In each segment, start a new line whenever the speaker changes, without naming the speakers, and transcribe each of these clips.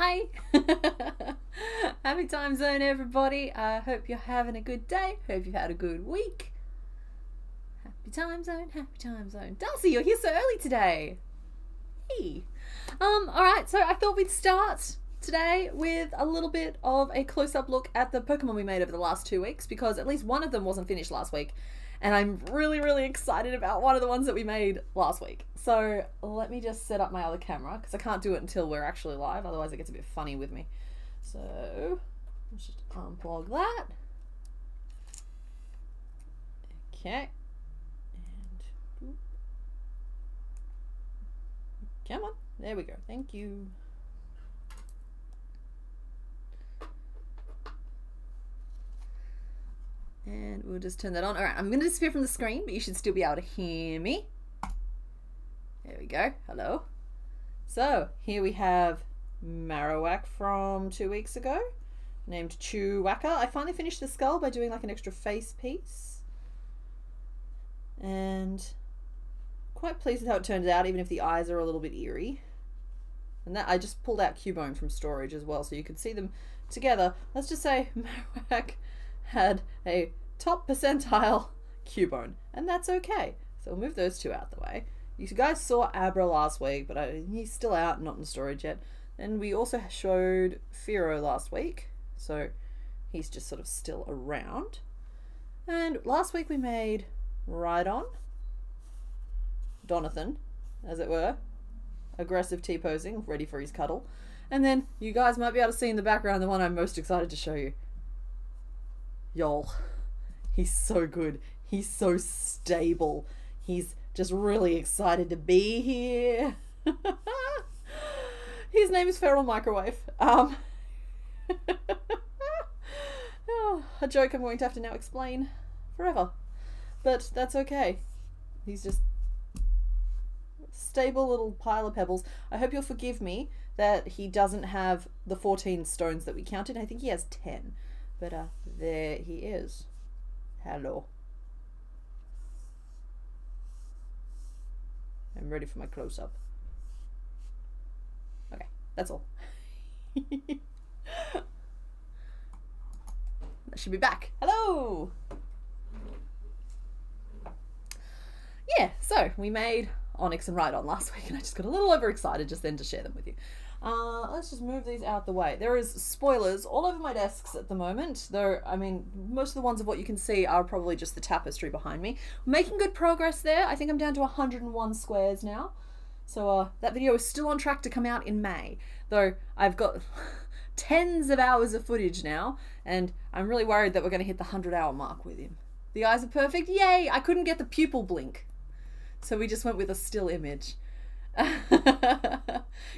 Hi! Happy time zone, everybody. I hope you're having a good day. Hope you've had a good week. Happy time zone, happy time zone. Darcy, you're here so early today. Hey. Alright, so I thought we'd start today with a little bit of a close-up look at the Pokemon we made over the last 2 weeks, because at least one of them wasn't finished last week. And I'm really excited about one of the ones that we made last week. So let me just set up my other camera, because I can't do it until we're actually live, otherwise it gets a bit funny with me. So let's just unplug that. Okay. And come on. There we go. Thank you. And we'll just turn that on. Alright, I'm going to disappear from the screen, but you should still be able to hear me. There we go. Hello. So, here we have Marowak from 2 weeks ago, named Chewbacca. I finally finished the skull by doing like an extra face piece. And quite pleased with how it turned out, even if the eyes are a little bit eerie. And that I just pulled out Cubone from storage as well, so you could see them together. Let's just say Marowak had a top percentile Cubone, and that's okay. So we'll move those two out the way. You guys saw Abra last week, but he's still out, not in storage yet. And we also showed Firo last week, so he's just sort of still around. And last week we made Rhydon, Donathan, as it were, aggressive T-posing, ready for his cuddle. And then you guys might be able to see in the background the one I'm most excited to show you. Y'all, he's so good. He's so stable. He's just really excited to be here. His name is Feral Microwave. Oh, a joke I'm going to have to now explain forever. But that's okay. He's just a stable little pile of pebbles. I hope you'll forgive me that he doesn't have the 14 stones that we counted. I think he has 10. But there he is. Hello. I'm ready for my close-up. Okay, that's all. I should be back. Hello! Yeah, so we made Onyx and Rhydon last week, and I just got a little overexcited just then to share them with you. Let's just move these out the way. There is spoilers all over my desks at the moment, though, I mean, most of the ones of what you can see are probably just the tapestry behind me. We're making good progress there. I think I'm down to 101 squares now. So that video is still on track to come out in May, though I've got tens of hours of footage now, and I'm really worried that we're going to hit the 100-hour mark with him. The eyes are perfect. Yay! I couldn't get the pupil blink, so we just went with a still image.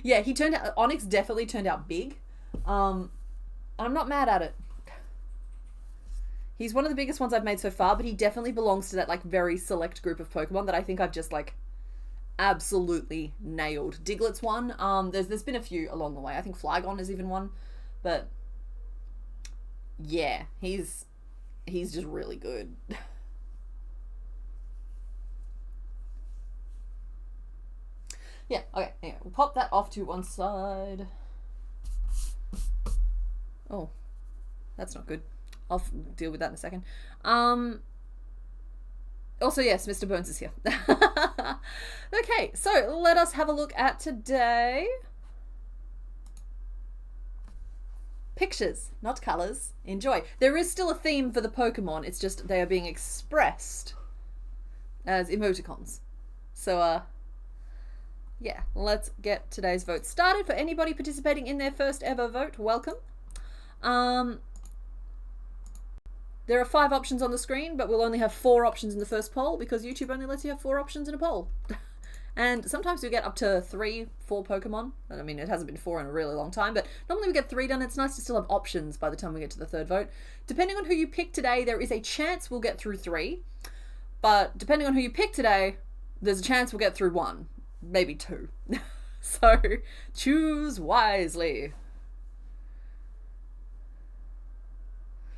Yeah, he turned out, Onyx definitely turned out big. I'm not mad at it. He's one of the biggest ones I've made so far, but he definitely belongs to that like very select group of Pokemon that I think I've just like absolutely nailed. Diglett's one. There's been a few along the way. I think Flygon is even one, but yeah, he's just really good. Yeah, okay, anyway, we'll pop that off to one side. Oh, that's not good. I'll deal with that in a second. Also, yes, Mr. Bones is here. Okay, so let us have a look at today. Pictures, not colours. Enjoy. There is still a theme for the Pokemon, it's just they are being expressed as emoticons. So, yeah, let's get today's vote started. For anybody participating in their first ever vote, welcome. There are 5 options on the screen, but we'll only have 4 options in the first poll because YouTube only lets you have 4 options in a poll. And sometimes we get up to 3, 4 Pokemon. I mean, it hasn't been 4 in a really long time, but normally we get 3 done. It's nice to still have options by the time we get to the 3rd vote. Depending on who you pick today, there is a chance we'll get through 3. But depending on who you pick today, there's a chance we'll get through 1. Maybe 2. So choose wisely.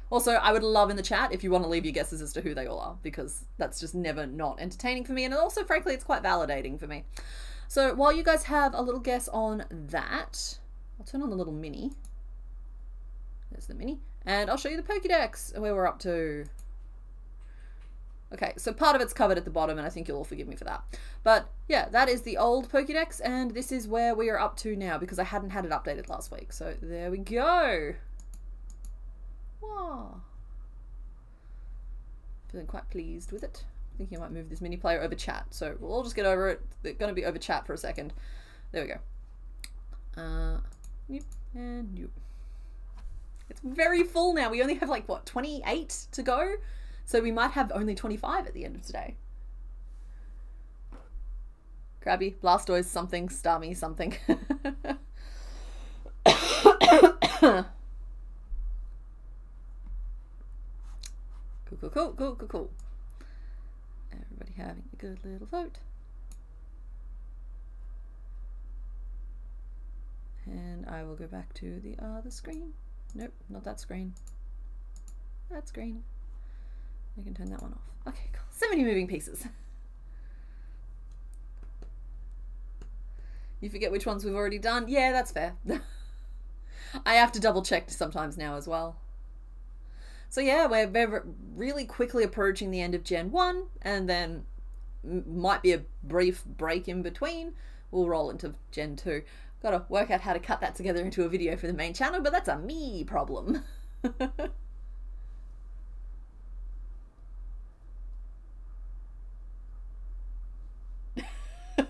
Also, I would love in the chat if you want to leave your guesses as to who they all are, because that's just never not entertaining for me, and also, frankly, it's quite validating for me. So while you guys have a little guess on that, I'll turn on the little mini. There's the mini. And I'll show you the Pokédex, where we're up to. Okay, so part of it's covered at the bottom, and I think you'll all forgive me for that. But yeah, that is the old Pokédex, and this is where we are up to now, because I hadn't had it updated last week. So there we go. Wow. Feeling quite pleased with it. Thinking I might move this mini player over chat, so we'll all just get over it. They're going to be over chat for a second. There we go. Yep, and yep. It's very full now. We only have like, what, 28 to go? So we might have only 25 at the end of today. Krabby, Blastoise, something, Starmie, something. Cool. Everybody having a good little vote. And I will go back to the other screen. Nope, not that screen. That screen. I can turn that one off. Okay, cool. So many moving pieces. You forget which ones we've already done? Yeah, that's fair. I have to double check sometimes now as well. So yeah, we're really quickly approaching the end of Gen 1, and then might be a brief break in between. We'll roll into Gen 2. Got to work out how to cut that together into a video for the main channel, but that's a me problem.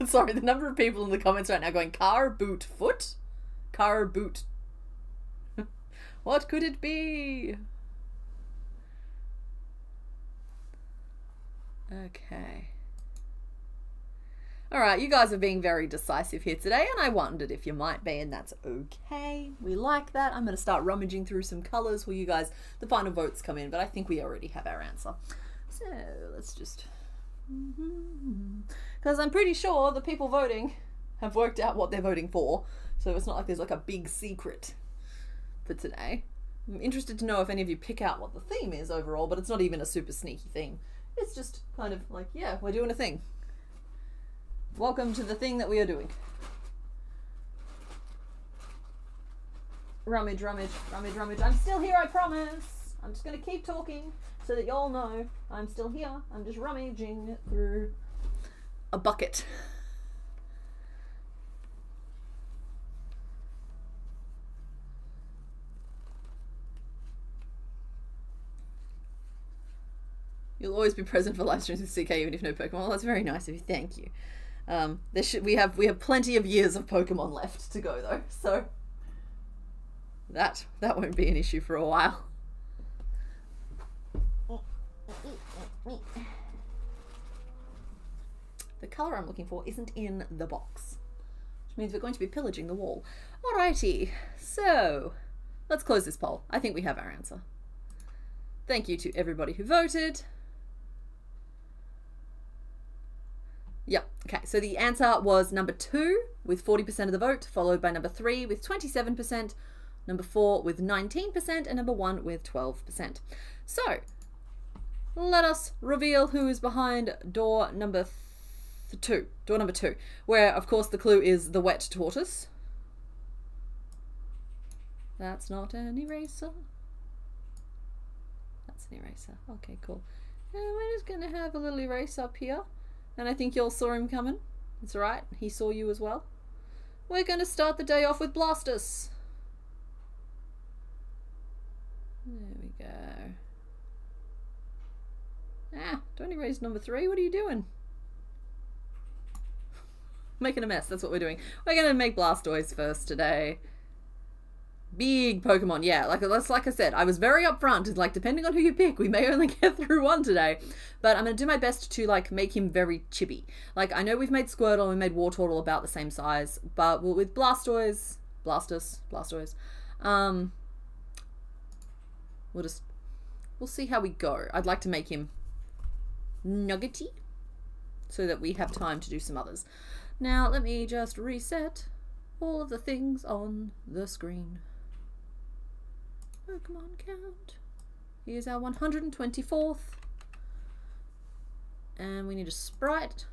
Sorry, the number of people in the comments right now going, car, boot, foot? Car, boot. What could it be? Okay. Alright, you guys are being very decisive here today, and I wondered if you might be, and that's okay. We like that. I'm going to start rummaging through some colours while you guys, the final votes come in, but I think we already have our answer. So, let's just... Because I'm pretty sure the people voting have worked out what they're voting for, so it's not like there's like a big secret for today. I'm interested to know if any of you pick out what the theme is overall, but it's not even a super sneaky theme. It's just kind of like, yeah, we're doing a thing. Welcome to the thing that we are doing. Rummage. I'm still here, I promise. I'm just going to keep talking so that y'all know I'm still here. I'm just rummaging through a bucket. You'll always be present for live streams with CK even if no Pokemon. Well, that's very nice of you. Thank you. We have plenty of years of Pokemon left to go though, so that won't be an issue for a while. The colour I'm looking for isn't in the box, which means we're going to be pillaging the wall. Alrighty, so let's close this poll. I think we have our answer. Thank you to everybody who voted. Yep, okay, so the answer was number 2 with 40% of the vote, followed by number 3 with 27%, number 4 with 19%, and number 1 with 12%. So, let us reveal who is behind door number 2. Door number 2, where, of course, the clue is the wet tortoise. That's not an eraser. That's an eraser. Okay, cool. And we're just going to have a little erase up here. And I think you all saw him coming. It's alright. He saw you as well. We're going to start the day off with Blastoise. There we go. Ah, don't erase number 3. What are you doing? Making a mess. That's what we're doing. We're going to make Blastoise first today. Big Pokemon, yeah. Like I said, I was very upfront. Like, depending on who you pick, we may only get through one today. But I'm going to do my best to, like, make him very chibi. Like, I know we've made Squirtle and we made Wartortle about the same size. But with Blastoise, we'll see how we go. I'd like to make him nuggety so that we have time to do some others. Now, let me just reset all of the things on the screen. Pokemon count. Here's our 124th. And we need a sprite.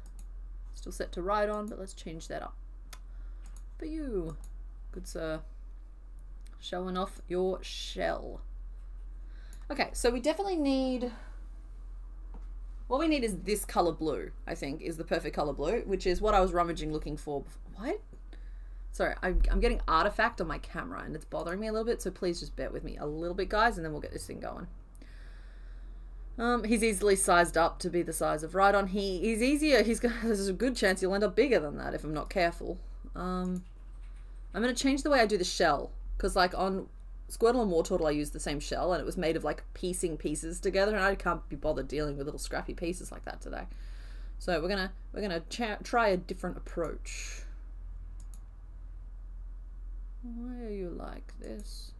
Still set to Rhydon, but let's change that up. But you, good sir, showing off your shell. Okay, so we definitely need, what we need is this color blue, I think, is the perfect color blue, which is what I was rummaging looking for. What? Sorry, I'm getting artifact on my camera and it's bothering me a little bit, so please just bear with me a little bit, guys, and then we'll get this thing going. He's easily sized up to be the size of Rhydon. He's easier. There's a good chance he'll end up bigger than that if I'm not careful. I'm going to change the way I do the shell, because like on Squirtle and Wartortle I used the same shell and it was made of like piecing pieces together, and I can't be bothered dealing with little scrappy pieces like that today. So we're gonna try a different approach. Why are you like this?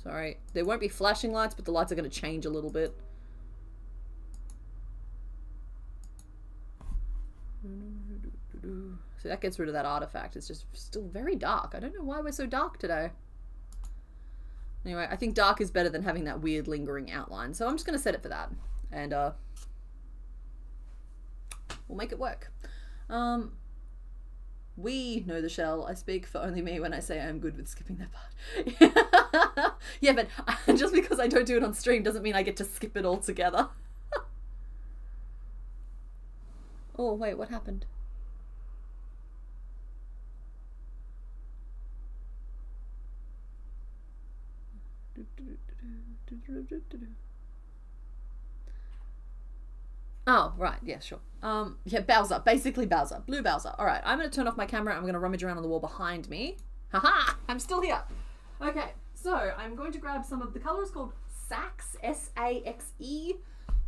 Sorry, there won't be flashing lights, but the lights are going to change a little bit. So that gets rid of that artifact. It's just still very dark. I don't know why we're so dark today. Anyway, I think dark is better than having that weird lingering outline. So I'm just going to set it for that. And we'll make it work. We know the shell. I speak for only me when I say I'm good with skipping that part. Yeah, but just because I don't do it on stream doesn't mean I get to skip it altogether. Oh, wait, what happened? Oh, right, yeah, sure. Yeah, Bowser, basically Bowser, blue Bowser. All right, I'm going to turn off my camera. I'm going to rummage around on the wall behind me. Haha, I'm still here. Okay, so I'm going to grab some of the colors called Saxe, S-A-X-E,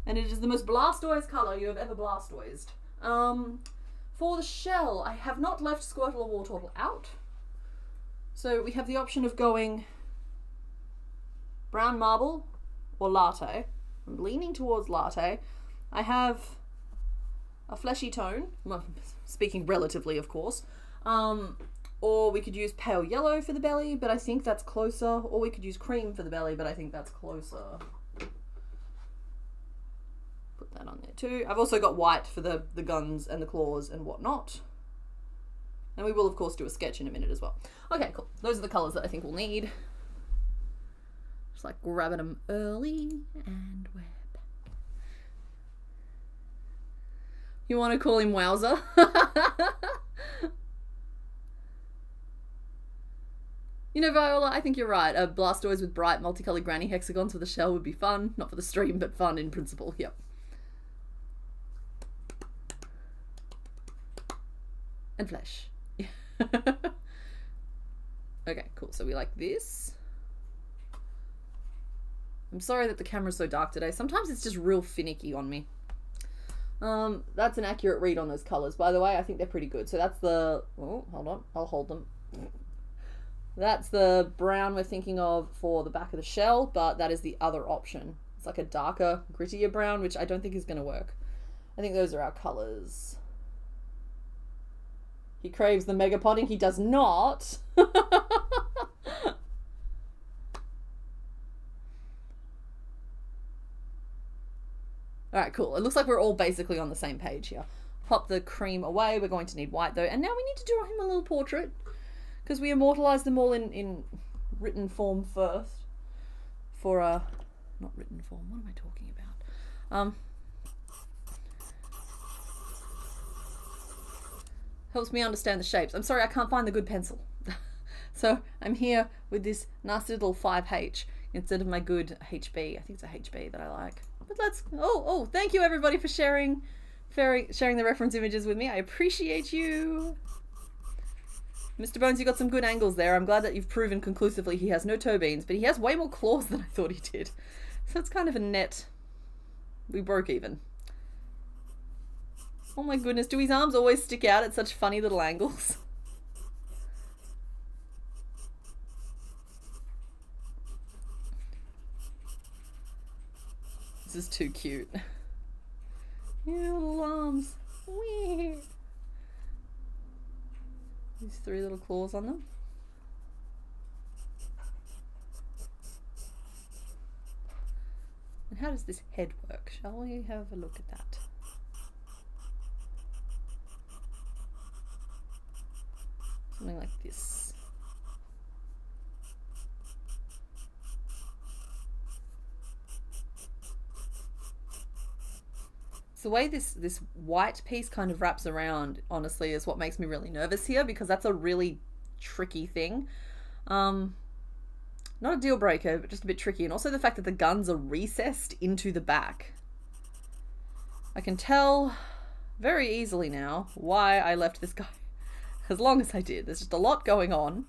and it is the most Blastoise color you have ever Blastoised. For the shell, I have not left Squirtle or Wartortle out. So we have the option of going brown marble or latte. I'm leaning towards latte. I have a fleshy tone, well, speaking relatively, of course, or we could use pale yellow for the belly, but I think that's closer, or we could use cream for the belly, but I think that's closer. Put that on there too. I've also got white for the guns and the claws and whatnot. And we will, of course, do a sketch in a minute as well. Okay, cool. Those are the colours that I think we'll need. Just like grabbing them early, and we're back. You want to call him Wowzer? You know, Viola, I think you're right. A Blastoise with bright multicolored granny hexagons with a shell would be fun. Not for the stream, but fun in principle. Yep. And flesh. Okay, cool. So we like this. I'm sorry that the camera's so dark today. Sometimes it's just real finicky on me. That's an accurate read on those colors, by the way. I think they're pretty good. So that's the... Oh, hold on. I'll hold them. That's the brown we're thinking of for the back of the shell, but that is the other option. It's like a darker, grittier brown, which I don't think is going to work. I think those are our colors. He craves the mega potting. He does not. Alright, cool. It looks like we're all basically on the same page here. Pop the cream away. We're going to need white though. And now we need to do him a little portrait, because we immortalized them all in written form first. For not written form. What am I talking about? Helps me understand the shapes. I'm sorry, I can't find the good pencil. So I'm here with this nasty little 5H instead of my good HB. I think it's a HB that I like. But let's... Oh, thank you everybody for sharing the reference images with me. I appreciate you. Mr. Bones, you got some good angles there. I'm glad that you've proven conclusively he has no toe beans, but he has way more claws than I thought he did. So it's kind of a net. We broke even. Oh my goodness, do his arms always stick out at such funny little angles? This is too cute. Your little arms. Wee. These 3 little claws on them. And how does this head work? Shall we have a look at that? Something like this. So the way this white piece kind of wraps around, honestly, is what makes me really nervous here, because that's a really tricky thing. Not a deal breaker, but just a bit tricky. And also the fact that the guns are recessed into the back. I can tell very easily now why I left this guy as long as I did. There's just a lot going on.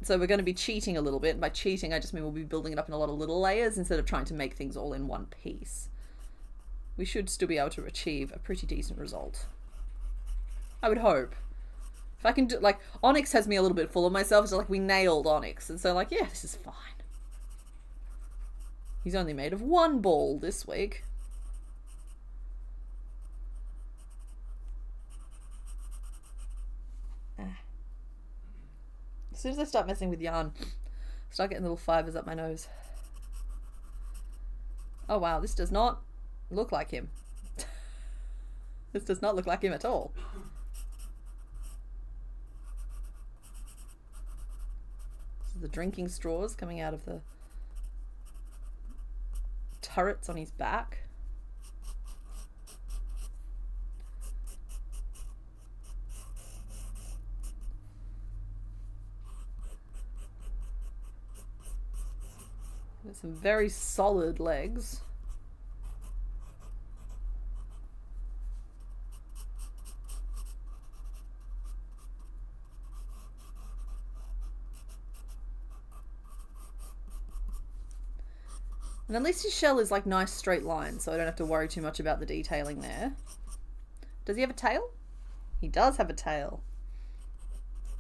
So we're going to be cheating a little bit. And by cheating, I just mean we'll be building it up in a lot of little layers instead of trying to make things all in one piece. We should still be able to achieve a pretty decent result. I would hope. If I can do, like, Onyx has me a little bit full of myself, so like we nailed Onyx. And so like, yeah, this is fine. He's only made of one ball this week. As soon as I start messing with yarn, I start getting little fibers up my nose. Oh wow, this does not look like him. This does not look like him at all. This is the drinking straws coming out of the turrets on his back. There's some very solid legs. And at least his shell is like nice straight lines, so I don't have to worry too much about the detailing there. Does he have a tail? He does have a tail.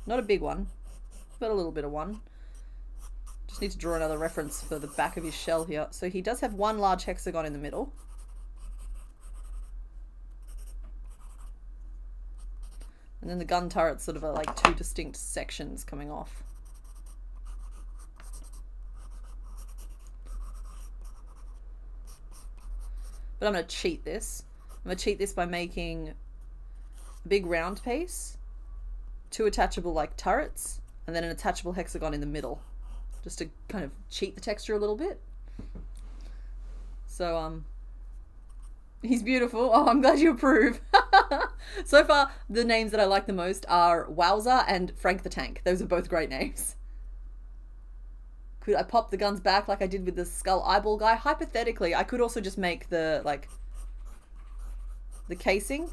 Not a big one, but a little bit of one. Just need to draw another reference for the back of his shell here. So he does have one large hexagon in the middle. And then the gun turrets sort of are like two distinct sections coming off. But I'm going to cheat this. I'm going to cheat this by making a big round piece, two attachable like turrets, and then an attachable hexagon in the middle, just to kind of cheat the texture a little bit. So he's beautiful. Oh, I'm glad you approve. So far, the names that I like the most are Wowzer and Frank the Tank. Those are both great names. Could I pop the guns back like I did with the skull eyeball guy? Hypothetically, I could also just make the, like, the casing.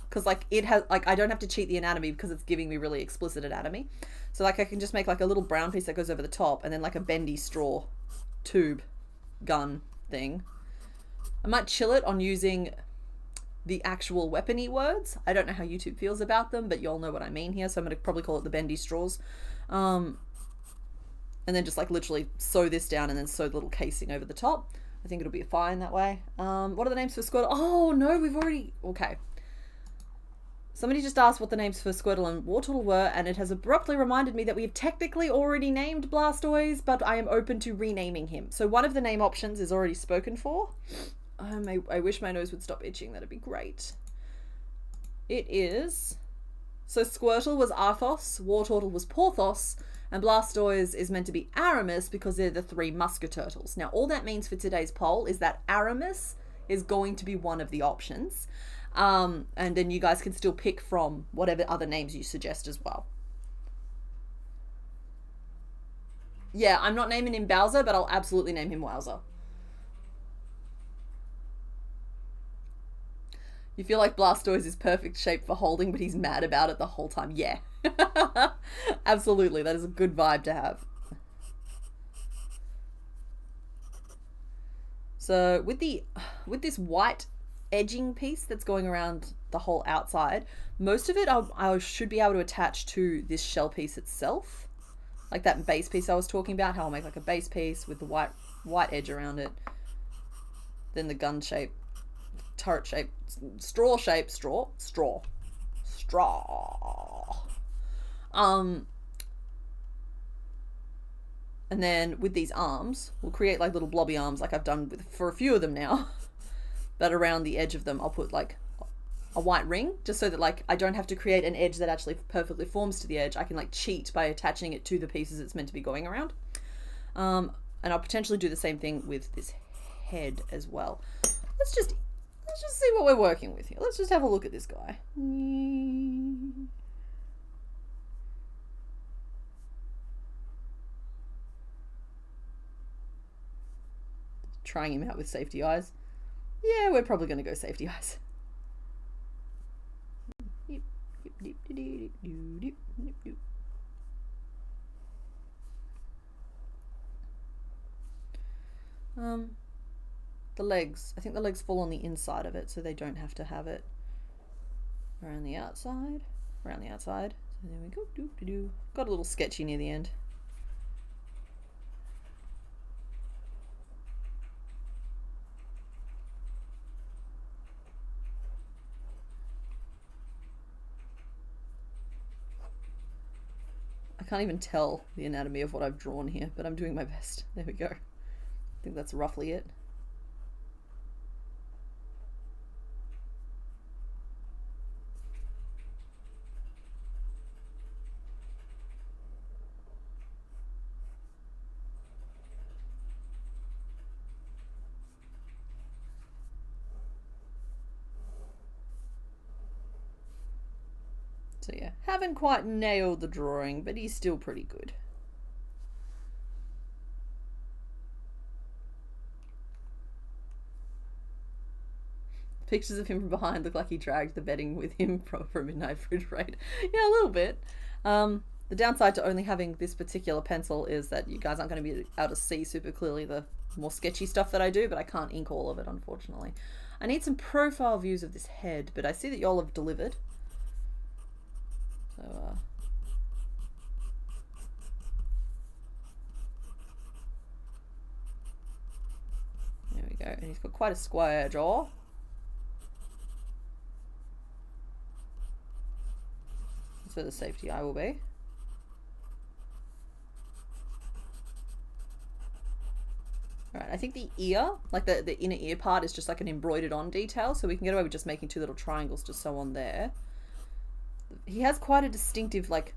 Because, like, it has, like, I don't have to cheat the anatomy because it's giving me really explicit anatomy. So, like, I can just make, like, a little brown piece that goes over the top and then, like, a bendy straw tube gun thing. I might chill it on using the actual weapony words. I don't know how YouTube feels about them, but you all know what I mean here. So I'm going to probably call it the bendy straws. And then just like literally sew this down and then sew the little casing over the top. I think it'll be fine that way. What are the names for Squirtle? Oh no, we've already, okay. Somebody just asked what the names for Squirtle and Wartortle were, and it has abruptly reminded me that we have technically already named Blastoise, but I am open to renaming him. So one of the name options is already spoken for. I wish my nose would stop itching, that'd be great. It is, so Squirtle was Arthos, Wartortle was Porthos, and Blastoise is meant to be Aramis because they're the three Musketurtles. Now, all that means for today's poll is that Aramis is going to be one of the options. And then you guys can still pick from whatever other names you suggest as well. Yeah, I'm not naming him Bowser, but I'll absolutely name him Wowzer. You feel like Blastoise is perfect shape for holding, but he's mad about it the whole time. Yeah. Absolutely, that is a good vibe to have. So with this white edging piece that's going around the whole outside, most of it I should be able to attach to this shell piece itself, like that base piece I was talking about, how I'll make like a base piece with the white edge around it, then the gun shape, turret shape, straw shape, straw. And then with these arms, we'll create like little blobby arms like I've done for a few of them now. But around the edge of them, I'll put like a white ring, just so that like I don't have to create an edge that actually perfectly forms to the edge. I can like cheat by attaching it to the pieces it's meant to be going around. And I'll potentially do the same thing with this head as well. Let's just see what we're working with here. Let's just have a look at this guy. Trying him out with safety eyes. Yeah, we're probably going to go safety eyes. The legs. I think the legs fall on the inside of it, so they don't have to have it around the outside. Around the outside. So there we go. Got a little sketchy near the end. I can't even tell the anatomy of what I've drawn here, but I'm doing my best. There we go. I think that's roughly it. So yeah, haven't quite nailed the drawing, but he's still pretty good. Pictures of him from behind look like he dragged the bedding with him from a midnight fridge raid. Yeah, a little bit. The downside to only having this particular pencil is that you guys aren't going to be able to see super clearly the more sketchy stuff that I do, but I can't ink all of it, unfortunately. I need some profile views of this head, but I see that y'all have delivered. So, there we go. And he's got quite a square jaw. That's where the safety eye will be. Alright, I think the ear, like the inner ear part, is just like an embroidered on detail, so we can get away with just making two little triangles just so on there. He has quite a distinctive like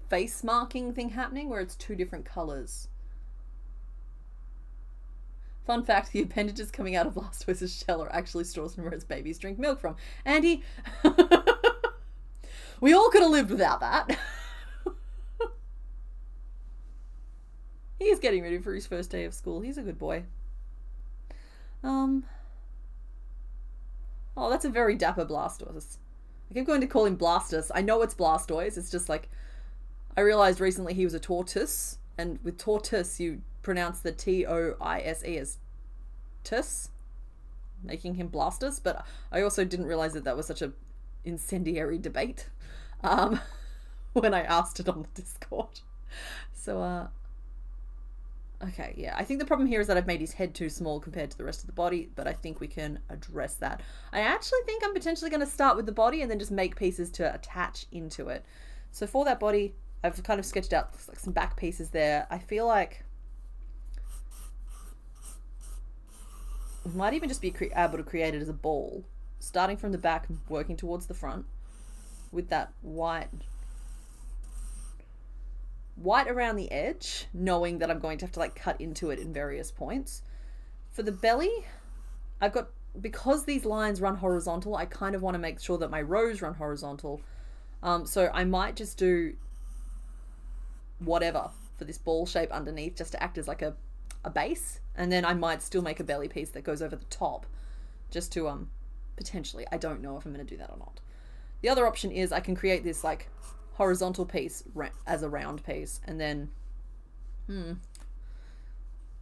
face marking thing happening where it's two different colors. Fun fact, the appendages coming out of Blastoise's shell are actually straws from where its babies drink milk from. Andy, we all could have lived without that. He is getting ready for his first day of school. He's a good boy. Oh, that's a very dapper Blastoise. I keep going to call him Blastus. I know it's Blastoise. It's just like, I realized recently he was a tortoise, and with tortoise you pronounce the T-O-I-S-E as tus, making him Blastus. But I also didn't realize that that was such a incendiary debate when I asked it on the Discord. So okay, yeah, I think the problem here is that I've made his head too small compared to the rest of the body, but I think we can address that. I actually think I'm potentially going to start with the body and then just make pieces to attach into it. So for that body, I've kind of sketched out like some back pieces there. I feel like we might even just be able to create it as a ball, starting from the back and working towards the front with that white around the edge, knowing that I'm going to have to like cut into it in various points. For the belly, I've got, because these lines run horizontal, I kind of want to make sure that my rows run horizontal. So I might just do whatever for this ball shape underneath just to act as like a base, and then I might still make a belly piece that goes over the top just to potentially, I don't know if I'm going to do that or not. The other option is I can create this like horizontal piece as a round piece, and then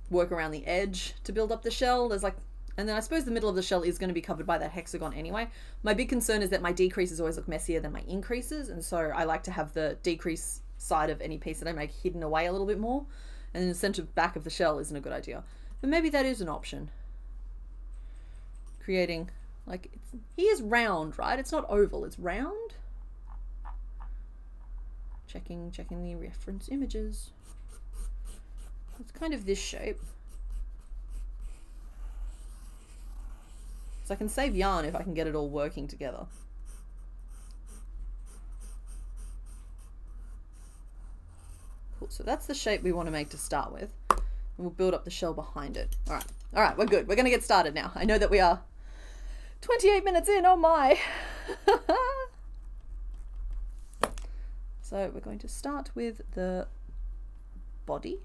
work around the edge to build up the shell. There's like, and then I suppose the middle of the shell is going to be covered by that hexagon anyway. My big concern is that my decreases always look messier than my increases, and so I like to have the decrease side of any piece that I make hidden away a little bit more, and then the center back of the shell isn't a good idea, but maybe that is an option. Creating like, he is round, right? It's not oval, it's round. Checking the reference images. It's kind of this shape. I can save yarn if I can get it all working together. Cool, so that's the shape we want to make to start with. And we'll build up the shell behind it. All right, we're good. We're going to get started now. I know that we are 28 minutes in, oh my. So we're going to start with the body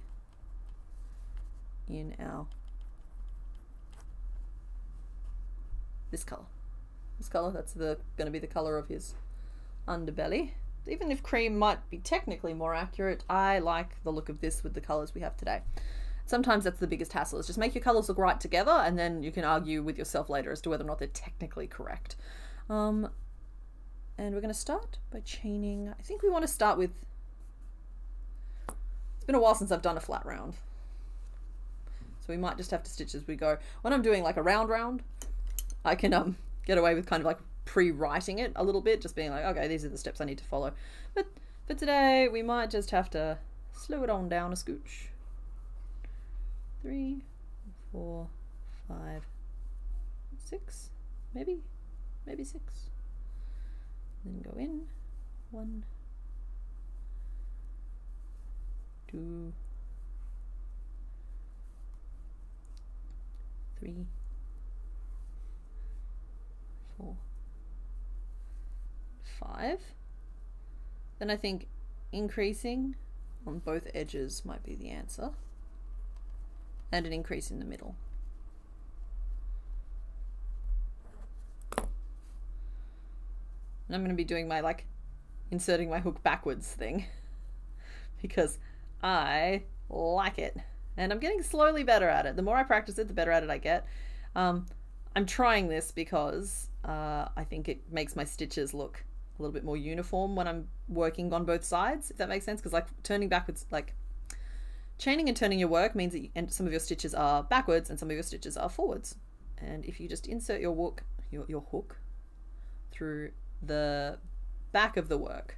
in our this color. This color, that's going to be the color of his underbelly. Even if cream might be technically more accurate, I like the look of this with the colors we have today. Sometimes that's the biggest hassle, is just make your colors look right together, and then you can argue with yourself later as to whether or not they're technically correct. And we're going to start by chaining. I think we want to start with, it's been a while since I've done a flat round, so we might just have to stitch as we go. When I'm doing like a round, I can get away with kind of like pre-writing it a little bit, just being like, okay, these are the steps I need to follow. But for today, we might just have to slow it on down a scooch. 3, 4, 5, 6, maybe 6. Then go in 1, 2, 3, 4, 5. Then I think increasing on both edges might be the answer, and an increase in the middle. And I'm going to be doing my like inserting my hook backwards thing because I like it, and I'm getting slowly better at it. The more I practice it, the better at it I get. I'm trying this because I think it makes my stitches look a little bit more uniform when I'm working on both sides, if that makes sense. Because like turning backwards, like chaining and turning your work means that and some of your stitches are backwards and some of your stitches are forwards. And if you just insert your hook, your hook through the back of the work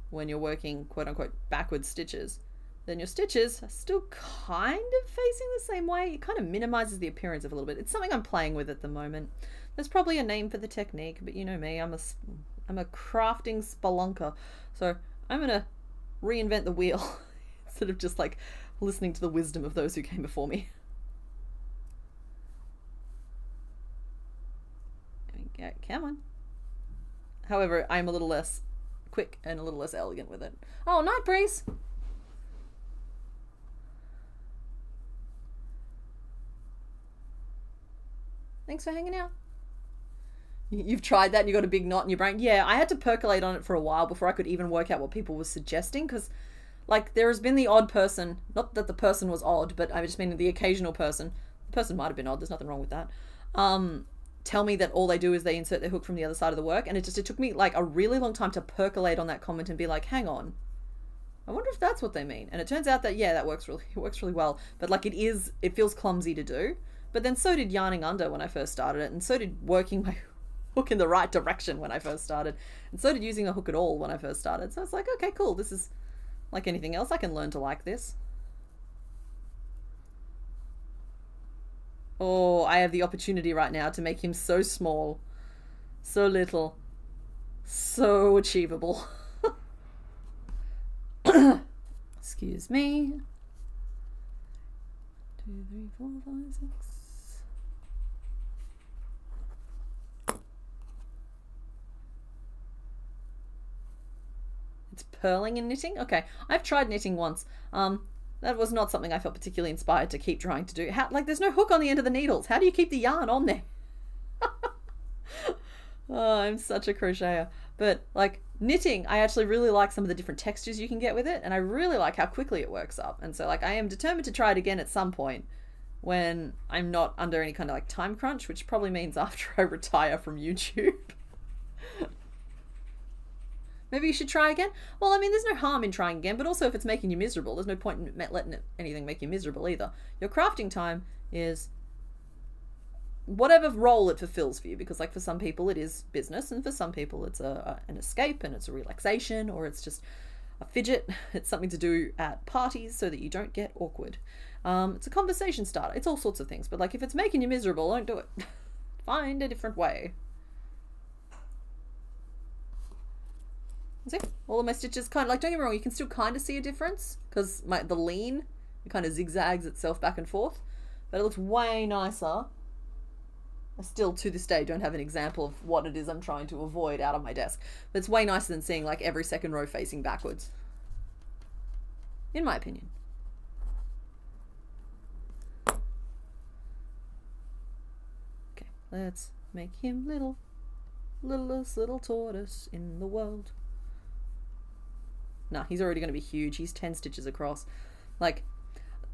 when you're working quote unquote backwards stitches, then your stitches are still kind of facing the same way. It kind of minimizes the appearance of a little bit. It's something I'm playing with at the moment. There's probably a name for the technique, but you know me, I'm a crafting spelunker. So I'm going to reinvent the wheel instead of just like listening to the wisdom of those who came before me. Come on. However, I'm a little less quick and a little less elegant with it. Oh, night breeze! Thanks for hanging out. You've tried that and you got a big knot in your brain? Yeah, I had to percolate on it for a while before I could even work out what people were suggesting, because like there has been the odd person, not that the person was odd, but I just mean the occasional person. The person might have been odd, there's nothing wrong with that. Tell me that all they do is they insert their hook from the other side of the work, and it took me like a really long time to percolate on that comment and be like, hang on, I wonder if that's what they mean. And it turns out that yeah, it works really well, but like it feels clumsy to do. But then so did yarning under when I first started it, and so did working my hook in the right direction when I first started, and so did using a hook at all when I first started. So it's like, okay, cool, this is like anything else, I can learn to like this. Oh, I have the opportunity right now to make him so small, so little, so achievable. Excuse me. 2, 3, 4, 5, 6. It's purling and knitting? Okay, I've tried knitting once. That was not something I felt particularly inspired to keep trying to do. Like, there's no hook on the end of the needles. How do you keep the yarn on there? Oh, I'm such a crocheter. But, like, knitting, I actually really like some of the different textures you can get with it, and I really like how quickly it works up. And so, like, I am determined to try it again at some point when I'm not under any kind of, like, time crunch, which probably means after I retire from YouTube. Maybe you should try again? Well, I mean, there's no harm in trying again, but also if it's making you miserable, there's no point in letting anything make you miserable either. Your crafting time is whatever role it fulfills for you, because like for some people it is business, and for some people it's an escape and it's a relaxation, or it's just a fidget. It's something to do at parties so that you don't get awkward. It's a conversation starter. It's all sorts of things, but like if it's making you miserable, don't do it. find a different way. See, all of my stitches kind of, like, don't get me wrong, you can still kind of see a difference because the lean, it kind of zigzags itself back and forth, but it looks way nicer. I still, to this day, don't have an example of what it is I'm trying to avoid out of my desk, but it's way nicer than seeing like every second row facing backwards, in my opinion. Okay, let's make him littlest little tortoise in the world. Nah, he's already going to be huge. He's 10 stitches across. Like,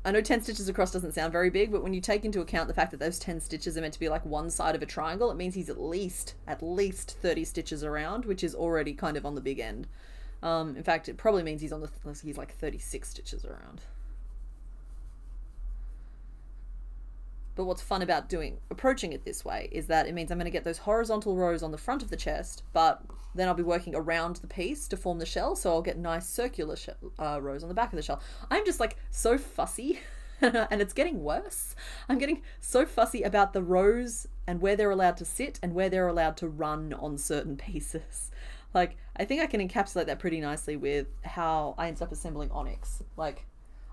I know 10 stitches across doesn't sound very big, but when you take into account the fact that those 10 stitches are meant to be like one side of a triangle, it means he's at least 30 stitches around, which is already kind of on the big end. In fact, it probably means he's like 36 stitches around. But what's fun about approaching it this way is that it means I'm going to get those horizontal rows on the front of the chest, but then I'll be working around the piece to form the shell, so I'll get nice circular rows on the back of the shell. I'm just like so fussy, and it's getting worse. I'm getting so fussy about the rows and where they're allowed to sit and where they're allowed to run on certain pieces. Like, I think I can encapsulate that pretty nicely with how I ended up assembling Onyx. Like,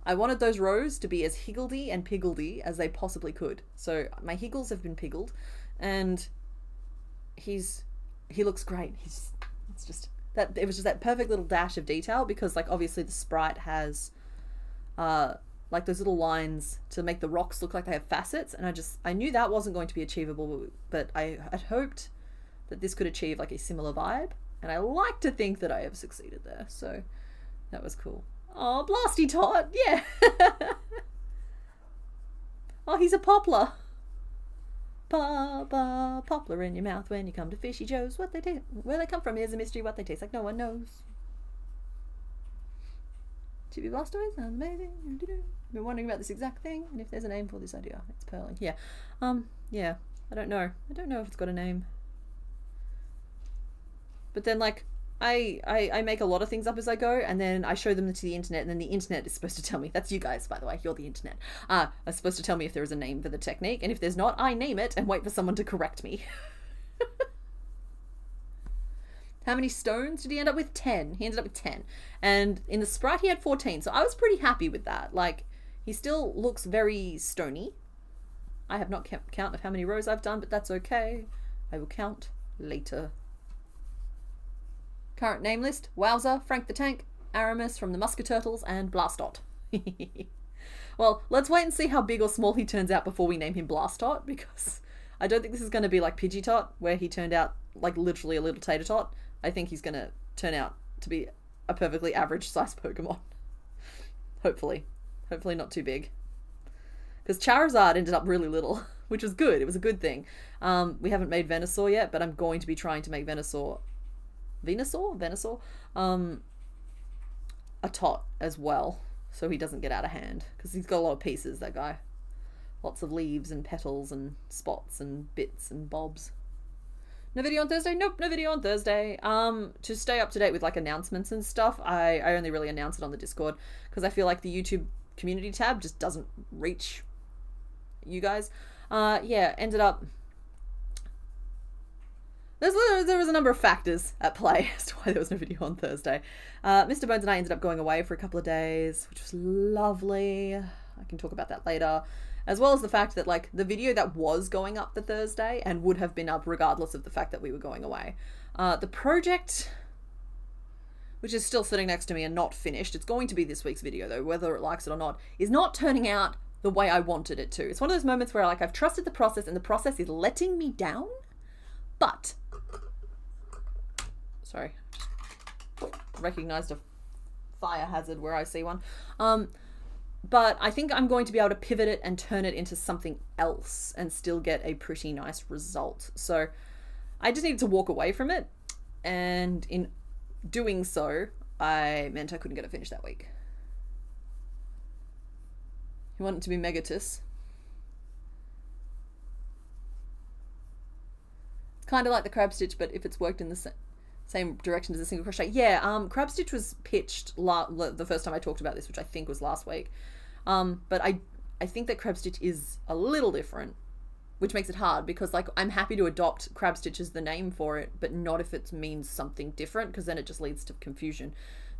I wanted those rows to be as higgledy and piggledy as they possibly could. So my higgles have been piggled, and he looks great. It was just that perfect little dash of detail, because like obviously the sprite has like those little lines to make the rocks look like they have facets, and I knew that wasn't going to be achievable, but I had hoped that this could achieve like a similar vibe, and I like to think that I have succeeded there. So that was cool. Oh, Blasty Tot, yeah. Oh, he's a poplar. Poplar in your mouth when you come to Fishy Joe's. Where they come from is a mystery. What they taste like, no one knows. Chibi Blastoise sounds amazing. I've been wondering about this exact thing, and if there's a name for this idea, it's purling. Yeah. Yeah. I don't know if it's got a name. But then, like, I make a lot of things up as I go, and then I show them to the internet, and then the internet is supposed to tell me. That's you guys, by the way. You're the internet. Are supposed to tell me if there is a name for the technique, and if there's not, I name it and wait for someone to correct me. How many stones did he end up with? 10. He ended up with 10. And in the sprite, he had 14. So I was pretty happy with that. Like, he still looks very stony. I have not kept count of how many rows I've done, but that's okay. I will count later. Current name list: Wowzer, Frank the Tank, Aramis from the Musketurtles, and Blastot. Well, let's wait and see how big or small he turns out before we name him Blastot, because I don't think this is going to be like Pidgetot, where he turned out like literally a little tater tot. I think he's going to turn out to be a perfectly average sized Pokemon. Hopefully. Hopefully not too big. Because Charizard ended up really little, which was good. It was a good thing. We haven't made Venusaur yet, but I'm going to be trying to make Venusaur a tot as well, so he doesn't get out of hand, because he's got a lot of pieces, that guy. Lots of leaves and petals and spots and bits and bobs. No video on Thursday? Nope, no video on Thursday. To stay up to date with like announcements and stuff, I only really announce it on the Discord, because I feel like the YouTube community tab just doesn't reach you guys. Yeah, ended up there was a number of factors at play as to why there was no video on Thursday. Mr. Bones and I ended up going away for a couple of days, which was lovely. I can talk about that later. As well as the fact that, like, the video that was going up the Thursday and would have been up regardless of the fact that we were going away. The project, which is still sitting next to me and not finished, it's going to be this week's video though, whether it likes it or not, is not turning out the way I wanted it to. It's one of those moments where, like, I've trusted the process and the process is letting me down, but... Sorry. Recognized a fire hazard where I see one. But I think I'm going to be able to pivot it and turn it into something else and still get a pretty nice result. So I just needed to walk away from it. And in doing so, I meant I couldn't get it finished that week. You want it to be Megatus. It's kind of like the crab stitch, but if it's worked in the same direction as a single crochet. Yeah, crab stitch was pitched the first time I talked about this, which I think was last week. But I think that crab stitch is a little different. which makes it hard because like I'm happy to adopt crab stitch as the name for it, but not if it means something different, because then it just leads to confusion.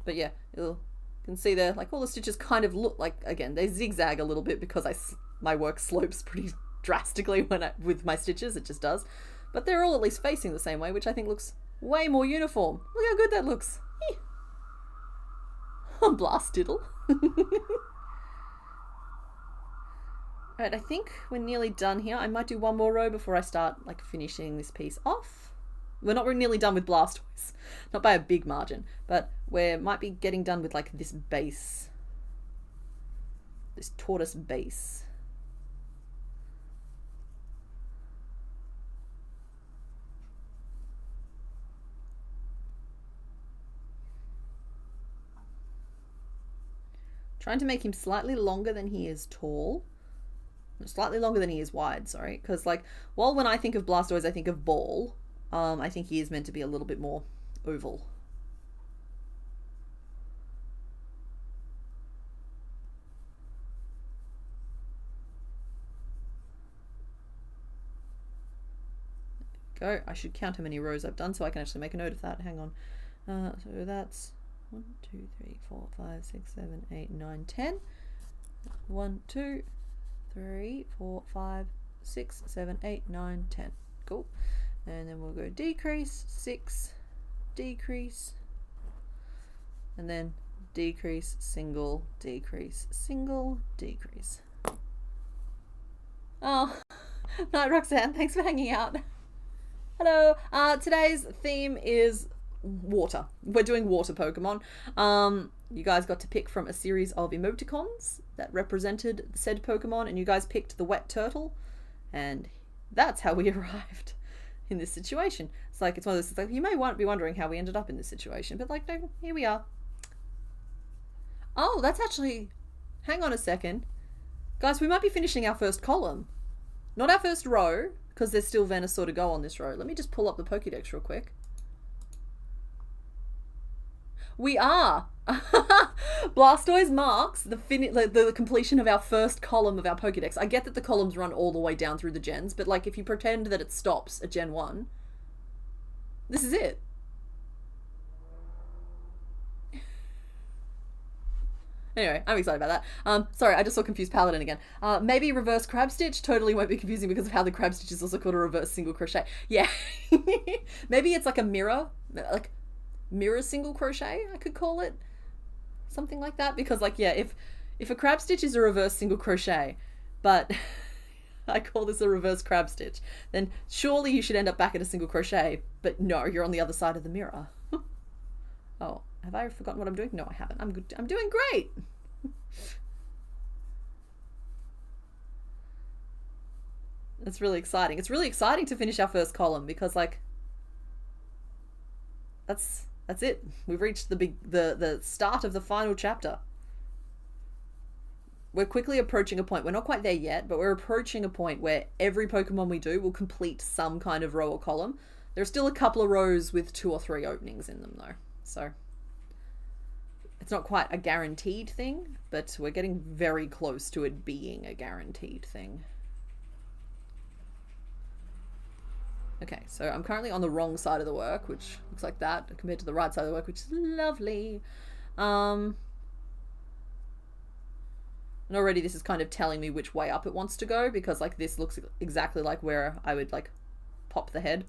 But yeah, you can see there, like all the stitches kind of look like, again, they zigzag a little bit because my work slopes pretty drastically with my stitches, it just does. But they're all at least facing the same way, which I think looks way more uniform. Look how good that looks. Blast diddle. Alright, I think we're nearly done here. I might do one more row before I start like finishing this piece off. We're not nearly done with Blastoise, not by a big margin, but we might be getting done with like this base, this tortoise base. Trying to make him slightly longer than he is tall. Slightly longer than he is wide, sorry. Because, like, while when I think of Blastoise, I think of ball, I think he is meant to be a little bit more oval. There we go. I should count how many rows I've done so I can actually make a note of that. Hang on. So that's 1, 2, 3, 4, 5, 6, 7, 8, 9, 10. 1, 2, 3, 4, 5, 6, 7, 8, 9, 10. Cool. And then we'll go decrease, 6, decrease, and then decrease, single, decrease, single, decrease. Oh, night Roxanne, thanks for hanging out. Hello. Today's theme is water. We're doing water Pokemon. You guys got to pick from a series of emoticons that represented said Pokemon, and you guys picked the wet turtle, and that's how we arrived in this situation. It's like, it's one of those things, like, you may be wondering how we ended up in this situation, but like, no, here we are. Oh, that's actually, hang on a second. Guys, we might be finishing our first column. Not our first row, because there's still Venusaur to go on this row. Let me just pull up the Pokédex real quick. We are. Blastoise marks the completion of our first column of our Pokédex. I get that the columns run all the way down through the gens, but like if you pretend that it stops at Gen 1, this is it. Anyway, I'm excited about that. Sorry, I just saw Confused Paladin again. Maybe reverse crab stitch totally won't be confusing because of how the crab stitch is also called a reverse single crochet. Yeah. Maybe it's like a mirror, like mirror single crochet, I could call it. Something like that, because like, yeah, if a crab stitch is a reverse single crochet, but I call this a reverse crab stitch, then surely you should end up back at a single crochet, but no, you're on the other side of the mirror. Oh, have I forgotten what I'm doing? No, I haven't. I'm good. I'm doing great. It's really exciting. It's really exciting to finish our first column because like that's it. We've reached the start of the final chapter. We're quickly approaching a point. We're not quite there yet, but we're approaching a point where every Pokemon we do will complete some kind of row or column. There are still a couple of rows with 2 or 3 openings in them though. So it's not quite a guaranteed thing, but we're getting very close to it being a guaranteed thing. Okay, so I'm currently on the wrong side of the work, which looks like that, compared to the right side of the work, which is lovely. And already this is kind of telling me which way up it wants to go, because like this looks exactly like where I would like pop the head,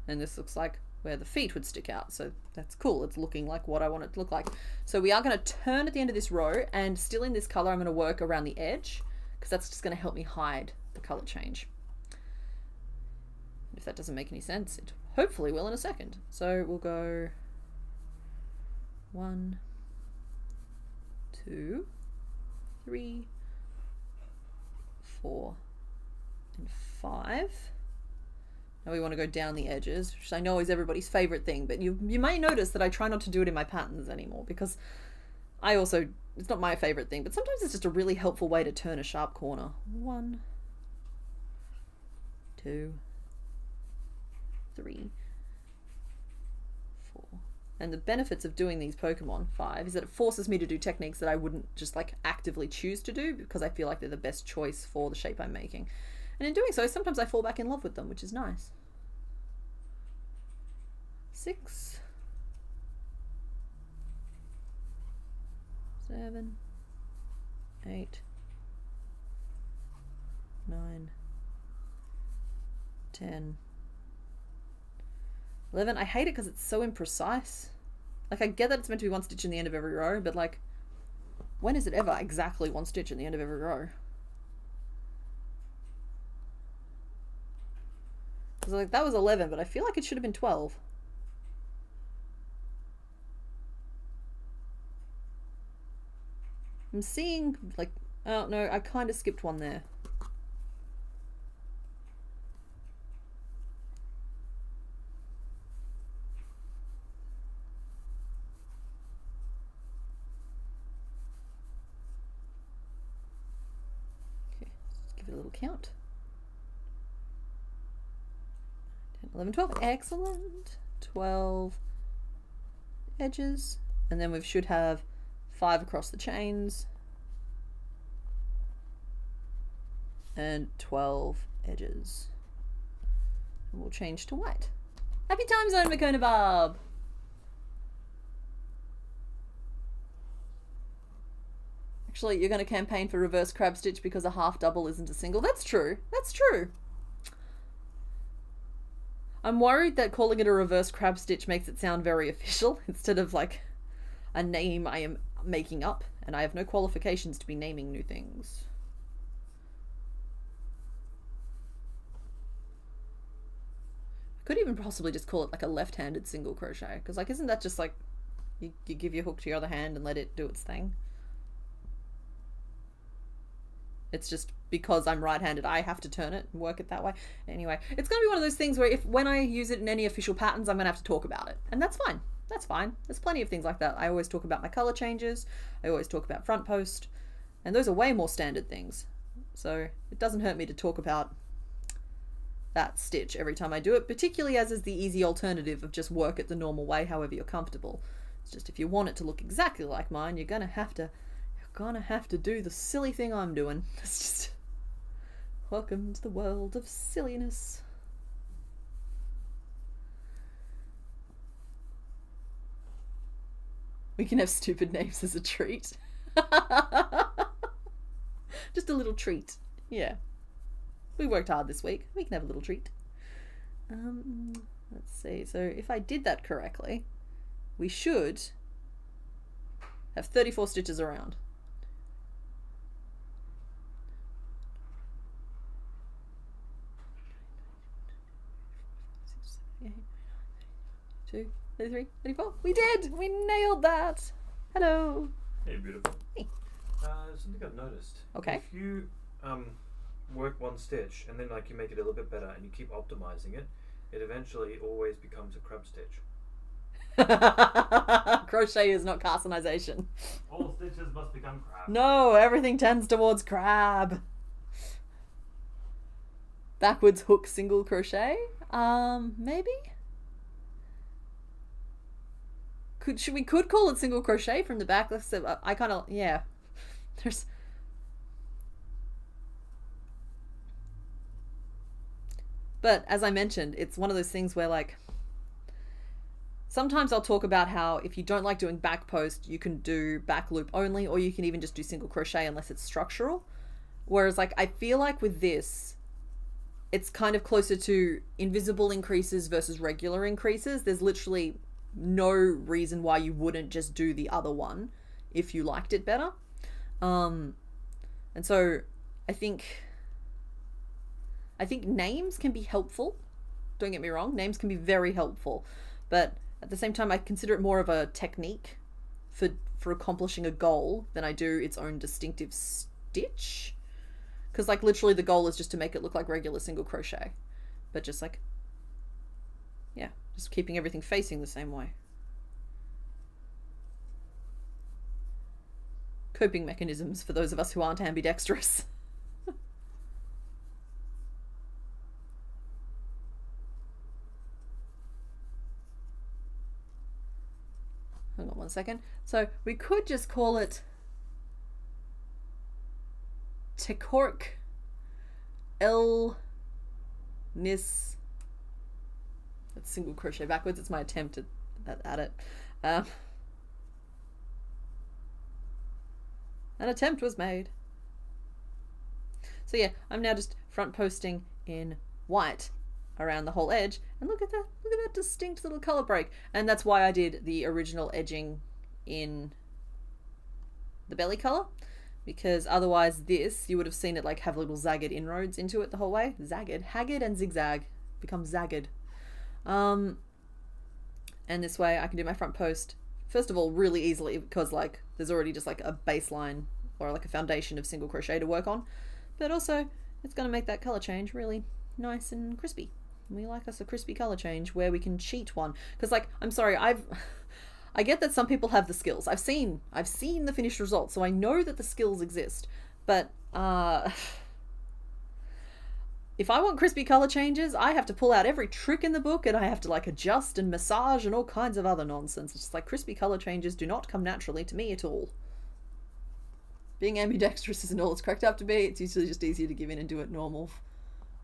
and this looks like where the feet would stick out. So that's cool. It's looking like what I want it to look like. So we are going to turn at the end of this row, and still in this color, I'm going to work around the edge, because that's just going to help me hide the color change. If that doesn't make any sense, it hopefully will in a second. So we'll go 1, 2, 3, 4, and 5. Now we want to go down the edges, which I know is everybody's favorite thing, but you may notice that I try not to do it in my patterns anymore, because it's not my favorite thing, but sometimes it's just a really helpful way to turn a sharp corner. 1, 2, 3, 4. And the benefits of doing these Pokemon 5 is that it forces me to do techniques that I wouldn't just like actively choose to do, because I feel like they're the best choice for the shape I'm making. And in doing so, sometimes I fall back in love with them, which is nice. 6, 7, 8, 9, 10, 11. I hate it because it's so imprecise. Like, I get that it's meant to be 1 stitch in the end of every row, but like, when is it ever exactly 1 stitch in the end of every row? Because like, that was 11, but I feel like it should have been 12. I'm seeing, like, oh no, I kind of skipped one there. Okay, let's give it a little count. 10, 11, 12. Excellent. 12 edges. And then we should have 5 across the chains. And 12 edges. And we'll change to white. Happy time zone, Makona Barb! Actually, you're going to campaign for reverse crab stitch because a half double isn't a single. That's true. That's true. I'm worried that calling it a reverse crab stitch makes it sound very official instead of like a name I am making up, and I have no qualifications to be naming new things. I could even possibly just call it like a left-handed single crochet, because like, isn't that just like you give your hook to your other hand and let it do its thing? It's just because I'm right-handed, I have to turn it and work it that way. Anyway, it's going to be one of those things where when I use it in any official patterns, I'm going to have to talk about it. And that's fine. That's fine. There's plenty of things like that. I always talk about my color changes. I always talk about front post. And those are way more standard things. So it doesn't hurt me to talk about that stitch every time I do it, particularly as is the easy alternative of just work it the normal way, however you're comfortable. It's just if you want it to look exactly like mine, you're going to have to do the silly thing I'm doing. It's just, welcome to the world of silliness. We can have stupid names as a treat. Just a little treat. Yeah. We worked hard this week. We can have a little treat. Let's see. So if I did that correctly, we should have 34 stitches around. Two, 33, 34. We did! We nailed that! Hello!
Hey, beautiful.
Hey.
Something I've noticed.
Okay.
If you work 1 stitch and then like you make it a little bit better and you keep optimizing it, it eventually always becomes a crab stitch.
Crochet is not carcinization.
All stitches must become crab.
No, everything tends towards crab. Backwards hook single crochet? Maybe? We could call it single crochet from the back. I kind of, yeah. But as I mentioned, it's one of those things where like, sometimes I'll talk about how if you don't like doing back post, you can do back loop only, or you can even just do single crochet unless it's structural. Whereas like, I feel like with this, it's kind of closer to invisible increases versus regular increases. There's literally no reason why you wouldn't just do the other one if you liked it better. And so I think names can be helpful. Don't get me wrong, names can be very helpful, but at the same time I consider it more of a technique for accomplishing a goal than I do its own distinctive stitch. Because like literally the goal is just to make it look like regular single crochet, but just like, yeah, just keeping everything facing the same way. Coping mechanisms for those of us who aren't ambidextrous. Hang on 1 second. So we could just call it Tekork L nis. That's single crochet backwards. It's my attempt at it. An attempt was made. So yeah, I'm now just front posting in white around the whole edge, and look at that distinct little color break. And that's why I did the original edging in the belly color, because otherwise this, you would have seen it like have little zagged inroads into it the whole way. Zagged, haggard and zigzag become zagged. And this way I can do my front post, first of all, really easily, because like there's already just like a baseline or like a foundation of single crochet to work on, but also it's going to make that color change really nice and crispy. We like us a crispy color change where we can cheat one, because like, I'm sorry, I get that some people have the skills. I've seen the finished result, so I know that the skills exist, but if I want crispy color changes, I have to pull out every trick in the book, and I have to like adjust and massage and all kinds of other nonsense. It's just like crispy color changes do not come naturally to me at all. Being ambidextrous isn't all it's cracked up to be. It's usually just easier to give in and do it normal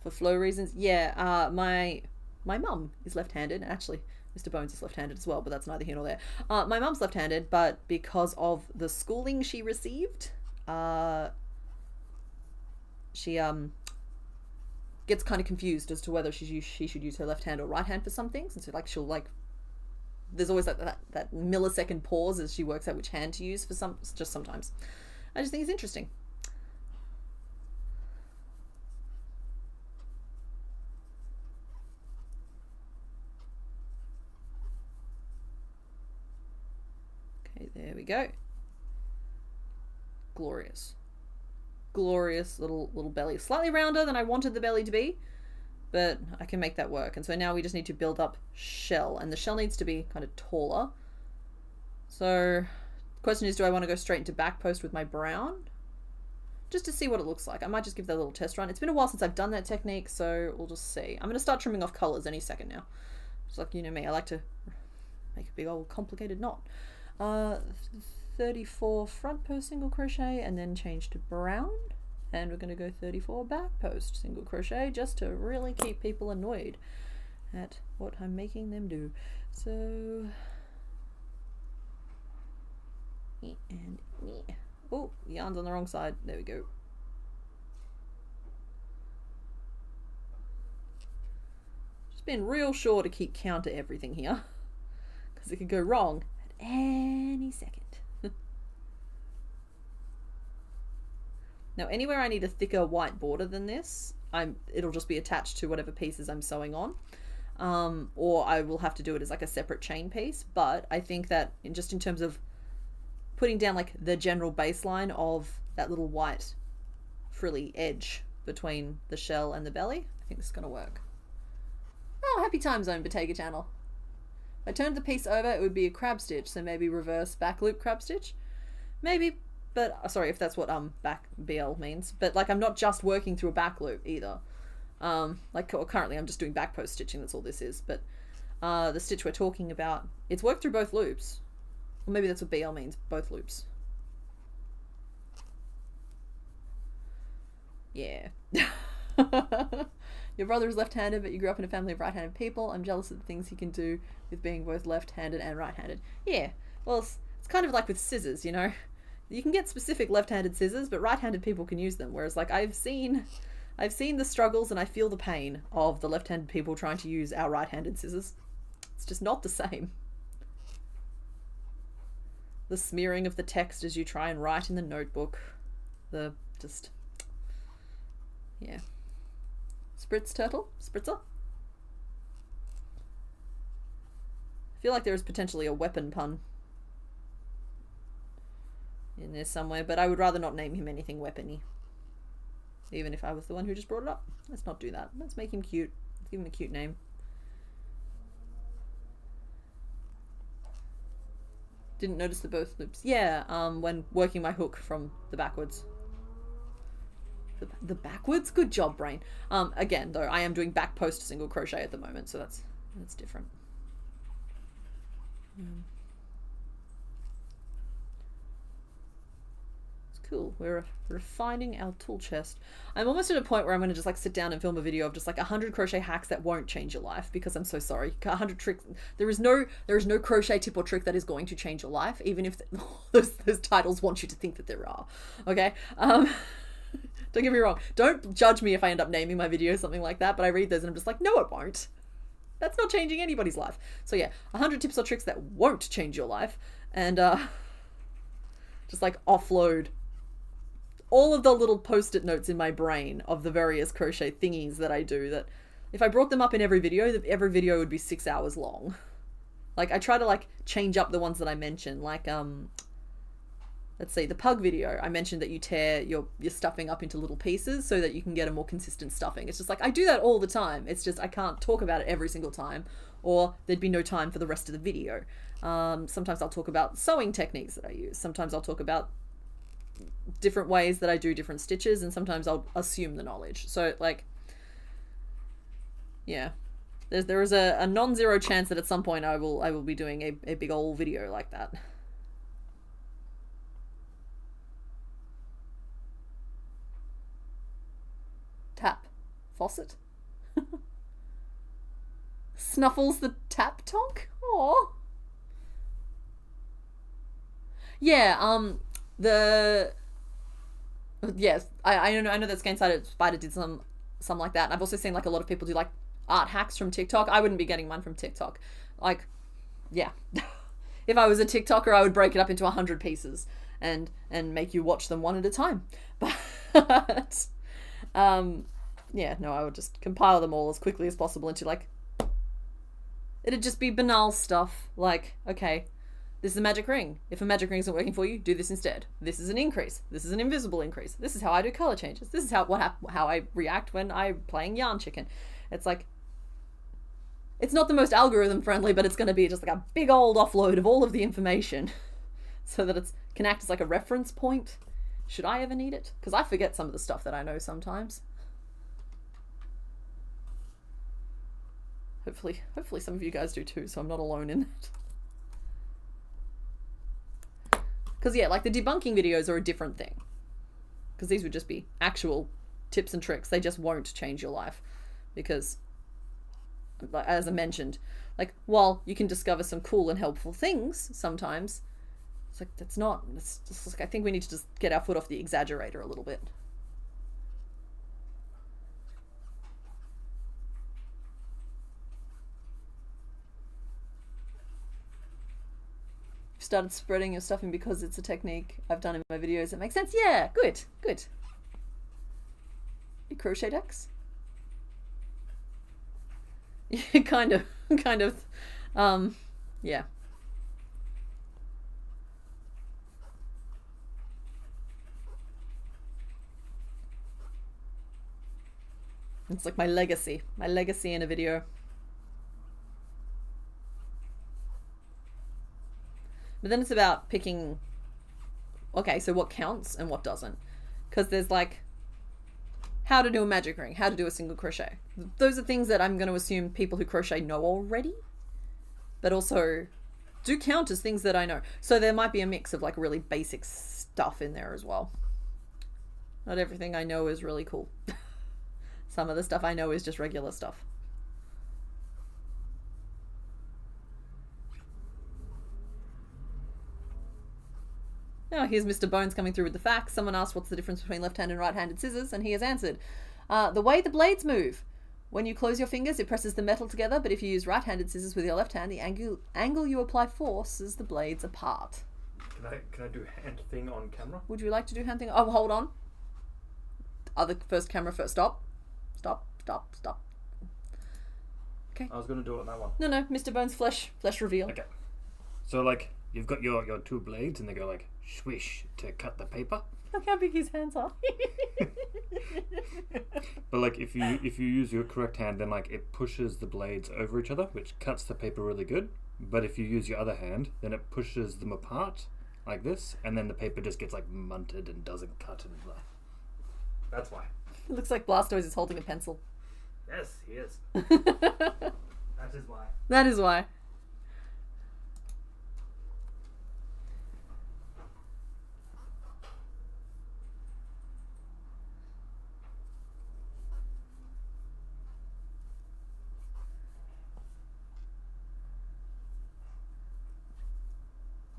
for flow reasons. Yeah, my mum is left-handed. Actually, Mr. Bones is left-handed as well, but that's neither here nor there. My mum's left-handed, but because of the schooling she received, she gets kind of confused as to whether she should use her left hand or right hand for some things, and so like she'll like, there's always like that millisecond pause as she works out which hand to use for just sometimes. I just think it's interesting. Okay, there we go. Glorious. Glorious little belly. Slightly rounder than I wanted the belly to be, but I can make that work. And so now we just need to build up shell, and the shell needs to be kind of taller. So the question is, do I want to go straight into back post with my brown just to see what it looks like? I might just give that a little test run. It's been a while since I've done that technique, so we'll just see. I'm going to start trimming off colors any second now. Just like, you know me, I like to make a big old complicated knot. 34 front post single crochet, and then change to brown, and we're going to go 34 back post single crochet, just to really keep people annoyed at what I'm making them do. So, and oh, yarn's on the wrong side. There we go. Just being real sure to keep count to everything here, because it could go wrong at any second. Now, anywhere I need a thicker white border than this, it'll just be attached to whatever pieces I'm sewing on, or I will have to do it as like a separate chain piece. But I think that in terms of putting down like the general baseline of that little white frilly edge between the shell and the belly, I think this is going to work. Oh, happy time zone, Bottega Channel. If I turned the piece over, it would be a crab stitch, so maybe reverse back loop crab stitch. Maybe. But sorry if that's what back BL means, but like I'm not just working through a back loop either. Like currently I'm just doing back post stitching, that's all this is, but the stitch we're talking about, it's worked through both loops. Or maybe that's what BL means, both loops. Yeah. Your brother is left-handed, but you grew up in a family of right-handed people. I'm jealous of the things he can do with being both left-handed and right-handed. Yeah, well, it's kind of like with scissors, you know. You can get specific left-handed scissors, but right-handed people can use them. Whereas, like, I've seen the struggles and I feel the pain of the left-handed people trying to use our right-handed scissors. It's just not the same. The smearing of the text as you try and write in the notebook. Yeah. Spritz turtle? Spritzer? I feel like there is potentially a weapon pun in there somewhere, but I would rather not name him anything weapony. Even if I was the one who just brought it up. Let's not do that. Let's make him cute. Let's give him a cute name. Didn't notice the both loops. Yeah, when working my hook from the backwards. The backwards? Good job, brain. Again, though, I am doing back post single crochet at the moment, so that's different. Cool. We're refining our tool chest. I'm almost at a point where I'm going to just like sit down and film a video of just like 100 crochet hacks that won't change your life, because I'm so sorry. 100 tricks. There is no crochet tip or trick that is going to change your life, even if those titles want you to think that there are. Okay. Don't get me wrong. Don't judge me if I end up naming my video something like that, but I read those and I'm just like, no, it won't. That's not changing anybody's life. So yeah, 100 tips or tricks that won't change your life, and just like offload all of the little post-it notes in my brain of the various crochet thingies that I do, that if I brought them up in every video would be 6 hours long. Like I try to like change up the ones that I mention, like let's see, the pug video, I mentioned that you tear your stuffing up into little pieces so that you can get a more consistent stuffing. It's just like, I do that all the time. It's just, I can't talk about it every single time, or there'd be no time for the rest of the video. Sometimes I'll talk about sewing techniques that I use. Sometimes I'll talk about different ways that I do different stitches, and sometimes I'll assume the knowledge. So like, yeah, there is a non-zero chance that at some point I will be doing a big old video like that. Tap faucet. Snuffles the tap tonk. Aww. Yeah, yes, I know that Skein Spider did some like that. And I've also seen like a lot of people do like art hacks from TikTok. I wouldn't be getting mine from TikTok. Like, yeah. If I was a TikToker, I would break it up into 100 pieces and make you watch them one at a time. But yeah, no, I would just compile them all as quickly as possible into like, it'd just be banal stuff like, okay, this is a magic ring. If a magic ring isn't working for you, do this instead. This is an increase. This is an invisible increase. This is how I do color changes. This is how I react when I'm playing Yarn Chicken. It's like, it's not the most algorithm friendly, but it's going to be just like a big old offload of all of the information so that it can act as like a reference point should I ever need it. Because I forget some of the stuff that I know sometimes. Hopefully some of you guys do too, so I'm not alone in that. Because yeah, like the debunking videos are a different thing. Because these would just be actual tips and tricks. They just won't change your life. Because, as I mentioned, like, while you can discover some cool and helpful things sometimes, it's like, it's just like, I think we need to just get our foot off the exaggerator a little bit. Started spreading your stuffing because it's a technique I've done in my videos. It makes sense. Yeah, good. You Crochetdex? Yeah, kind of. Yeah. It's like my legacy in a video. But then it's about picking, okay, so what counts and what doesn't. Because there's like, how to do a magic ring, how to do a single crochet. Those are things that I'm going to assume people who crochet know already, but also do count as things that I know. So there might be a mix of like really basic stuff in there as well. Not everything I know is really cool. Some of the stuff I know is just regular stuff. Now here's Mr. Bones coming through with the facts. Someone asked what's the difference between left-handed and right-handed scissors, and he has answered. The way the blades move. When you close your fingers, it presses the metal together, but if you use right-handed scissors with your left hand, the angle you apply forces the blades apart.
Can I do hand thing on camera?
Would you like to do hand thing? Oh, hold on. First camera first. Stop. Okay.
I was going to do it on that one.
No, Mr. Bones flesh reveal.
Okay. So like, you've got your two blades and they go like swish to cut the paper.
Look how big his hands are.
But like if you use your correct hand, then like it pushes the blades over each other, which cuts the paper really good. But if you use your other hand, then it pushes them apart like this, and then the paper just gets like munted and doesn't cut and blah. That's why.
It looks like Blastoise is holding a pencil.
Yes, he is. That is why.
That is why.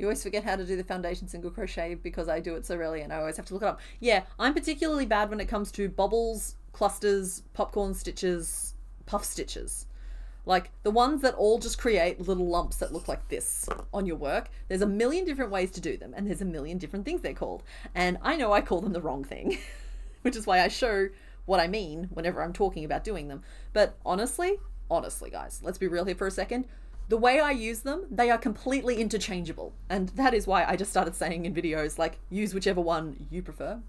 You always forget how to do the foundation single crochet because I do it so rarely and I always have to look it up. Yeah, I'm particularly bad when it comes to bobbles, clusters, popcorn stitches, puff stitches. Like the ones that all just create little lumps that look like this on your work. There's a million different ways to do them and there's a million different things they're called. And I know I call them the wrong thing, which is why I show what I mean whenever I'm talking about doing them. But honestly guys, let's be real here for a second. The way I use them, they are completely interchangeable. And that is why I just started saying in videos, like, use whichever one you prefer,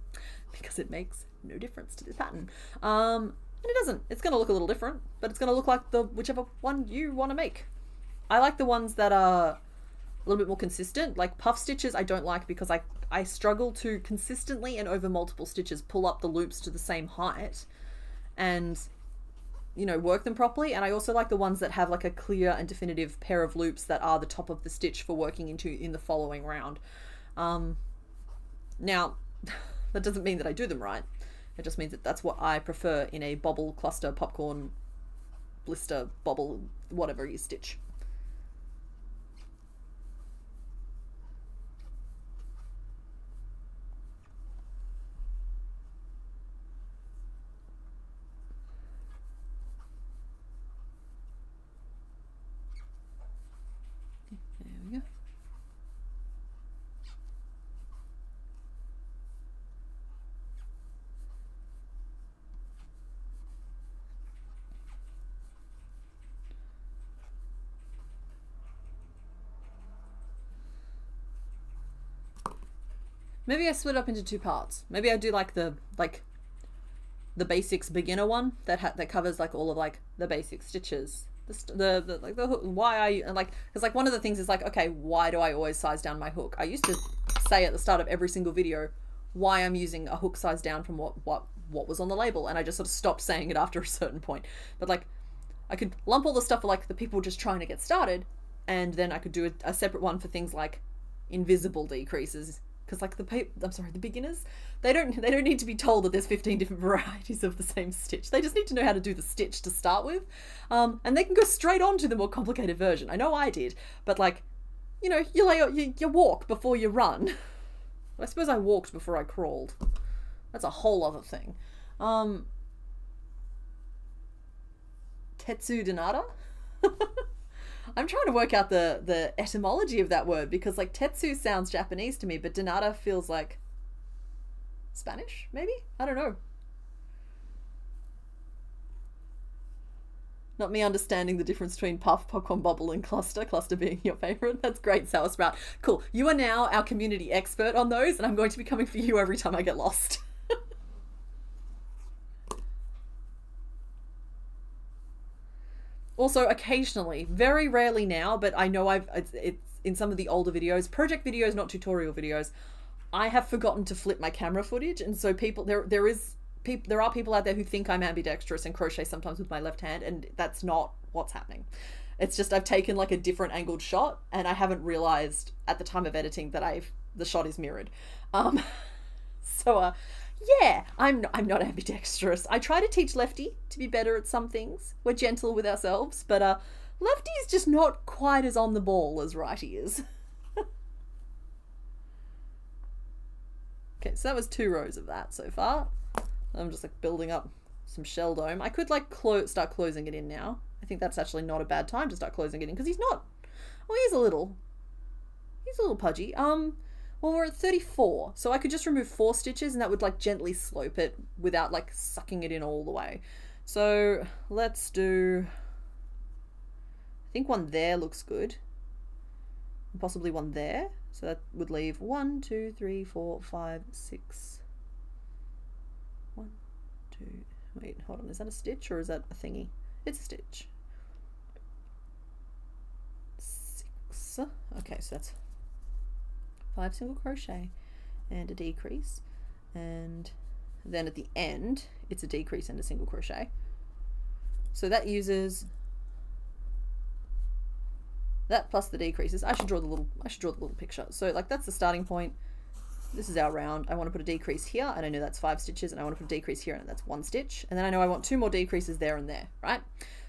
because it makes no difference to this pattern. And it doesn't. It's going to look a little different, but it's going to look like the whichever one you want to make. I like the ones that are a little bit more consistent. Like puff stitches I don't like because I struggle to consistently and over multiple stitches pull up the loops to the same height and, you know, work them properly. And I also like the ones that have like a clear and definitive pair of loops that are the top of the stitch for working into in the following round. Now, that doesn't mean that I do them right. It just means that that's what I prefer in a bobble, cluster, popcorn, blister, bobble, whatever you stitch. There we go. Maybe I split up into two parts. Maybe I do like the basics beginner one that covers like all of like the basic stitches. Why I like, because like one of the things is like, okay, why do I always size down my hook? I used to say at the start of every single video why I'm using a hook size down from what was on the label, and I just sort of stopped saying it after a certain point. But like I could lump all the stuff for like the people just trying to get started, and then I could do a separate one for things like invisible decreases. Because like the beginners, they don't need to be told that there's 15 different varieties of the same stitch. They just need to know how to do the stitch to start with, and they can go straight on to the more complicated version. I know I did, but like, you know, you walk before you run. I suppose I walked before I crawled. That's a whole other thing. Tetsu Donata? I'm trying to work out the etymology of that word, because like Tetsu sounds Japanese to me, but Donata feels like Spanish, maybe? I don't know. Not me understanding the difference between puff, popcorn, bubble, and cluster. Cluster being your favorite. That's great, Sour Sprout. Cool. You are now our community expert on those, and I'm going to be coming for you every time I get lost. Also, occasionally, very rarely now, but I know it's in some of the older videos, project videos, not tutorial videos, I have forgotten to flip my camera footage, and so there are people out there who think I'm ambidextrous and crochet sometimes with my left hand, and that's not what's happening. It's just I've taken like a different angled shot, and I haven't realized at the time of editing that the shot is mirrored. Yeah, I'm not ambidextrous. I try to teach Lefty to be better at some things. We're gentle with ourselves, but Lefty is just not quite as on the ball as Righty is. Okay, so that was 2 rows of that so far. I'm just like building up some shell dome. I could like start closing it in now. I think that's actually not a bad time to start closing it in, because he's not. Oh, he's a little pudgy. Well, we're at 34, so I could just remove 4 stitches and that would like gently slope it without like sucking it in all the way. So let's do, I think one there looks good, and possibly one there. So that would leave 1, 2, 3, 4, 5, 6. 1, 2, wait, hold on, is that a stitch or is that a thingy? It's a stitch. 6. Okay, so that's 5 single crochet and a decrease, and then at the end it's a decrease and a single crochet. So that uses that plus the decreases. I should draw the little picture. So like that's the starting point. This is our round. I want to put a decrease here, and I know that's 5 stitches, and I want to put a decrease here, and that's 1 stitch, and then I know I want 2 more decreases there and there, right?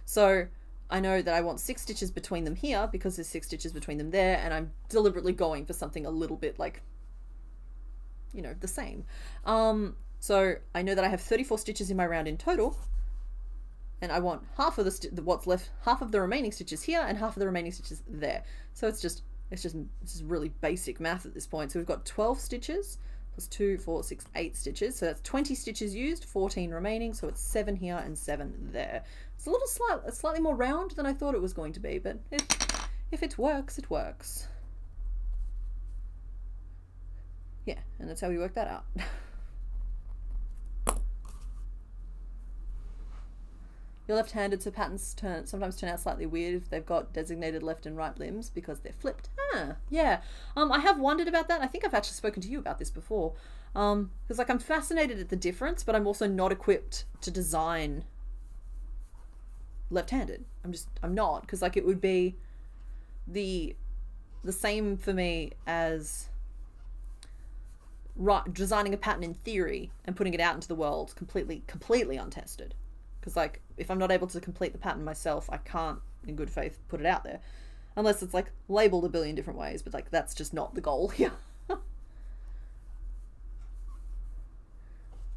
So I know that I want 6 stitches between them here because there's 6 stitches between them there, and I'm deliberately going for something a little bit like, you know, the same. So I know that I have 34 stitches in my round in total, and I want half of what's left, half of the remaining stitches here and half of the remaining stitches there. So it's just this is really basic math at this point. So we've got 12 stitches plus 2, 4, 6, 8 stitches. So that's 20 stitches used, 14 remaining. So it's 7 here and 7 there. It's a little slightly more round than I thought it was going to be, but if it works, it works. Yeah, and that's how we work that out. You're left-handed, so patterns sometimes turn out slightly weird if they've got designated left and right limbs because they're flipped. Yeah. I have wondered about that. I think I've actually spoken to you about this before. Because like I'm fascinated at the difference, but I'm also not equipped to design left-handed. I'm not, because like it would be the same for me as designing a pattern in theory and putting it out into the world completely untested. Because like if I'm not able to complete the pattern myself, I can't in good faith put it out there unless it's like labeled a billion different ways, but like that's just not the goal here.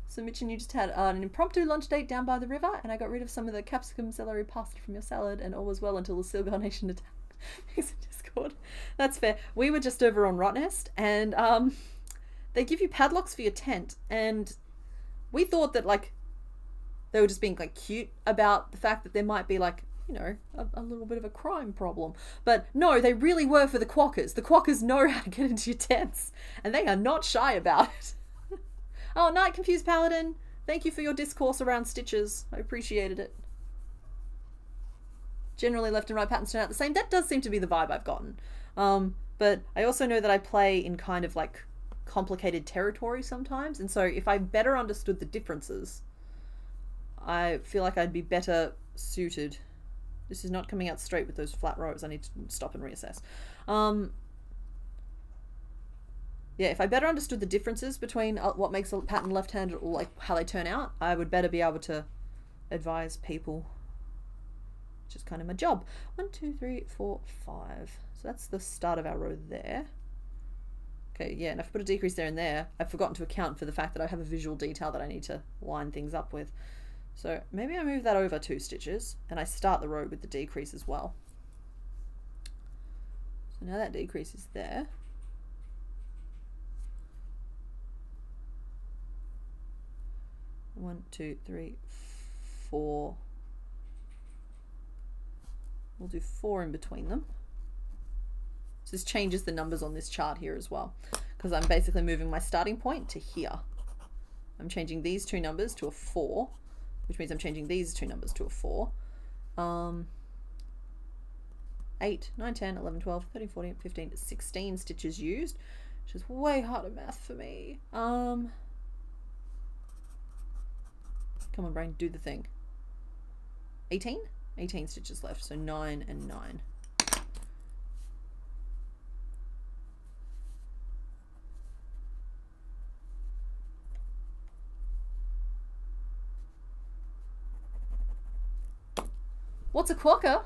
So Mitch and you just had an impromptu lunch date down by the river, and I got rid of some of the capsicum celery pasta from your salad, and all was well until the Silgar Nation attacked. Thanks in Discord. That's fair. We were just over on Rotnest, and they give you padlocks for your tent, and we thought that like they were just being like cute about the fact that there might be like, you know, a little bit of a crime problem. But no, they really were for the quackers. The quackers know how to get into your tents, and they are not shy about it. Oh, Night Confused Paladin, thank you for your discourse around stitches. I appreciated it. Generally left and right patterns turn out the same. That does seem to be the vibe I've gotten. But I also know that I play in kind of like complicated territory sometimes, and so if I better understood the differences, I feel like I'd be better suited. This is not coming out straight with those flat rows. I need to stop and reassess. Yeah, if I better understood the differences between what makes a pattern left-handed or like how they turn out, I would better be able to advise people, which is kind of my job. 1, 2, 3, 4, 5. So that's the start of our row there. Okay, yeah, and if I put a decrease there and there, I've forgotten to account for the fact that I have a visual detail that I need to line things up with. So maybe I move that over 2 stitches and I start the row with the decrease as well. So now that decrease is there. One, 2, 3, 4. We'll do 4 in between them. So this changes the numbers on this chart here as well, because I'm basically moving my starting point to here. I'm changing these 2 numbers to a 4, which means I'm changing these 2 numbers to a 4. 8, 9, 10, 11, 12, 13, 14, 15, 16 stitches used, which is way harder math for me. Come on, brain, do the thing. 18? 18 stitches left, so 9 and 9. What's a quokka?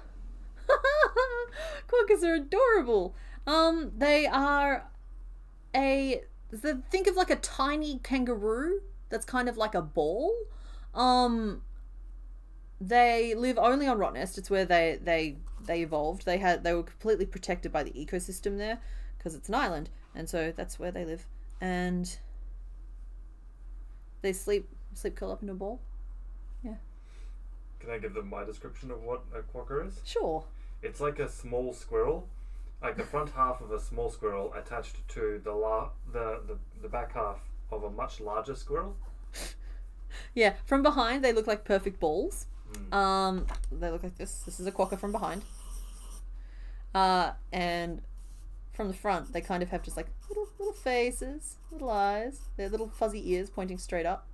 Quokkas are adorable. They are think of like a tiny kangaroo that's kind of like a ball. They live only on Rotnest. It's where they evolved. They were completely protected by the ecosystem there because it's an island, and so that's where they live. And they sleep curl up in a ball. Yeah.
Can I give them my description of what a quokka is?
Sure.
It's like a small squirrel, like the front half of a small squirrel attached to the back half of a much larger squirrel.
Yeah, from behind they look like perfect balls. They look like this. This is a quokka from behind. And from the front they kind of have just like little faces, little eyes, their little fuzzy ears pointing straight up.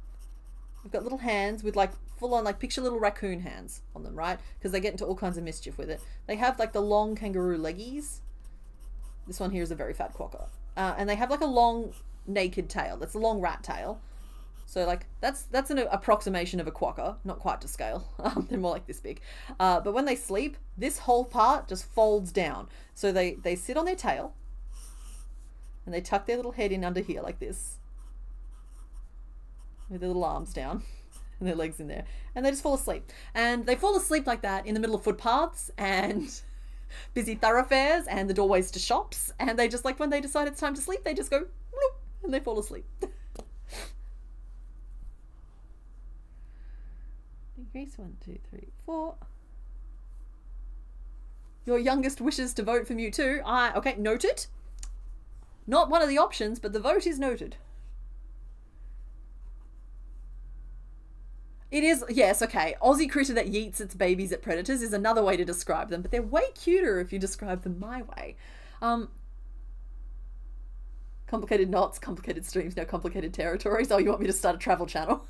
They've got little hands with like full on, like picture little raccoon hands on them, right? Because they get into all kinds of mischief with it. They have like the long kangaroo leggies. This one here is a very fat quokka. And they have like a long naked tail. That's a long rat tail. So like that's an approximation of a quokka, not quite to scale. They're more like this big. But when they sleep, this whole part just folds down. So they sit on their tail and they tuck their little head in under here like this, with their little arms down and their legs in there, and they just fall asleep. And they fall asleep like that in the middle of footpaths and busy thoroughfares and the doorways to shops, and they just, like, when they decide it's time to sleep, they just go bloop, and they fall asleep. Increase 1, 2, 3, 4. Your youngest wishes to vote for Mewtwo. Okay, noted. Not one of the options, but the vote is noted. It is, yes, okay. Aussie critter that yeets its babies at predators is another way to describe them, but they're way cuter if you describe them my way. Complicated knots, complicated streams, no complicated territories. Oh, you want me to start a travel channel?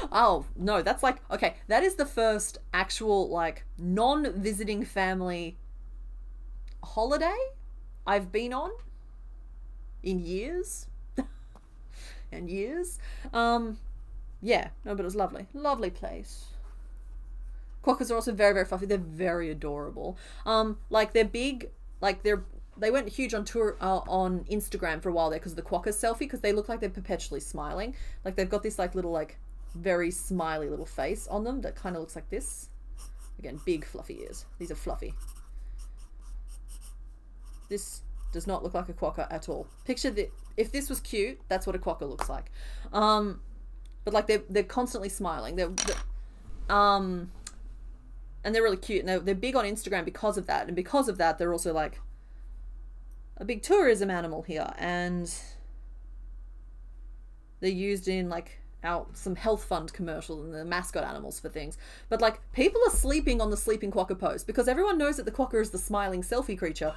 Oh, no, that's like, okay, that is the first actual, like, non-visiting family holiday I've been on in years. And years. Yeah, no, but it was lovely. Lovely place. Quokkas are also very, very fluffy. They're very adorable. Like, they're big, like, they went huge on tour on Instagram for a while there because of the Quokkas selfie, because they look like they're perpetually smiling. Like, they've got this, like, little, like, very smiley little face on them that kind of looks like this. Again, big fluffy ears. These are fluffy. This does not look like a quokka at all. Picture that if this was cute, that's what a quokka looks like. But like they're constantly smiling. And they're really cute. And they're big on Instagram because of that. And because of that, they're also like a big tourism animal here. And they're used in like some health fund commercials and the mascot animals for things. But like people are sleeping on the sleeping quokka pose because everyone knows that the quokka is the smiling selfie creature.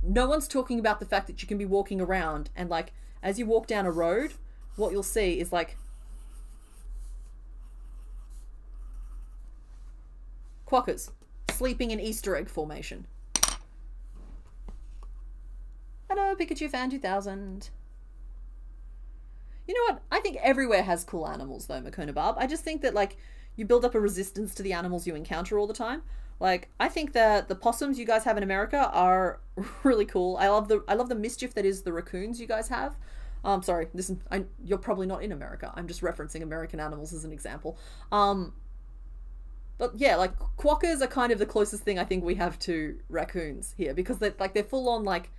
No one's talking about the fact that you can be walking around and like as you walk down a road, what you'll see is like quokkas sleeping in Easter egg formation. Hello, Pikachu fan 2000. You know what? I think everywhere has cool animals though, Makona Barb. I just think that like you build up a resistance to the animals you encounter all the time. Like I think that the possums you guys have in America are really cool. I love the mischief that is the raccoons you guys have. Sorry, you're probably not in America. I'm just referencing American animals as an example. But yeah, like quokkas are kind of the closest thing I think we have to raccoons here because they're full on like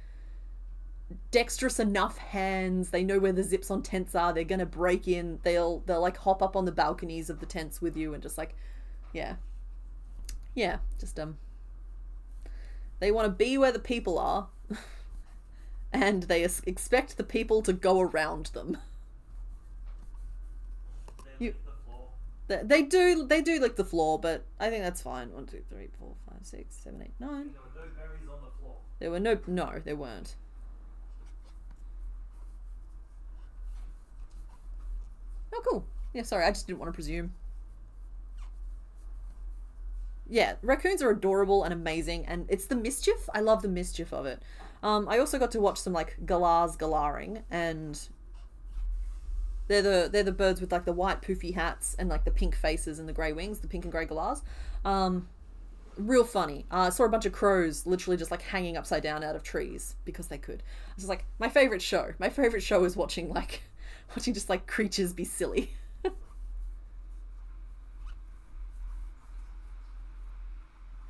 dexterous enough hands. They know where the zips on tents are. They're gonna break in. They'll like hop up on the balconies of the tents with you and just like, yeah, just they want to be where the people are, and they expect the people to go around them. They do lick the floor, but I think that's fine. 1, 2, 3, 4, 5, 6, 7, 8, 9. There were no berries on the floor. No, there weren't. Oh, cool. Yeah, sorry, I just didn't want to presume. Yeah, raccoons are adorable and amazing, and it's the mischief. I love the mischief of it. I also got to watch some like galahs galaring, and they're the birds with like the white poofy hats and like the pink faces and the grey wings, the pink and grey galahs. Real funny. I saw a bunch of crows literally just like hanging upside down out of trees because they could. This is like my favorite show. My favorite show is watching just like creatures be silly.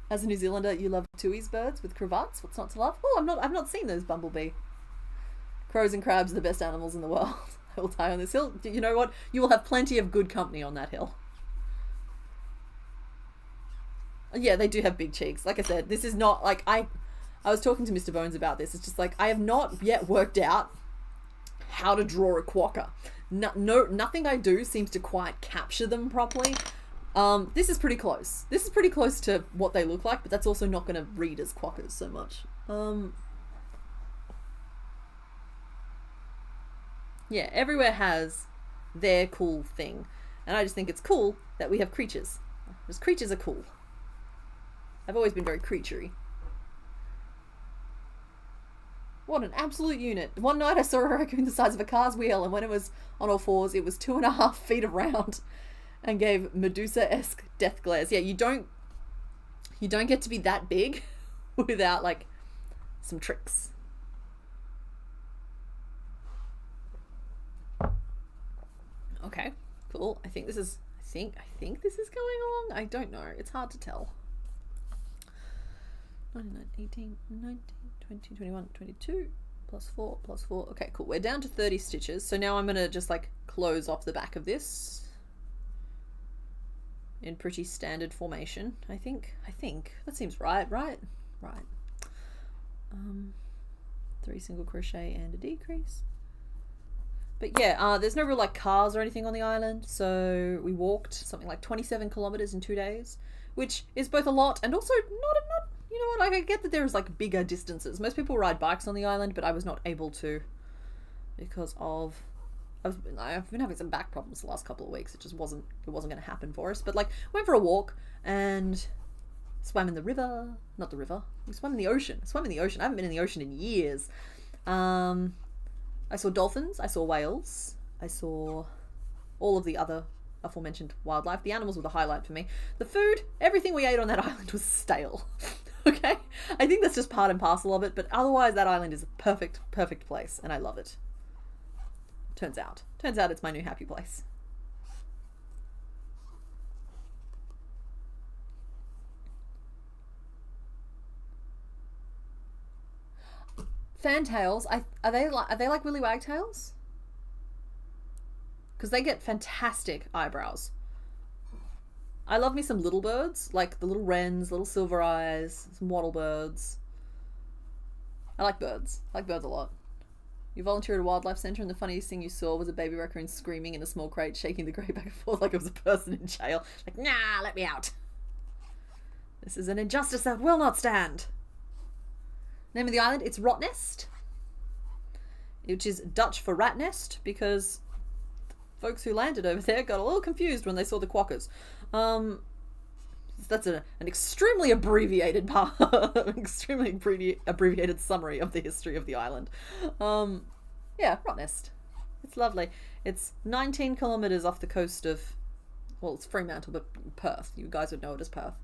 As a New Zealander, you love Tui's birds with cravats. What's not to love? Oh, I've not seen those, Bumblebee. Crows and crabs are the best animals in the world. I will die on this hill. You know what? You will have plenty of good company on that hill. Yeah, they do have big cheeks. Like I said, this is not like I was talking to Mr. Bones about this. It's just like I have not yet worked out how to draw a quokka. Nothing I do seems to quite capture them properly. This is pretty close. This is pretty close to what they look like, but that's also not going to read as quokkas so much. Yeah, everywhere has their cool thing. And I just think it's cool that we have creatures. Because creatures are cool. I've always been very creaturey. What an absolute unit. One night I saw a raccoon the size of a car's wheel, and when it was on all fours, it was 2.5 feet around and gave Medusa-esque death glares. Yeah, you don't get to be that big without, like, some tricks. Okay, cool. I think this is going along. I don't know. It's hard to tell. 99, 18, 19, 20, 21, 22, plus 4, plus 4. Okay, cool. We're down to 30 stitches. So now I'm going to just, like, close off the back of this in pretty standard formation, I think. That seems right. Right. 3 single crochet and a decrease. But yeah, there's no real, like, cars or anything on the island, so we walked something like 27 kilometers in 2 days, which is both a lot and also not, you know what, like, I get that there's, like, bigger distances. Most people ride bikes on the island, but I was not able to because of, I've been having some back problems the last couple of weeks. It wasn't going to happen for us, but, like, went for a walk and swam in the river. Not the river. We swam in the ocean. I haven't been in the ocean in years. I saw dolphins, I saw whales, I saw all of the other aforementioned wildlife. The animals were the highlight for me. The food, everything we ate on that island was stale. Okay? I think that's just part and parcel of it, but otherwise that island is a perfect place, and I love it. Turns out it's my new happy place. Fantails, are they like willy wagtails? Because they get fantastic eyebrows. I love me some little birds, like the little wrens, little silver eyes, some wattle birds. I like birds. I like birds a lot. You volunteered at a wildlife centre, and the funniest thing you saw was a baby raccoon screaming in a small crate, shaking the grey back and forth like it was a person in jail. Like, nah, let me out. This is an injustice that will not stand. Name of the island, it's Rotnest, which is Dutch for rat nest, because folks who landed over there got a little confused when they saw the quokkas. That's an extremely abbreviated abbreviated summary of the history of the island. Yeah, Rotnest. It's lovely. It's 19 kilometres off the coast of, well, it's Fremantle, but Perth. You guys would know it as Perth.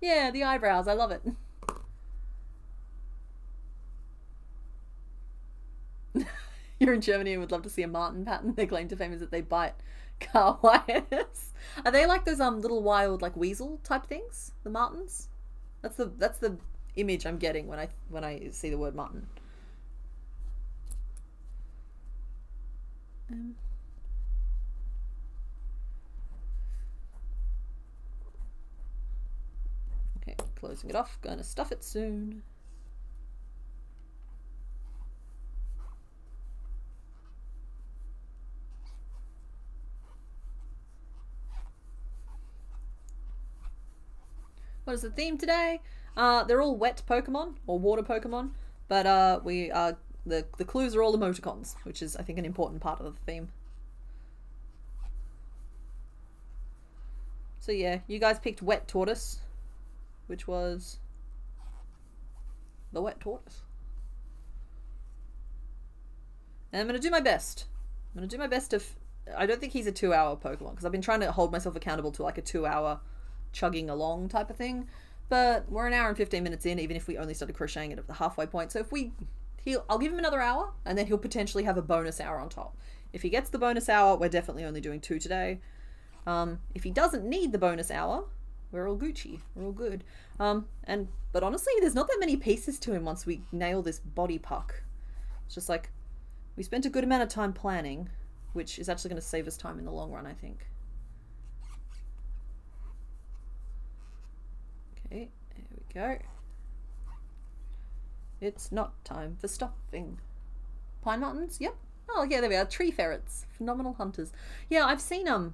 Yeah, the eyebrows. I love it. You're in Germany and would love to see a marten pattern. Their claim to fame is that they bite car wires. Are they like those little wild, like, weasel type things? The martens? That's the image I'm getting when I see the word marten. Okay, closing it off. Gonna stuff it soon. What is the theme today? They're all wet Pokemon or water Pokemon, but the clues are all emoticons, which is, I think, an important part of the theme. So yeah, you guys picked wet tortoise, which was the wet tortoise. And I'm going to do my best. I don't think he's a 2-hour Pokemon, because I've been trying to hold myself accountable to like a 2-hour chugging along type of thing. But we're an hour and 15 minutes in, even if we only started crocheting it at the halfway point. So I'll give him another hour, and then he'll potentially have a bonus hour on top. If he gets the bonus hour, we're definitely only doing 2 today. If he doesn't need the bonus hour, we're all Gucci. We're all good. But honestly, there's not that many pieces to him once we nail this body puck. It's just like, we spent a good amount of time planning, which is actually going to save us time in the long run, I think. Okay, there we go. It's not time for stuffing. Pine martens? Yep. Oh, yeah, there we are. Tree ferrets. Phenomenal hunters. Yeah, I've seen I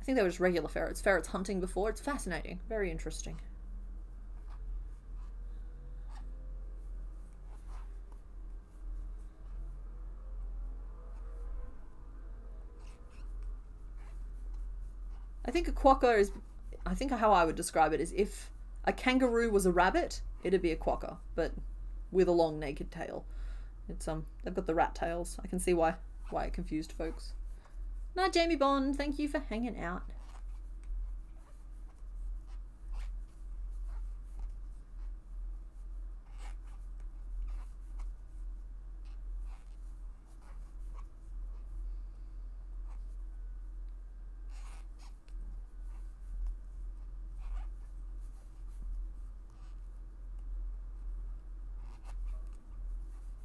think they were just regular ferrets. Ferrets hunting before. It's fascinating. Very interesting. I think a quokka is I think how I would describe it is if a kangaroo was a rabbit, it'd be a quokka, but with a long naked tail. It's they've got the rat tails. I can see why it confused folks. Night, Jamie Bond. Thank you for hanging out.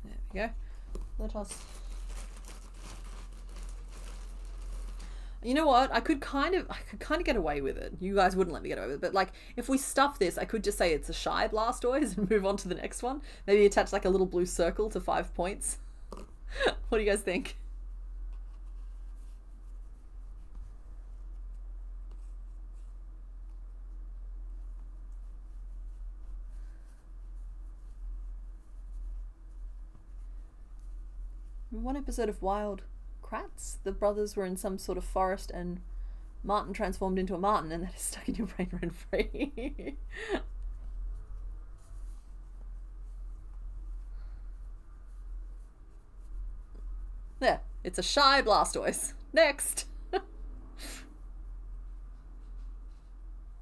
There we go. Let us. You know what? I could kind of get away with it. You guys wouldn't let me get away with it. But like, if we stuff this, I could just say it's a shy Blastoise and move on to the next one. Maybe attach like a little blue circle to 5 points. What do you guys think? In one episode of Wild Kratts, the brothers were in some sort of forest and Martin transformed into a martin, and that is stuck in your brain rent free. There, it's a shy Blastoise. Next!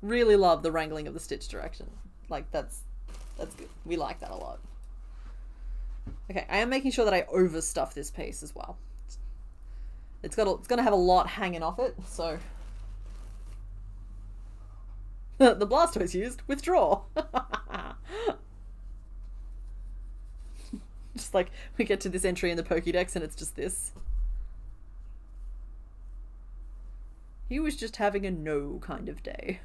Really love the wrangling of the stitch direction. Like, that's good. We like that a lot. Okay, I am making sure that I overstuff this piece as well. It's gonna have a lot hanging off it, so the Blastoise used, withdraw. Just like we get to this entry in the Pokédex and it's just this. He was just having a no kind of day.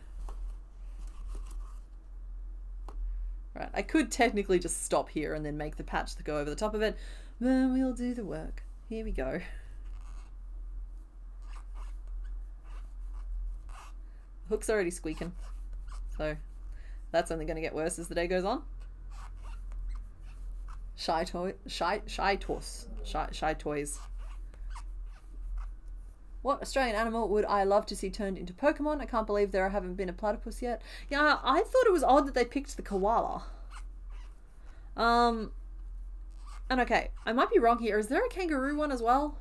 Right, I could technically just stop here and then make the patch that go over the top of it, but we'll do the work. Here we go. Hook's already squeaking, so that's only going to get worse as the day goes on. Shy toys. What Australian animal would I love to see turned into Pokemon? I can't believe there haven't been a platypus yet. Yeah, I thought it was odd that they picked the koala. And okay, I might be wrong here. Is there a kangaroo one as well?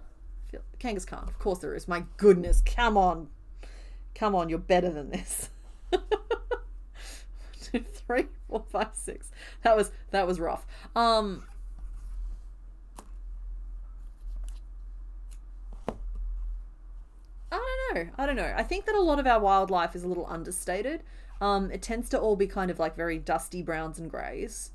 Kangaskhan. Of course there is. My goodness, come on. Come on, you're better than this. 1, 2, 3, 4, 5, 6. That was rough. I don't know. I think that a lot of our wildlife is a little understated. It tends to all be kind of like very dusty browns and greys.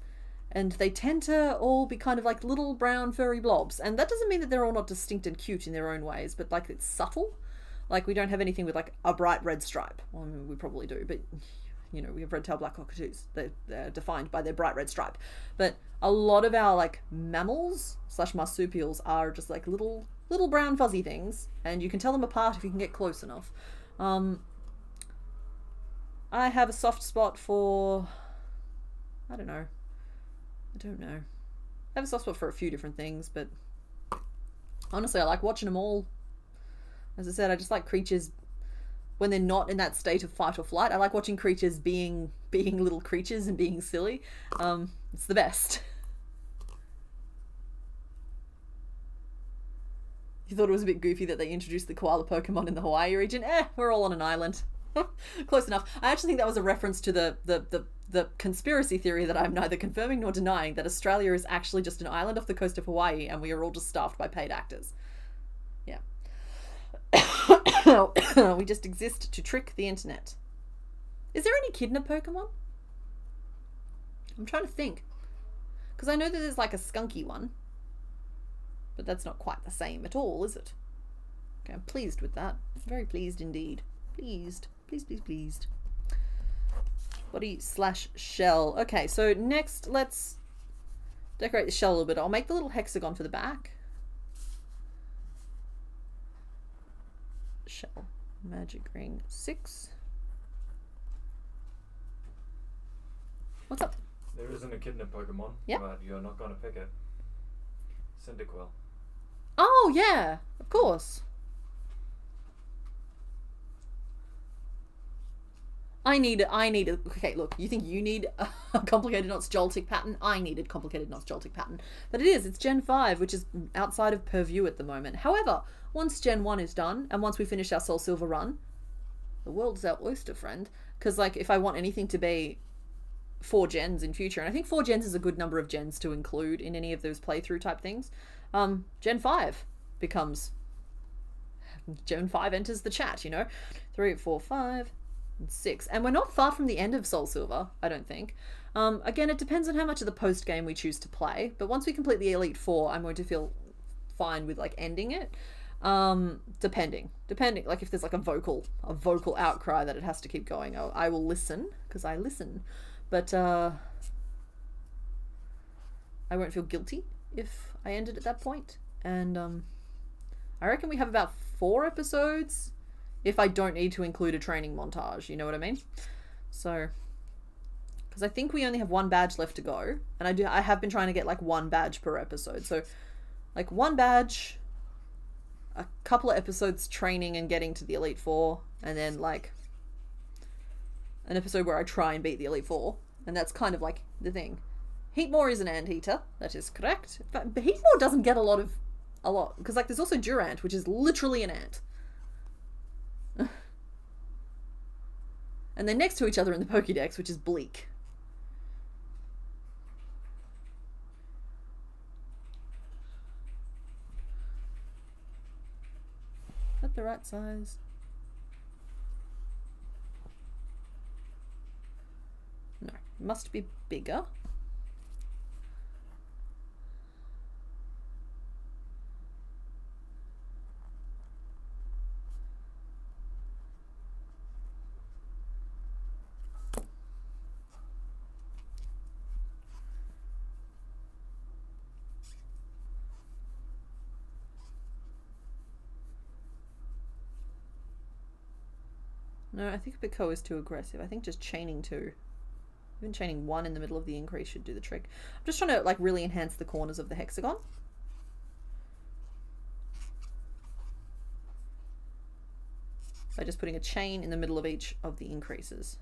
And they tend to all be kind of like little brown furry blobs. And that doesn't mean that they're all not distinct and cute in their own ways, but like it's subtle. Like we don't have anything with like a bright red stripe. Well, I mean, we probably do, but you know, we have red-tailed black cockatoos. They're defined by their bright red stripe. But a lot of our like mammals / marsupials are just like little brown fuzzy things, and you can tell them apart if you can get close enough. I have a soft spot for, I don't know. I have a soft spot for a few different things, but honestly, I like watching them all. As I said, I just like creatures when they're not in that state of fight or flight. I like watching creatures being little creatures and being silly. It's the best. You thought it was a bit goofy that they introduced the koala Pokemon in the Hawaii region? We're all on an island. Close enough. I actually think that was a reference to the conspiracy theory that I'm neither confirming nor denying, that Australia is actually just an island off the coast of Hawaii and we are all just staffed by paid actors. Yeah. We just exist to trick the internet. Is there any Echidna Pokemon? I'm trying to think. Because I know that there's like a skunky one. But that's not quite the same at all, is it? Okay, I'm pleased with that. Very pleased indeed. Pleased. Pleased. Body / shell. Okay, so next let's decorate the shell a little bit. I'll make the little hexagon for the back. Shell. Magic ring 6. What's up?
There is an Echidna Pokemon, but you're not going to pick it. Cyndaquil.
Oh, yeah, of course. Okay, look, you think you need a complicated knots jolting pattern? I needed complicated knots jolting pattern. But it's Gen 5, which is outside of purview at the moment. However, once Gen 1 is done, and once we finish our Soul Silver run, the world's our oyster, friend. Because, like, if I want anything to be 4 gens in future, and I think 4 gens is a good number of gens to include in any of those playthrough type things, Gen 5 becomes... Gen 5 enters the chat, 3, 4, 5... 6, and we're not far from the end of Soul Silver, I don't think. Again, it depends on how much of the post game we choose to play, but once we complete the Elite Four, I'm going to feel fine with like ending it. Depending, like if there's like a vocal outcry that it has to keep going, I will listen, because I listen, but I won't feel guilty if I ended at that point. And I reckon we have about 4 episodes if I don't need to include a training montage, you know what I mean? So, because I think we only have 1 badge left to go, and I have been trying to get like 1 badge per episode. So, like 1 badge, a couple of episodes training and getting to the Elite Four, and then like an episode where I try and beat the Elite Four, and that's kind of like the thing. Heatmore is an anteater, that is correct. But Heatmore doesn't get a lot, because like there's also Durant, which is literally an ant. And they're next to each other in the Pokédex, which is Bleak. Is that the right size? No, it must be bigger. No, I think Pico is too aggressive. I think just chaining 2. Even chaining 1 in the middle of the increase should do the trick. I'm just trying to like really enhance the corners of the hexagon. By just putting a chain in the middle of each of the increases.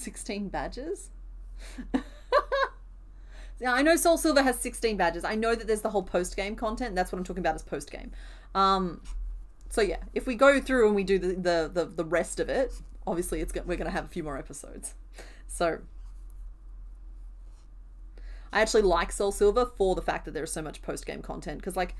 $16 badges? Yeah, I know Soul Silver has 16 badges. I know that there's the whole post-game content. That's what I'm talking about as post-game. So yeah, if we go through and we do the rest of it, obviously we're going to have a few more episodes. So I actually like Soul Silver for the fact that there's so much post-game content, because like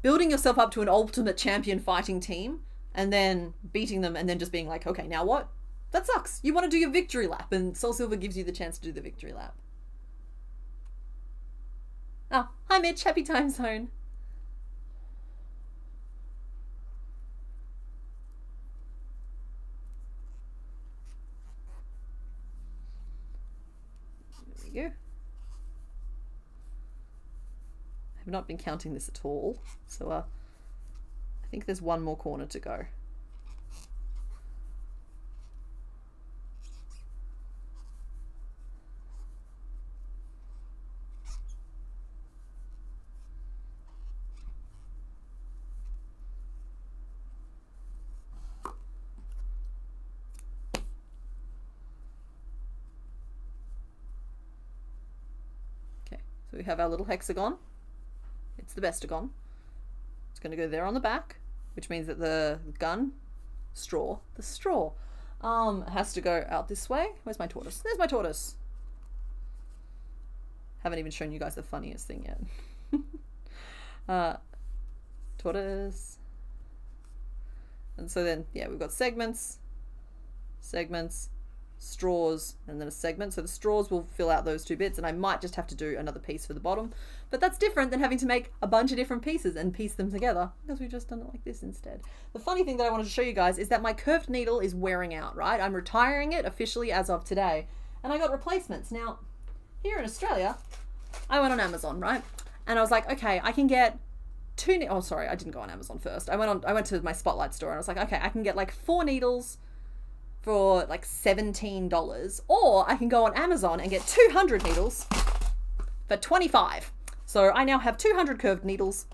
building yourself up to an ultimate champion fighting team and then beating them and then just being like, okay, now what? That sucks. You want to do your victory lap, and Soul Silver gives you the chance to do the victory lap. Oh, hi Mitch, happy time zone. There we go. I have not been counting this at all, so I think there's 1 more corner to go. So we have our little hexagon. It's the bestagon. It's going to go there on the back, which means that the gun, the straw, has to go out this way. Where's my tortoise? There's my tortoise. Haven't even shown you guys the funniest thing yet. Tortoise. And so then, yeah, we've got segments, straws, and then a segment. So the straws will fill out those 2 bits, and I might just have to do another piece for the bottom, but that's different than having to make a bunch of different pieces and piece them together, because we've just done it like this instead. The funny thing that I wanted to show you guys is that my curved needle is wearing out, right? I'm retiring it officially as of today, and I got replacements. Now here in Australia, I went on Amazon, right? And I was like, okay, I can get 2 oh sorry, I didn't go on Amazon first. I went to my Spotlight store, and I was like, okay, I can get like 4 for like $17, or I can go on Amazon and get 200 needles for $25. So I now have 200 curved needles,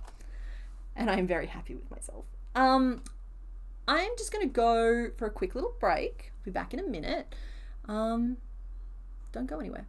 and I'm very happy with myself. I'm just going to go for a quick little break. I'll be back in a minute. Don't go anywhere.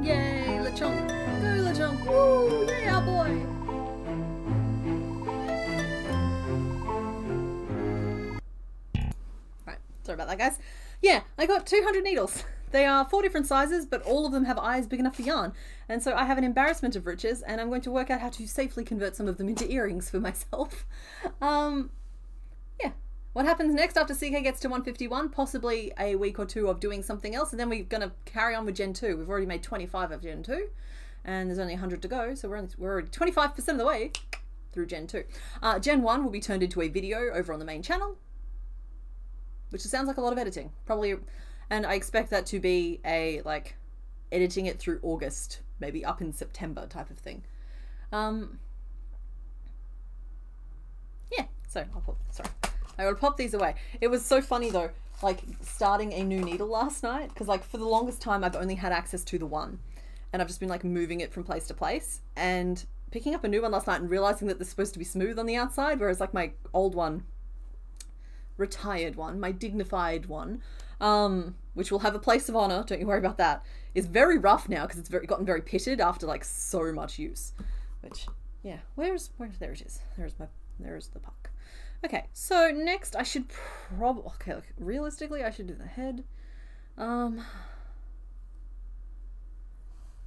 Yay, LeChonk! Go LeChonk! Woo! Yeah, boy! Right, sorry about that, guys. Yeah, I got 200 needles. They are 4 different sizes, but all of them have eyes big enough for yarn. And so I have an embarrassment of riches, and I'm going to work out how to safely convert some of them into earrings for myself. Yeah. What happens next after CK gets to 151? Possibly a week or two of doing something else, and then we're going to carry on with Gen 2. We've already made 25 of Gen 2, and there's only 100 to go, so we're already 25% of the way through Gen 2. Gen 1 will be turned into a video over on the main channel, which sounds like a lot of editing. Probably, and I expect that to be a, like, editing it through August, maybe up in September type of thing. Yeah, so I'll put, sorry. I gotta pop these away. It was so funny though, like starting a new needle last night, because like for the longest time I've only had access to the one, and I've just been like moving it from place to place, and picking up a new one last night and realizing that they're supposed to be smooth on the outside, whereas like my old one, retired one, my dignified one, which will have a place of honor, don't you worry about that, is very rough now because it's gotten very pitted after like so much use. Which, yeah, there it is. There's the puck. Okay, so next I should realistically I should do the head. I'm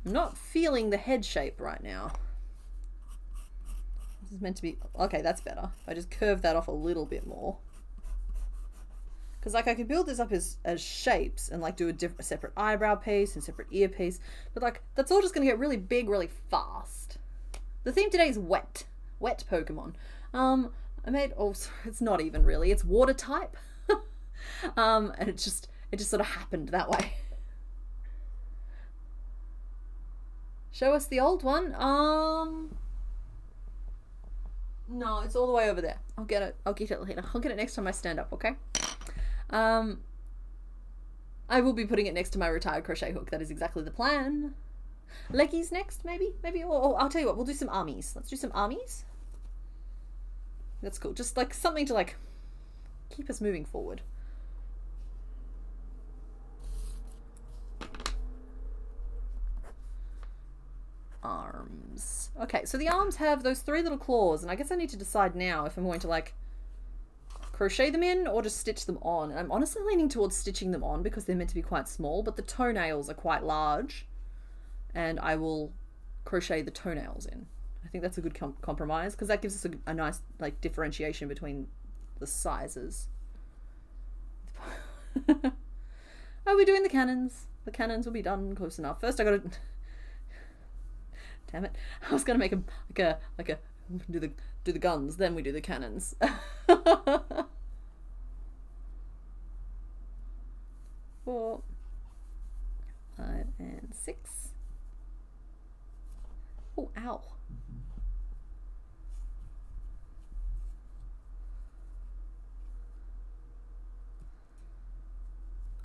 not feeling the head shape right now. This is meant to be, okay, that's better. I just curve that off a little bit more. Because like I could build this up as shapes and like do a separate eyebrow piece and separate ear piece, but like that's all just gonna get really big really fast. The theme today is wet Pokemon. I made, oh, it's not even really, it's water type. And it just sort of happened that way. Show us the old one. No, it's all the way over there. I'll get it later. I'll get it next time I stand up, okay? I will be putting it next to my retired crochet hook. That is exactly the plan. Leggies next, maybe? Or I'll tell you what, we'll do some armies. Let's do some armies. That's cool. Just like something to like keep us moving forward. Arms. Okay, so the arms have those 3 little claws, and I guess I need to decide now if I'm going to like crochet them in or just stitch them on. And I'm honestly leaning towards stitching them on because they're meant to be quite small, but the toenails are quite large, and I will crochet the toenails in. I think that's a good compromise because that gives us a nice like differentiation between the sizes. Oh, we're doing the cannons. The cannons will be done close enough. First I gotta damn it, I was gonna make a do the guns, then we do the cannons. 4, 5, and 6. Oh, ow.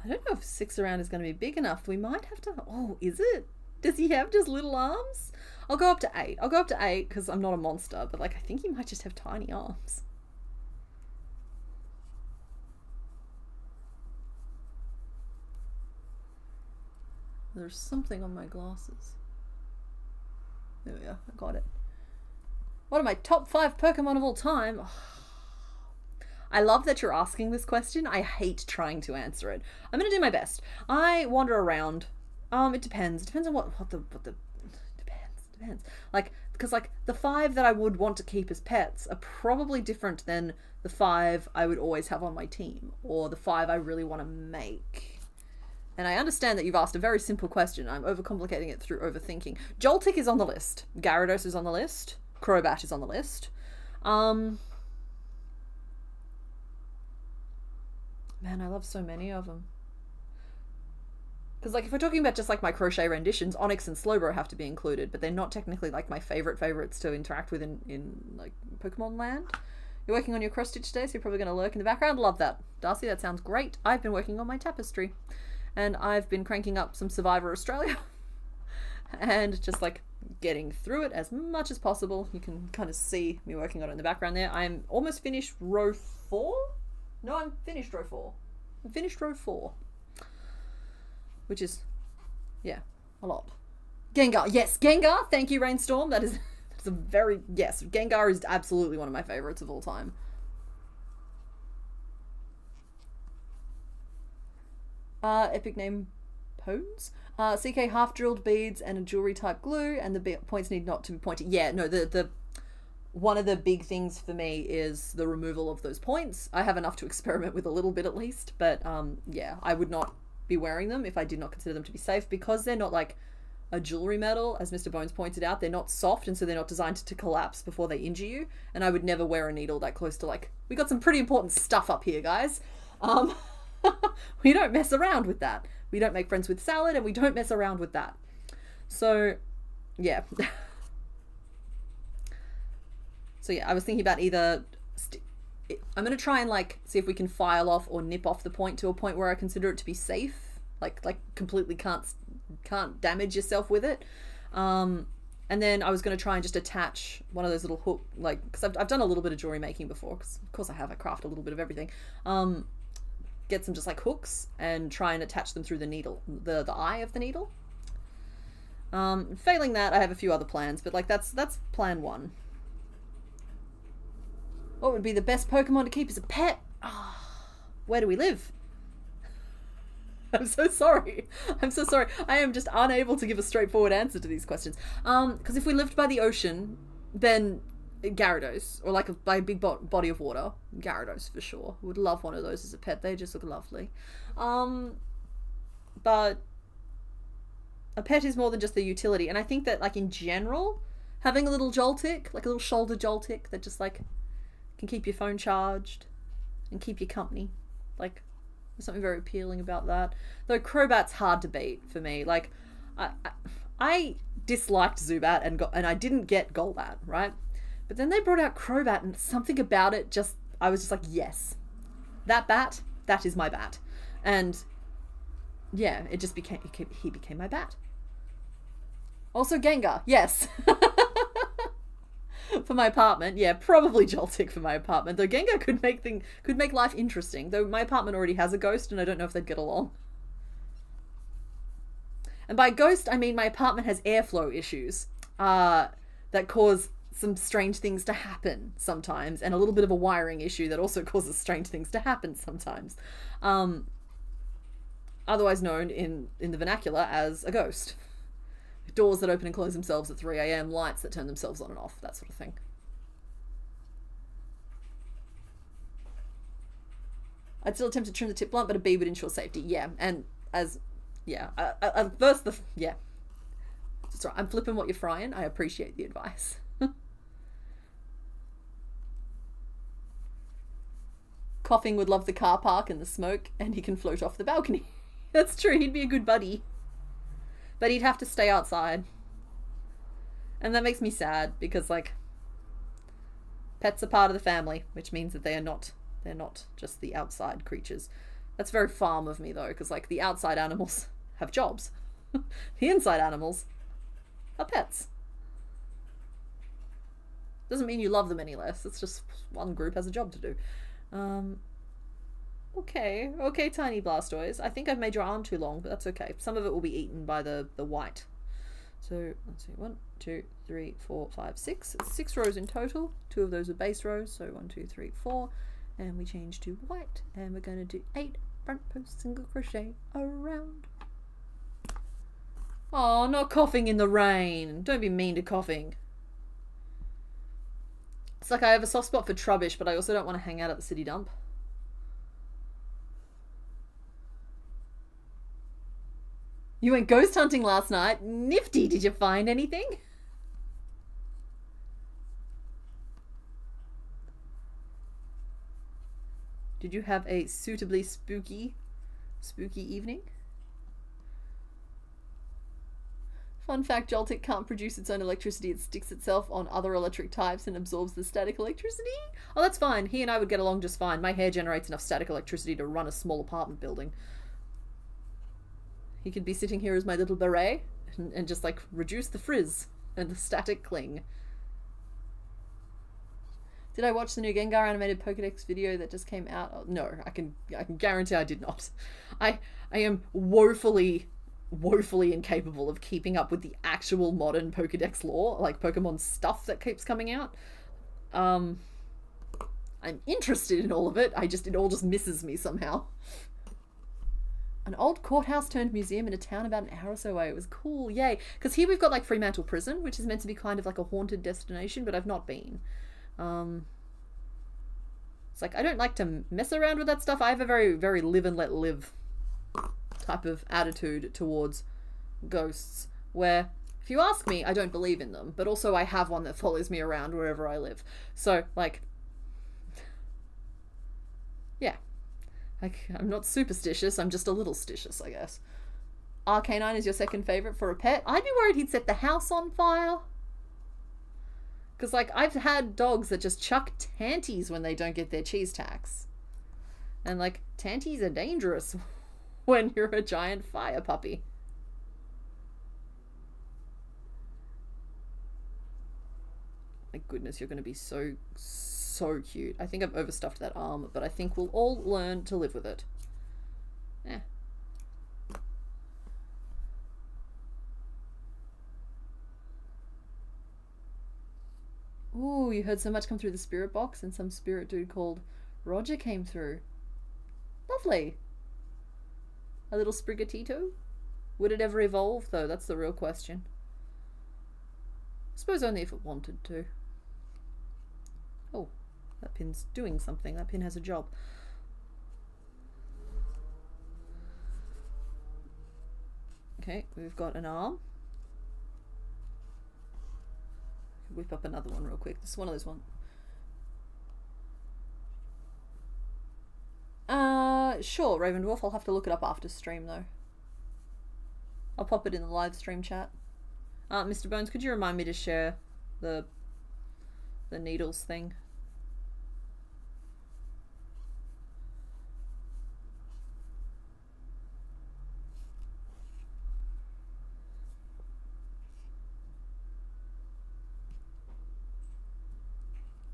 I don't know if 6 around is going to be big enough. We might have to... Oh, is it? Does he have just little arms? I'll go up to 8. I'll go up to 8 because I'm not a monster, but like I think he might just have tiny arms. There's something on my glasses. There we go. I got it. One of my top 5 Pokemon of all time. I love that you're asking this question. I hate trying to answer it. I'm gonna do my best. I wander around. It depends. It depends on what the depends. Like, because like the 5 that I would want to keep as pets are probably different than the 5 I would always have on my team, or the 5 I really want to make. And I understand that you've asked a very simple question. I'm overcomplicating it through overthinking. Joltik is on the list. Gyarados is on the list. Crobat is on the list. Man, I love so many of them. Because, like, if we're talking about just, like, my crochet renditions, Onyx and Slowbro have to be included, but they're not technically, like, my favorites to interact with in like, Pokemon land. You're working on your cross-stitch today, so you're probably going to lurk in the background. Love that. Darcy, that sounds great. I've been working on my tapestry. And I've been cranking up some Survivor Australia. And just, like, getting through it as much as possible. You can kind of see me working on it in the background there. I'm almost finished row 4? No, I'm finished row 4. I'm finished row 4. Which is, yeah, a lot. Gengar. Yes, Gengar. Thank you, Rainstorm. That's a very, yes, Gengar is absolutely one of my favorites of all time. Epic name Pones. CK half-drilled beads and a jewelry type glue, and the points need not to be pointed. Yeah, no, the one of the big things for me is the removal of those points. I have enough to experiment with a little bit at least, but yeah, I would not be wearing them if I did not consider them to be safe, because they're not like a jewelry metal, as Mr. Bones pointed out. They're not soft, and so they're not designed to collapse before they injure you, and I would never wear a needle that close to, like, we got some pretty important stuff up here, guys. We don't mess around with that. We don't make friends with salad, and we don't mess around with that. So yeah. So yeah, I was thinking about either I'm going to try and like see if we can file off or nip off the point to a point where I consider it to be safe, like completely can't damage yourself with it. And then I was going to try and just attach one of those little hook, like, because I've done a little bit of jewelry making before, because of course I craft a little bit of everything. Get some just like hooks and try and attach them through the needle, the eye of the needle. Failing that, I have a few other plans, but like that's plan one. What would be the best Pokemon to keep as a pet? Oh, where do we live? I'm so sorry. I'm so sorry. I am just unable to give a straightforward answer to these questions. Because if we lived by the ocean, then Gyarados, or like by a big body of water, Gyarados for sure. Would love one of those as a pet. They just look lovely. But a pet is more than just the utility, and I think that like in general, having a little Joltik, like a little shoulder Joltik that just like can keep your phone charged and keep you company, like there's something very appealing about that. Though Crobat's hard to beat for me. Like I disliked Zubat and I didn't get Golbat, right? But then they brought out Crobat, and something about it just, I was just like, yes, that bat, that is my bat. And yeah, it just became, he became my bat. Also Gengar, yes. For my apartment, yeah, probably Joltik for my apartment. Though Gengar could make life interesting. Though my apartment already has a ghost, and I don't know if they'd get along. And by ghost, I mean my apartment has airflow issues that cause some strange things to happen sometimes, and a little bit of a wiring issue that also causes strange things to happen sometimes. Otherwise known in the vernacular as a ghost. Doors that open and close themselves at 3 a.m, lights that turn themselves on and off, that sort of thing. I'd still attempt to trim the tip blunt, but a bee would ensure safety. Yeah, and as, yeah, first the, yeah. Sorry, I'm flipping what you're frying. I appreciate the advice. Coughing would love the car park and the smoke, and he can float off the balcony. That's true, he'd be a good buddy. But he'd have to stay outside. And that makes me sad, because, like, pets are part of the family, which means that they're not just the outside creatures. That's very farm of me, though, because, like, the outside animals have jobs. The inside animals are pets. Doesn't mean you love them any less, it's just one group has a job to do. Okay, tiny Blastoise. I think I've made your arm too long, but that's okay. Some of it will be eaten by the white. So, let's see, 1, 2, 3, 4, 5, 6. It's 6 rows in total. 2 of those are base rows, so 1, 2, 3, 4. And we change to white, and we're going to do 8 front post single crochet around. Oh, not coughing in the rain. Don't be mean to coughing. It's like I have a soft spot for Trubbish, but I also don't want to hang out at the city dump. You went ghost hunting last night. Nifty. Did you find anything? Did you have a suitably spooky evening? Fun fact, Joltik can't produce its own electricity. It sticks itself on other electric types and absorbs the static electricity. Oh, that's fine. He and I would get along just fine. My hair generates enough static electricity to run a small apartment building. He could be sitting here as my little beret and just like reduce the frizz and the static cling. Did I watch the new Gengar animated Pokédex video that just came out? Oh, no, I can guarantee I did not. I am woefully incapable of keeping up with the actual modern Pokédex lore, like Pokemon stuff that keeps coming out. I'm interested in all of it. It all just misses me somehow. An old courthouse turned museum in a town about an hour or so away. It was cool, yay. Because here we've got like Fremantle Prison, which is meant to be kind of like a haunted destination, but I've not been. It's like, I don't like to mess around with that stuff. I have a very, very live and let live type of attitude towards ghosts, where, if you ask me, I don't believe in them, but also I have one that follows me around wherever I live. So, like, yeah. Like, I'm not superstitious, I'm just a little stitious, I guess. Arcanine is your second favourite for a pet? I'd be worried he'd set the house on fire. Because, like, I've had dogs that just chuck tanties when they don't get their cheese tax. And, like, tanties are dangerous when you're a giant fire puppy. My goodness, you're going to be so, so cute. I think I've overstuffed that arm, but I think we'll all learn to live with it. Eh. Ooh, you heard so much come through the spirit box, and some spirit dude called Roger came through. Lovely. A little Sprigatito? Would it ever evolve, though? That's the real question. I suppose only if it wanted to. Oh, that pin's doing something. That pin has a job. Okay, we've got an arm. Whip up another one real quick. This is one of those ones. Sure, Raven Dwarf. I'll have to look it up after stream, though. I'll pop it in the live stream chat. Mr. Bones, could you remind me to share the needles thing?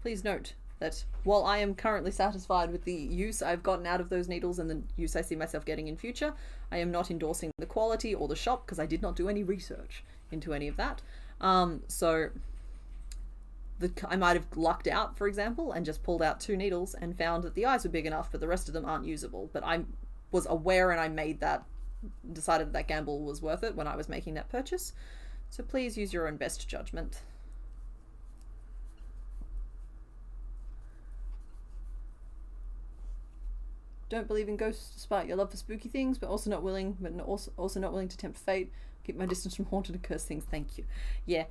Please note that while I am currently satisfied with the use I've gotten out of those needles and the use I see myself getting in future, I am not endorsing the quality or the shop because I did not do any research into any of that. So I might have lucked out, for example, and just pulled out 2 needles and found that the eyes were big enough, but the rest of them aren't usable. But I was aware and I decided that gamble was worth it when I was making that purchase. So please use your own best judgment. Don't believe in ghosts despite your love for spooky things, but also not willing to tempt fate. Keep my distance from haunted and cursed things. Thank you. Yeah.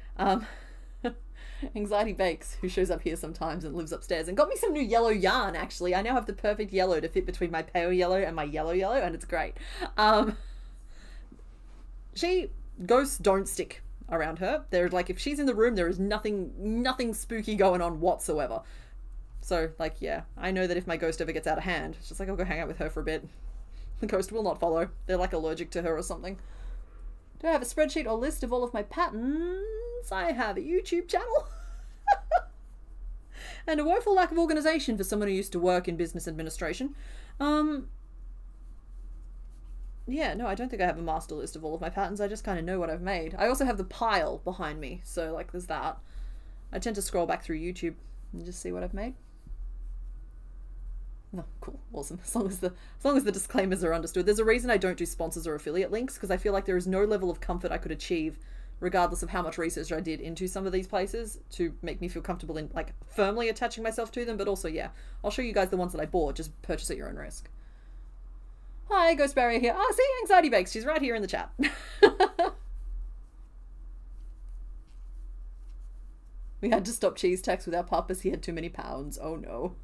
Anxiety Bakes, who shows up here sometimes and lives upstairs, and got me some new yellow yarn, actually. I now have the perfect yellow to fit between my pale yellow and my yellow, and it's great. Ghosts don't stick around her. They're like, if she's in the room, there is nothing spooky going on whatsoever. So, like, yeah, I know that if my ghost ever gets out of hand, it's just like, I'll go hang out with her for a bit. The ghost will not follow. They're, like, allergic to her or something. Do I have a spreadsheet or list of all of my patterns? I have a YouTube channel. And a woeful lack of organisation for someone who used to work in business administration. Yeah, no, I don't think I have a master list of all of my patterns. I just kind of know what I've made. I also have the pile behind me, so, like, there's that. I tend to scroll back through YouTube and just see what I've made. No, cool, awesome. As long as the disclaimers are understood. There's a reason I don't do sponsors or affiliate links, because I feel like there is no level of comfort I could achieve, regardless of how much research I did into some of these places, to make me feel comfortable in, like, firmly attaching myself to them. But also, yeah, I'll show you guys the ones that I bought. Just purchase at your own risk. Hi, Ghost Barrier here. Ah, see, Anxiety Bakes. She's right here in the chat. We had to stop cheese tax with our pup as he had too many pounds. Oh no.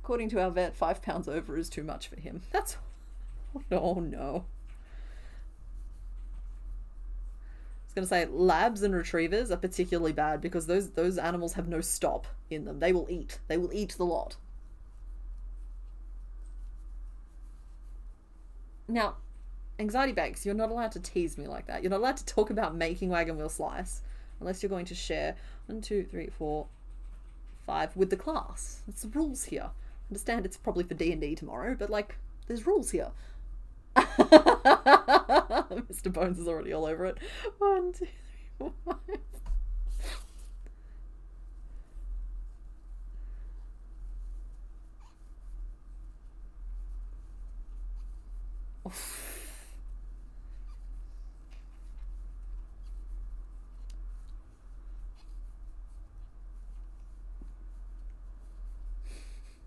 According to our vet, 5 pounds over is too much for him. That's... Oh no. I was going to say, labs and retrievers are particularly bad because those animals have no stop in them. They will eat. They will eat the lot. Now, Anxiety Bakes, you're not allowed to tease me like that. You're not allowed to talk about making Wagon Wheel Slice unless you're going to share 1, 2, 3, 4, 5 with the class. That's the rules here. I understand it's probably for D&D tomorrow, but, like, there's rules here. Mr. Bones is already all over it. 1, 2, 3, 4, 5.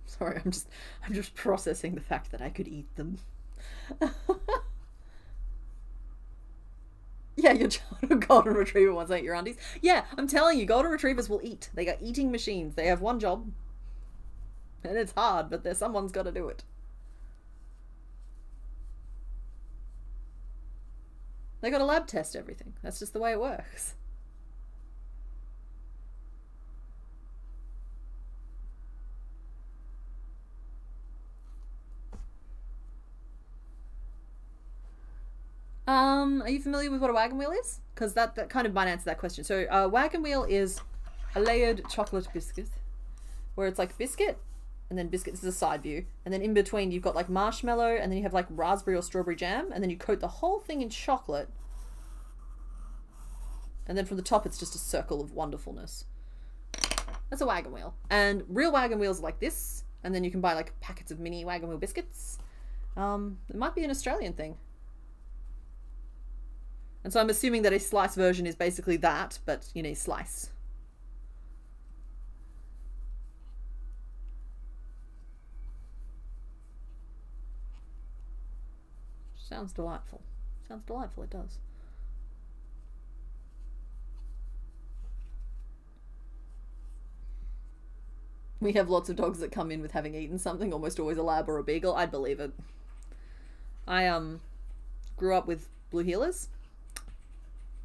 Sorry, I'm just processing the fact that I could eat them. Yeah, your child golden retriever ones ain't your aunties. Yeah, I'm telling you, golden retrievers will eat. They are eating machines. They have one job. And it's hard, but someone's got to do it. They got to lab test everything. That's just the way it works. Are you familiar with what a wagon wheel is? Because that kind of might answer that question. So a wagon wheel is a layered chocolate biscuit, where it's like biscuit, and then biscuit, this is a side view, and then in between you've got like marshmallow, and then you have like raspberry or strawberry jam, and then you coat the whole thing in chocolate, and then from the top it's just a circle of wonderfulness. That's a wagon wheel. And real wagon wheels are like this, and then you can buy like packets of mini wagon wheel biscuits. It might be an Australian thing. And so I'm assuming that a slice version is basically that, but you know, slice. Sounds delightful. Sounds delightful, it does. We have lots of dogs that come in with having eaten something, almost always a lab or a beagle. I'd believe it. I grew up with blue heelers.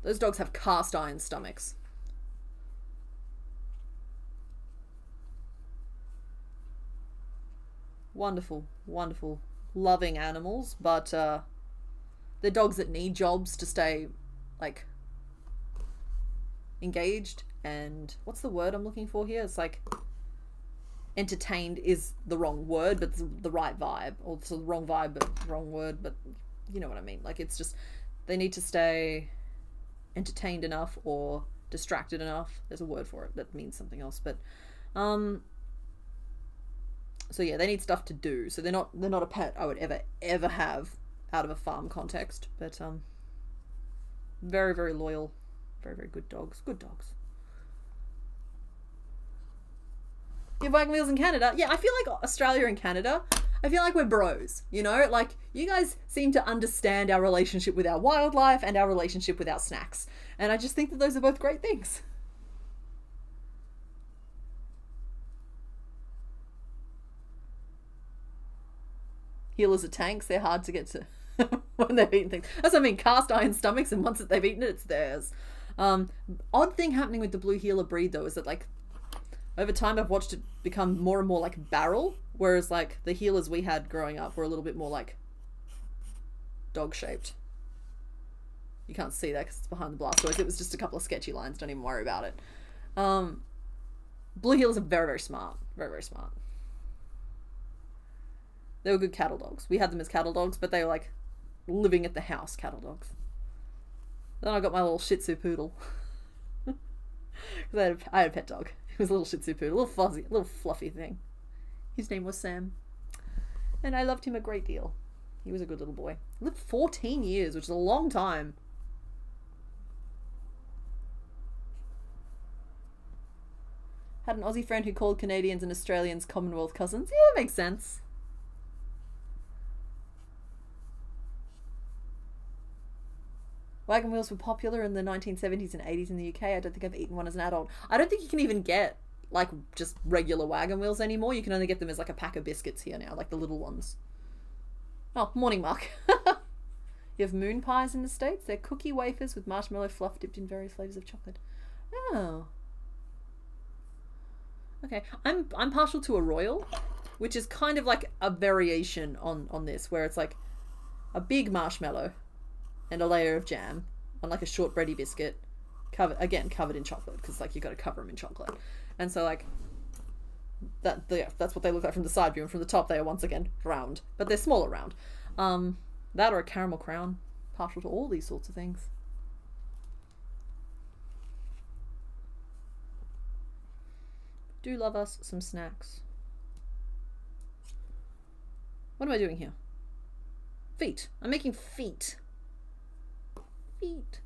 Those dogs have cast iron stomachs. Wonderful, wonderful, loving animals, but they're dogs that need jobs to stay, like, engaged and... what's the word I'm looking for here? It's like... entertained is the wrong word, but it's the right vibe. Or it's the wrong vibe, but wrong word, but you know what I mean. Like, it's just... they need to stay... entertained enough or distracted enough. There's a word for it that means something else, but so yeah, they need stuff to do. So they're not a pet I would ever have out of a farm context, but very, very loyal, very, very good dogs. Good dogs. You have wagon wheels in Canada? Yeah, I feel like Australia and Canada, I feel like we're bros, you know? Like, you guys seem to understand our relationship with our wildlife and our relationship with our snacks. And I just think that those are both great things. Healers are tanks. They're hard to get to when they've eaten things. That's what I mean. Cast iron stomachs, and once that they've eaten it, it's theirs. Odd thing happening with the blue heeler breed, though, is that, like, over time I've watched it become more and more like barrel, whereas like the healers we had growing up were a little bit more like dog shaped. You can't see that because it's behind the Blastoise. It was just a couple of sketchy lines. Don't even worry about it. Blue heelers are very, very smart. Very, very smart. They were good cattle dogs. We had them as cattle dogs, but they were like living at the house cattle dogs. Then I got my little Shih Tzu poodle. Because I had a pet dog. It was a little Shih Tzu poodle, a little fuzzy, a little fluffy thing. His name was Sam. And I loved him a great deal. He was a good little boy. He lived 14 years, which is a long time. Had an Aussie friend who called Canadians and Australians Commonwealth cousins. Yeah, that makes sense. Wagon wheels were popular in the 1970s and 80s in the UK. I don't think I've eaten one as an adult. I don't think you can even get, like, just regular wagon wheels anymore. You can only get them as, like, a pack of biscuits here now, like the little ones. Oh, morning, Mark. You have moon pies in the States. They're cookie wafers with marshmallow fluff dipped in various flavours of chocolate. Oh. Okay. I'm partial to a royal, which is kind of like a variation on this, where it's like a big marshmallow and a layer of jam on like a shortbready biscuit, covered in chocolate, because like you got to cover them in chocolate. And so like that's what they look like from the side view, and from the top they are once again round, but they're smaller round. That or a caramel crown. Partial to all these sorts of things. Do love us some snacks. What am I doing here? Feet. I'm making feet. Feet.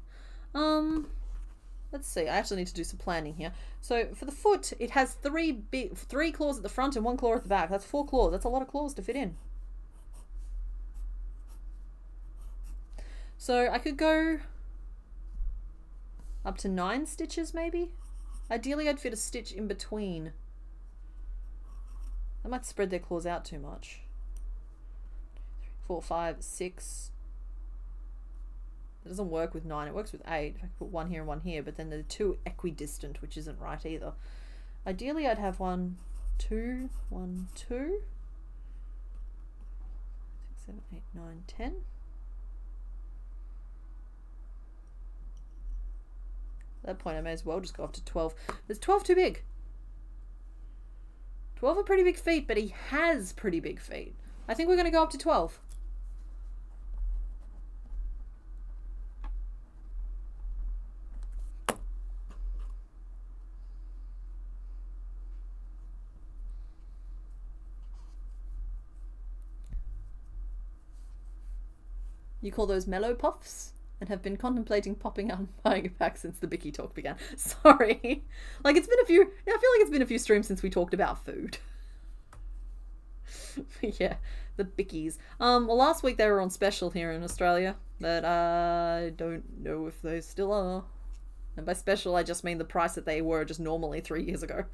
Let's see. I actually need to do some planning here. So for the foot, it has three claws at the front and one claw at the back. That's 4 claws. That's a lot of claws to fit in. So I could go up to 9 stitches maybe. Ideally, I'd fit a stitch in between. That might spread their claws out too much. 4, 5, 6. It doesn't work with 9. It works with 8. If I put 1 here and 1 here, but then they're 2 equidistant, which isn't right either. Ideally, I'd have 1, 2, 1, 2, 6, 7, 8, 9, 10. At that point, I may as well just go up to 12. Is 12 too big? 12 are pretty big feet, but he has pretty big feet. I think we're going to go up to 12. You call those mellow puffs? And have been contemplating popping out and buying a pack since the Bicky talk began. Sorry. Like, it's been a few... I feel like it's been a few streams since we talked about food. Yeah, the Bickies. Well, last week they were on special here in Australia, but I don't know if they still are. And by special, I just mean the price that they were just normally 3 years ago.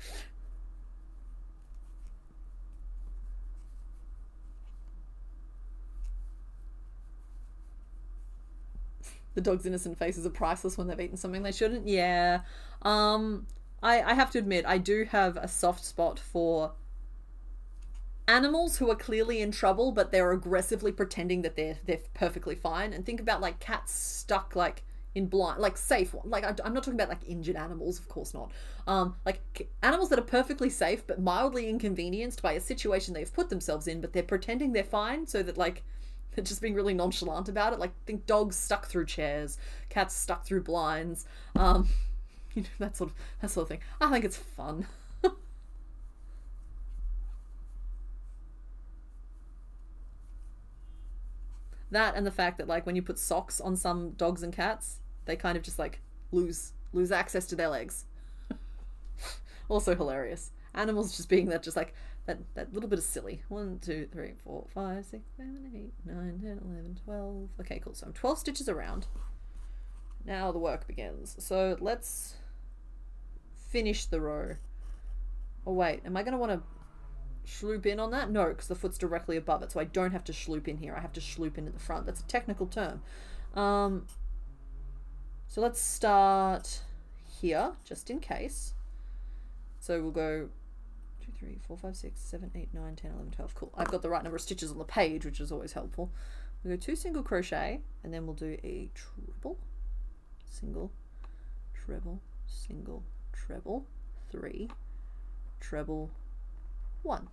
The dog's innocent faces are priceless when they've eaten something they shouldn't. Yeah. I have to admit, I do have a soft spot for animals who are clearly in trouble, but they're aggressively pretending that they're perfectly fine. And think about like cats stuck like in blind, like safe. Like I'm not talking about like injured animals, of course not. Like animals that are perfectly safe but mildly inconvenienced by a situation they've put themselves in, but they're pretending they're fine so that like they're just being really nonchalant about it. Like think dogs stuck through chairs, cats stuck through blinds, you know, that sort of thing. I think it's fun. That and the fact that like when you put socks on some dogs and cats, they kind of just like lose access to their legs. Also hilarious. Animals just being that just like that little bit of silly. 1, 2, 3, 4, 5, 6, 7, 8, 9, 10, 11, 12. Okay, cool. So I'm 12 stitches around. Now the work begins. So let's finish the row. Oh wait, am I going to want to schloop in on that? No, because the foot's directly above it, so I don't have to schloop in here. I have to schloop in at the front. That's a technical term. So let's start here, just in case. So we'll go 2, 3, 4, 5, 6, 7, 8, 9, 10, 11, 12. Cool. I've got the right number of stitches on the page, which is always helpful. We'll go 2 single crochet, and then we'll do a treble, single, treble, single, treble, 3, treble, 1.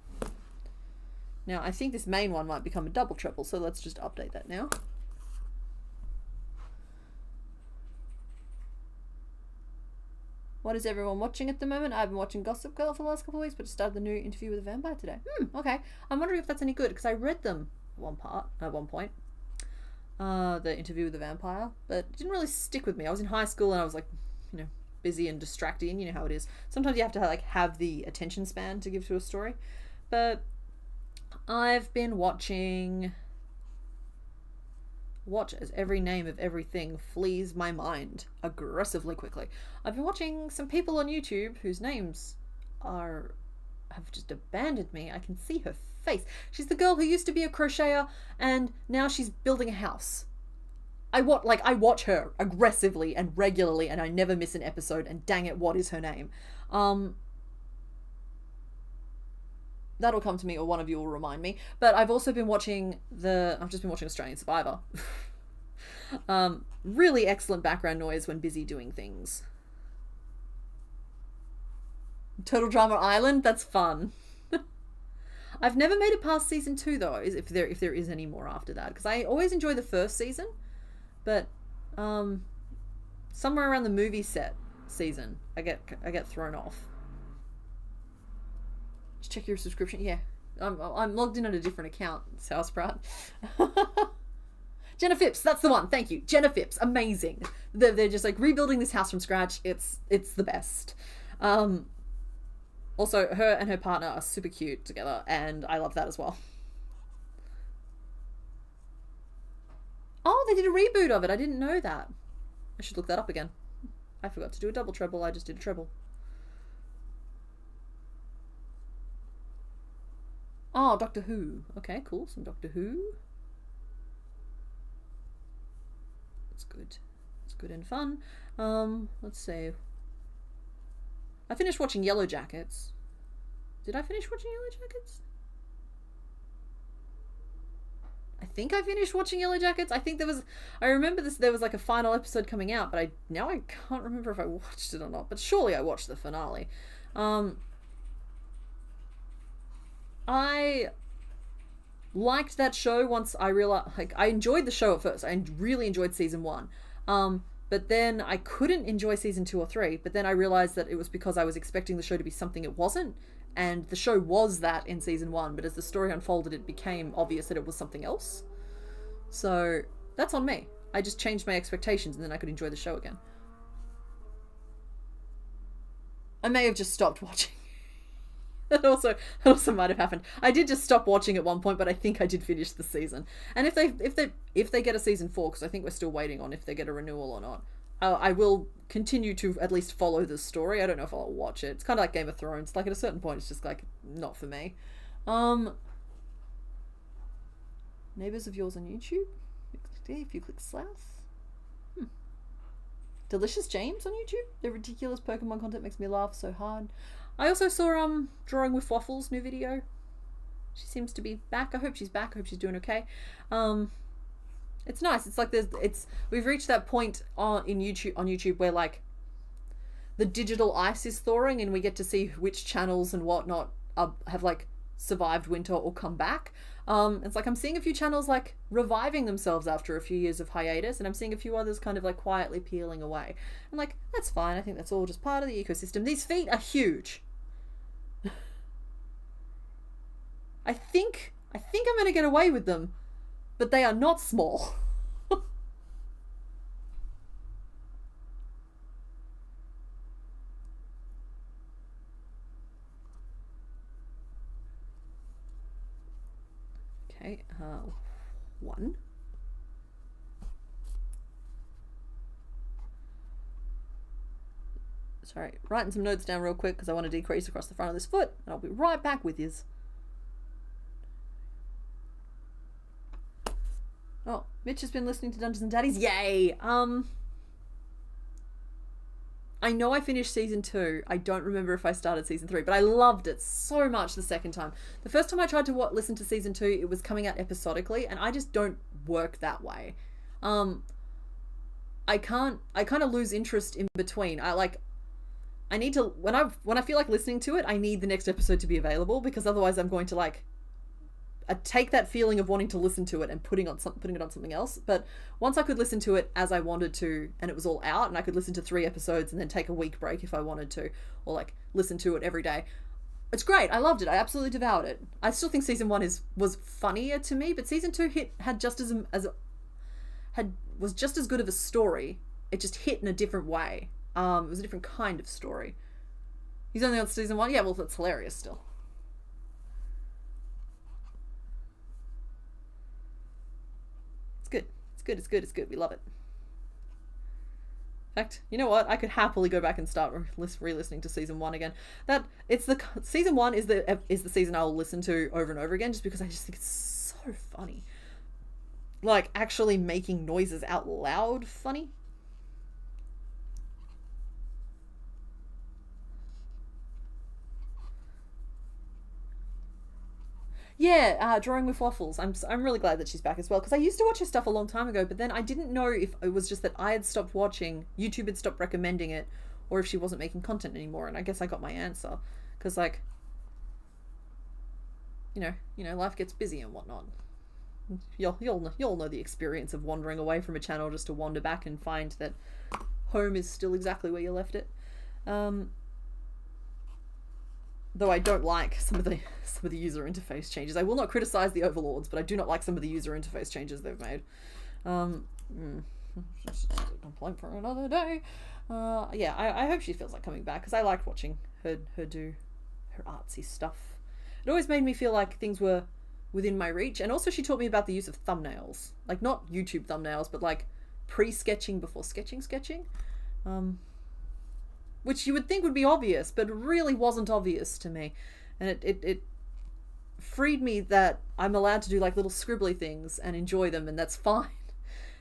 Now I think this main one might become a double treble, so let's just update that now. What is everyone watching at the moment? I've been watching Gossip Girl for the last couple of weeks, but started the new Interview with a Vampire today. Okay. I'm wondering if that's any good, because I read them at one point. The Interview with the Vampire, but it didn't really stick with me. I was in high school and I was like, you know, busy and distracting. You know how it is. Sometimes you have to like have the attention span to give to a story. But I've been watching... Watch as every name of everything flees my mind aggressively quickly. I've been watching some people on YouTube whose names have just abandoned me. I can see her face. She's the girl who used to be a crocheter and now she's building a house. I watch her aggressively and regularly and I never miss an episode, and dang it, what is her name? That'll come to me, or one of you will remind me. But I've also been watching I've just been watching Australian Survivor. Really excellent background noise when busy doing things. Total Drama Island, that's fun. I've never made it past season 2 though, if there is any more after that, because I always enjoy the first season, but somewhere around the movie set season, I get thrown off. Just check your subscription. Yeah, I'm logged in on a different account. Southsprout. Jenna Phipps, that's the one. Thank you, Jenna Phipps. Amazing. They're just like rebuilding this house from scratch. It's the best. Also, her and her partner are super cute together, and I love that as well. Oh, they did a reboot of it. I didn't know that. I should look that up again. I forgot to do a double treble. I just did a treble. Oh, Doctor Who. Okay, cool. Some Doctor Who. It's good. It's good and fun. Let's see. I finished watching Yellow Jackets. Did I finish watching Yellow Jackets? I think I finished watching Yellow Jackets. I think I remember there was like a final episode coming out, but now I can't remember if I watched it or not, but surely I watched the finale. I liked that show once I realized, like, I enjoyed the show at first. I really enjoyed season 1. But then I couldn't enjoy season 2 or 3, but then I realized that it was because I was expecting the show to be something it wasn't, and the show was that in season 1, but as the story unfolded, it became obvious that it was something else. So that's on me. I just changed my expectations and then I could enjoy the show again. I may have just stopped watching. That also might have happened. I did just stop watching at one point, but I think I did finish the season. And if they get a season 4, because I think we're still waiting on if they get a renewal or not, I will continue to at least follow the story. I don't know if I'll watch it. It's kind of like Game of Thrones. Like, at a certain point, it's just like not for me. Neighbors of yours on YouTube. If you click south. Delicious James on YouTube. The ridiculous Pokemon content makes me laugh so hard. I also saw Drawing with Waffles new video. She seems to be back. I hope she's back. I hope she's doing okay. It's nice. It's like we've reached that point on YouTube where like the digital ice is thawing and we get to see which channels and whatnot have like survived winter or come back. It's like I'm seeing a few channels like reviving themselves after a few years of hiatus, and I'm seeing a few others kind of like quietly peeling away. I'm like, that's fine. I think that's all just part of the ecosystem. These feet are huge. I think I'm going to get away with them, but they are not small. Okay, 1. Sorry, writing some notes down real quick because I want to decrease across the front of this foot, and I'll be right back with yous. Oh, Mitch has been listening to Dungeons and Daddies. Yay! I know I finished season 2. I don't remember if I started season 3, but I loved it so much the second time. The first time I tried to listen to season 2, it was coming out episodically, and I just don't work that way. I kind of lose interest in between. I need to, when I feel like listening to it, I need the next episode to be available, because otherwise I'm going to like take that feeling of wanting to listen to it and putting it on something else. But once I could listen to it as I wanted to, and it was all out, and I could listen to 3 episodes and then take a week break if I wanted to, or like listen to it every day, it's great. I loved it. I absolutely devoured it. I still think season 1 was funnier to me, but season 2 was just as good of a story. It just hit in a different way. It was a different kind of story. He's only on season 1. Yeah, well, that's hilarious still. It's good. We love it. In fact, you know what? I could happily go back and start re-listening to season 1 again. Season 1 is the season I'll listen to over and over again, just because I just think it's so funny. Like, actually making noises out loud funny. Yeah, Drawing with Waffles. I'm really glad that she's back as well, because I used to watch her stuff a long time ago, but then I didn't know if it was just that I had stopped watching, YouTube had stopped recommending it, or if she wasn't making content anymore. And I guess I got my answer, because like, you know, life gets busy and whatnot. You'll know the experience of wandering away from a channel just to wander back and find that home is still exactly where you left it. Though I don't like some of the user interface changes. I will not criticize the overlords, but I do not like some of the user interface changes they've made. Just a complaint for another day. Yeah, I hope she feels like coming back, because I liked watching her do her artsy stuff. It always made me feel like things were within my reach, and also she taught me about the use of thumbnails, like not YouTube thumbnails, but like pre-sketching before sketching. Which you would think would be obvious, but really wasn't obvious to me. And it freed me that I'm allowed to do like little scribbly things and enjoy them, and that's fine.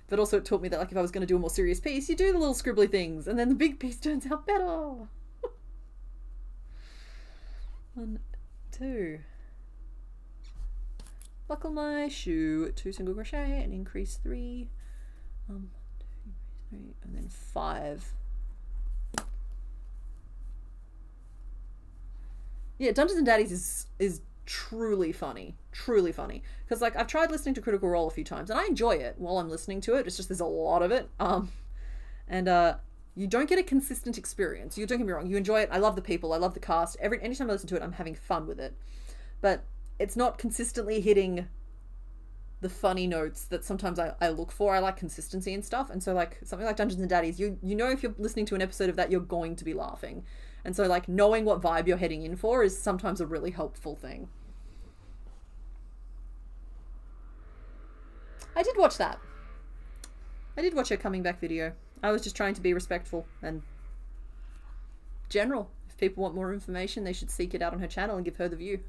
But also it taught me that like if I was going to do a more serious piece, you do the little scribbly things and then the big piece turns out better. 1, 2. Buckle my shoe, 2 single crochet and increase 3. 1, 2, 3, and then 5. Yeah, Dungeons and Daddies is truly funny, because like I've tried listening to Critical Role a few times and I enjoy it while I'm listening to it. It's just there's a lot of it, and you don't get a consistent experience. You don't get me wrong, you enjoy it. I love the people, I love the cast. Anytime I listen to it, I'm having fun with it, but it's not consistently hitting the funny notes that sometimes I look for. I like consistency and stuff, and so like something like Dungeons and Daddies, you know if you're listening to an episode of that, you're going to be laughing. And so like knowing what vibe you're heading in for is sometimes a really helpful thing. I did watch that. I did watch her coming back video. I was just trying to be respectful and general. If people want more information, they should seek it out on her channel and give her the view.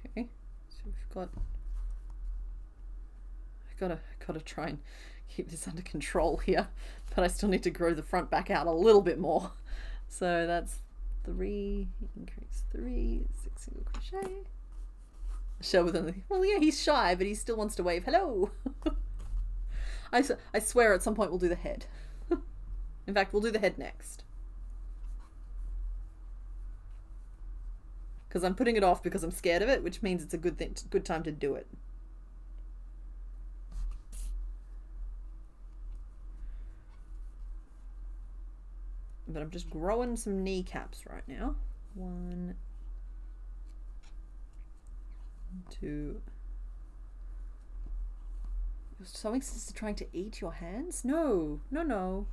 Okay, so we've got... Gotta try and keep this under control here, but I still need to grow the front back out a little bit more. So that's 3, increase 3, 6 single crochet. Shell with them. Well, yeah, he's shy, but he still wants to wave hello. I swear at some point we'll do the head. In fact, we'll do the head next. Because I'm putting it off because I'm scared of it, which means it's a good time to do it. But I'm just growing some kneecaps right now. 1, 2. Your sewing sister trying to eat your hands? No, no, no.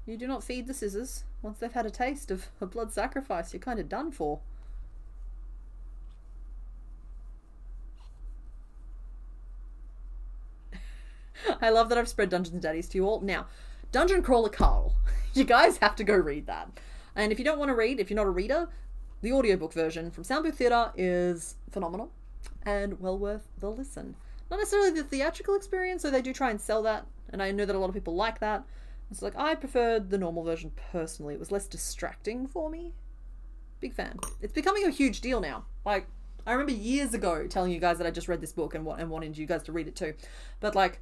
You do not feed the scissors. Once they've had a taste of a blood sacrifice, you're kind of done for. I love that I've spread Dungeons and Daddies to you all. Now, Dungeon Crawler Carl. You guys have to go read that. And if you don't want to read, if you're not a reader, the audiobook version from Soundbook Theatre is phenomenal and well worth the listen. Not necessarily the theatrical experience, so they do try and sell that, and I know that a lot of people like that. It's like, I preferred the normal version personally. It was less distracting for me. Big fan. It's becoming a huge deal now. Like, I remember years ago telling you guys that I just read this book and wanted you guys to read it too. But like,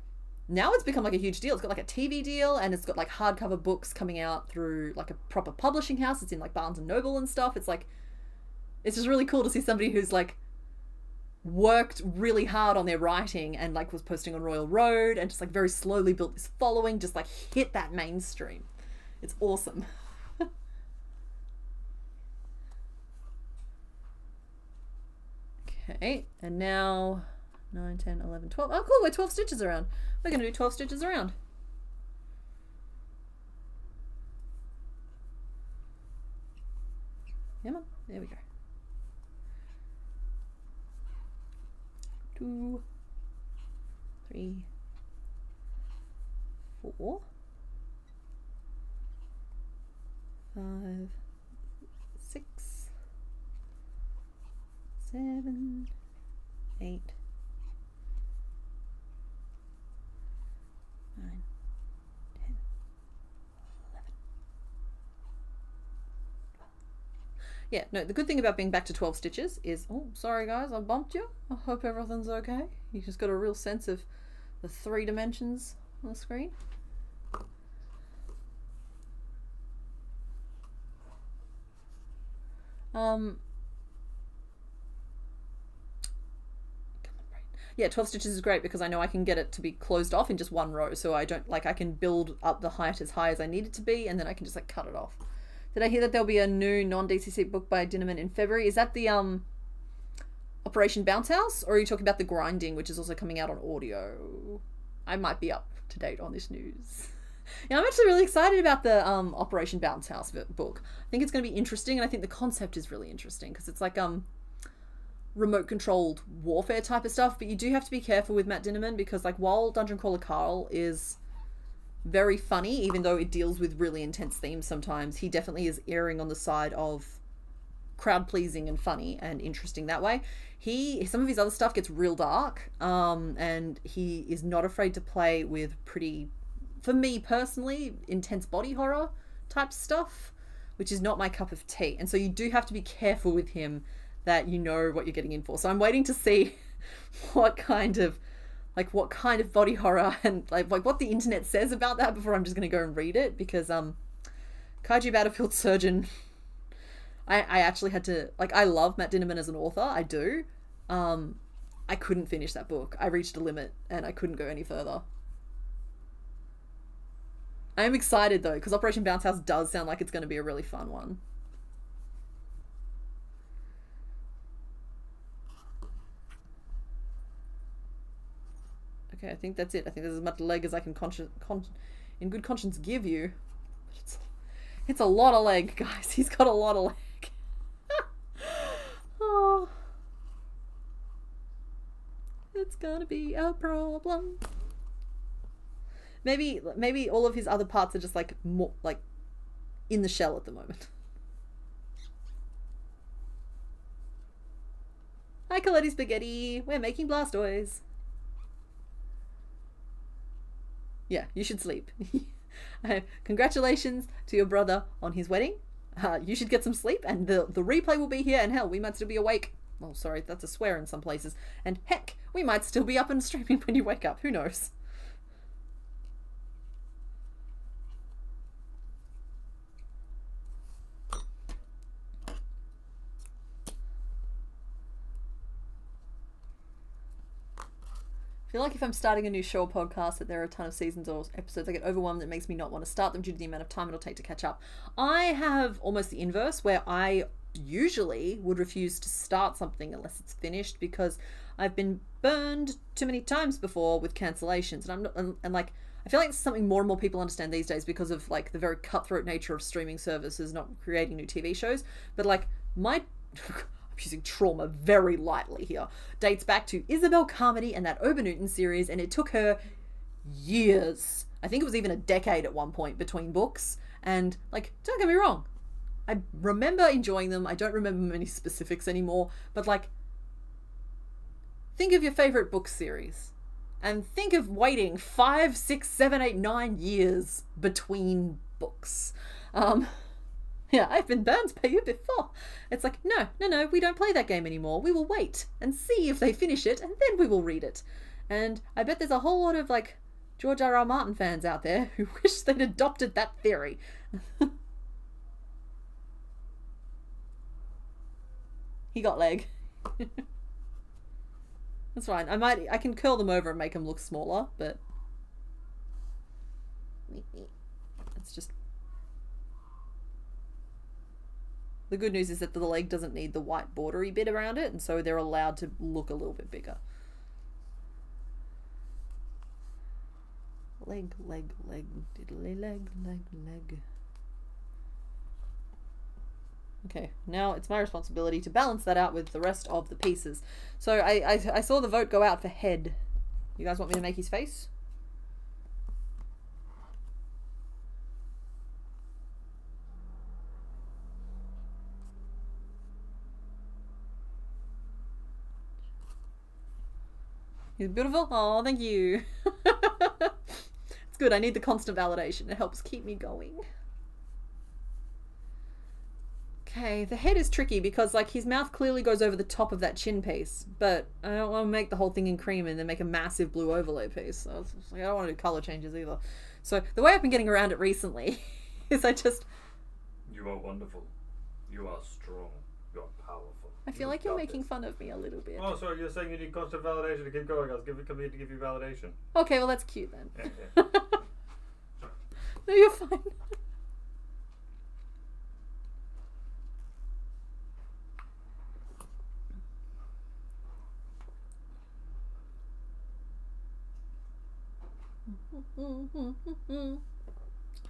now it's become like a huge deal. It's got like a TV deal, and it's got like hardcover books coming out through like a proper publishing house. It's in like Barnes and Noble and stuff. It's like, it's just really cool to see somebody who's like worked really hard on their writing and like was posting on Royal Road and just like very slowly built this following, just like hit that mainstream. It's awesome. Okay, and now 9, 10, 11, 12. Oh cool, we're 12 stitches around. We're going to do 12 stitches around. Come on, there we go. 2, 3, 4, 5, 6, 7, 8, 9, 10, 11, 12. Yeah, no, the good thing about being back to 12 stitches is, oh, sorry guys, I bumped you. I hope everything's okay. You just got a real sense of the 3 dimensions on the screen. Yeah, 12 stitches is great because I know I can get it to be closed off in just one row, so I don't, like, I can build up the height as high as I need it to be, and then I can just like cut it off. Did I hear that there'll be a new non-DCC book by Dinnerman in February? Is that the Operation Bounce House, or are you talking about The Grinding, which is also coming out on audio? I might be up to date on this news. Yeah, I'm actually really excited about the Operation Bounce House book. I think it's going to be interesting, and I think the concept is really interesting because it's like remote controlled warfare type of stuff, but you do have to be careful with Matt Dinnerman because like while Dungeon Crawler Carl is very funny, even though it deals with really intense themes sometimes, he definitely is erring on the side of crowd pleasing and funny and interesting that way. Some of his other stuff gets real dark, and he is not afraid to play with pretty, for me personally, intense body horror type stuff, which is not my cup of tea. And so you do have to be careful with him that you know what you're getting in for. So I'm waiting to see what kind of body horror and like what the internet says about that before I'm just going to go and read it, because Kaiju Battlefield Surgeon, I actually had to, like, I love Matt Dinnerman as an author, I do. I couldn't finish that book. I reached a limit and I couldn't go any further. I am excited though, because Operation Bounce House does sound like it's going to be a really fun one. Okay, I think that's it. I think there's as much leg as I can in good conscience give you. But it's a lot of leg, guys. He's got a lot of leg. Oh. It's gonna be a problem. Maybe all of his other parts are just like more like in the shell at the moment. Hi, Coletti Spaghetti. We're making Blastoise. Yeah, you should sleep. Congratulations to your brother on his wedding. You should get some sleep, and the replay will be here, and hell, we might still be awake. Oh, sorry, that's a swear in some places. And heck, we might still be up and streaming when you wake up. Who knows? I feel like if I'm starting a new show or podcast that there are a ton of seasons or episodes, I get overwhelmed. It makes me not want to start them due to the amount of time it'll take to catch up. I have almost the inverse, where I usually would refuse to start something unless it's finished, because I've been burned too many times before with cancellations, and I'm not, and like I feel like it's something more and more people understand these days because of like the very cutthroat nature of streaming services not creating new TV shows. But like my using trauma very lightly here, dates back to Isabel Carmody and that Ober Newton series, and it took her years, I think it was even a decade at one point between books, and like, don't get me wrong, I remember enjoying them. I don't remember many specifics anymore, but like, think of your favorite book series and think of waiting 5, 6, 7, 8, 9 years between books. Yeah, I've been burned by you before. It's like, no, we don't play that game anymore. We will wait and see if they finish it, and then we will read it. And I bet there's a whole lot of, like, George R.R. Martin fans out there who wish they'd adopted that theory. He got leg. That's fine. I can curl them over and make them look smaller, but it's just... The good news is that the leg doesn't need the white bordery bit around it, and so they're allowed to look a little bit bigger. Leg, diddly leg. Okay, now it's my responsibility to balance that out with the rest of the pieces. So I saw the vote go out for head. You guys want me to make his face? He's beautiful. Oh, thank you. It's good. I need the constant validation. It helps keep me going. Okay, the head is tricky because like his mouth clearly goes over the top of that chin piece, but I don't want to make the whole thing in cream and then make a massive blue overlay piece. So I don't want to do color changes either. So the way I've been getting around it recently is I just...
You are wonderful. You are strong. You are powerful.
I feel like you're making fun of me a little bit.
Oh, sorry, you're saying you need constant validation to keep going. I was coming to give you validation.
Okay, well that's cute then.
Yeah.
No, you're fine.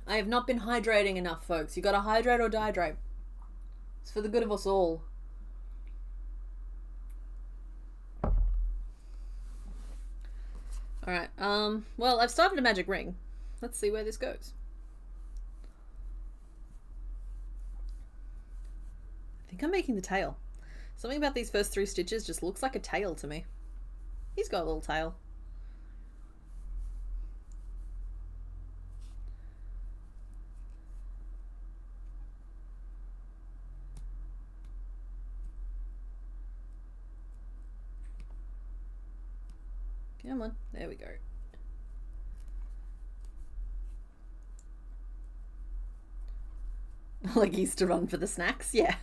I have not been hydrating enough, folks. You gotta hydrate or dehydrate. It's for the good of us all. Alright, well, I've started a magic ring. Let's see where this goes. I think I'm making the tail. Something about these first 3 stitches just looks like a tail to me. He's got a little tail. Come on, there we go. Like he used to run for the snacks, yeah.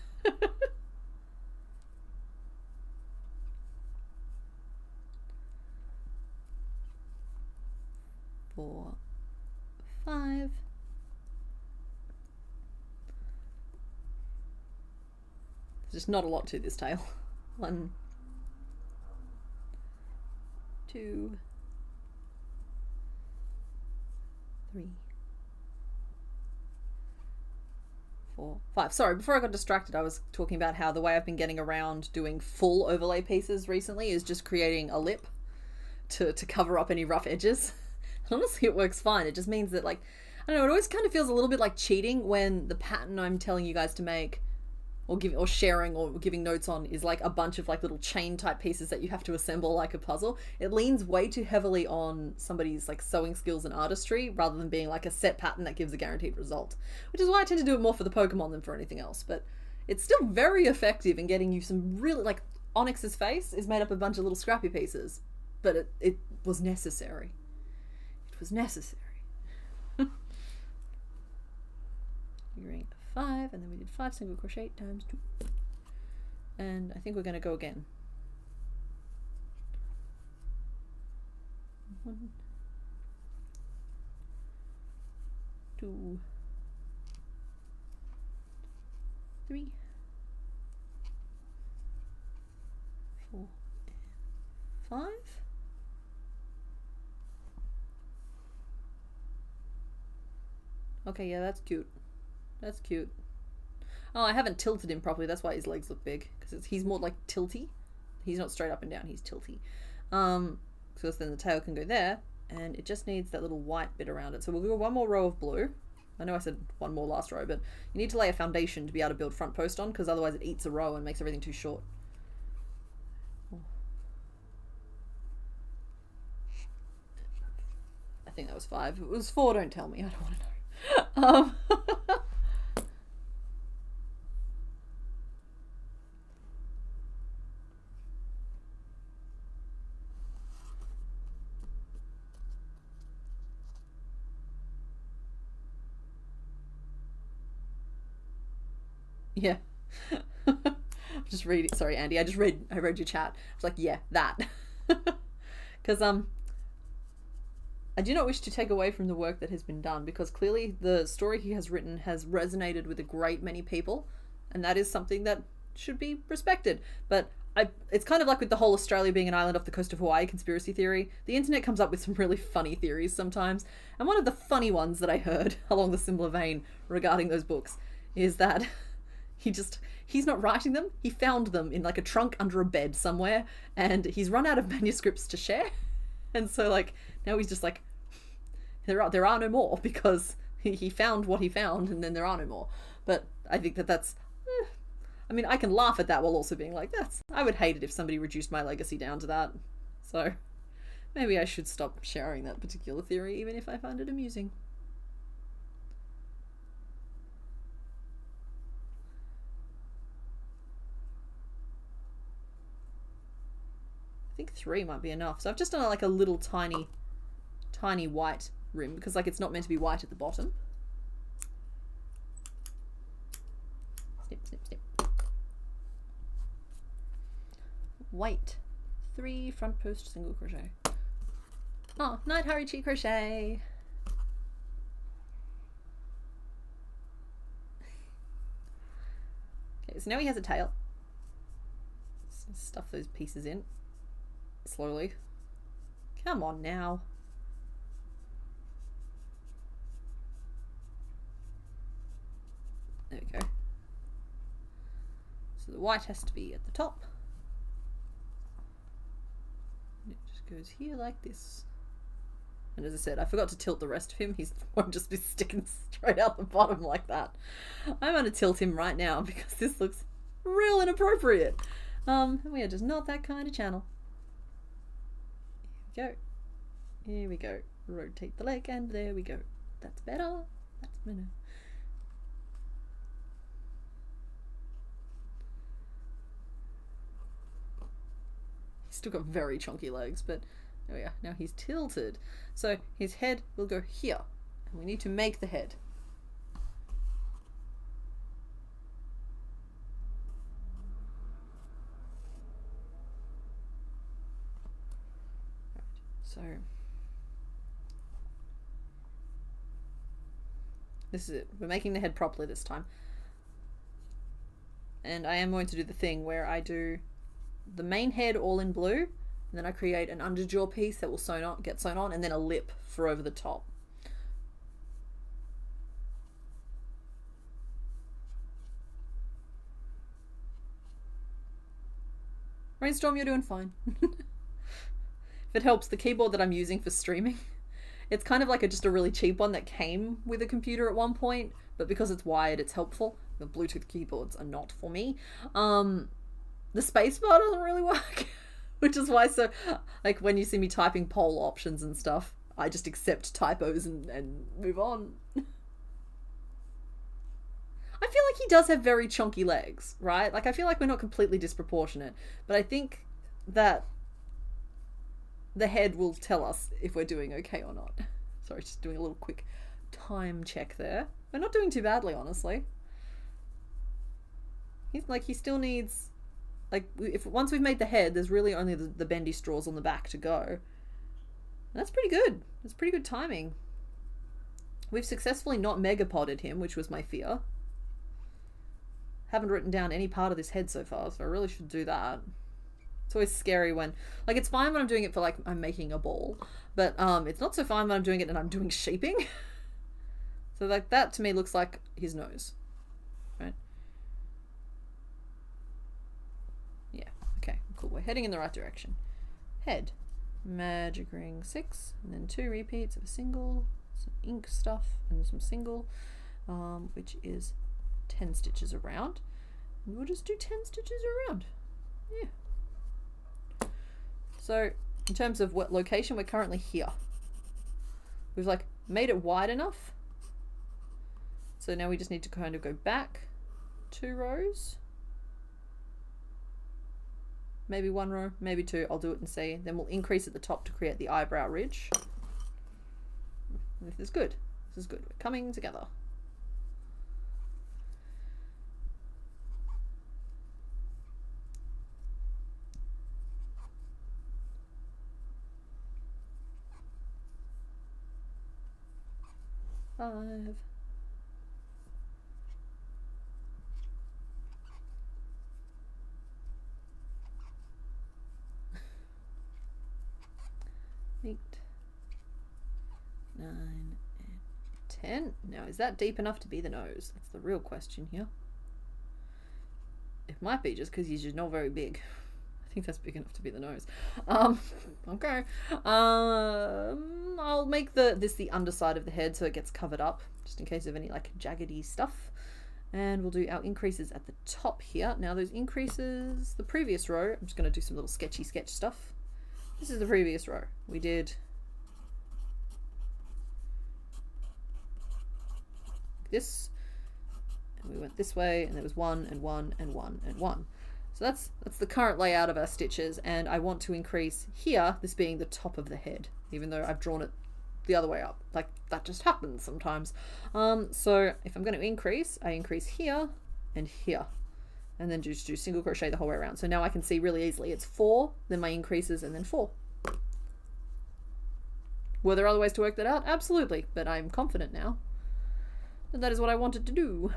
4, 5. There's just not a lot to this tail. 1, 2, 3, 4, 5. Sorry, before I got distracted, I was talking about how the way I've been getting around doing full overlay pieces recently is just creating a lip to cover up any rough edges. And honestly, it works fine. It just means that, like, I don't know, it always kind of feels a little bit like cheating when the pattern I'm telling you guys to make or sharing or giving notes on is like a bunch of like little chain type pieces that you have to assemble like a puzzle. It leans way too heavily on somebody's like sewing skills and artistry rather than being like a set pattern that gives a guaranteed result, which is why I tend to do it more for the Pokemon than for anything else. But it's still very effective in getting you some really, like, Onyx's face is made up of a bunch of little scrappy pieces, but it was necessary. It was necessary. Figuring 5, and then we did 5 single crochet times 2, and I think we're going to go again. 1, 2, 3, 4, 5. Okay, yeah, that's cute. That's cute. Oh, I haven't tilted him properly. That's why his legs look big. Because he's more like tilty. He's not straight up and down. He's tilty. So then the tail can go there. And it just needs that little white bit around it. So we'll do 1 more row of blue. I know I said 1 more last row, but you need to lay a foundation to be able to build front post on. Because otherwise it eats a row and makes everything too short. I think that was 5. If it was 4, don't tell me. I don't want to know. Yeah. Just read it. Sorry, Andy. I read your chat. I was like, yeah, that. Because I do not wish to take away from the work that has been done, because clearly the story he has written has resonated with a great many people, and that is something that should be respected. But it's kind of like with the whole Australia being an island off the coast of Hawaii conspiracy theory. The internet comes up with some really funny theories sometimes, and one of the funny ones that I heard along the similar vein regarding those books is that he's not writing them. He found them in like a trunk under a bed somewhere, and he's run out of manuscripts to share. And so like now he's just like, there are no more, because he found what he found, and then there are no more. But I think that's I mean, I can laugh at that while also being like, I would hate it if somebody reduced my legacy down to that. So maybe I should stop sharing that particular theory, even if I find it amusing. I think 3 might be enough. So I've just done like a little tiny white rim, because like it's not meant to be white at the bottom. Snip, snip, snip. White. 3 front post single crochet. Oh, Night Haruchi crochet. Okay, so now he has a tail. Stuff those pieces in slowly. Come on now. There we go. So the white has to be at the top. And it just goes here like this. And as I said, I forgot to tilt the rest of him. He won't just be sticking straight out the bottom like that. I'm going to tilt him right now because this looks real inappropriate. We are just not that kind of channel. Here we go. Here we go. Rotate the leg and there we go. That's better. That's better. He's still got very chunky legs, but there we are. Now he's tilted. So his head will go here. And we need to make the head. So this is it. We're making the head properly this time. And I am going to do the thing where I do the main head all in blue, and then I create an underjaw piece that will get sewn on, and then a lip for over the top. Rainstorm, you're doing fine. If it helps, the keyboard that I'm using for streaming, it's kind of like just a really cheap one that came with a computer at one point, but because it's wired, it's helpful. The Bluetooth keyboards are not for me. The spacebar doesn't really work, which is why, so like when you see me typing poll options and stuff, I just accept typos and move on. I feel like he does have very chunky legs, right? Like I feel like we're not completely disproportionate, but I think that the head will tell us if we're doing okay or not. Sorry, just doing a little quick time check there. We're not doing too badly, honestly. He still needs, like, once we've made the head, there's really only the bendy straws on the back to go. And that's pretty good. That's pretty good timing. We've successfully not megapoded him, which was my fear. Haven't written down any part of this head so far, so I really should do that. It's always scary when, like, it's fine when I'm doing it for, like, I'm making a ball, but it's not so fine when I'm doing it and I'm doing shaping. So, like, that to me looks like his nose, right? Yeah, okay, cool. We're heading in the right direction. Head. Magic ring 6, and then 2 repeats of a single, some ink stuff, and some single, which is 10 stitches around. And we'll just do 10 stitches around. Yeah. So in terms of what location, we're currently here. We've like made it wide enough. So now we just need to kind of go back 2 rows. Maybe 1 row, maybe 2. I'll do it and see. Then we'll increase at the top to create the eyebrow ridge. This is good. This is good. We're coming together. Five. Eight. 9 and 10. Now, is that deep enough to be the nose? That's the real question here. It might be just because he's just not very big. I think that's big enough to be the nose. Okay. I'll make this the underside of the head so it gets covered up, just in case of any like jaggedy stuff. And we'll do our increases at the top here. Now those increases, the previous row, I'm just going to do some little sketch stuff. This is the previous row. We did this, and we went this way, and there was 1 and 1 and 1 and 1. So that's the current layout of our stitches, and I want to increase here, this being the top of the head, even though I've drawn it the other way up. Like, that just happens sometimes. So if I'm going to increase, I increase here and here, and then just do single crochet the whole way around. So now I can see really easily it's 4, then my increases, and then 4. Were there other ways to work that out? Absolutely, but I'm confident now that that is what I wanted to do.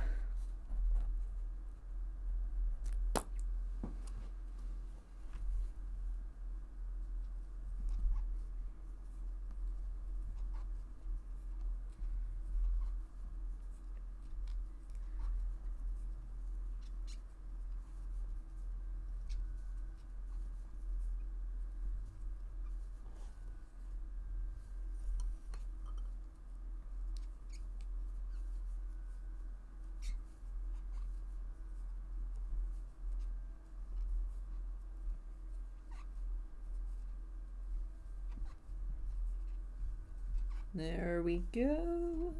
There we go.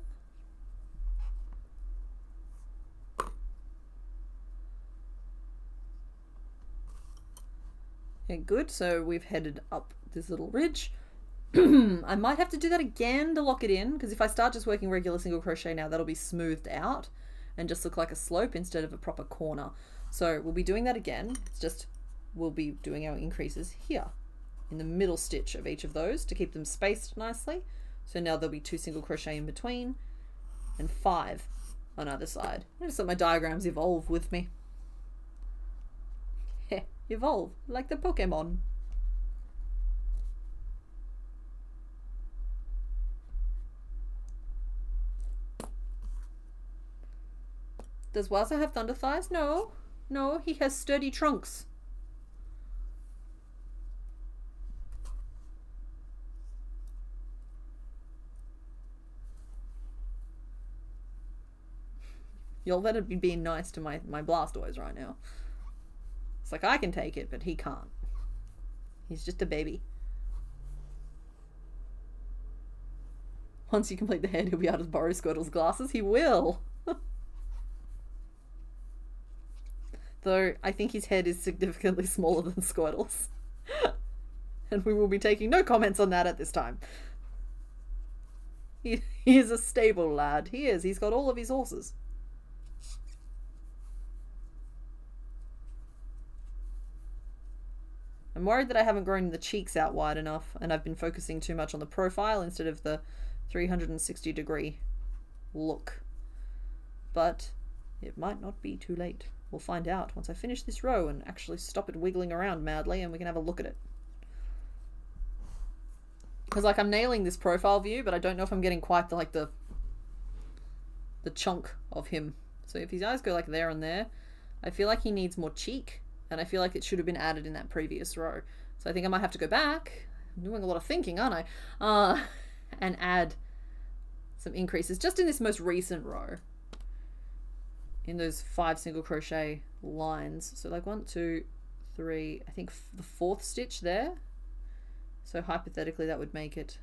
Okay, good. So we've headed up this little ridge. I might have to do that again to lock it in, because if I start just working regular single crochet now, that'll be smoothed out and just look like a slope instead of a proper corner. So we'll be doing that again. It's just we'll be doing our increases here in the middle stitch of each of those to keep them spaced nicely. So now there'll be 2 single crochet in between and 5 on either side. I just let my diagrams evolve with me. Evolve like the Pokemon. Does Wowza have thunder thighs? No. No, he has sturdy trunks. Y'all better be being nice to my Blastoise right now. It's like I can take it, but he can't. He's just a baby. Once you complete the head, he'll be able to borrow Squirtle's glasses. He will. Though I think his head is significantly smaller than Squirtle's. And we will be taking no comments on that at this time. He is a stable lad. He is. He's got all of his horses. I'm worried that I haven't grown the cheeks out wide enough, and I've been focusing too much on the profile instead of the 360-degree look. But it might not be too late. We'll find out once I finish this row and actually stop it wiggling around madly, and we can have a look at it. Because like I'm nailing this profile view, but I don't know if I'm getting quite the chunk of him. So if his eyes go like there and there, I feel like he needs more cheek. And I feel like it should have been added in that previous row. So I think I might have to go back. I'm doing a lot of thinking, aren't I? And add some increases just in this most recent row. In those 5 single crochet lines. So like 1, 2, 3, I think the 4th stitch there. So hypothetically that would make it.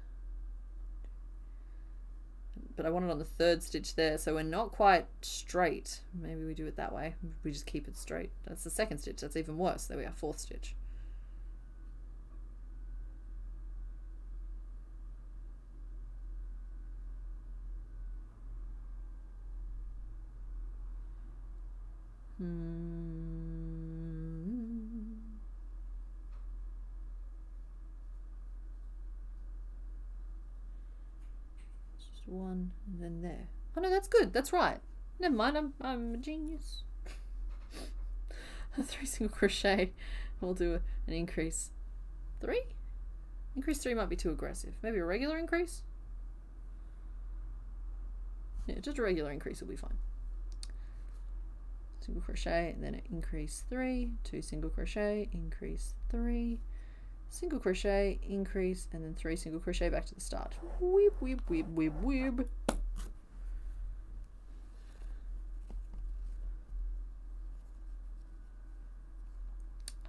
But I want it on the 3rd stitch there, so we're not quite straight. Maybe we do it that way. We just keep it straight. That's the 2nd stitch. That's even worse. There we are, 4th stitch. One and then there. Oh no, that's good. That's right. Never mind. I'm a genius. 3 single crochet. We'll do an increase 3. Increase 3 might be too aggressive. Maybe a regular increase. Yeah, just a regular increase will be fine. Single crochet and then an increase 3. 2 single crochet. Increase 3. Single crochet, increase, and then 3 single crochet back to the start. Weeb, weeb, weeb, weeb, weeb.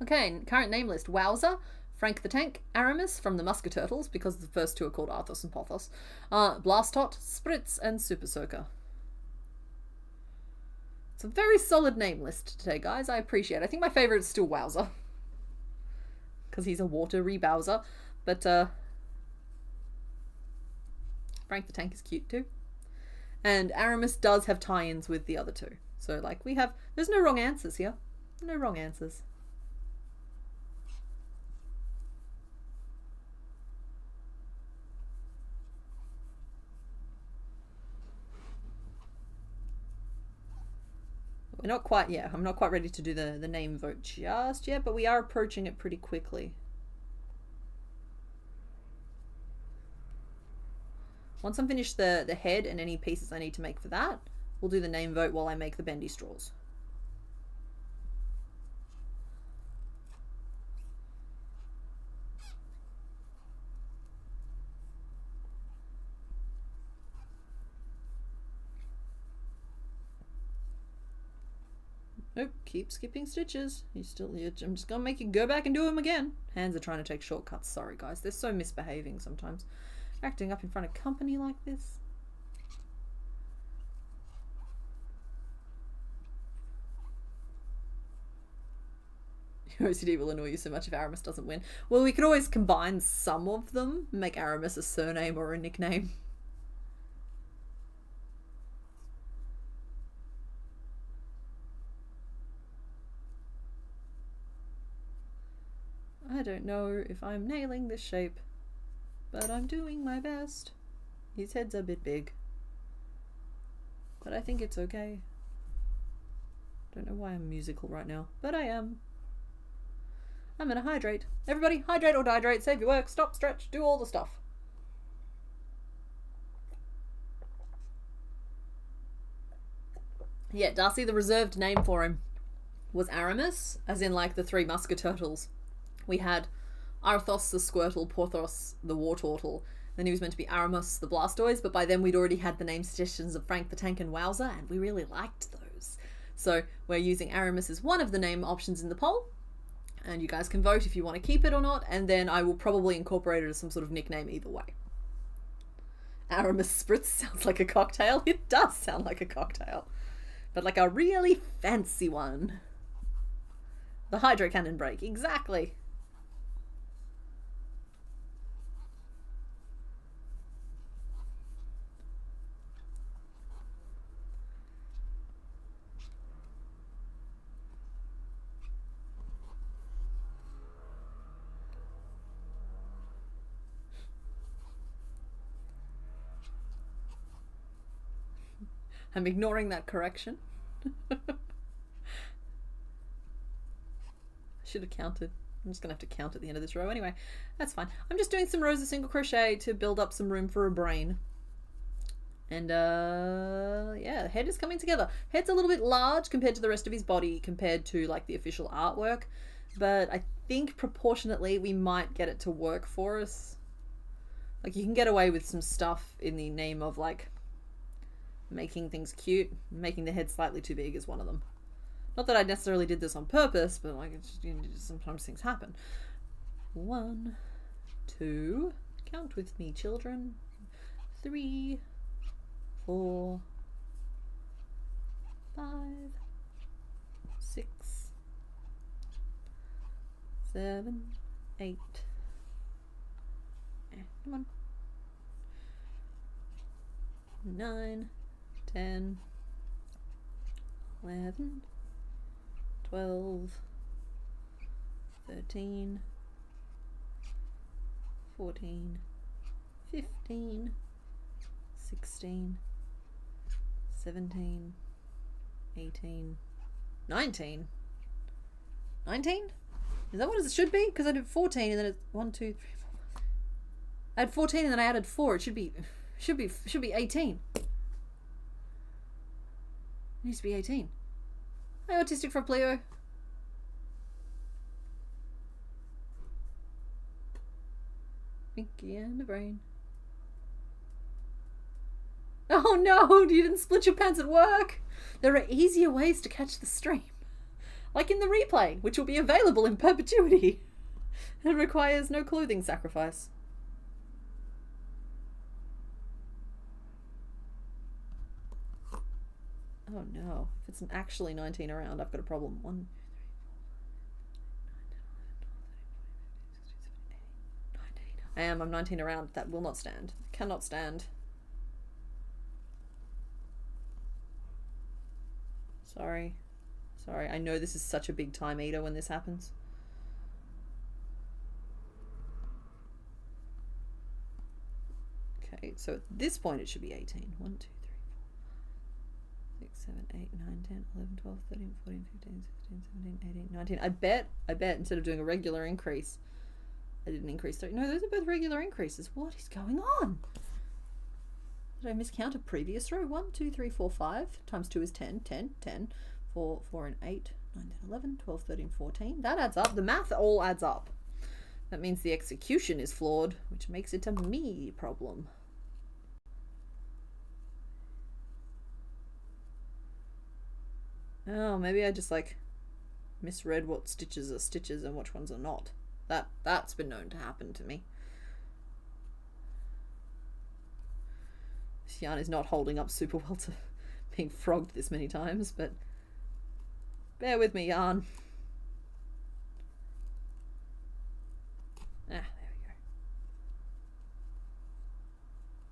Okay, current name list. Wowza, Frank the Tank, Aramis from the Musketurtles, because the first 2 are called Arthos and Pothos, Blastot, Spritz, and Super Soaker. It's a very solid name list today, guys. I appreciate it. I think my favorite is still Wowza, because he's a watery Bowser, but Frank the Tank is cute too. And Aramis does have tie-ins with the other 2. So like there's no wrong answers here. No wrong answers. We're not quite, yeah, I'm not quite ready to do the name vote just yet, but we are approaching it pretty quickly. Once I'm finished the head and any pieces I need to make for that, we'll do the name vote while I make the bendy straws. Nope, keep skipping stitches. I'm just gonna make you go back and do them again. Hands are trying to take shortcuts. Sorry guys, they're so misbehaving sometimes. Acting up in front of company like this. Your OCD will annoy you so much if Aramis doesn't win. Well, we could always combine some of them, make Aramis a surname or a nickname. I don't know if I'm nailing this shape, but I'm doing my best. His head's a bit big, but I think it's okay. Don't know why I'm musical right now, but I am. I'm gonna hydrate. Everybody, hydrate or dehydrate, save your work, stop, stretch, do all the stuff. Yeah, Darcy, the reserved name for him was Aramis, as in like the Three Musketurtles. We had Arthos the Squirtle, Porthos the Wartortle, then he was meant to be Aramis the Blastoise, but by then we'd already had the name suggestions of Frank the Tank and Wowzer, and we really liked those. So we're using Aramis as one of the name options in the poll, and you guys can vote if you want to keep it or not, and then I will probably incorporate it as some sort of nickname either way. Aramis Spritz sounds like a cocktail. It does sound like a cocktail, but like a really fancy one. The Hydro Cannon break, exactly. I'm ignoring that correction. I should have counted. I'm just going to have to count at the end of this row anyway. That's fine. I'm just doing some rows of single crochet to build up some room for a brain. And yeah, the head is coming together. Head's a little bit large compared to the rest of his body, compared to like the official artwork. But I think proportionately we might get it to work for us. Like you can get away with some stuff in the name of like making things cute. Making the head slightly too big is one of them. Not that I necessarily did this on purpose, but like it's just, you know, sometimes things happen. 1, 2, count with me children, 3, 4, 5, 6, 7, 8. Come on. 9, 10, 11, 12, 13, 14, 15, 16, 17, 18, 19. 19? Is that what it should be? Because I did 14 and then it's 1, 2, 3, 4. I had 14 and then I added 4. It should be 18. It needs to be 18. Hey, Autistic Frog Leo. Pinky and the brain. Oh no, you didn't split your pants at work. There are easier ways to catch the stream. Like in the replay, which will be available in perpetuity. And requires no clothing sacrifice. Oh no, if it's actually 19 around, I've got a problem. 1, 2, 3, 4, 5, 6, 7, 8, 9, 10, 11, 12, 13, 14, 15, 16, 17, 18, 19. I'm 19 around. That will not stand. Cannot stand. Sorry. Sorry, I know this is such a big time eater when this happens. Okay, so at this point it should be 18. 1, 2, 3, 4, 6, 7, 8, 9, 10, 11, 12, 13, 14, 15, 16, 17, 18, 19. I bet instead of doing a regular increase, I did an increase 3. No, those are both regular increases. What is going on? Did I miscount a previous row? 1, 2, 3, 4, 5. Times 2 is 10. 10, 10. 4, 4 and 8. 9, 10, 11, 12, 13, 14. That adds up. The math all adds up. That means the execution is flawed, which makes it a me problem. Oh, maybe I just like misread what stitches are stitches and which ones are not. That's been known to happen to me. This yarn is not holding up super well to being frogged this many times, but bear with me, yarn. Ah, there we go.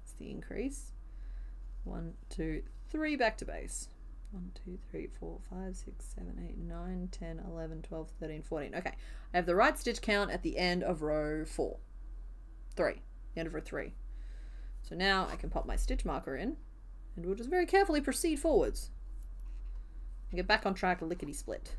It's the increase. 1, 2, 3, back to base. 1, 2, 3, 4, 5, 6, 7, 8, 9, 10, 11, 12, 13, 14. Okay, I have the right stitch count at the end of row 4. 3. The end of row 3. So now I can pop my stitch marker in, and we'll just very carefully proceed forwards and get back on track lickety split.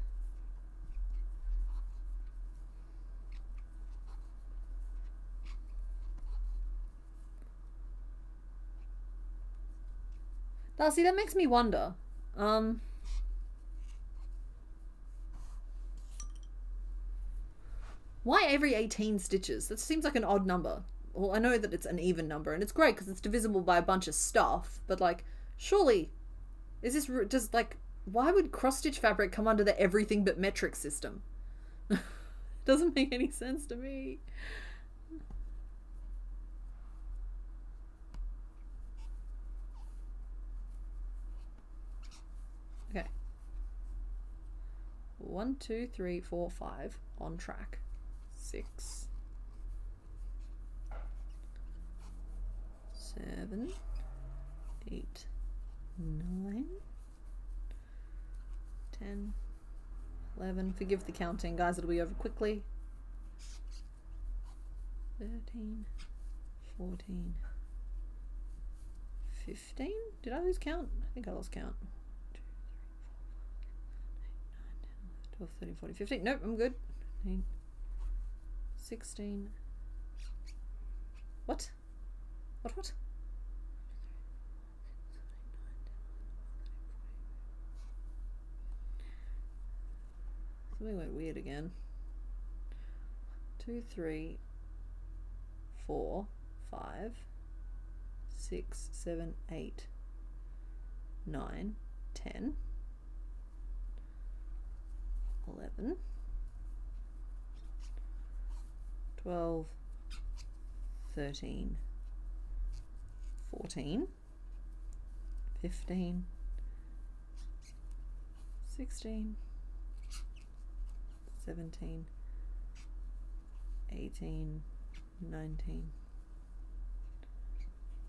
Darcy, that makes me wonder. Why every 18 stitches? That seems like an odd number. Well, I know that it's an even number, and it's great because it's divisible by a bunch of stuff, but like, surely, is this just like, why would cross-stitch fabric come under the everything but metric system? Doesn't make any sense to me. Okay. 1, 2, 3, 4, 5 on track. 6, 7, 8, 9, 10, 11. Forgive the counting, guys, it'll be over quickly. 13, 14, 15. Did I lose count? I think I lost count. 2, 3, 4, 5, 6, 7, 8, 9, 10, 11, 12, 13, 14, 15. Nope, I'm good. 15, 16. What? What? Something went weird again. 2, 3, 4, 5, 6, 7, 8, 9, 10, 11, 12, 13, 14, 15, 16, 17, 18, 19,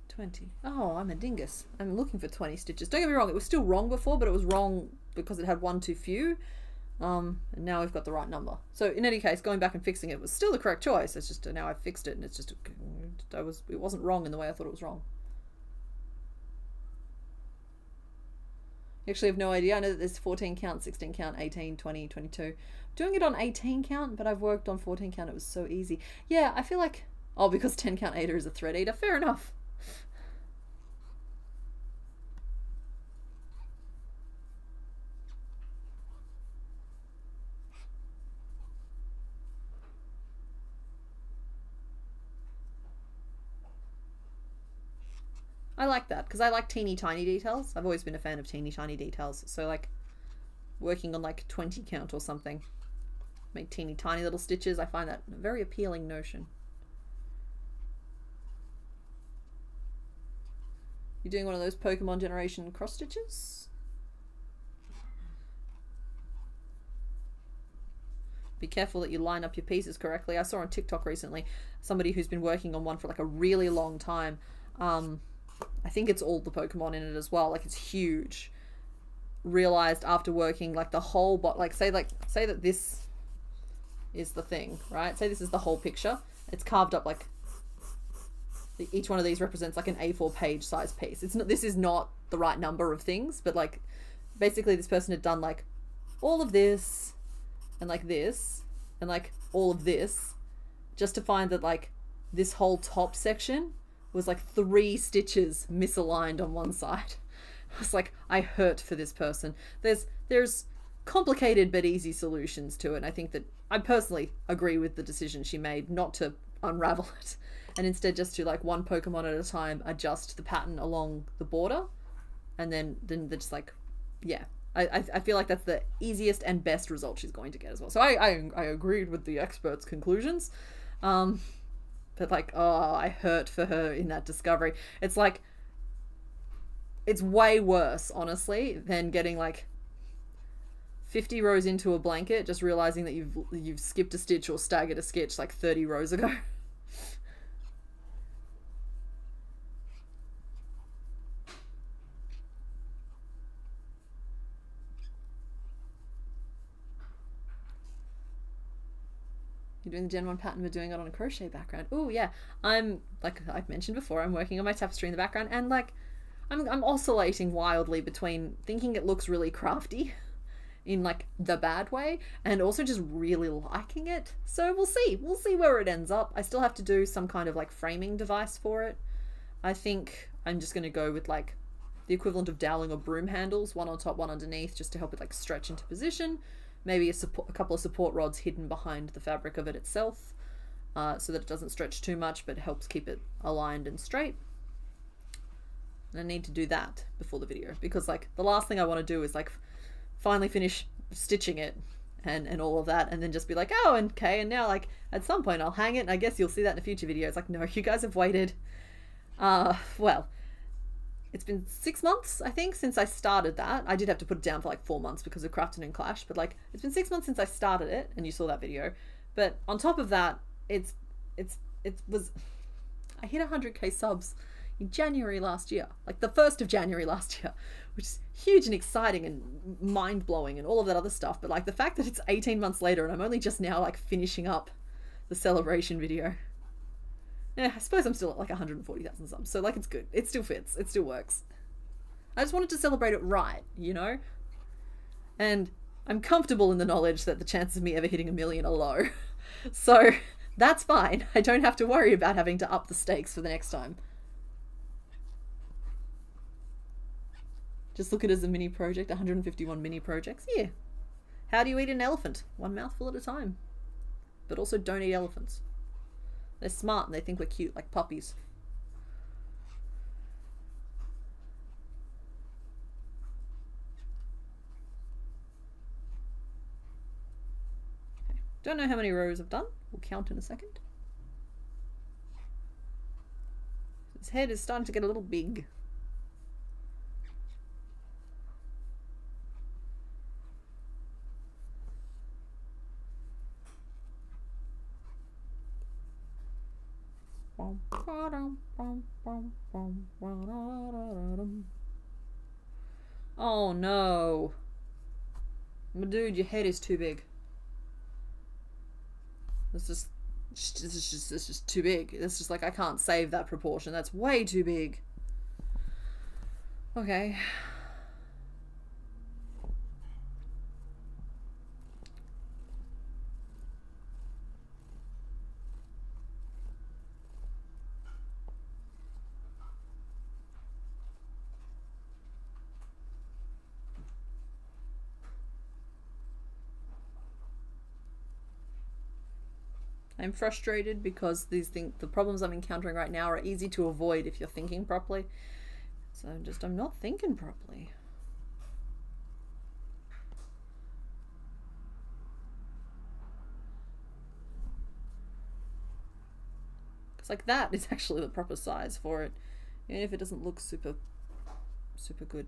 20. Oh, I'm a dingus. I'm looking for 20 stitches. Don't get me wrong, it was still wrong before, but it was wrong because it had one too few. And now we've got the right number. So in any case, going back and fixing it was still the correct choice. It's just now I've fixed it, and it's just it wasn't wrong in the way I thought it was wrong. You actually have no idea. I know that there's 14 count, 16 count, 18, 20, 22. Doing it on 18 count, but I've worked on 14 count. It was so easy. Yeah, I feel like, oh, because 10 count aider is a thread eater. Fair enough. I like that because I like teeny tiny details. I've always been a fan of teeny tiny details. So like working on like 20 count or something, make teeny tiny little stitches. I find that a very appealing notion. You're doing one of those Pokemon generation cross stitches? Be careful that you line up your pieces correctly. I saw on TikTok recently somebody who's been working on one for like a really long time. I think it's all the Pokemon in it as well. Like it's huge. Realized after working like the whole say that this is the thing, right? Say this is the whole picture. It's carved up like each one of these represents like an A4 page size piece. It's not, this is not the right number of things, but like basically this person had done like all of this and like this and like all of this just to find that like this whole top section was like 3 stitches misaligned on one side. I was like, I hurt for this person. There's complicated but easy solutions to it. And I think that I personally agree with the decision she made not to unravel it and instead just to like one Pokemon at a time adjust the pattern along the border, and then they're just like, yeah. I feel like that's the easiest and best result she's going to get as well. So I agreed with the experts' conclusions. But like, oh, I hurt for her in that discovery. It's like it's way worse, honestly, than getting like 50 rows into a blanket, just realizing that you've skipped a stitch or staggered a stitch like 30 rows ago. You're doing the Gen 1 pattern, we're doing it on a crochet background. Oh yeah, I'm, like I've mentioned before, I'm working on my tapestry in the background, and like I'm oscillating wildly between thinking it looks really crafty in like the bad way, and also just really liking it. So we'll see where it ends up. I still have to do some kind of like framing device for it. I think I'm just going to go with like the equivalent of dowling or broom handles, one on top, one underneath, just to help it like stretch into position. Maybe a couple of support rods hidden behind the fabric of it itself, so that it doesn't stretch too much, but helps keep it aligned and straight. And I need to do that before the video, because like the last thing I want to do is like finally finish stitching it and all of that, and then just be like, oh, okay, and now like at some point I'll hang it, and I guess you'll see that in a future video. It's like, no, you guys have waited. Well, it's been 6 months, I think, since I started that. I did have to put it down for like 4 months because of Crafting and Clash, but like it's been 6 months since I started it, and you saw that video. But on top of that, I hit 100k subs in January last year, like the 1st of January last year, which is huge and exciting and mind-blowing and all of that other stuff. But like the fact that it's 18 months later and I'm only just now like finishing up the celebration video. Yeah, I suppose I'm still at like 140,000 subs, so like it's good. It still fits. It still works. I just wanted to celebrate it right, you know? And I'm comfortable in the knowledge that the chances of me ever hitting 1 million are low. So that's fine. I don't have to worry about having to up the stakes for the next time. Just look at it as a mini project, 151 mini projects. Yeah. How do you eat an elephant? One mouthful at a time. But also don't eat elephants. They're smart and they think we're cute, like puppies. Okay. Don't know how many rows I've done. We'll count in a second. His head is starting to get a little big. Oh no. My dude, your head is too big. This is just too big. It's just like I can't save that proportion. That's way too big. Okay. I'm frustrated because the problems I'm encountering right now are easy to avoid if you're thinking properly. So I'm not thinking properly. Because like that is actually the proper size for it, even if it doesn't look super good.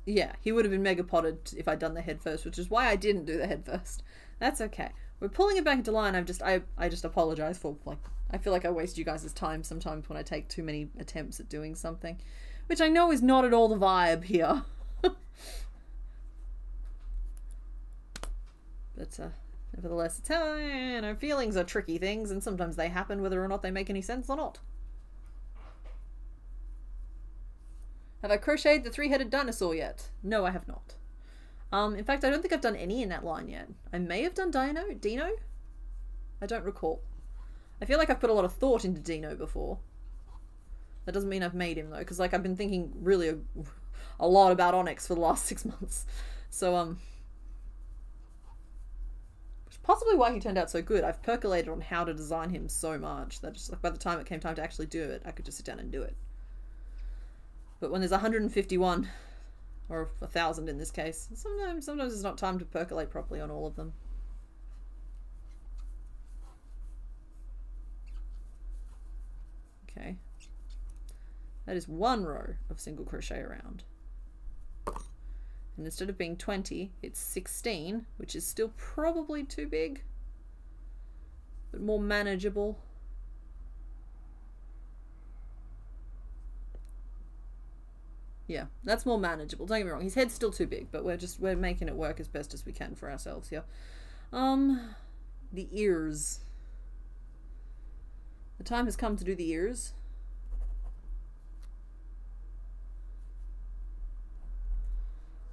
Yeah, he would have been mega potted if I'd done the head first, which is why I didn't do the head first. That's okay. We're pulling it back into line. I just apologize for, like, I feel like I waste you guys' time sometimes when I take too many attempts at doing something, which I know is not at all the vibe here. But nevertheless, it's how, you know, feelings are tricky things, and sometimes they happen whether or not they make any sense or not. Have I crocheted the 3-headed dinosaur yet? No, I have not. In fact, I don't think I've done any in that line yet. I may have done Dino? I don't recall. I feel like I've put a lot of thought into Dino before. That doesn't mean I've made him though, because like I've been thinking really a lot about Onyx for the last 6 months. So which is possibly why he turned out so good. I've percolated on how to design him so much that just like by the time it came time to actually do it, I could just sit down and do it. But when there's 151 or 1,000 in this case, sometimes there's not time to percolate properly on all of them. Okay. That is 1 row of single crochet around. And instead of being 20, it's 16, which is still probably too big, but more manageable. Yeah, that's more manageable. Don't get me wrong, his head's still too big, but we're making it work as best as we can for ourselves here. The ears. The time has come to do the ears.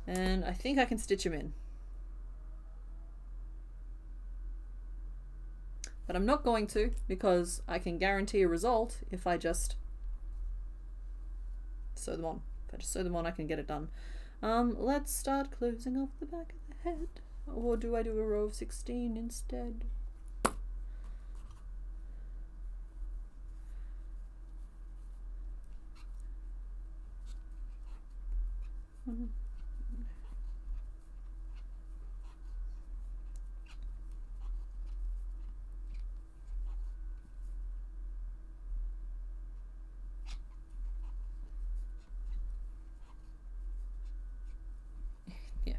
And I think I can stitch him in. But I'm not going to, because I can guarantee a result if I just sew them on. If I just sew them on, I can get it done. Let's start closing off the back of the head. Or do I do a row of 16 instead? Yeah.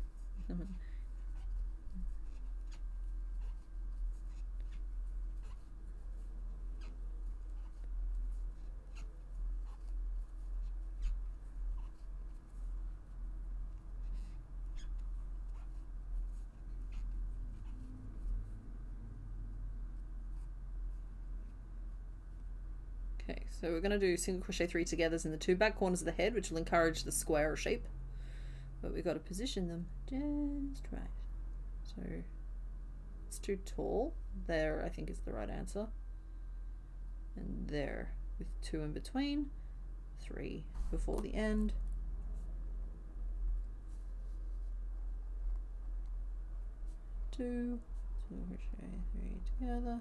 Okay, so we're going to do single crochet 3 togethers in the 2 back corners of the head, which will encourage the square shape. But we've got to position them just right. So it's too tall. There, I think, is the right answer. And there, with 2 in between, 3 before the end. Two, single crochet 3 together.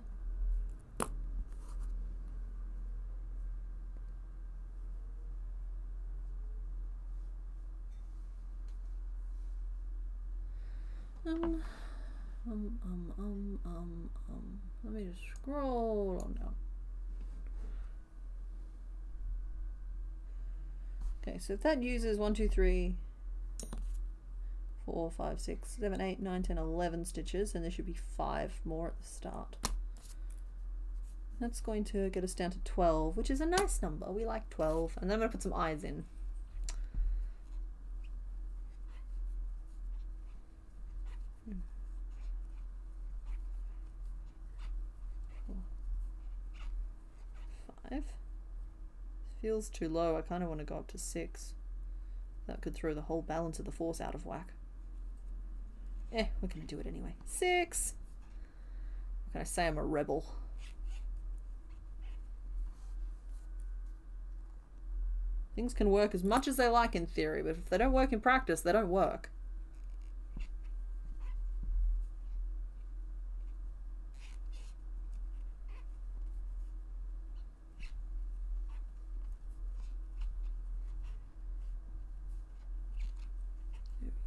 Let me just scroll on down. Okay, so if that uses 1, 2, 3, 4, 5, 6, 7, 8, 9, 10, 11 stitches, and there should be 5 more at the start. That's going to get us down to 12, which is a nice number. We like 12. And then I'm going to put some eyes in. Feels too low. I kind of want to go up to 6. That could throw the whole balance of the force out of whack. We're going to do it anyway. 6! What can I say? I'm a rebel. Things can work as much as they like in theory, but if they don't work in practice, they don't work.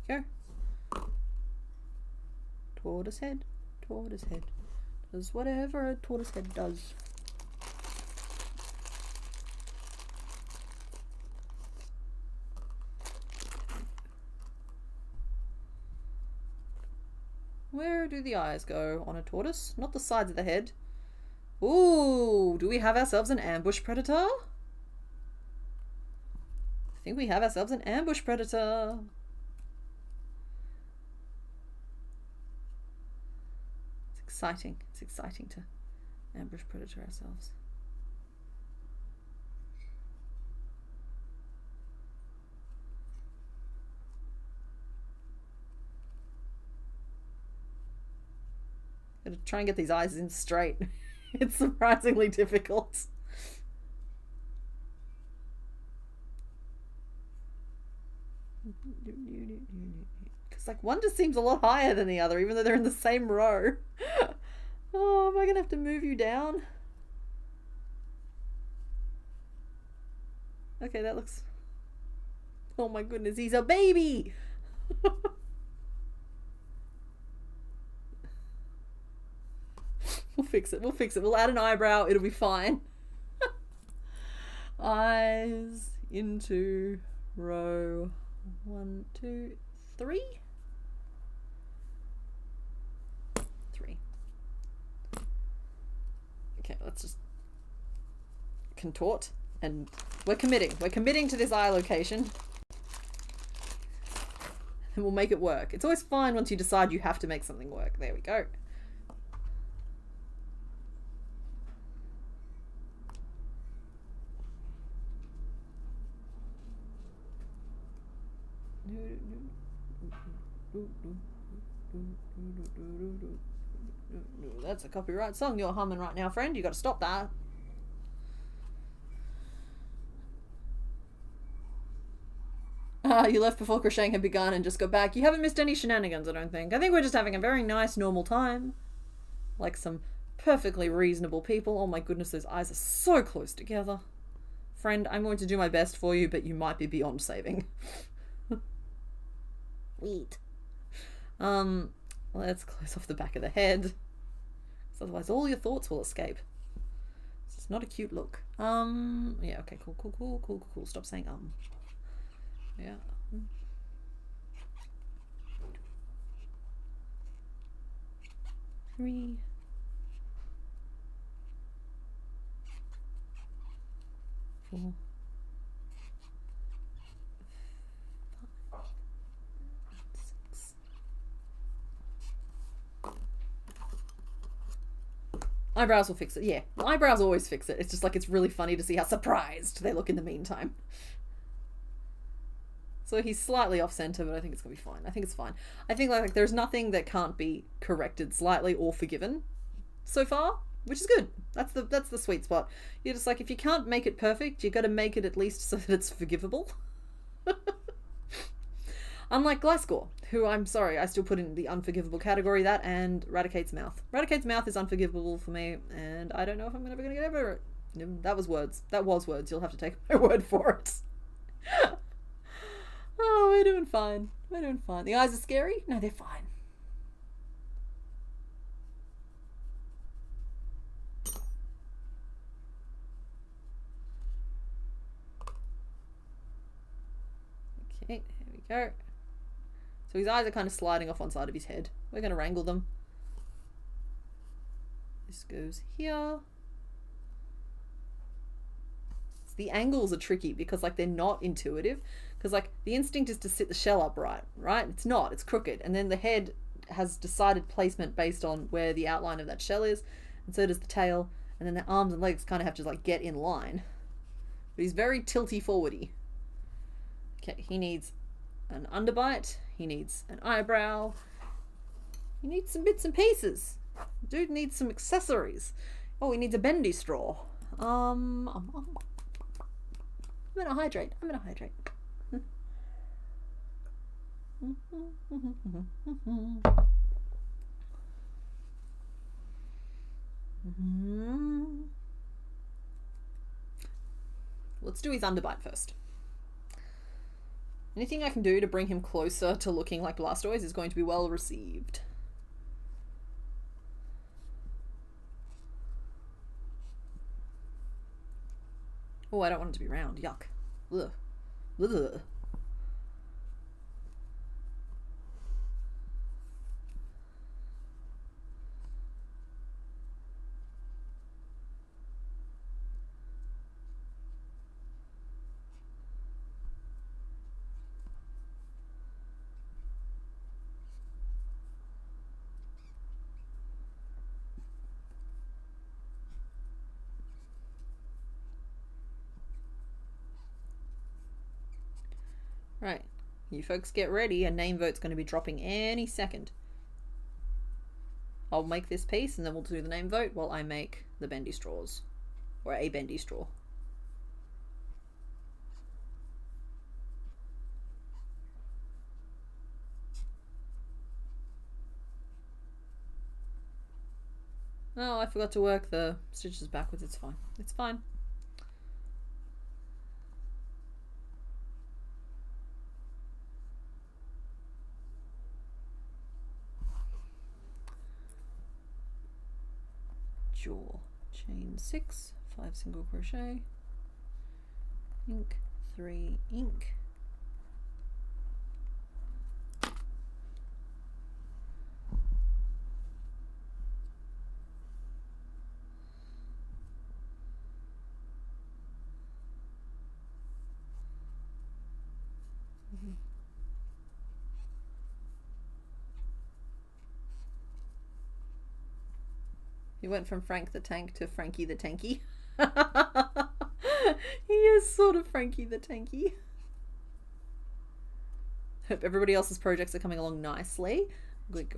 Go. Tortoise head, tortoise head. Does whatever a tortoise head does. Where do the eyes go on a tortoise? Not the sides of the head. Ooh, do we have ourselves an ambush predator? I think we have ourselves an ambush predator. Exciting. It's exciting to ambush predator ourselves. Gotta try and get these eyes in straight. It's surprisingly difficult. Because like one just seems a lot higher than the other, even though they're in the same row. Oh, am I gonna have to move you down? Okay, that looks... Oh my goodness, he's a baby! We'll fix it, we'll fix it. We'll add an eyebrow, it'll be fine. Eyes into row 1, 2, 3. 3. Okay, let's just contort, and we're committing. We're committing to this eye location. And we'll make it work. It's always fine once you decide you have to make something work. There we go. That's a copyright song you're humming right now, friend. You got to stop that. You left before crocheting had begun and just got back. You haven't missed any shenanigans, I don't think. I think we're just having a very nice, normal time. Like some perfectly reasonable people. Oh my goodness, those eyes are so close together. Friend, I'm going to do my best for you, but you might be beyond saving. Wait. Let's close off the back of the head. Because otherwise all your thoughts will escape. It's not a cute look. Yeah, okay, cool. Stop saying Yeah. 3. 4. 5. 6. Eyebrows will fix it. Yeah, eyebrows always fix it. It's just like it's really funny to see how surprised they look in the meantime. So he's slightly off center, but I think it's gonna be fine. I think it's fine. I think like there's nothing that can't be corrected slightly or forgiven so far, which is good. That's the sweet spot. You're just like, if you can't make it perfect, you got to make it at least so that it's forgivable. Unlike Glasgow, who I'm sorry, I still put in the unforgivable category. That and Raticate's mouth. Raticate's mouth is unforgivable for me, and I don't know if I'm ever gonna get over it. That was words. That was words. You'll have to take my word for it. Oh, we're doing fine. We're doing fine. The eyes are scary? No, they're fine. Okay, here we go. So his eyes are kind of sliding off one side of his head. We're going to wrangle them. This goes here. The angles are tricky because like they're not intuitive, because like the instinct is to sit the shell upright, right? It's not, it's crooked, and then the head has decided placement based on where the outline of that shell is, and so does the tail, and then the arms and legs kind of have to like get in line. But he's very tilty forwardy. Okay, he needs an underbite, he needs an eyebrow, he needs some bits and pieces. Dude needs some accessories. Oh, he needs a bendy straw. I'm gonna hydrate. Let's do his underbite first. Anything I can do to bring him closer to looking like Blastoise is going to be well received. Oh, I don't want it to be round. Yuck. Ugh. Ugh. Right, you folks get ready. A name vote's going to be dropping any second. I'll make this piece and then we'll do the name vote while I make the bendy straws, or a bendy straw. Oh, I forgot to work the stitches backwards. It's fine. It's fine. Jaw. Chain 6, 5 single crochet. Ink, 3 ink. He went from Frank the Tank to Frankie the Tanky. He is sort of Frankie the Tanky. Hope everybody else's projects are coming along nicely.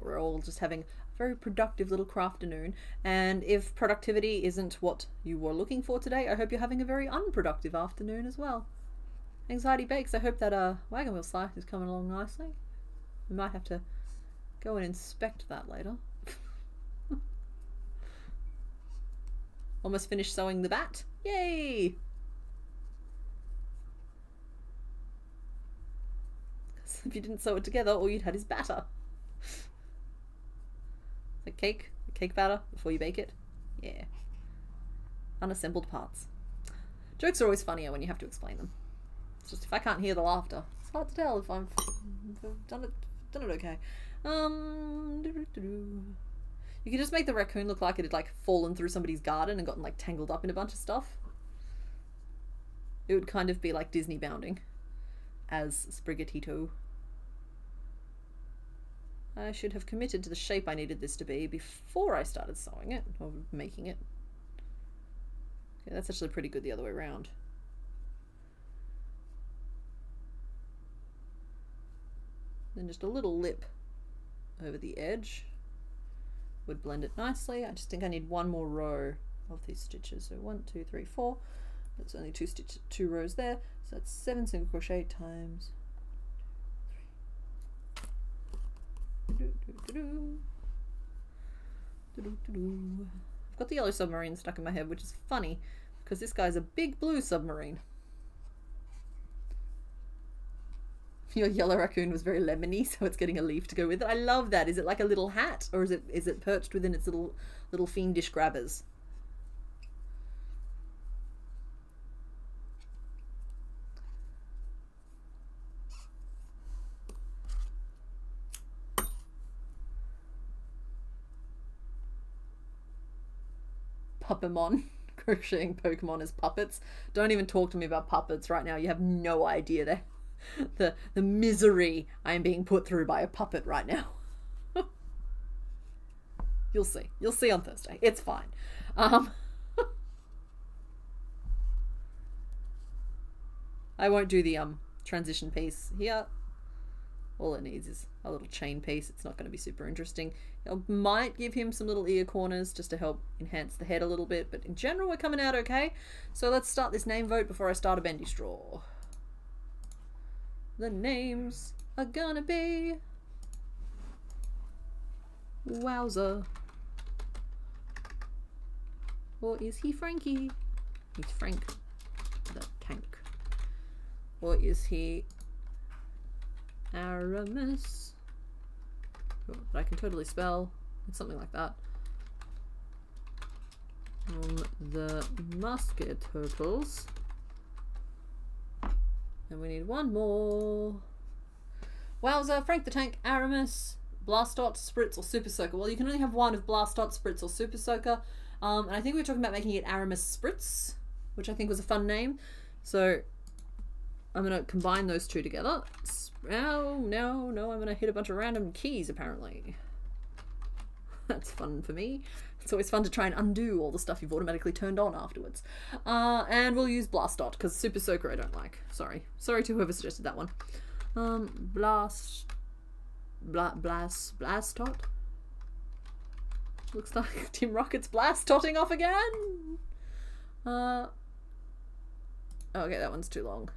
We're all just having a very productive little crafternoon. And if productivity isn't what you were looking for today, I hope you're having a very unproductive afternoon as well. Anxiety Bakes, I hope that wagon wheel slice is coming along nicely. We might have to go and inspect that later. Almost finished sewing the bat. Yay! If you didn't sew it together, all you'd had is batter. The cake batter before you bake it. Yeah. Unassembled parts. Jokes are always funnier when you have to explain them. It's just if I can't hear the laughter, it's hard to tell if I've done it okay. You could just make the raccoon look like it had like fallen through somebody's garden and gotten like tangled up in a bunch of stuff. It would kind of be like Disney bounding as Sprigatito. I should have committed to the shape I needed this to be before I started sewing it, or making it. Okay, that's actually pretty good the other way around. Then just a little lip over the edge would blend it nicely. I just think I need one more row of these stitches. So 1, 2, 3, 4. That's only 2 rows there. So that's 7 single crochet times. I've got the yellow submarine stuck in my head, which is funny because this guy's a big blue submarine. Your yellow raccoon was very lemony, so it's getting a leaf to go with it. I love that. Is it like a little hat, or is it perched within its little fiendish grabbers? Puppamon. Crocheting Pokemon as puppets. Don't even talk to me about puppets right now. You have no idea the misery I am being put through by a puppet right now. You'll see. You'll see on Thursday. It's fine. I won't do the transition piece here. All it needs is a little chain piece. It's not going to be super interesting. I might give him some little ear corners just to help enhance the head a little bit, but in general we're coming out okay. So let's start this name vote before I start a bendy straw. The names are gonna be Wowza. Or is he Frankie? He's Frank the Tank. Or is he Aramis? Oh, that I can totally spell. It's something like that. The Musket Turtles. And we need one more. Wowza, Frank the Tank, Aramis, Blastot, Spritz, or Super Soaker. Well, you can only have one of Blastot, Spritz, or Super Soaker. And I think we were talking about making it Aramis Spritz, which I think was a fun name. So I'm going to combine those two together. Oh, no, I'm going to hit a bunch of random keys, apparently. That's fun for me. It's always fun to try and undo all the stuff you've automatically turned on afterwards. And we'll use Blastot, because Super Soaker I don't like. Sorry to whoever suggested that one. Blastot. Looks like Team Rocket's blast totting off again. Okay, that one's too long.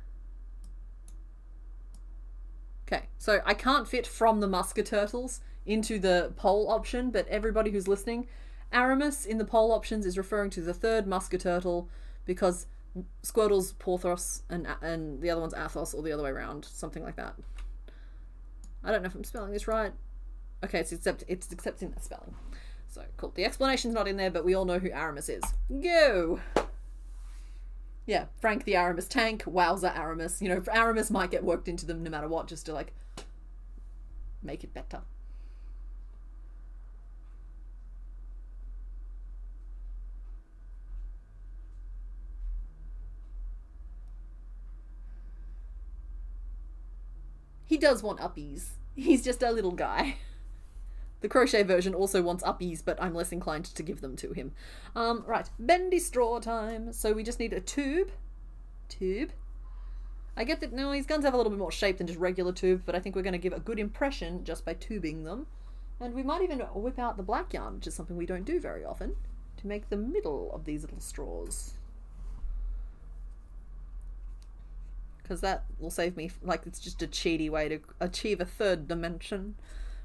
Okay, so I can't fit from the Musketurtles into the poll option, but everybody who's listening, Aramis in the poll options is referring to the third Musketurtle because Squirtle's Porthos and the other one's Athos, or the other way around, something like that. I don't know if I'm spelling this right. Okay, it's accepting that spelling. So, cool. The explanation's not in there, but we all know who Aramis is. Go! Yeah, Frank the Aramis tank, wowza Aramis. You know, Aramis might get worked into them no matter what, just to, like, make it better. He does want uppies. He's just a little guy. The crochet version also wants uppies, but I'm less inclined to give them to him. Right, bendy straw time. So we just need a tube. I get that, no, his guns have a little bit more shape than just regular tube, but I think we're going to give a good impression just by tubing them. And we might even whip out the black yarn, which is something we don't do very often, to make the middle of these little straws. Because that will save me, like, it's just a cheaty way to achieve a third dimension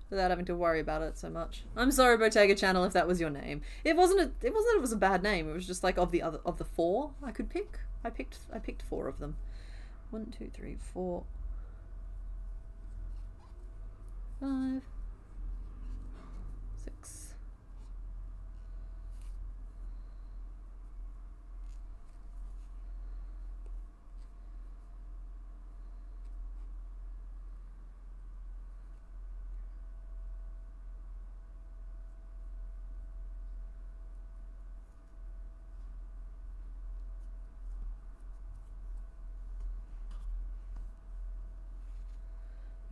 without having to worry about it so much. I'm sorry, Bottega Channel, if that was your name. It wasn't it was a bad name. It was just like of the four I could pick. I picked four of them. 1, 2, 3, 4, 5, 6.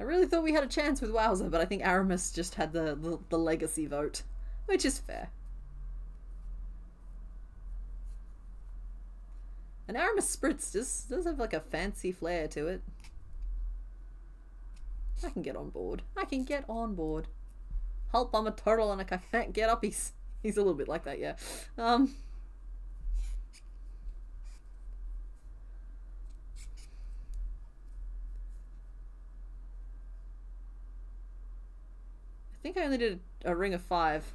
I really thought we had a chance with Wowzer, but I think Aramis just had the legacy vote, which is fair. And Aramis Spritz does have like a fancy flair to it. I can get on board. Help, I'm a turtle and I can't get up. He's a little bit like that, yeah. I think I only did a ring of 5,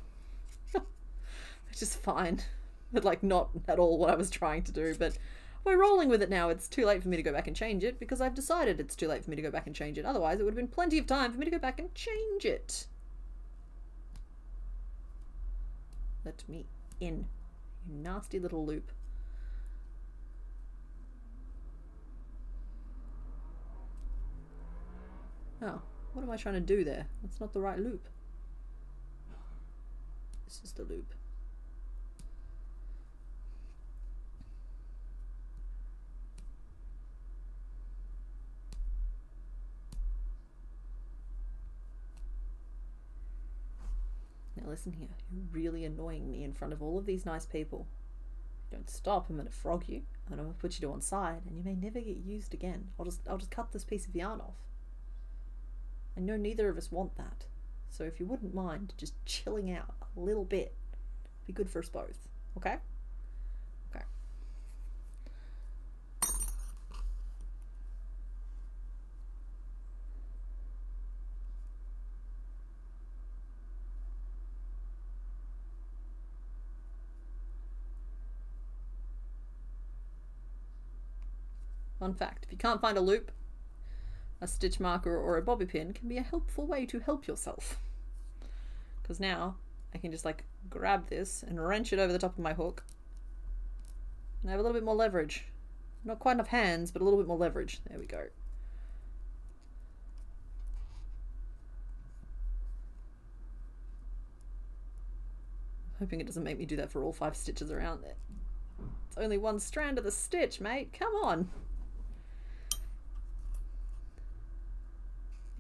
which is fine, but like not at all what I was trying to do, but we're rolling with it now. It's too late for me to go back and change it because I've decided it's too late for me to go back and change it. Otherwise it would have been plenty of time for me to go back and change it. Let me in, you nasty little loop. Oh, what am I trying to do there? That's not the right loop. This is the loop. Now listen here, you're really annoying me in front of all of these nice people. If you don't stop, I'm going to frog you, and I'm going to put you to one side, and you may never get used again. I'll just cut this piece of yarn off. I know neither of us want that. So if you wouldn't mind just chilling out a little bit, it'd be good for us both. Okay? Okay. Fun fact, if you can't find a loop, a stitch marker or a bobby pin can be a helpful way to help yourself. Because now I can just like grab this and wrench it over the top of my hook and I have a little bit more leverage. Not quite enough hands, but a little bit more leverage. There we go. Hoping it doesn't make me do that for all 5 stitches around there. It's only one strand of the stitch, mate. Come on.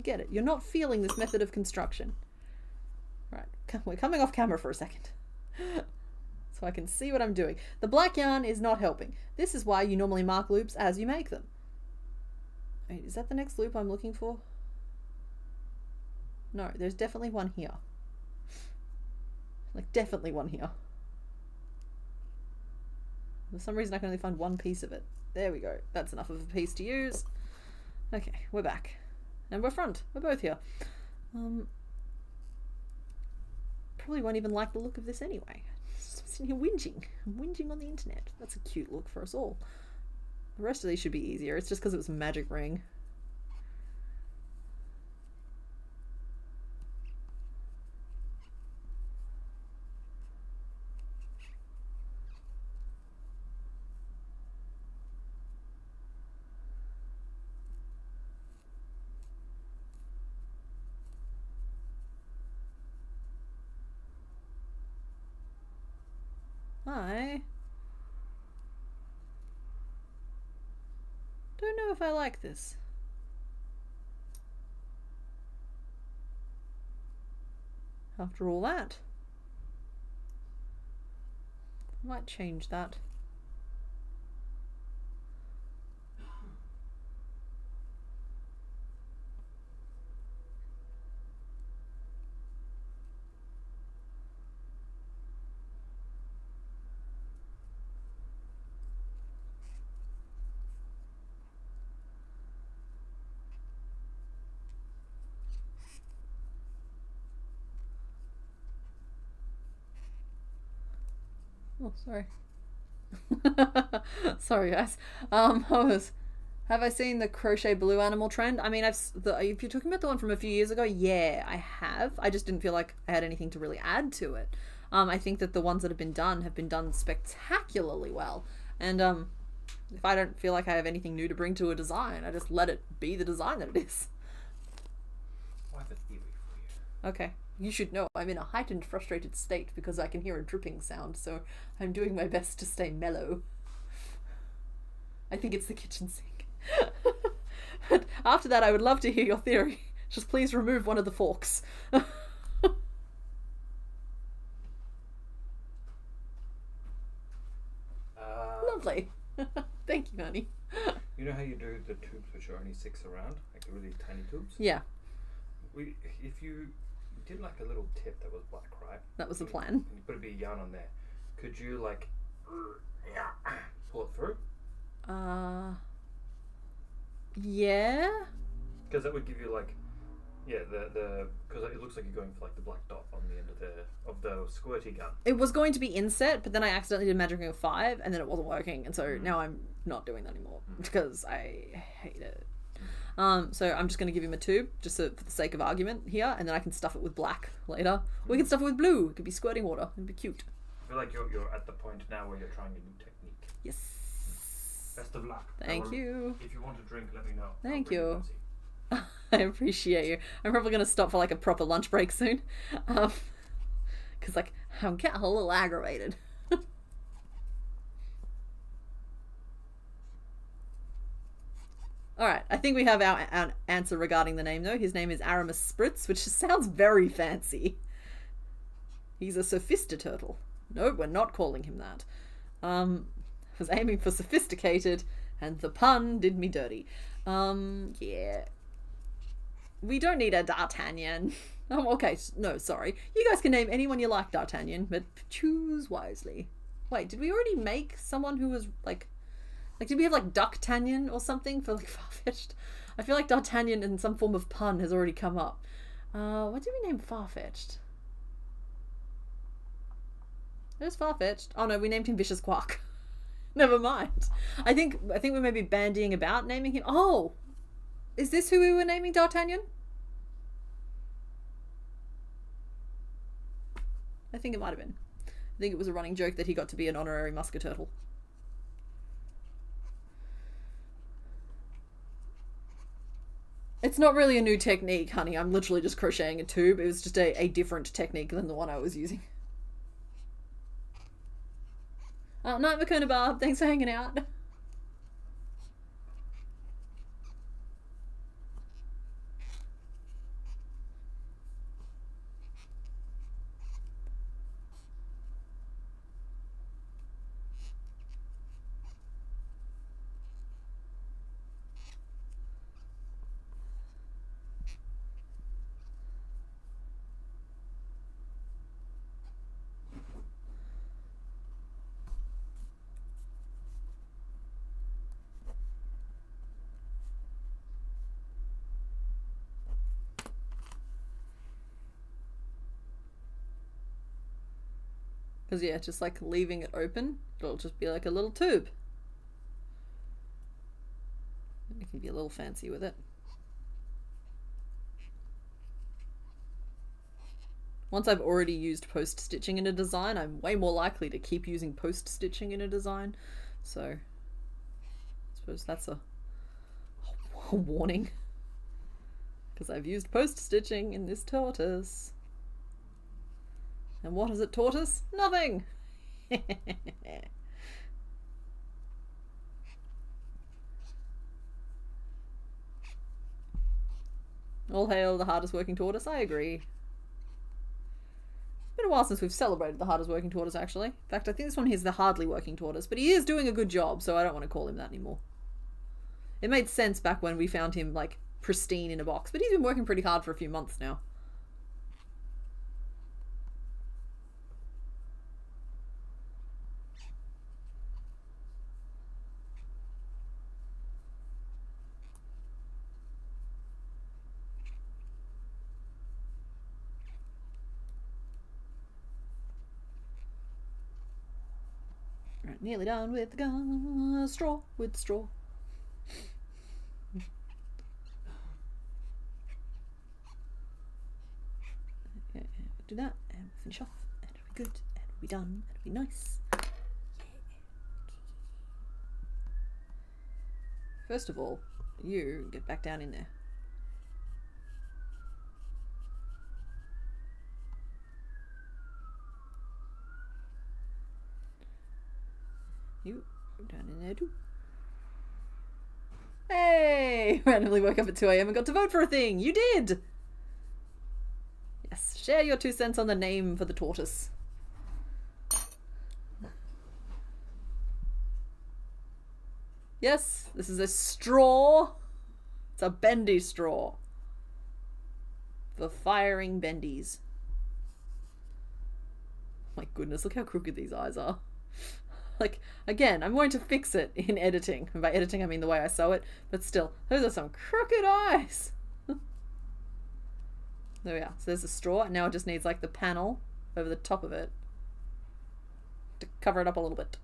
Get it. You're not feeling this method of construction. Right, we're coming off camera for a second so I can see what I'm doing. The black yarn is not helping. This is why you normally mark loops as you make them. Wait, is that the next loop I'm looking for? No, there's definitely one here. Like, definitely one here. For some reason I can only find one piece of it. There we go. That's enough of a piece to use. Okay, we're back. And we're front. We're both here. Probably won't even like the look of this anyway. I'm sitting here whinging. I'm whinging on the internet. That's a cute look for us all. The rest of these should be easier. It's just because it was a magic ring. I don't know if I like this. After all that, I might change that. Oh, sorry. Sorry, guys. Have I seen the crochet blue animal trend? I mean, if you're talking about the one from a few years ago, yeah, I have. I just didn't feel like I had anything to really add to it. I think that the ones that have been done spectacularally well. And if I don't feel like I have anything new to bring to a design, I just let it be the design that it is.
I have a theory for you.
Okay. You should know I'm in a heightened, frustrated state because I can hear a dripping sound, so I'm doing my best to stay mellow. I think it's the kitchen sink. But after that, I would love to hear your theory. Just please remove one of the forks. Lovely. Thank you, honey.
You know how you do the tubes which are only 6 around? Like the really tiny tubes?
Yeah.
If you did like a little tip that was black, right?
That was the plan.
And you put a bit of yarn on there. Could you like pull it through?
Yeah.
Because that would give you like, yeah, because it looks like you're going for like the black dot on the end of the squirty gun.
It was going to be inset, but then I accidentally did Magic Ring of 5, and then it wasn't working, and so now I'm not doing that anymore because I hate it. So I'm just going to give him a tube, just for the sake of argument here, and then I can stuff it with black later. We can stuff it with blue. It could be squirting water. It'd be cute.
I feel like you're at the point now where you're trying a new technique.
Yes.
Best of luck.
Thank you.
If you want a drink, let me know.
Thank you. I appreciate you. I'm probably going to stop for like a proper lunch break soon. Because like, I'm getting a little aggravated. Alright, I think we have our answer regarding the name though. His name is Aramis Spritz, which sounds very fancy. He's a sophistiturtle. No, we're not calling him that. I was aiming for sophisticated, and the pun did me dirty. Yeah. We don't need a D'Artagnan. Okay, no, sorry. You guys can name anyone you like D'Artagnan, but choose wisely. Wait, did we already make someone who was like did we have like Ducktanian or something for like Farfetched? I feel like D'Artagnan in some form of pun has already come up. What did we name Farfetched? There's Farfetched. Oh no, we named him Vicious Quark. Never mind. I think we may be bandying about naming him. Oh! Is this who we were naming D'Artagnan? I think it might have been. I think it was a running joke that he got to be an honorary musketurtle. It's not really a new technique, honey. I'm literally just crocheting a tube. It was just a different technique than the one I was using. Night, Makuna Barb. Thanks for hanging out. Because yeah, just like leaving it open, it'll just be like a little tube. You can be a little fancy with it. Once I've already used post stitching in a design, I'm way more likely to keep using post stitching in a design. So I suppose that's a warning. Because I've used post stitching in this tortoise. And what has it taught us? Nothing! All hail the hardest working tortoise, I agree. It's been a while since we've celebrated the hardest working tortoise, actually. In fact, I think this one is the hardly working tortoise, but he is doing a good job, so I don't want to call him that anymore. It made sense back when we found him, like, pristine in a box, but he's been working pretty hard for a few months now. Right, nearly done with the straw, with straw. Okay, we'll do that, and we'll finish off, and it'll be good, and it'll be done, and it'll be nice. First of all, you get back down in there. You go down in there too. Hey! Randomly woke up at 2 AM and got to vote for a thing. You did! Yes, share your 2 cents on the name for the tortoise. Yes, this is a straw. It's a bendy straw. For firing bendies. My goodness, look how crooked these eyes are. Like, again, I'm going to fix it in editing. And by editing, I mean the way I sew it. But still, those are some crooked eyes. There we are. So there's a straw. And now it just needs, like, the panel over the top of it to cover it up a little bit.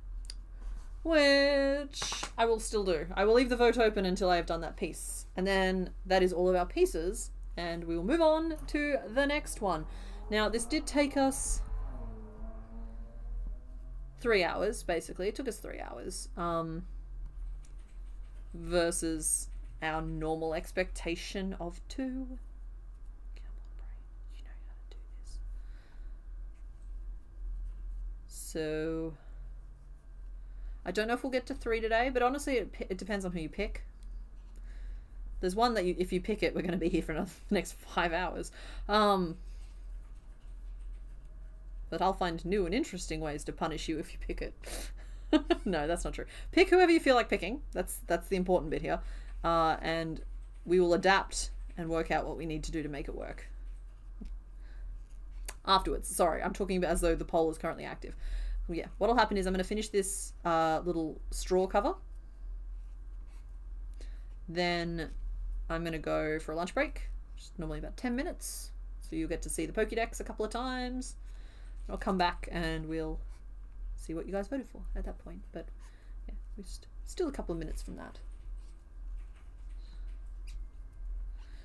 Which I will still do. I will leave the vote open until I have done that piece. And then that is all of our pieces. And we will move on to the next one. Now, this did take us 3 hours, basically. It took us 3 hours. Versus our normal expectation of 2. Come on, brain. You know how to do this. So I don't know if we'll get to 3 today, but honestly, it depends on who you pick. There's one that if you pick it, we're going to be here for the next 5 hours. But I'll find new and interesting ways to punish you if you pick it. No, that's not true. Pick whoever you feel like picking. That's the important bit here. And we will adapt and work out what we need to do to make it work. Afterwards. Sorry, I'm talking about as though the poll is currently active. Yeah, what'll happen is I'm going to finish this little straw cover. Then I'm going to go for a lunch break, which is normally about 10 minutes. So you'll get to see the Pokédex a couple of times. I'll come back and we'll see what you guys voted for at that point. But yeah, we're still a couple of minutes from that.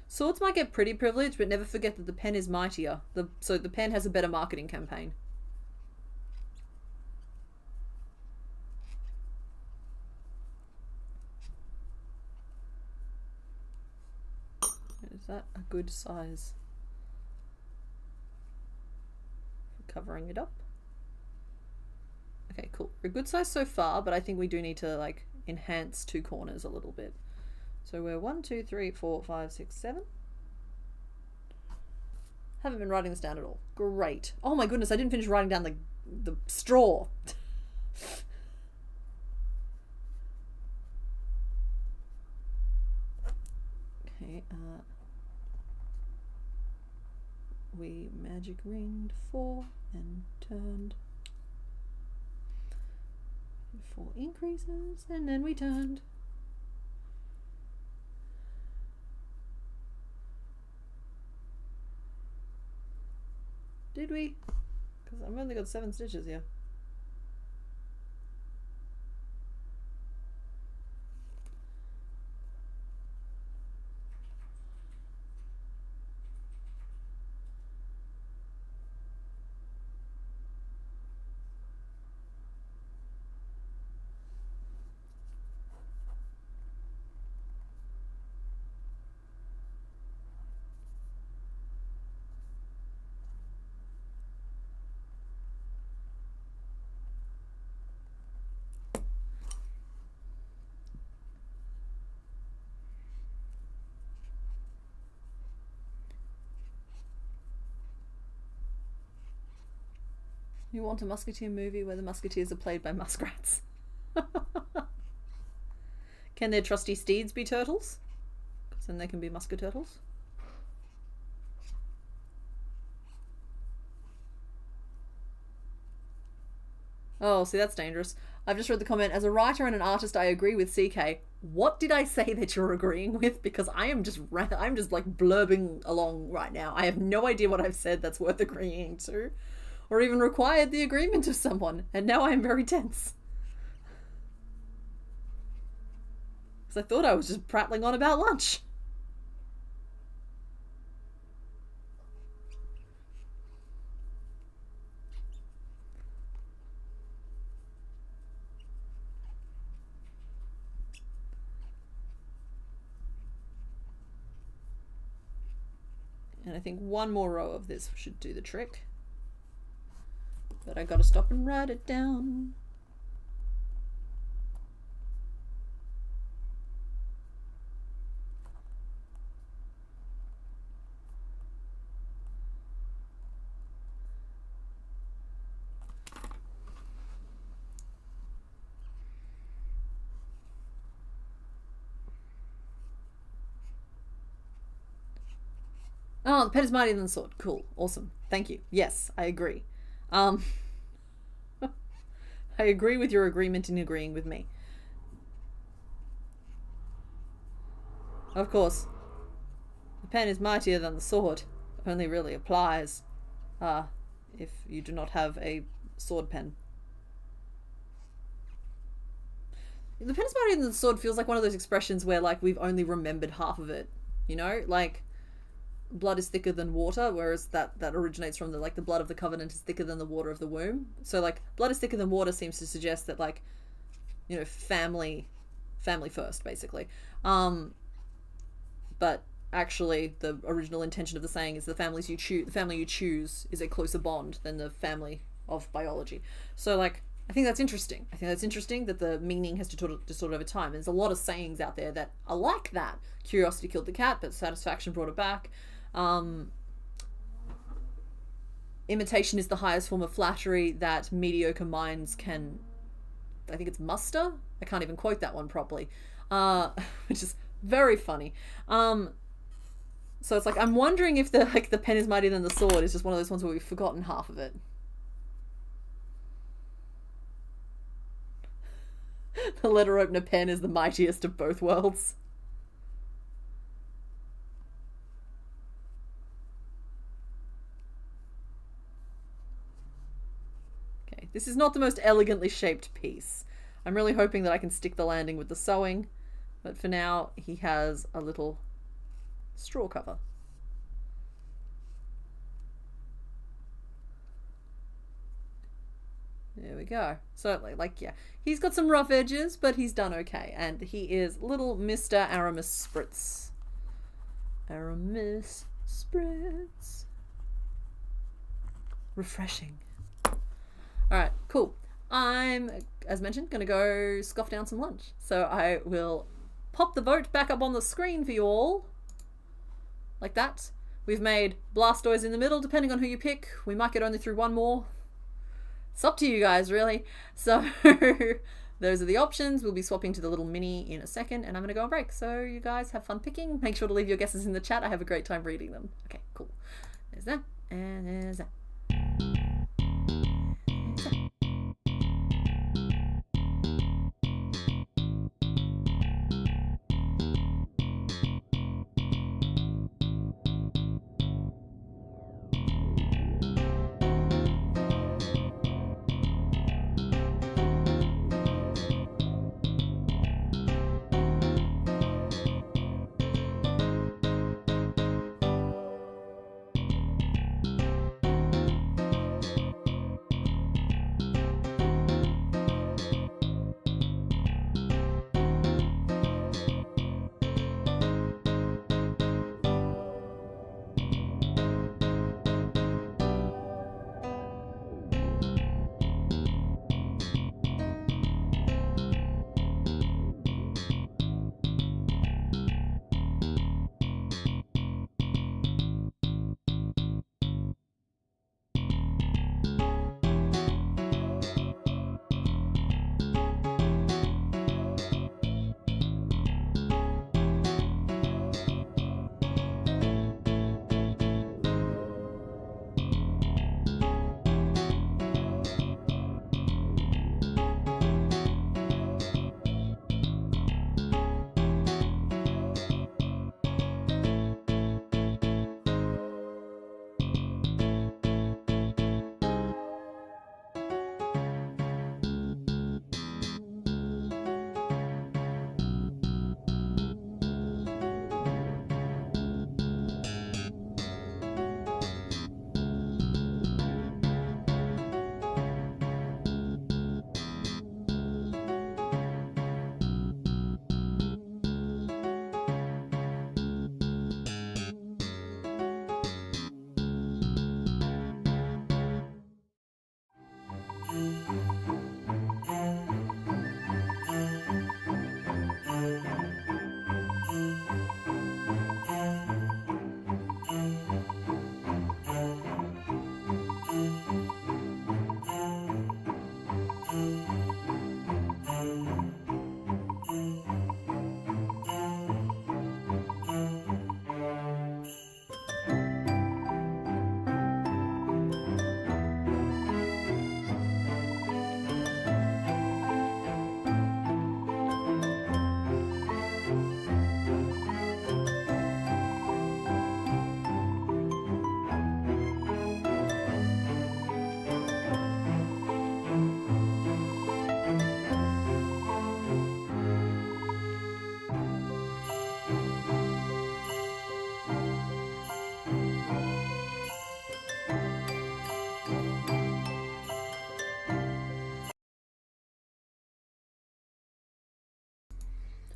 Swords might get pretty privileged, but never forget that the pen is mightier. So the pen has a better marketing campaign. Is that a good size? Covering it up. Okay, cool. We're a good size so far, but I think we do need to like enhance 2 corners a little bit. So we're 1, 2, 3, 4, 5, 6, 7. Haven't been writing this down at all. Great. Oh my goodness, I didn't finish writing down the straw. Okay, we magic ringed 4 and turned 4 increases, and then we turned. Did we? Because I've only got 7 stitches here. You want a Musketeer movie where the Musketeers are played by muskrats? Can their trusty steeds be turtles? Because then they can be musketurtles. Oh, see, that's dangerous. I've just read the comment. As a writer and an artist, I agree with CK. What did I say that you're agreeing with? Because I'm just like blurbing along right now. I have no idea what I've said that's worth agreeing to, or even required the agreement of someone, and now I am very tense. Because I thought I was just prattling on about lunch. And I think one more row of this should do the trick. But I gotta stop and write it down. Oh, the pen is mightier than the sword. Cool. Awesome. Thank you. Yes, I agree. I agree with your agreement in agreeing with me. Of course, the pen is mightier than the sword. Only really applies if you do not have a sword pen. The pen is mightier than the sword feels like one of those expressions where like we've only remembered half of it. You know, like blood is thicker than water, whereas that originates from the like the blood of the covenant is thicker than the water of the womb. So like blood is thicker than water seems to suggest that like, you know, family first basically. But actually the original intention of the saying is the family you choose is a closer bond than the family of biology. So like I think that's interesting. I think that's interesting that the meaning has distorted over time. There's a lot of sayings out there that are like that. Curiosity killed the cat, but satisfaction brought it back. Imitation is the highest form of flattery that mediocre minds can, I think it's muster? I can't even quote that one properly. Which is very funny. So it's like, I'm wondering if the pen is mightier than the sword is just one of those ones where we've forgotten half of it. The letter opener pen is the mightiest of both worlds. Okay, this is not the most elegantly shaped piece. I'm really hoping that I can stick the landing with the sewing, but for now he has a little straw cover. There we go. So, like, yeah. He's got some rough edges, but he's done okay. And he is little Mr. Aramis Spritz. Aramis Spritz. Refreshing. Alright, cool. I'm, as mentioned, going to go scoff down some lunch. So I will pop the vote back up on the screen for you all. Like that. We've made Blastoise in the middle, depending on who you pick. We might get only through one more. It's up to you guys, really. So those are the options. We'll be swapping to the little mini in a second, and I'm going to go on break. So you guys have fun picking. Make sure to leave your guesses in the chat. I have a great time reading them. Okay, cool. There's that, and there's that.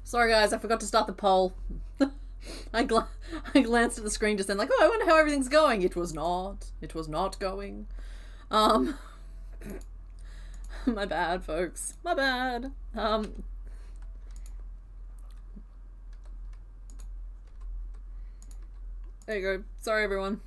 Sorry guys, I forgot to start the poll. I glanced at the screen just then like, oh, I wonder how everything's going. It was not going. My bad, folks. My bad. There you go. Sorry, everyone.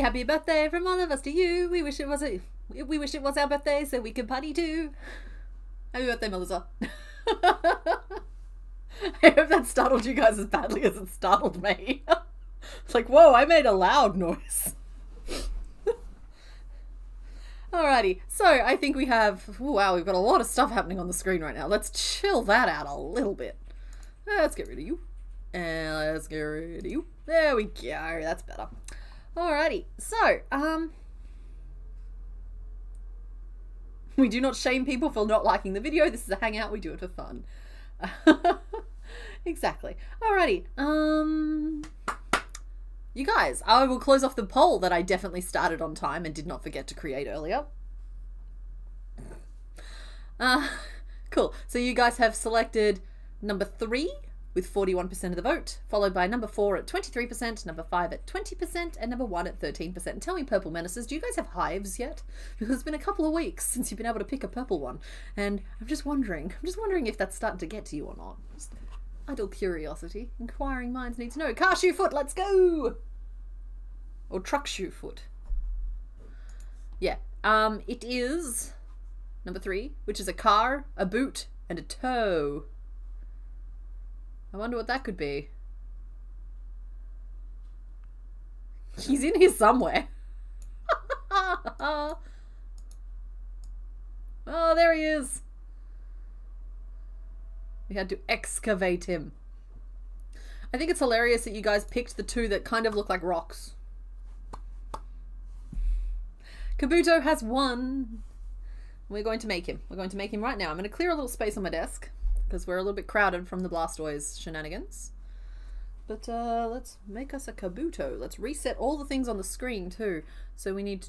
Happy birthday from all of us to you. We wish it was our birthday so we could party too. Happy birthday, Melissa. I hope that startled you guys as badly as it startled me. It's like, whoa, I made a loud noise. Alrighty, so I think we have, wow, we've got a lot of stuff happening on the screen right now. Let's chill that out a little bit. Let's get rid of you. And let's get rid of you. There we go, that's better. Alrighty, so, we do not shame people for not liking the video. This is a hangout, we do it for fun. Exactly. Alrighty, you guys, I will close off the poll that I definitely started on time and did not forget to create earlier. Cool, so you guys have selected number 3 with 41% of the vote, followed by number 4 at 23%, number 5 at 20%, and number 1 at 13%. And tell me, Purple Menaces, do you guys have hives yet? Because it's been a couple of weeks since you've been able to pick a purple one, and I'm just wondering if that's starting to get to you or not. Just idle curiosity. Inquiring minds need to know. Car shoe foot, let's go! Or truck shoe foot. Yeah, it is number 3, which is a car, a boot, and a toe. I wonder what that could be. He's in here somewhere. Oh, there he is. We had to excavate him. I think it's hilarious that you guys picked the 2 that kind of look like rocks. Kabuto has won. We're going to make him. We're going to make him right now. I'm going to clear a little space on my desk, because we're a little bit crowded from the Blastoise shenanigans. But let's make us a Kabuto. Let's reset all the things on the screen too. So we need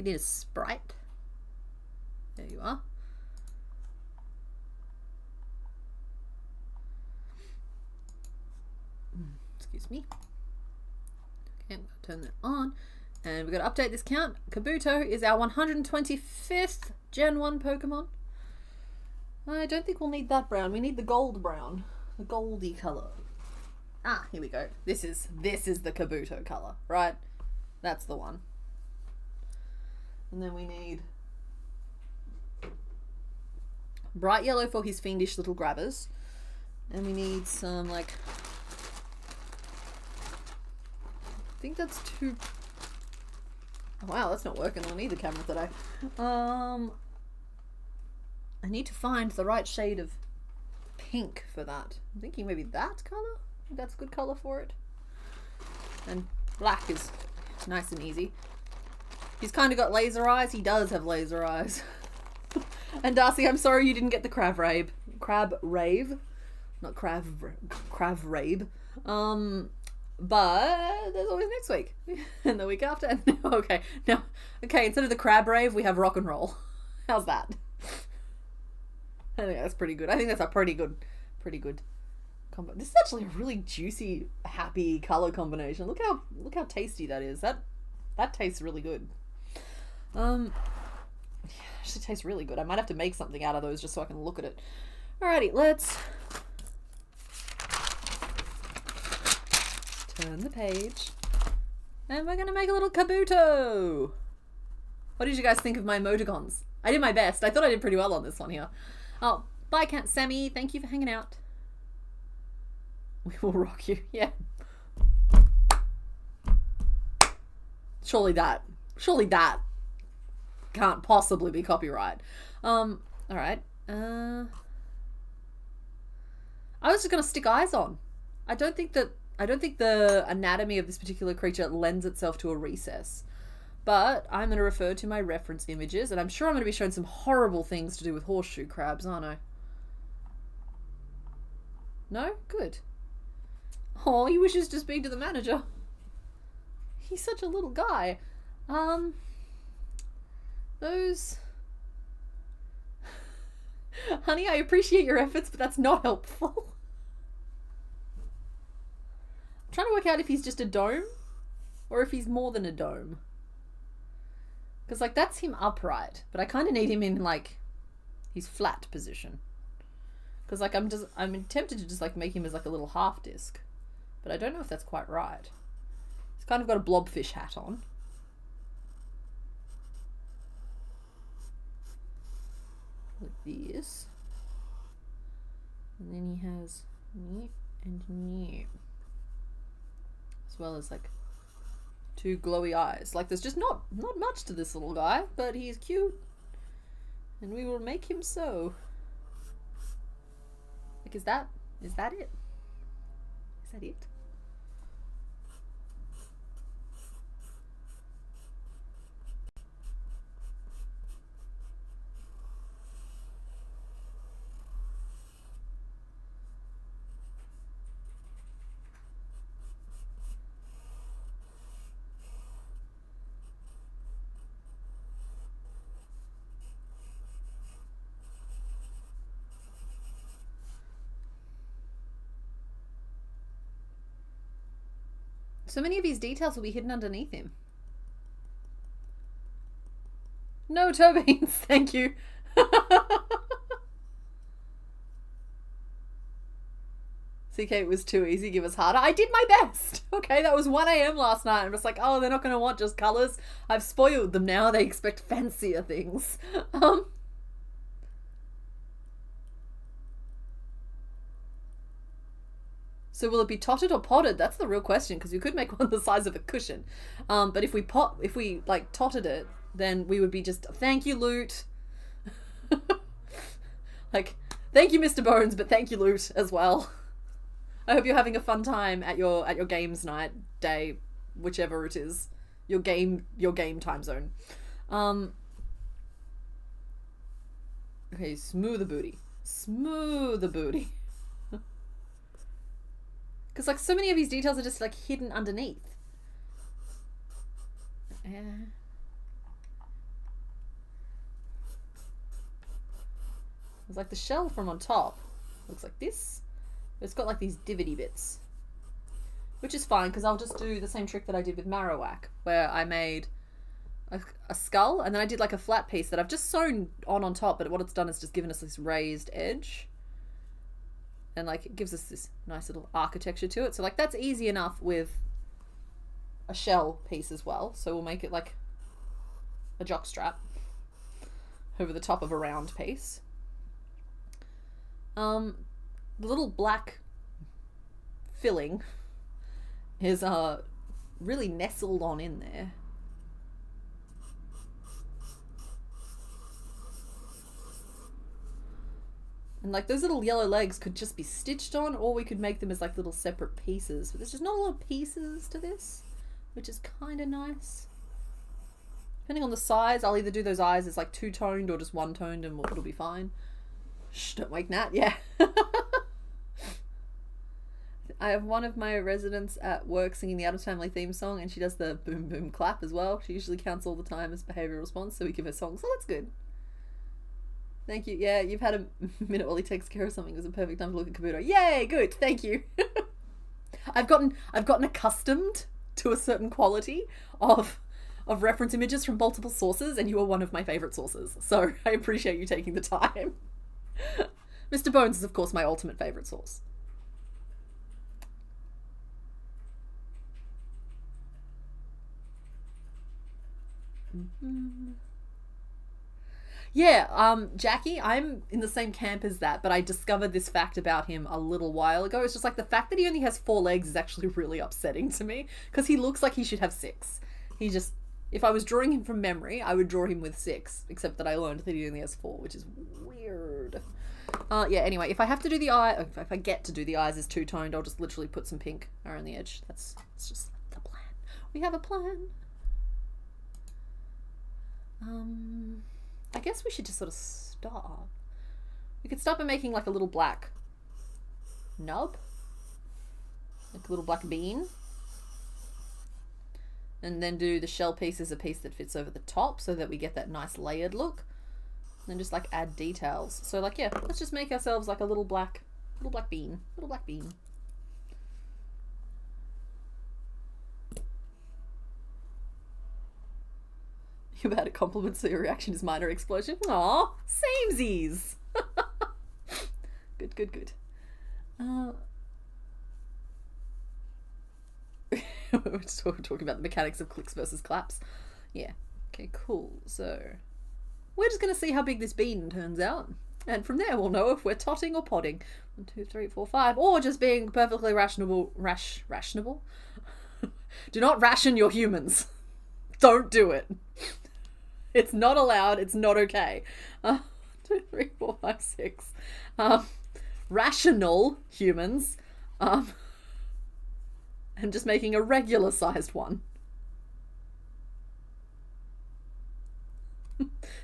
a sprite. There you are. Excuse me. Okay, I'm going to turn that on. And we've got to update this count. Kabuto is our 125th Gen 1 Pokemon. I don't think we'll need that brown. We need the gold brown. The goldy colour. Ah, here we go. This is the Kabuto colour, right? That's the one. And then we need bright yellow for his fiendish little grabbers. And we need some, like... I think that's two... Oh, wow, that's not working on either camera today. I need to find the right shade of pink for that. I'm thinking maybe that colour? I think that's a good colour for it. And black is nice and easy. He's kind of got laser eyes. He does have laser eyes. And Darcy, I'm sorry you didn't get the crab rave. Not crab rave. But there's always next week. And the week after. And okay, instead of the crab rave, we have rock and roll. How's that? I think that's pretty good. I think that's a pretty good combo. This is actually a really juicy, happy color combination. Look how tasty that is. That tastes really good. Yeah, actually tastes really good. I might have to make something out of those just so I can look at it. Alrighty, let's turn the page. And we're gonna make a little Kabuto. What did you guys think of my emoticons? I did my best. I thought I did pretty well on this one here. Oh, bye Cat Sammy. Thank you for hanging out. We will rock you. Yeah. Surely that can't possibly be copyright. All right. I was just gonna stick eyes on. I don't think the anatomy of this particular creature lends itself to a recess. But I'm going to refer to my reference images, and I'm sure I'm going to be showing some horrible things to do with horseshoe crabs, aren't I? No? Good. Oh, he wishes to speak to the manager. He's such a little guy. Those... Honey, I appreciate your efforts, but that's not helpful. I'm trying to work out if he's just a dome, or if he's more than a dome. Because, like, that's him upright. But I kind of need him in, like, his flat position. Because, like, I'm tempted to just, like, make him as, like, a little half disc. But I don't know if that's quite right. He's kind of got a blobfish hat on. Like this. And then he has knee and knee. As well as, like, two glowy eyes. Like, there's just not much to this little guy, but he's cute. And we will make him so. Like, is that it? Is that it? So many of his details will be hidden underneath him. No toe beans, thank you. CK, it was too easy, give us harder. I did my best. Okay, that was 1 AM last night. I'm just like, oh, they're not going to want just colours. I've spoiled them now. They expect fancier things. So will it be totted or potted? That's the real question, because we could make one the size of a cushion. But if we like totted it, then we would be just, thank you, Loot. Like, thank you, Mr. Bones, but thank you, Loot, as well. I hope you're having a fun time at your games night, day, whichever it is. Your game time zone. Okay, smooth the booty. Smooth the booty. Because like so many of these details are just like hidden underneath. Yeah. It's like the shell from on top looks like this. It's got like these divotty bits, which is fine because I'll just do the same trick that I did with Marowak, where I made a skull and then I did like a flat piece that I've just sewn on top, but what it's done is just given us this raised edge. And like it gives us this nice little architecture to it. So like that's easy enough with a shell piece as well. So we'll make it like a jock strap over the top of a round piece. The little black filling is really nestled on in there. And like those little yellow legs could just be stitched on, or we could make them as like little separate pieces. But there's just not a lot of pieces to this, which is kind of nice. Depending on the size, I'll either do those eyes as like two-toned or just one-toned and it'll be fine. Shh, don't wake Nat, yeah. I have one of my residents at work singing the Addams Family theme song, and she does the boom boom clap as well. She usually counts all the time as behavioural response, so we give her songs, so that's good. Thank you. Yeah, you've had a minute while he takes care of something. It was a perfect time to look at Kabuto. Yay, good. Thank you. I've gotten accustomed to a certain quality of reference images from multiple sources, and you are one of my favourite sources. So I appreciate you taking the time. Mr. Bones is, of course, my ultimate favourite source. Yeah, Jackie, I'm in the same camp as that, but I discovered this fact about him a little while ago. It's just like the fact that he only has 4 legs is actually really upsetting to me, because he looks like he should have 6. He just, if I was drawing him from memory, I would draw him with 6, except that I learned that he only has 4, which is weird. Yeah, anyway, if I have to do the eye, if I get to do the eyes as two-toned, I'll just literally put some pink around the edge. It's just the plan. We have a plan. I guess we should just sort of start. We could start by making like a little black nub, like a little black bean, and then do the shell piece as a piece that fits over the top so that we get that nice layered look, and then just like add details. So like, yeah, let's just make ourselves like a little black bean. You had a compliment, so your reaction is minor explosion. Aw, samesies. Good. We're just talking about the mechanics of clicks versus claps. Yeah. Okay, cool. So we're just going to see how big this bean turns out. And from there, we'll know if we're totting or podding. 1, 2, 3, 4, 5. Or just being perfectly rationable. Rationable? Do not ration your humans. Don't do it. It's not allowed. It's not okay. 1, 2, 3, 4, 5, 6. Rational humans. And just making a regular sized one.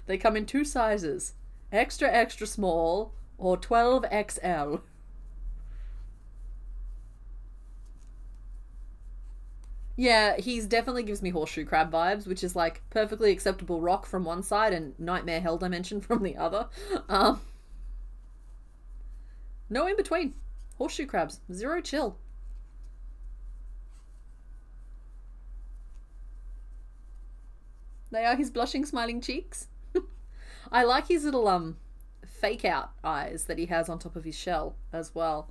They come in 2 sizes. Extra small or 12XL. Yeah, he's definitely gives me horseshoe crab vibes, which is like perfectly acceptable rock from one side and nightmare hell dimension from the other. No in between. Horseshoe crabs. 0 chill. They are his blushing, smiling cheeks. I like his little fake out eyes that he has on top of his shell as well.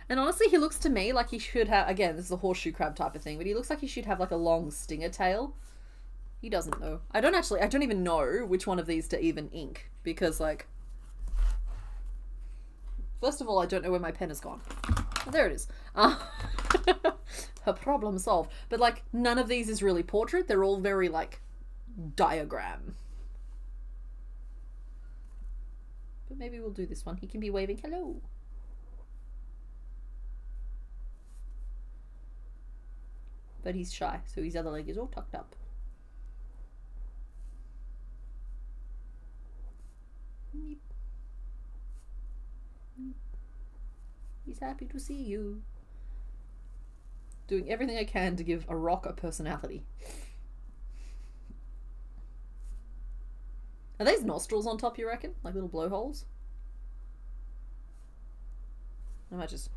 And honestly, he looks to me like he should have, again, this is a horseshoe crab type of thing, but he looks like he should have like a long stinger tail. He doesn't though. I don't even know which one of these to even ink, because like, first of all, I don't know where my pen has gone. Oh, there it is. Her problem solved. But like, none of these is really portrait. They're all very like diagram. But maybe we'll do this one. He can be waving hello. But he's shy, so his other leg is all tucked up. He's happy to see you. Doing everything I can to give a rock a personality. Are these nostrils on top, you reckon? Like little blowholes? I might just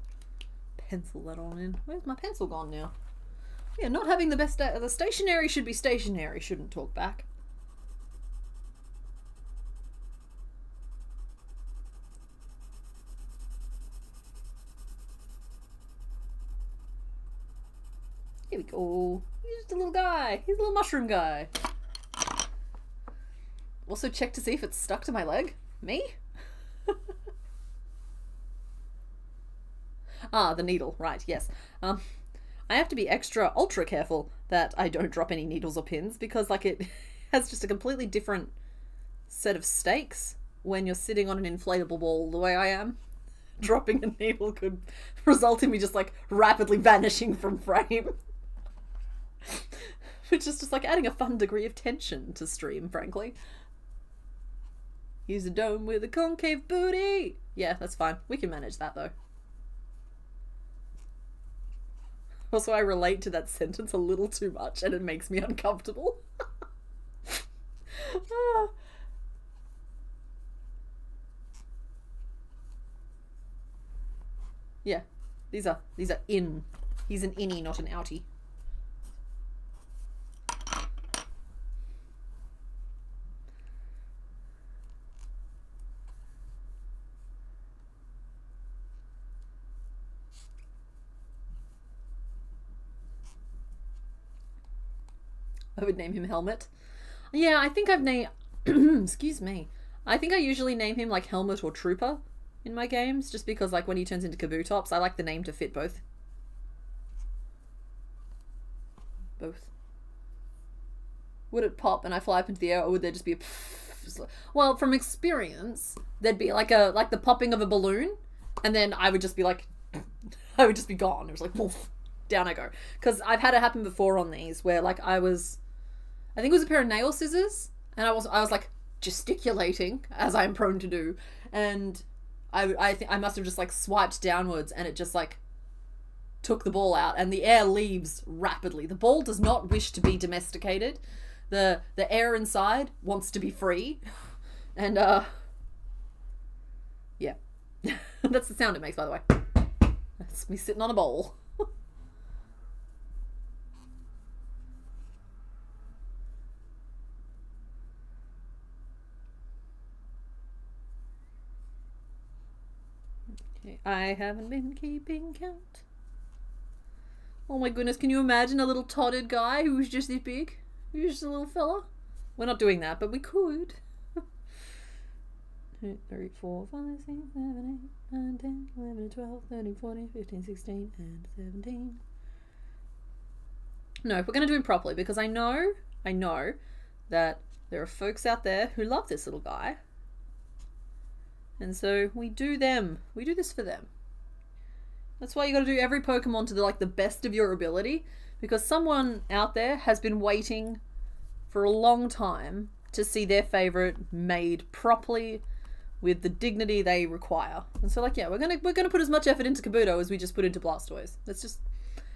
pencil that on in. Where's my pencil gone now? Yeah, not having the best day. The stationery should be stationary, shouldn't talk back. Here we go. He's just a little guy. He's a little mushroom guy. Also check to see if it's stuck to my leg. Me? Ah, the needle. Right, yes. I have to be extra ultra careful that I don't drop any needles or pins because like it has just a completely different set of stakes when you're sitting on an inflatable ball the way I am. Dropping a needle could result in me just like rapidly vanishing from frame. Which is just like adding a fun degree of tension to stream, frankly. Use a dome with a concave booty. Yeah, that's fine. We can manage that though. Also, I relate to that sentence a little too much and it makes me uncomfortable. Ah. Yeah, these are in. He's an innie, not an outie. I would name him Helmet. Yeah, I think I've named... Excuse me. I think I usually name him like Helmet or Trooper in my games, just because like when he turns into Kabutops, I like the name to fit both. Both. Would it pop and I fly up into the air, or would there just be a... Well, from experience, there'd be like the popping of a balloon, and then I would just be like... I would just be gone. It was like, woof, down I go. Because I've had it happen before on these, where like I think it was a pair of nail scissors, and I was like gesticulating as I'm prone to do, and I think I must have just like swiped downwards, and it just like took the ball out, and the air leaves rapidly. The ball does not wish to be domesticated. The air inside wants to be free, and yeah, that's the sound it makes, by the way. That's me sitting on a bowl. I haven't been keeping count. Oh my goodness, can you imagine a little totted guy who was just this big? He was just a little fella. We're not doing that, but we could. 2, 3, 4, 5, 6, 7, 8, 9, 10, 11, 12, 13, 14, 15, 16, and 17. No, we're going to do him properly because I know that there are folks out there who love this little guy. And so we do this for them. That's why you got to do every Pokemon to the best of your ability, because someone out there has been waiting for a long time to see their favorite made properly with the dignity they require. And so yeah, we're gonna put as much effort into Kabuto as we just put into Blastoise. That's just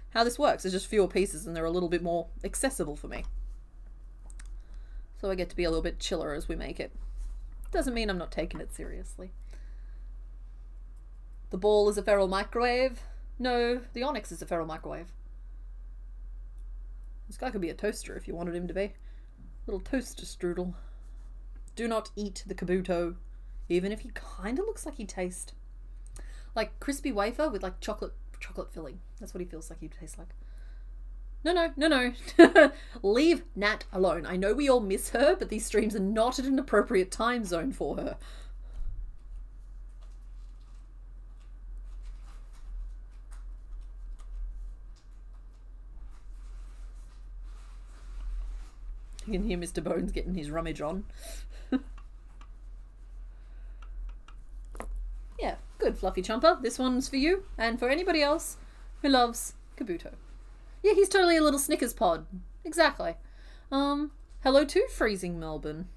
how this works. There's just fewer pieces and they're a little bit more accessible for me. So I get to be a little bit chiller as we make it. Doesn't mean I'm not taking it seriously. The ball is a feral microwave. No, the Onyx is a feral microwave. This guy could be a toaster if you wanted him to be. Little toaster strudel. Do not eat the Kabuto, even if he kind of looks like he tastes like crispy wafer with like chocolate filling. That's what he feels like he tastes like. No. Leave Nat alone. I know we all miss her, but these streams are not at an appropriate time zone for her. You can hear Mr. Bones getting his rummage on. Yeah, good, Fluffy Chomper. This one's for you, and for anybody else who loves Kabuto. Yeah, he's totally a little Snickers pod. Exactly. Hello to Freezing Melbourne.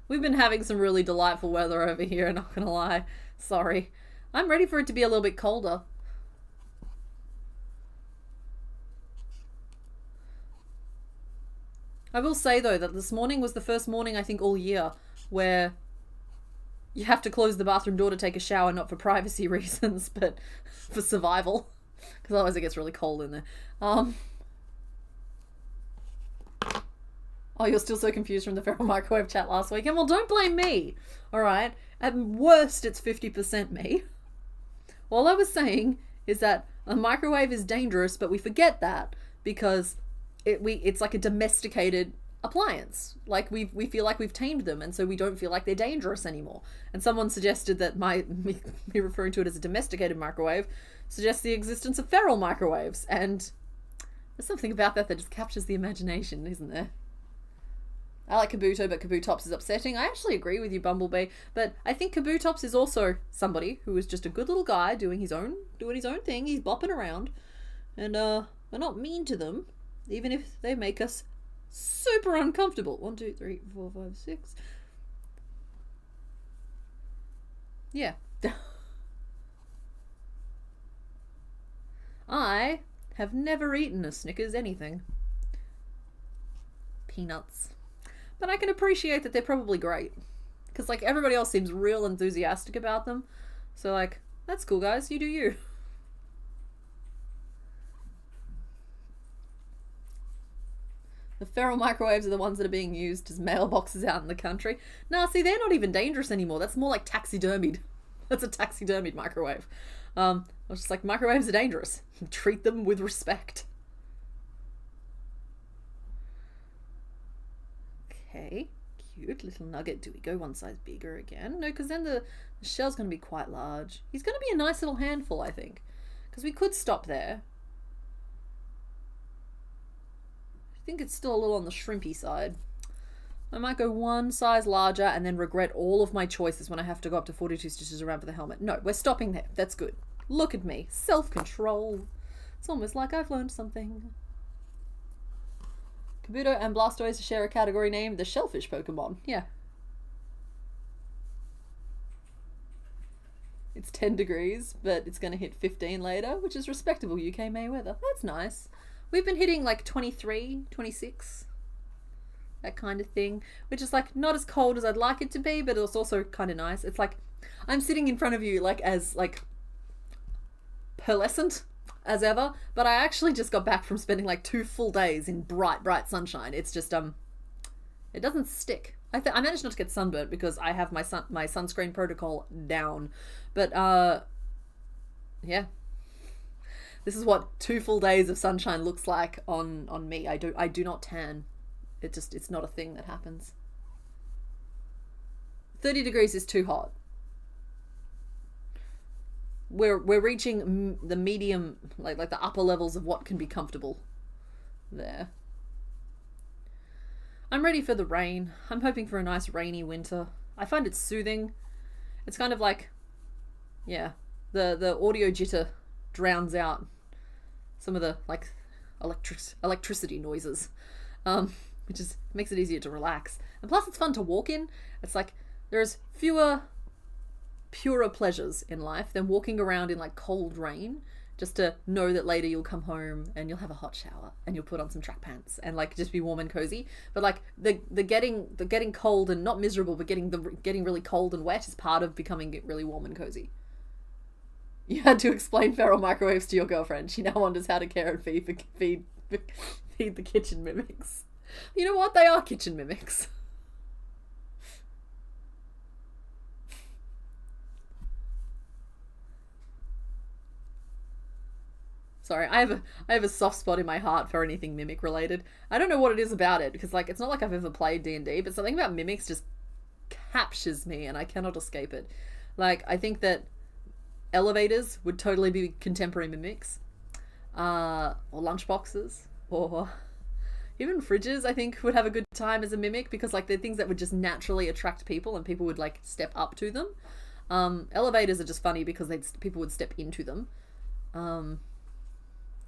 We've been having some really delightful weather over here, not gonna lie. Sorry. I'm ready for it to be a little bit colder. I will say though that this morning was the first morning I think all year where you have to close the bathroom door to take a shower, not for privacy reasons, but for survival. Because otherwise it gets really cold in there. Oh, you're still so confused from the feral microwave chat last week. And well, don't blame me. Alright? At worst, it's 50% me. All I was saying is that a microwave is dangerous, but we forget that because it's like a domesticated appliance. Like we feel like we've tamed them, and so we don't feel like they're dangerous anymore. And someone suggested that me referring to it as a domesticated microwave suggests the existence of feral microwaves. And there's something about that just captures the imagination, isn't there? I like Kabuto, but Kabutops is upsetting. I actually agree with you, Bumblebee, but I think Kabutops is also somebody who is just a good little guy doing his own thing. He's bopping around, and we're not mean to them, even if they make us super uncomfortable. 1, 2, 3, 4, 5, 6. Yeah. I have never eaten a Snickers anything. Peanuts. But I can appreciate that they're probably great. Because, like, everybody else seems real enthusiastic about them. So, like, that's cool, guys. You do you. The feral microwaves are the ones that are being used as mailboxes out in the country. Nah, see, they're not even dangerous anymore. That's more like taxidermied. That's a taxidermied microwave. I was just like, microwaves are dangerous. Treat them with respect. Okay, cute little nugget. Do we go one size bigger again? No, because then the shell's going to be quite large. He's going to be a nice little handful, I think. Because we could stop there. I think it's still a little on the shrimpy side. I might go one size larger and then regret all of my choices when I have to go up to 42 stitches around for the helmet. No, we're stopping there. That's good. Look at me. Self-control. It's almost like I've learned something. Kabuto and Blastoise share a category name, the shellfish Pokemon. Yeah. It's 10 degrees, but it's going to hit 15 later, which is respectable UK May weather. That's nice. We've been hitting like 23, 26, that kind of thing, which is like not as cold as I'd like it to be, but it's also kind of nice. It's like I'm sitting in front of you like as like pearlescent as ever, but I actually just got back from spending like 2 full days in bright sunshine. It's just it doesn't stick. I managed not to get sunburnt because I have my sunscreen protocol down, but yeah, this is what 2 full days of sunshine looks like on me. I do not tan. It's not a thing that happens. 30 degrees is too hot. We're reaching the medium, like the upper levels of what can be comfortable there. I'm ready for the rain. I'm hoping for a nice rainy winter. I find it soothing. It's kind of like, yeah, the audio jitter drowns out some of the like electricity noises, which is makes it easier to relax. And plus it's fun to walk in. It's like there's purer pleasures in life than walking around in like cold rain just to know that later you'll come home and you'll have a hot shower and you'll put on some track pants and like just be warm and cozy. But like the getting cold and not miserable, but getting really cold and wet is part of becoming really warm and cozy. You had to explain feral microwaves to your girlfriend. She now wonders how to care and feed the kitchen mimics. You know what? They are kitchen mimics. Sorry, I have a soft spot in my heart for anything Mimic related. I don't know what it is about it, because like it's not like I've ever played D&D, but something about Mimics just captures me and I cannot escape it. Like, I think that elevators would totally be contemporary Mimics. Or lunchboxes, or even fridges, I think, would have a good time as a Mimic, because like they're things that would just naturally attract people and people would like step up to them. Elevators are just funny because people would step into them.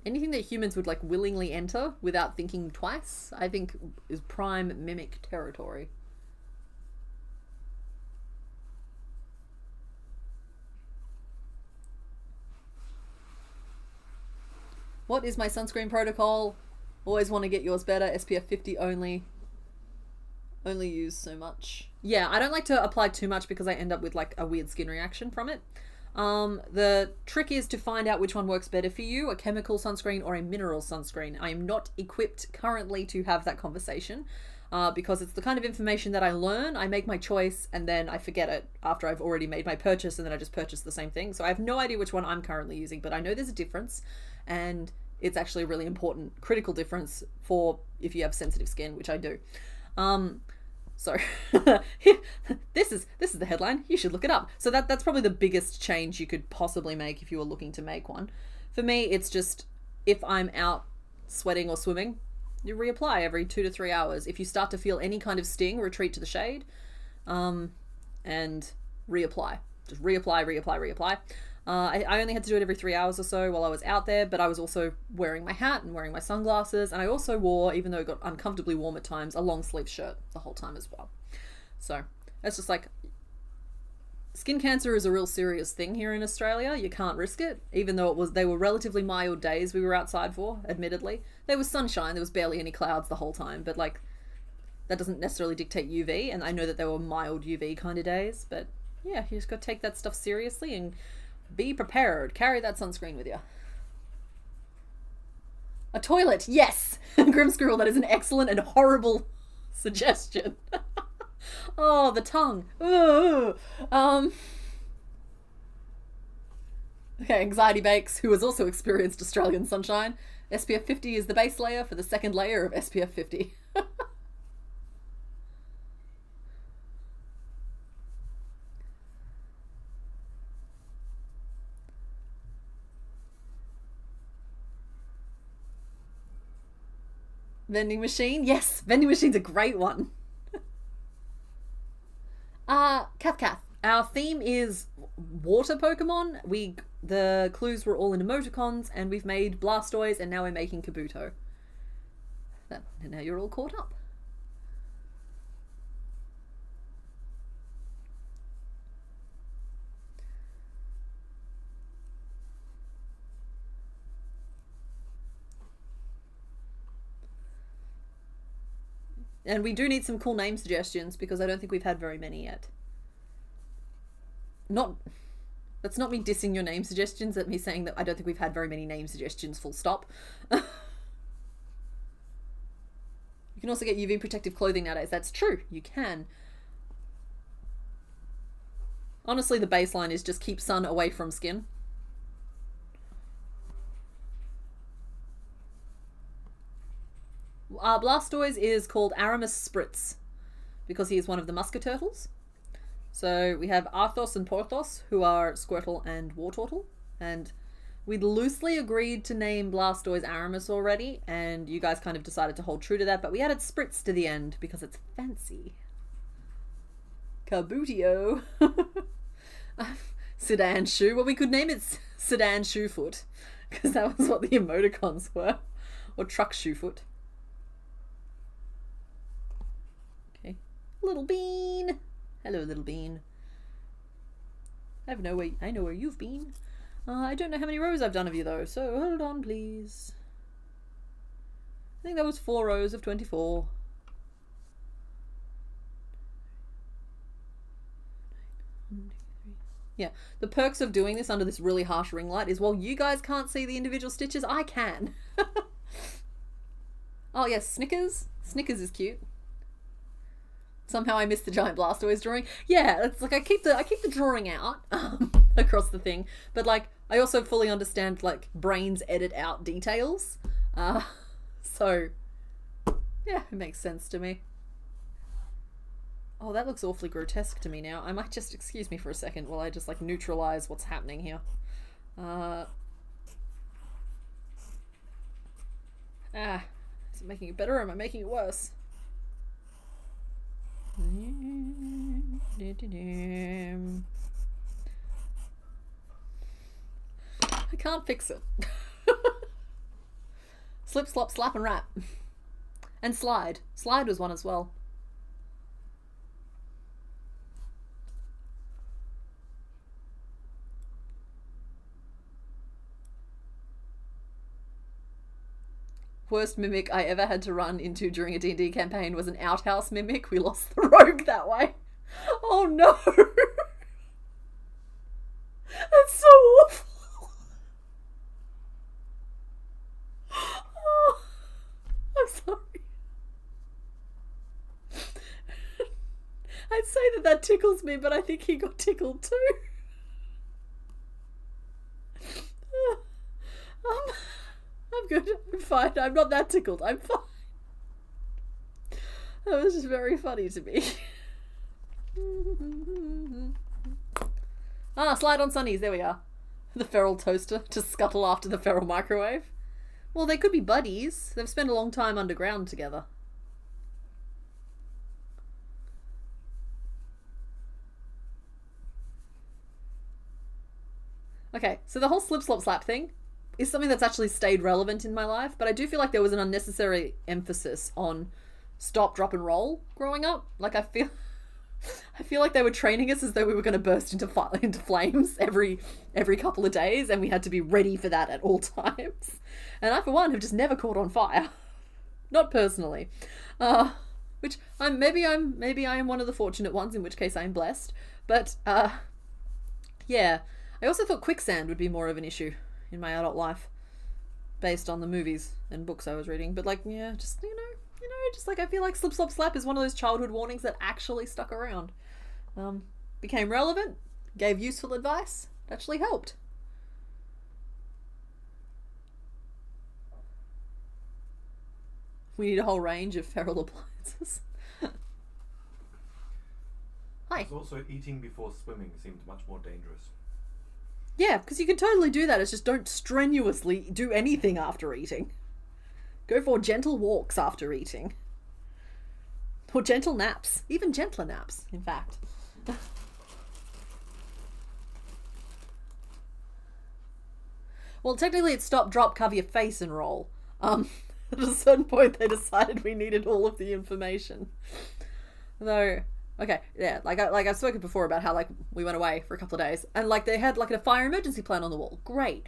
Anything that humans would like willingly enter without thinking twice, I think is prime Mimic territory. What is my sunscreen protocol? Always want to get yours better. SPF 50 only. Only use so much. Yeah, I don't like to apply too much because I end up with like a weird skin reaction from it. The trick is to find out which one works better for you, a chemical sunscreen or a mineral sunscreen. I am not equipped currently to have that conversation because it's the kind of information that I learn, I make my choice, and then I forget it after I've already made my purchase, and then I just purchase the same thing. So I have no idea which one I'm currently using, but I know there's a difference, and it's actually a really important, critical difference for if you have sensitive skin, which I do. So this is the headline. You should look it up. So that's probably the biggest change you could possibly make if you were looking to make one. For me, it's just if I'm out sweating or swimming, you reapply every 2 to 3 hours. If you start to feel any kind of sting, retreat to the shade, and reapply. Just reapply. I only had to do it every 3 hours or so while I was out there, but I was also wearing my hat and wearing my sunglasses, and I also wore, even though it got uncomfortably warm at times, a long sleeve shirt the whole time as well. So it's just like, skin cancer is a real serious thing here in Australia. You can't risk it, even though they were relatively mild days we were outside for, admittedly. There was sunshine, there was barely any clouds the whole time, but like, that doesn't necessarily dictate UV, and I know that there were mild UV kind of days, but yeah, you just got to take that stuff seriously and be prepared. Carry that sunscreen with you. A toilet, yes! Grim Squirrel, that is an excellent and horrible suggestion. Oh, the tongue. Ooh. Okay, Anxiety Bakes, who has also experienced Australian sunshine. SPF 50 is the base layer for the second layer of SPF 50. Vending machine, yes, vending machine's a great one. Kath. Our theme is water Pokemon. The clues were all in emoticons, and we've made Blastoise, and now we're making Kabuto. And now you're all caught up. And we do need some cool name suggestions because I don't think we've had very many yet. That's not me dissing your name suggestions, that's me saying that I don't think we've had very many name suggestions, full stop. You can also get UV protective clothing nowadays. That's true, you can. Honestly, the baseline is just keep sun away from skin. Blastoise is called Aramis Spritz because he is one of the Musketurtles. So we have Arthos and Porthos, who are Squirtle and Wartortle, and we'd loosely agreed to name Blastoise Aramis already, and you guys kind of decided to hold true to that, but we added Spritz to the end because it's fancy. Kabutio. Sedan Shoe. Well, we could name it Sedan Shoefoot because that was what the emoticons were. Or Truck Shoefoot. Okay. Little Bean. Hello, Little Bean. I know where you've been. I don't know how many rows I've done of you though, so hold on please. I think that was 4 rows of 24. Yeah, the perks of doing this under this really harsh ring light is while you guys can't see the individual stitches, I can. Oh yes, Snickers. Snickers is cute. Somehow I missed the giant Blastoise drawing. Yeah, it's like I keep the drawing out across the thing, but like I also fully understand like brains edit out details. So yeah, it makes sense to me. Oh, that looks awfully grotesque to me now. I might just excuse me for a second while I just like neutralize what's happening here. Is it making it better or am I making it worse? I can't fix it. Slip, slop, slap and wrap. And slide. Slide was one as well. worst mimic I ever had to run into during a D&D campaign was an outhouse mimic. We lost the rogue that way. Oh no! That's so awful. Oh, I'm sorry. I'd say that tickles me, but I think he got tickled too. I'm good. I'm fine. I'm not that tickled. I'm fine. That was just very funny to me. Slide on sunnies. There we are. The feral toaster to scuttle after the feral microwave. Well, they could be buddies. They've spent a long time underground together. Okay, so the whole slip slop slap thing is something that's actually stayed relevant in my life, but I do feel like there was an unnecessary emphasis on stop, drop, and roll growing up. Like, I feel like they were training us as though we were going to burst into flames every couple of days, and we had to be ready for that at all times. And I, for one, have just never caught on fire. Not personally. Which maybe I am one of the fortunate ones, in which case I am blessed. But yeah, I also thought quicksand would be more of an issue in my adult life, based on the movies and books I was reading. But like, yeah, just just like I feel like slip slop slap is one of those childhood warnings that actually stuck around, became relevant, gave useful advice, actually helped. We need a whole range of feral appliances. Hi.
Also, eating before swimming seemed much more dangerous.
Yeah, because you can totally do that. It's just don't strenuously do anything after eating. Go for gentle walks after eating. Or gentle naps. Even gentler naps, in fact. Well, technically it's stop, drop, cover your face and roll. At a certain point they decided we needed all of the information. Though, okay, yeah, like I've spoken before about how like we went away for a couple of days and like they had like a fire emergency plan on the wall. Great.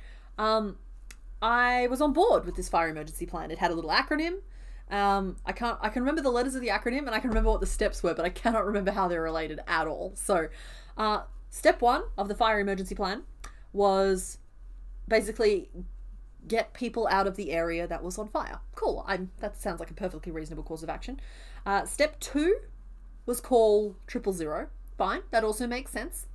I was on board with this fire emergency plan. It had a little acronym. I can remember the letters of the acronym and I can remember what the steps were, but I cannot remember how they're related at all. So, step 1 of the fire emergency plan was basically get people out of the area that was on fire. Cool. That sounds like a perfectly reasonable course of action. Step 2 was call 000. Fine. That also makes sense.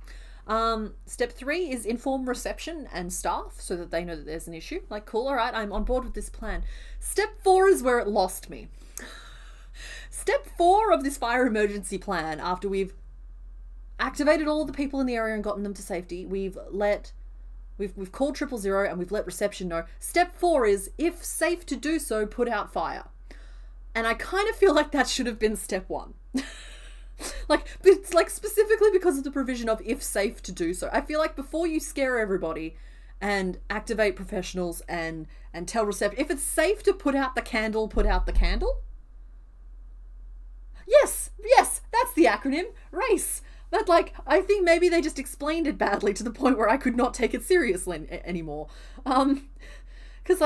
Step 3 is inform reception and staff so that they know that there's an issue. Like, cool, all right, I'm on board with this plan. Step 4 is where it lost me. Step 4 of this fire emergency plan, after we've activated all the people in the area and gotten them to safety, we've called 000 and we've let reception know. Step 4 is, if safe to do so, put out fire. And I kind of feel like that should have been step 1. It's like specifically because of the provision of if safe to do so. I feel like before you scare everybody and activate professionals and tell reception, if it's safe to put out the candle, put out the candle. Yes, that's the acronym, RACE. But like, I think maybe they just explained it badly to the point where I could not take it seriously anymore. Because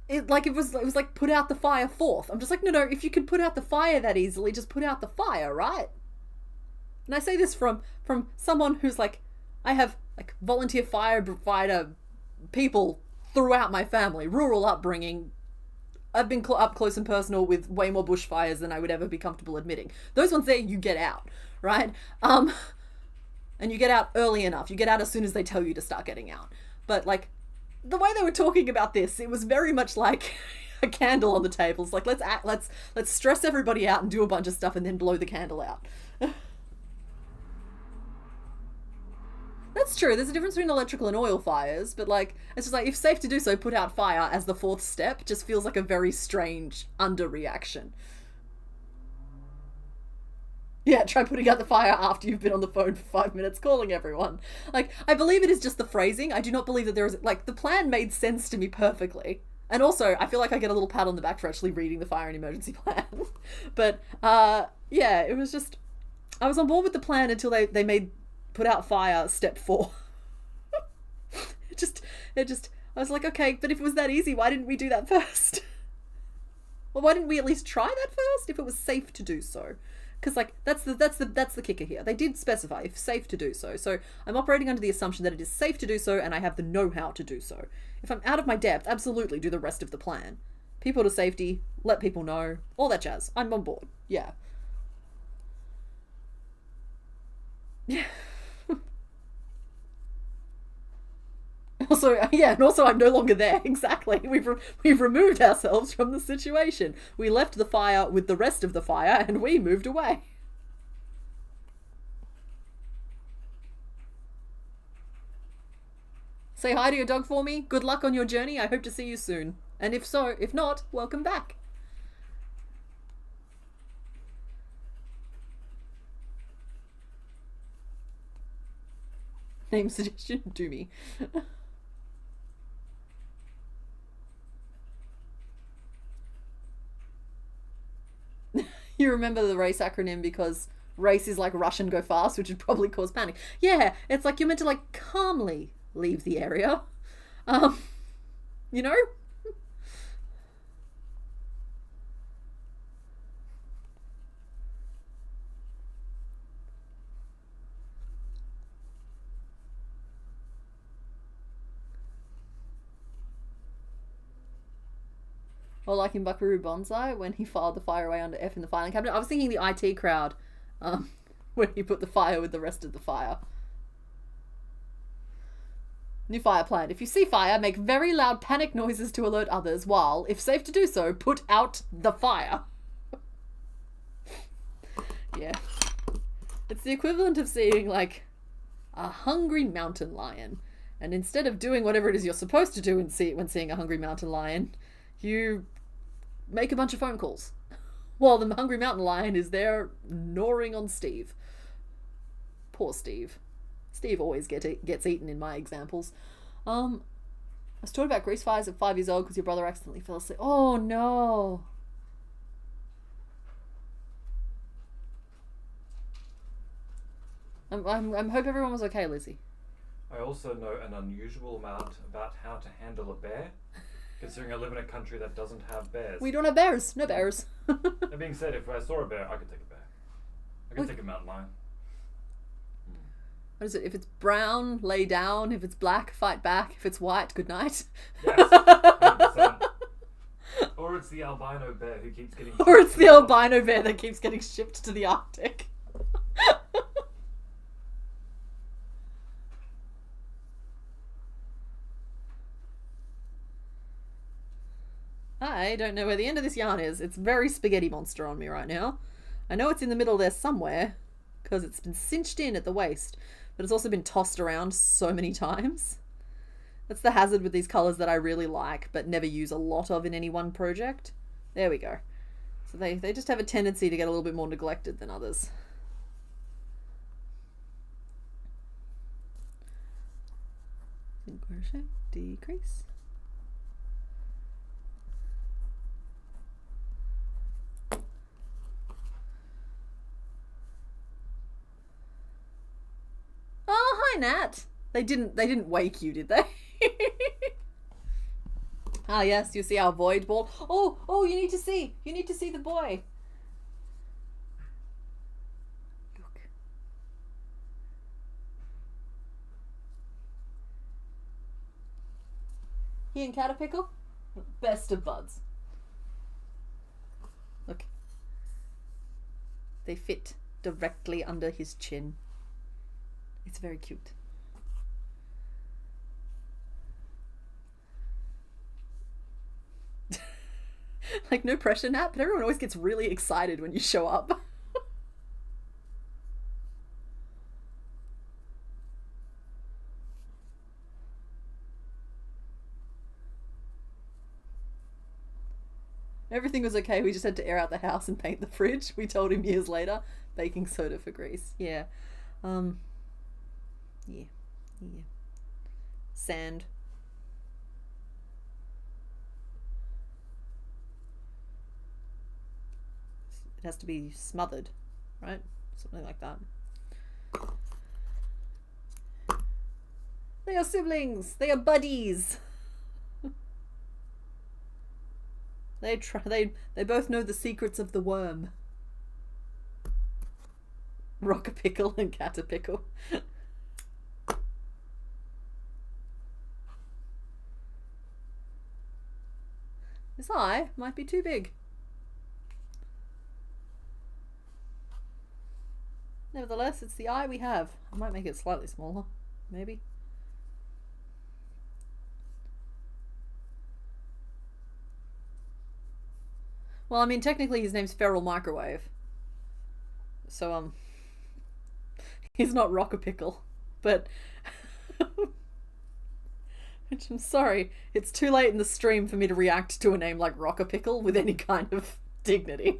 it was like put out the fire fourth. I'm just like, no, if you could put out the fire that easily, just put out the fire, right? And I say this from someone who's like, I have like volunteer firefighter people throughout my family, rural upbringing. I've been up close and personal with way more bushfires than I would ever be comfortable admitting. Those ones there, you get out, right? And you get out early enough. You get out as soon as they tell you to start getting out. But like, the way they were talking about this, it was very much like a candle on the table. It's like, let's stress everybody out and do a bunch of stuff and then blow the candle out. That's true. There's a difference between electrical and oil fires, but like, it's just like, if safe to do so, put out fire as the fourth step just feels like a very strange underreaction. Yeah, try putting out the fire after you've been on the phone for 5 minutes calling everyone. Like, I believe it is just the phrasing. I do not believe that there is, like, the plan made sense to me perfectly. And also, I feel like I get a little pat on the back for actually reading the fire and emergency plan. But, yeah, it was just, I was on board with the plan until they made put out fire step 4. It just, I was like, okay, but if it was that easy, why didn't we do that first? Well, why didn't we at least try that first if it was safe to do so? Because like that's the kicker here. They did specify if safe to do so. So I'm operating under the assumption that it is safe to do so, and I have the know-how to do so. If I'm out of my depth, absolutely do the rest of the plan. People to safety, let people know, all that jazz. I'm on board. Yeah. Yeah. Also, yeah, and also I'm no longer there. Exactly. We've removed ourselves from the situation. We left the fire with the rest of the fire, and we moved away. Say hi to your dog for me. Good luck on your journey. I hope to see you soon. And if not, welcome back. Name suggestion, do me. You remember the race acronym because race is like rush and go fast, which would probably cause panic. Yeah, it's like you're meant to like calmly leave the area. You know? Or like in Buckaroo Banzai when he filed the fire away under F in the filing cabinet. I was thinking the IT crowd when he put the fire with the rest of the fire. New fire plan. If you see fire, make very loud panic noises to alert others while, if safe to do so, put out the fire. Yeah. It's the equivalent of seeing like a hungry mountain lion. And instead of doing whatever it is you're supposed to do when seeing a hungry mountain lion, you make a bunch of phone calls while the hungry mountain lion is there gnawing on Steve. Poor Steve. Steve always gets eaten in my examples. I was taught about grease fires at 5 years old because your brother accidentally fell asleep. Oh no. I hope everyone was okay, Lizzie.
I also know an unusual amount about how to handle a bear, considering I live in a country that doesn't have bears.
We don't have bears. No bears.
That being said, if I saw a bear, I could take a bear. I could take a mountain lion.
What is it? If it's brown, lay down. If it's black, fight back. If it's white, good night.
Yes, 100%. Or it's the albino bear who keeps getting...
Or it's the albino bear that keeps getting shipped to the Arctic. I don't know where the end of this yarn is. It's very spaghetti monster on me right now. I know it's in the middle there somewhere because it's been cinched in at the waist, but it's also been tossed around so many times. That's the hazard with these colours that I really like but never use a lot of in any one project. There we go. So they just have a tendency to get a little bit more neglected than others. Single crochet, decrease. Oh, hi Nat. They didn't wake you, did they? Ah yes, you see our void ball. Oh, you need to see the boy. Look. He and Caterpickle, best of buds. Look. They fit directly under his chin. It's very cute. Like, no pressure, Nat, but everyone always gets really excited when you show up. Everything was okay, we just had to air out the house and paint the fridge. We told him years later. Baking soda for grease. Yeah. Yeah. Sand. It has to be smothered, right? Something like that. They are siblings. They are buddies. They both know the secrets of the worm. Rock-a-pickle and cat-a-pickle. This eye might be too big. Nevertheless, it's the eye we have. I might make it slightly smaller, maybe. Well, I mean, technically his name's Feral Microwave. So, he's not Rock-a-pickle, but... Which, I'm sorry, it's too late in the stream for me to react to a name like Rock-a-pickle with any kind of dignity.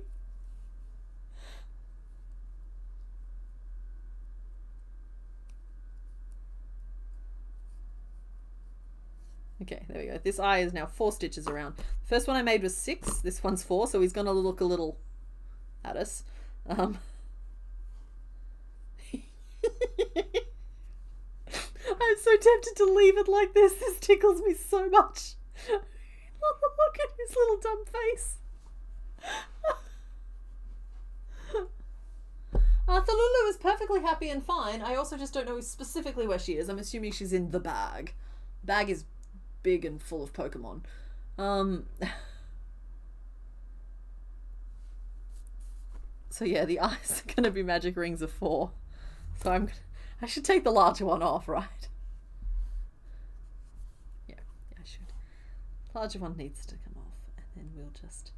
Okay, there we go. This eye is now 4 stitches around. The first one I made was 6. This one's 4, so he's gonna look a little at us. I'm so tempted to leave it like this. This tickles me so much. Look at his little dumb face. Thalulu is perfectly happy and fine. I also just don't know specifically where she is. I'm assuming she's in the bag. The bag is big and full of Pokemon. So yeah, the eyes are gonna be magic rings of 4. So I should take the larger one off, right? Yeah, I should. The larger one needs to come off, and then we'll just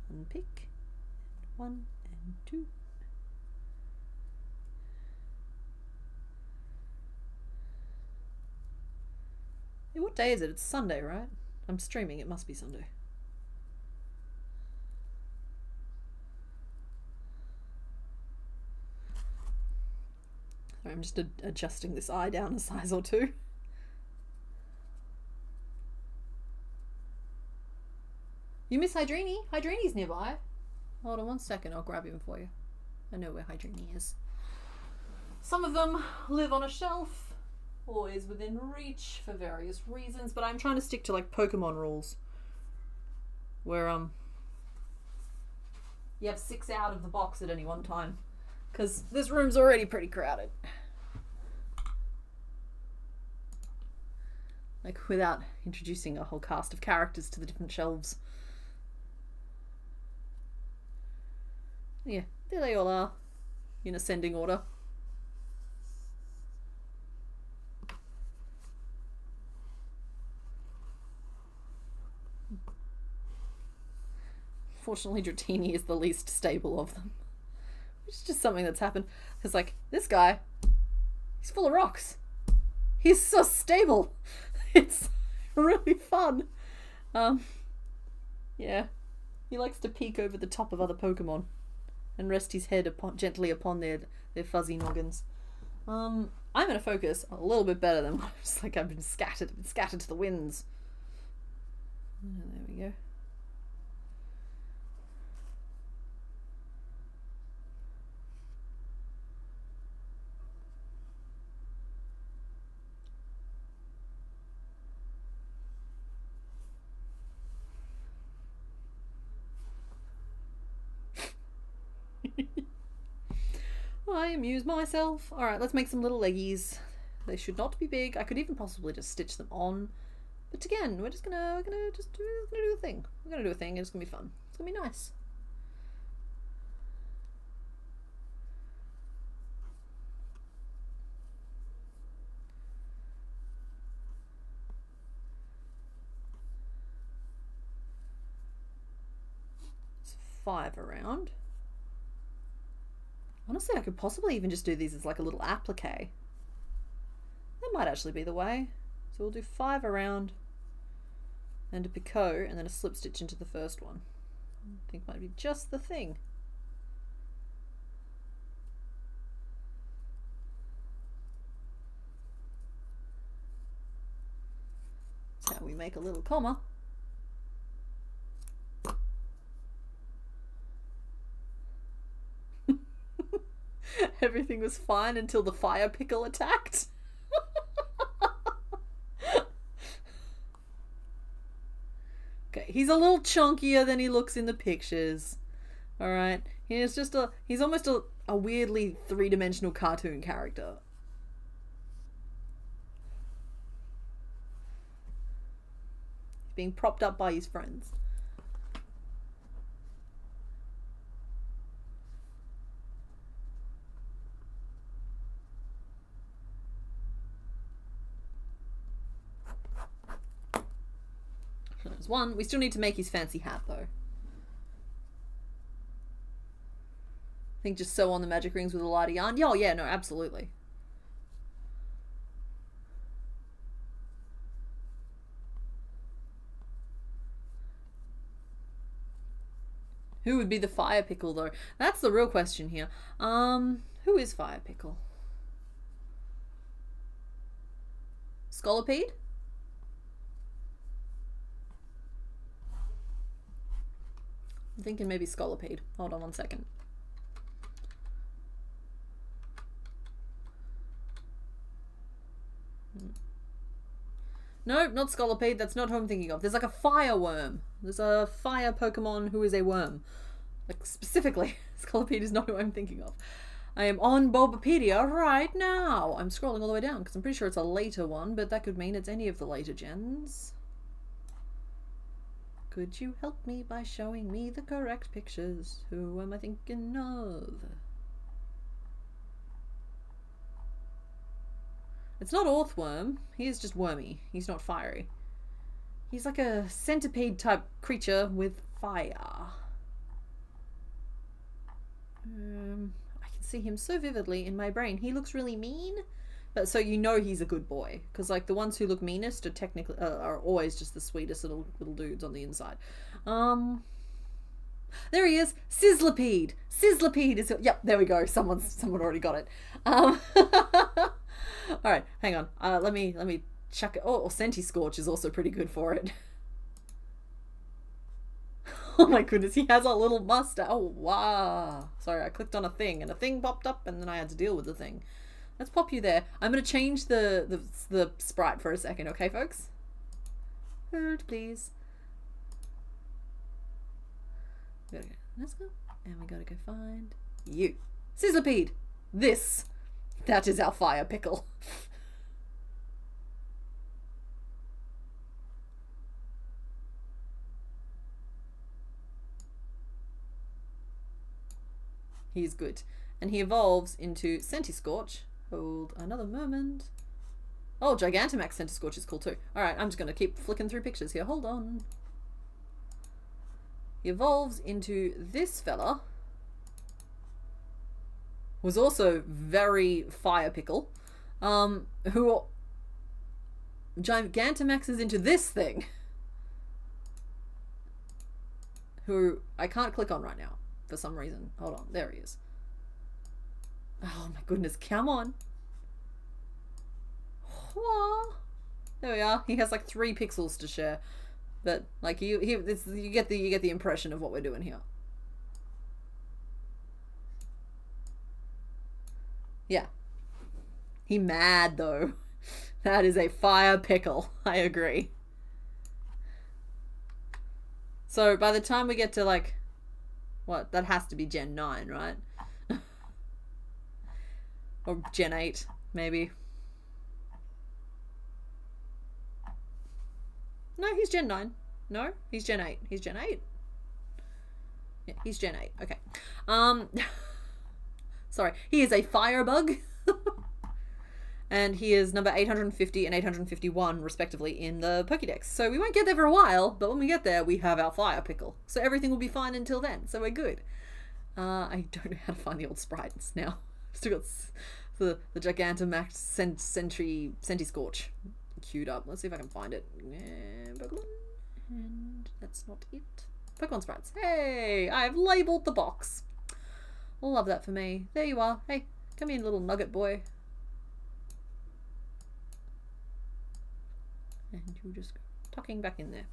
unpick 1 and 2. Hey, what day is it? It's Sunday, right? I'm streaming, it must be Sunday. Sorry, I'm just adjusting this eye down a size or 2. You miss Hydrini? Hydrini's nearby. Hold on 1 second, I'll grab him for you. I know where Hydrini is. Some of them live on a shelf, always within reach for various reasons, but I'm trying to stick to like Pokemon rules where you have 6 out of the box at any one time, because this room's already pretty crowded, like without introducing a whole cast of characters to the different shelves. Yeah, there they all are in ascending order. Fortunately, Dratini is the least stable of them. Which is just something that's happened. Because, like, this guy, he's full of rocks. He's so stable. It's really fun. Yeah. He likes to peek over the top of other Pokemon and rest his head gently upon their fuzzy noggins. I'm going to focus a little bit better than what it's like I've been scattered to the winds. There we go. I amuse myself. Alright, let's make some little leggies. They should not be big. I could even possibly just stitch them on. But again, we're gonna do a thing. We're gonna do a thing and it's gonna be fun. It's gonna be nice. It's 5 around. Honestly, I could possibly even just do these as like a little applique. That might actually be the way. So we'll do 5 around and a picot and then a slip stitch into the first one. I think might be just the thing. That's how we make a little comma. Everything was fine until the fire pickle attacked. Okay, he's a little chunkier than he looks in the pictures. Alright, he's almost a weirdly three-dimensional cartoon character. He's being propped up by his friends. So there's one. We still need to make his fancy hat though. I think just sew on the magic rings with a lighter yarn. Yeah, oh yeah, no, absolutely. Who would be the fire pickle though? That's the real question here. Who is fire pickle? Scolipede? I'm thinking maybe Scolipede. Hold on one second. No, not Scolipede. That's not who I'm thinking of. There's like a fire worm. There's a fire Pokemon who is a worm. Like specifically, Scolipede is not who I'm thinking of. I am on Bulbapedia right now. I'm scrolling all the way down because I'm pretty sure it's a later one, but that could mean it's any of the later gens. Could you help me by showing me the correct pictures? Who am I thinking of? It's not Orthworm. He is just wormy. He's not fiery. He's like a centipede type creature with fire. I can see him so vividly in my brain. He looks really mean, but so you know he's a good boy, because like the ones who look meanest are technically are always just the sweetest little dudes on the inside. There he is, Sizzlipede. Sizzlipede is, yep, there we go. Someone already got it. All right, hang on. Let me chuck it. Oh, Centiscorch is also pretty good for it. Oh my goodness, he has a little mustache. Oh wow. Sorry, I clicked on a thing and a thing popped up and then I had to deal with the thing. Let's pop you there. I'm gonna change the sprite for a second, okay, folks? Hold, please. Let's go. And we gotta go find you, Sizzlipede. That is our fire pickle. He's good. And he evolves into Centiscorch. Hold another moment. Oh, Gigantamax Centiscorch is cool too. Alright, I'm just going to keep flicking through pictures here. Hold on. He evolves into this fella. Was also very fire pickle. Who Gigantamaxes into this thing. Who I can't click on right now for some reason. Hold on, there he is. Oh my goodness, come on. There we are. He has like 3 pixels to share. But like you get the impression of what we're doing here. Yeah. He mad though. That is a fire pickle. I agree. So by the time we get to like, what? That has to be Gen 9, right? Or Gen 8, maybe. No, he's Gen 9. No, he's Gen 8. He's Gen 8. Yeah, he's Gen 8. Okay. Sorry. He is a firebug. And he is number 850 and 851, respectively, in the Pokédex. So we won't get there for a while, but when we get there, we have our fire pickle. So everything will be fine until then. So we're good. I don't know how to find the old sprites now. Still got the Gigantamax Centiscorch queued up. Let's see if I can find it. Pokemon. And that's not it. Pokemon sprites. Hey, I've labeled the box. Love that for me. There you are. Hey, come in, little nugget boy. And you just go tucking back in there.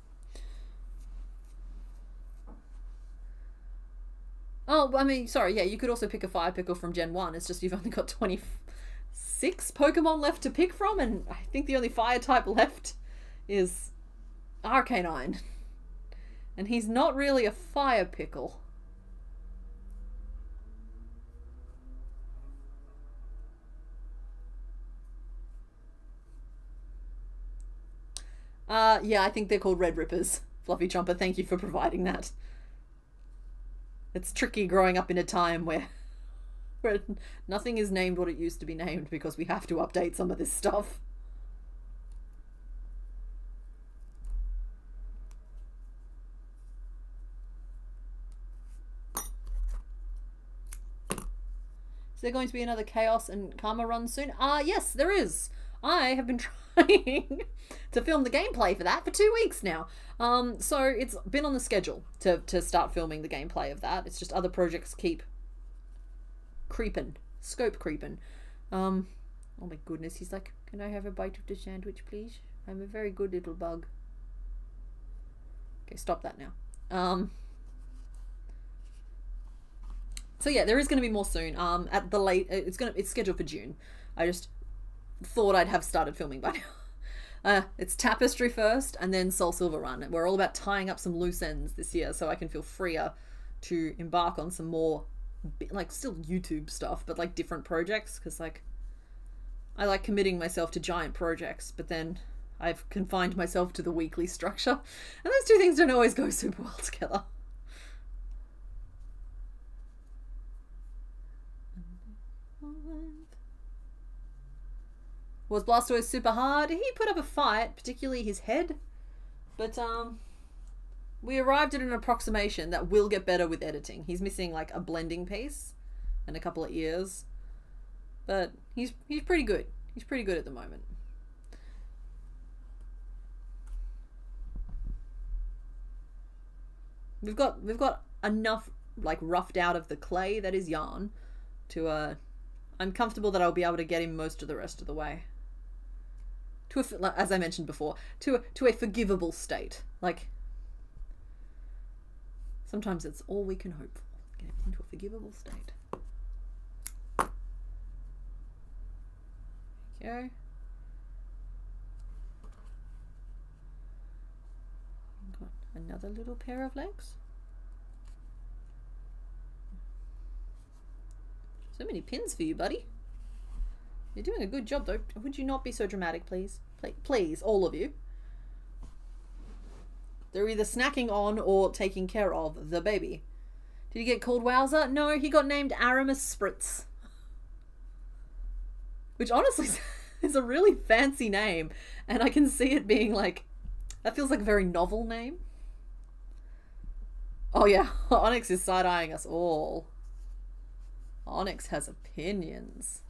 Oh, I mean, sorry, yeah, you could also pick a fire pickle from Gen 1. It's just you've only got 26 Pokemon left to pick from, and I think the only fire type left is Arcanine. And he's not really a fire pickle. Yeah, I think they're called Red Rippers. Fluffy Chomper, thank you for providing that. It's tricky growing up in a time where nothing is named what it used to be named because we have to update some of this stuff. Is there going to be another Chaos and Karma run soon? Yes, there is. I have been trying to film the gameplay for that for 2 weeks now. So it's been on the schedule to start filming the gameplay of that. It's just other projects keep creeping, scope creeping. Oh my goodness, he's like, can I have a bite of the sandwich, please? I'm a very good little bug. Okay, stop that now. So yeah, there is going to be more soon. At the it's scheduled for June. I just thought I'd have started filming by now. It's Tapestry first, and then Soul Silver Run. We're all about tying up some loose ends this year, so I can feel freer to embark on some more, like, still YouTube stuff, but like different projects. Because like, I like committing myself to giant projects, but then I've confined myself to the weekly structure, and those two things don't always go super well together. Was Blastoise super hard? He put up a fight, particularly his head. But we arrived at an approximation that will get better with editing. He's missing like a blending piece and a couple of ears. But he's pretty good. He's pretty good at the moment. We've got enough like roughed out of the clay that is yarn to I'm comfortable that I'll be able to get him most of the rest of the way. To a, as I mentioned before, to a forgivable state. Like, sometimes it's all we can hope for. Get him into a forgivable state. There you go. Got another little pair of legs. So many pins for you, buddy. You're doing a good job, though. Would you not be so dramatic, please? Please, all of you. They're either snacking on or taking care of the baby. Did he get called Wowzer? No, he got named Aramis Spritz. Which honestly is a really fancy name. And I can see it being like... That feels like a very novel name. Oh yeah, Onyx is side-eyeing us all. Onyx has opinions.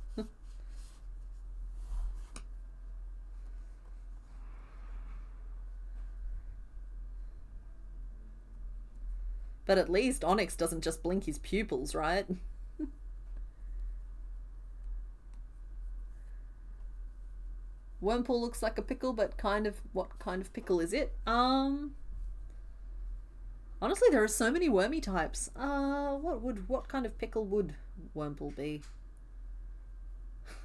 But at least Onyx doesn't just blink his pupils, right? Wormpool looks like a pickle, but what kind of pickle is it? Honestly, there are so many wormy types. What kind of pickle would Wormpool be?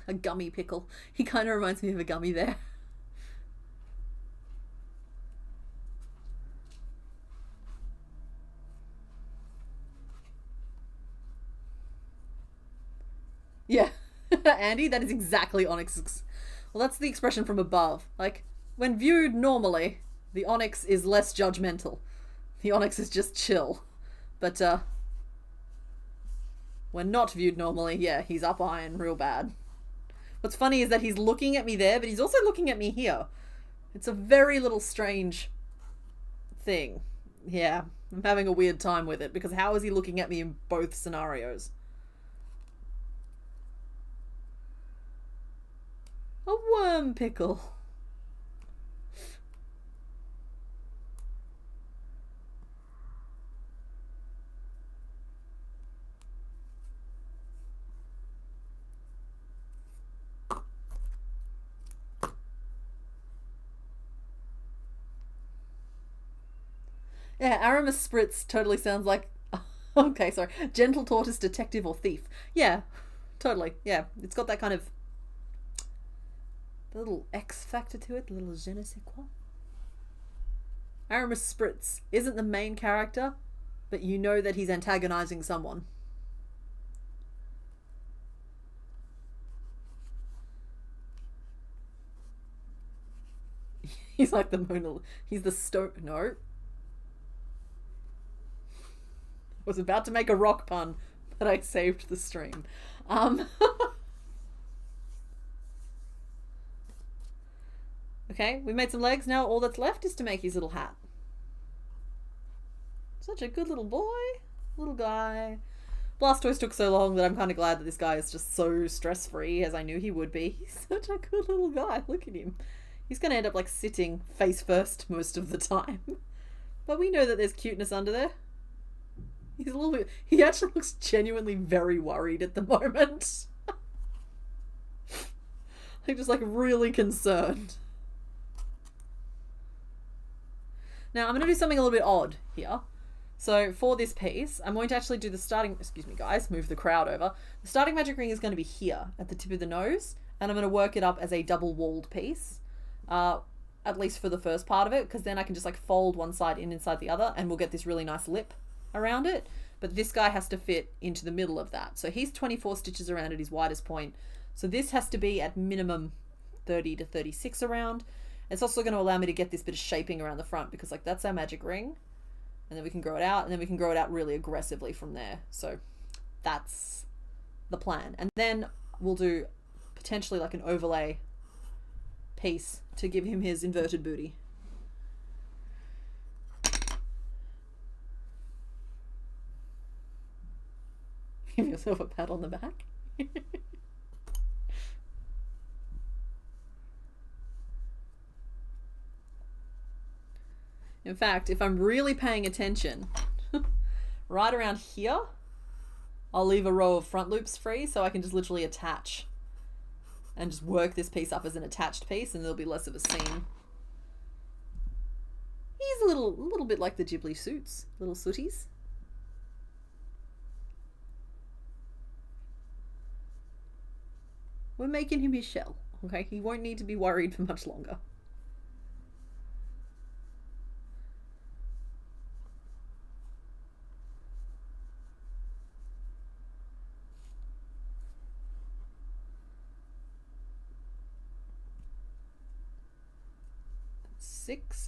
A gummy pickle. He kind of reminds me of a gummy bear. Yeah, Andy, that is exactly Onyx's. Well, that's the expression from above. Like, when viewed normally, the Onyx is less judgmental. The Onyx is just chill. But, when not viewed normally, yeah, he's up iron real bad. What's funny is that he's looking at me there, but he's also looking at me here. It's a very little strange thing. Yeah, I'm having a weird time with it, because how is he looking at me in both scenarios? A worm pickle. Yeah, Aramis Spritz totally sounds like... Okay, sorry. Gentle tortoise, detective, or thief. Yeah, totally. Yeah, it's got that kind of... The little X factor to it, the little je ne sais quoi. Aramis Spritz isn't the main character, but you know that he's antagonizing someone. He's like the Mona. He's the stone. No. I was about to make a rock pun, but I saved the stream. Okay, we made some legs. Now all that's left is to make his little hat. Such a good little boy. Little guy. Blastoise took so long that I'm kind of glad that this guy is just so stress-free, as I knew he would be. He's such a good little guy. Look at him. He's going to end up like sitting face first most of the time. But we know that there's cuteness under there. He's a little bit... He actually looks genuinely very worried at the moment. Like just like really concerned. Now I'm going to do something a little bit odd here. So for this piece, I'm going to actually do the starting... Excuse me guys, move the crowd over. The starting magic ring is going to be here at the tip of the nose. And I'm going to work it up as a double-walled piece. At least for the first part of it, because then I can just like fold one side in inside the other and we'll get this really nice lip around it. But this guy has to fit into the middle of that. So he's 24 stitches around at his widest point. So this has to be at minimum 30 to 36 around. It's also going to allow me to get this bit of shaping around the front because like that's our magic ring. And then we can grow it out and then we can grow it out really aggressively from there. So that's the plan. And then we'll do potentially like an overlay piece to give him his inverted booty. Give yourself a pat on the back. In fact, if I'm really paying attention, right around here, I'll leave a row of front loops free so I can just literally attach and just work this piece up as an attached piece and there'll be less of a seam. He's a little bit like the Ghibli suits, little sooties. We're making him his shell, okay? He won't need to be worried for much longer.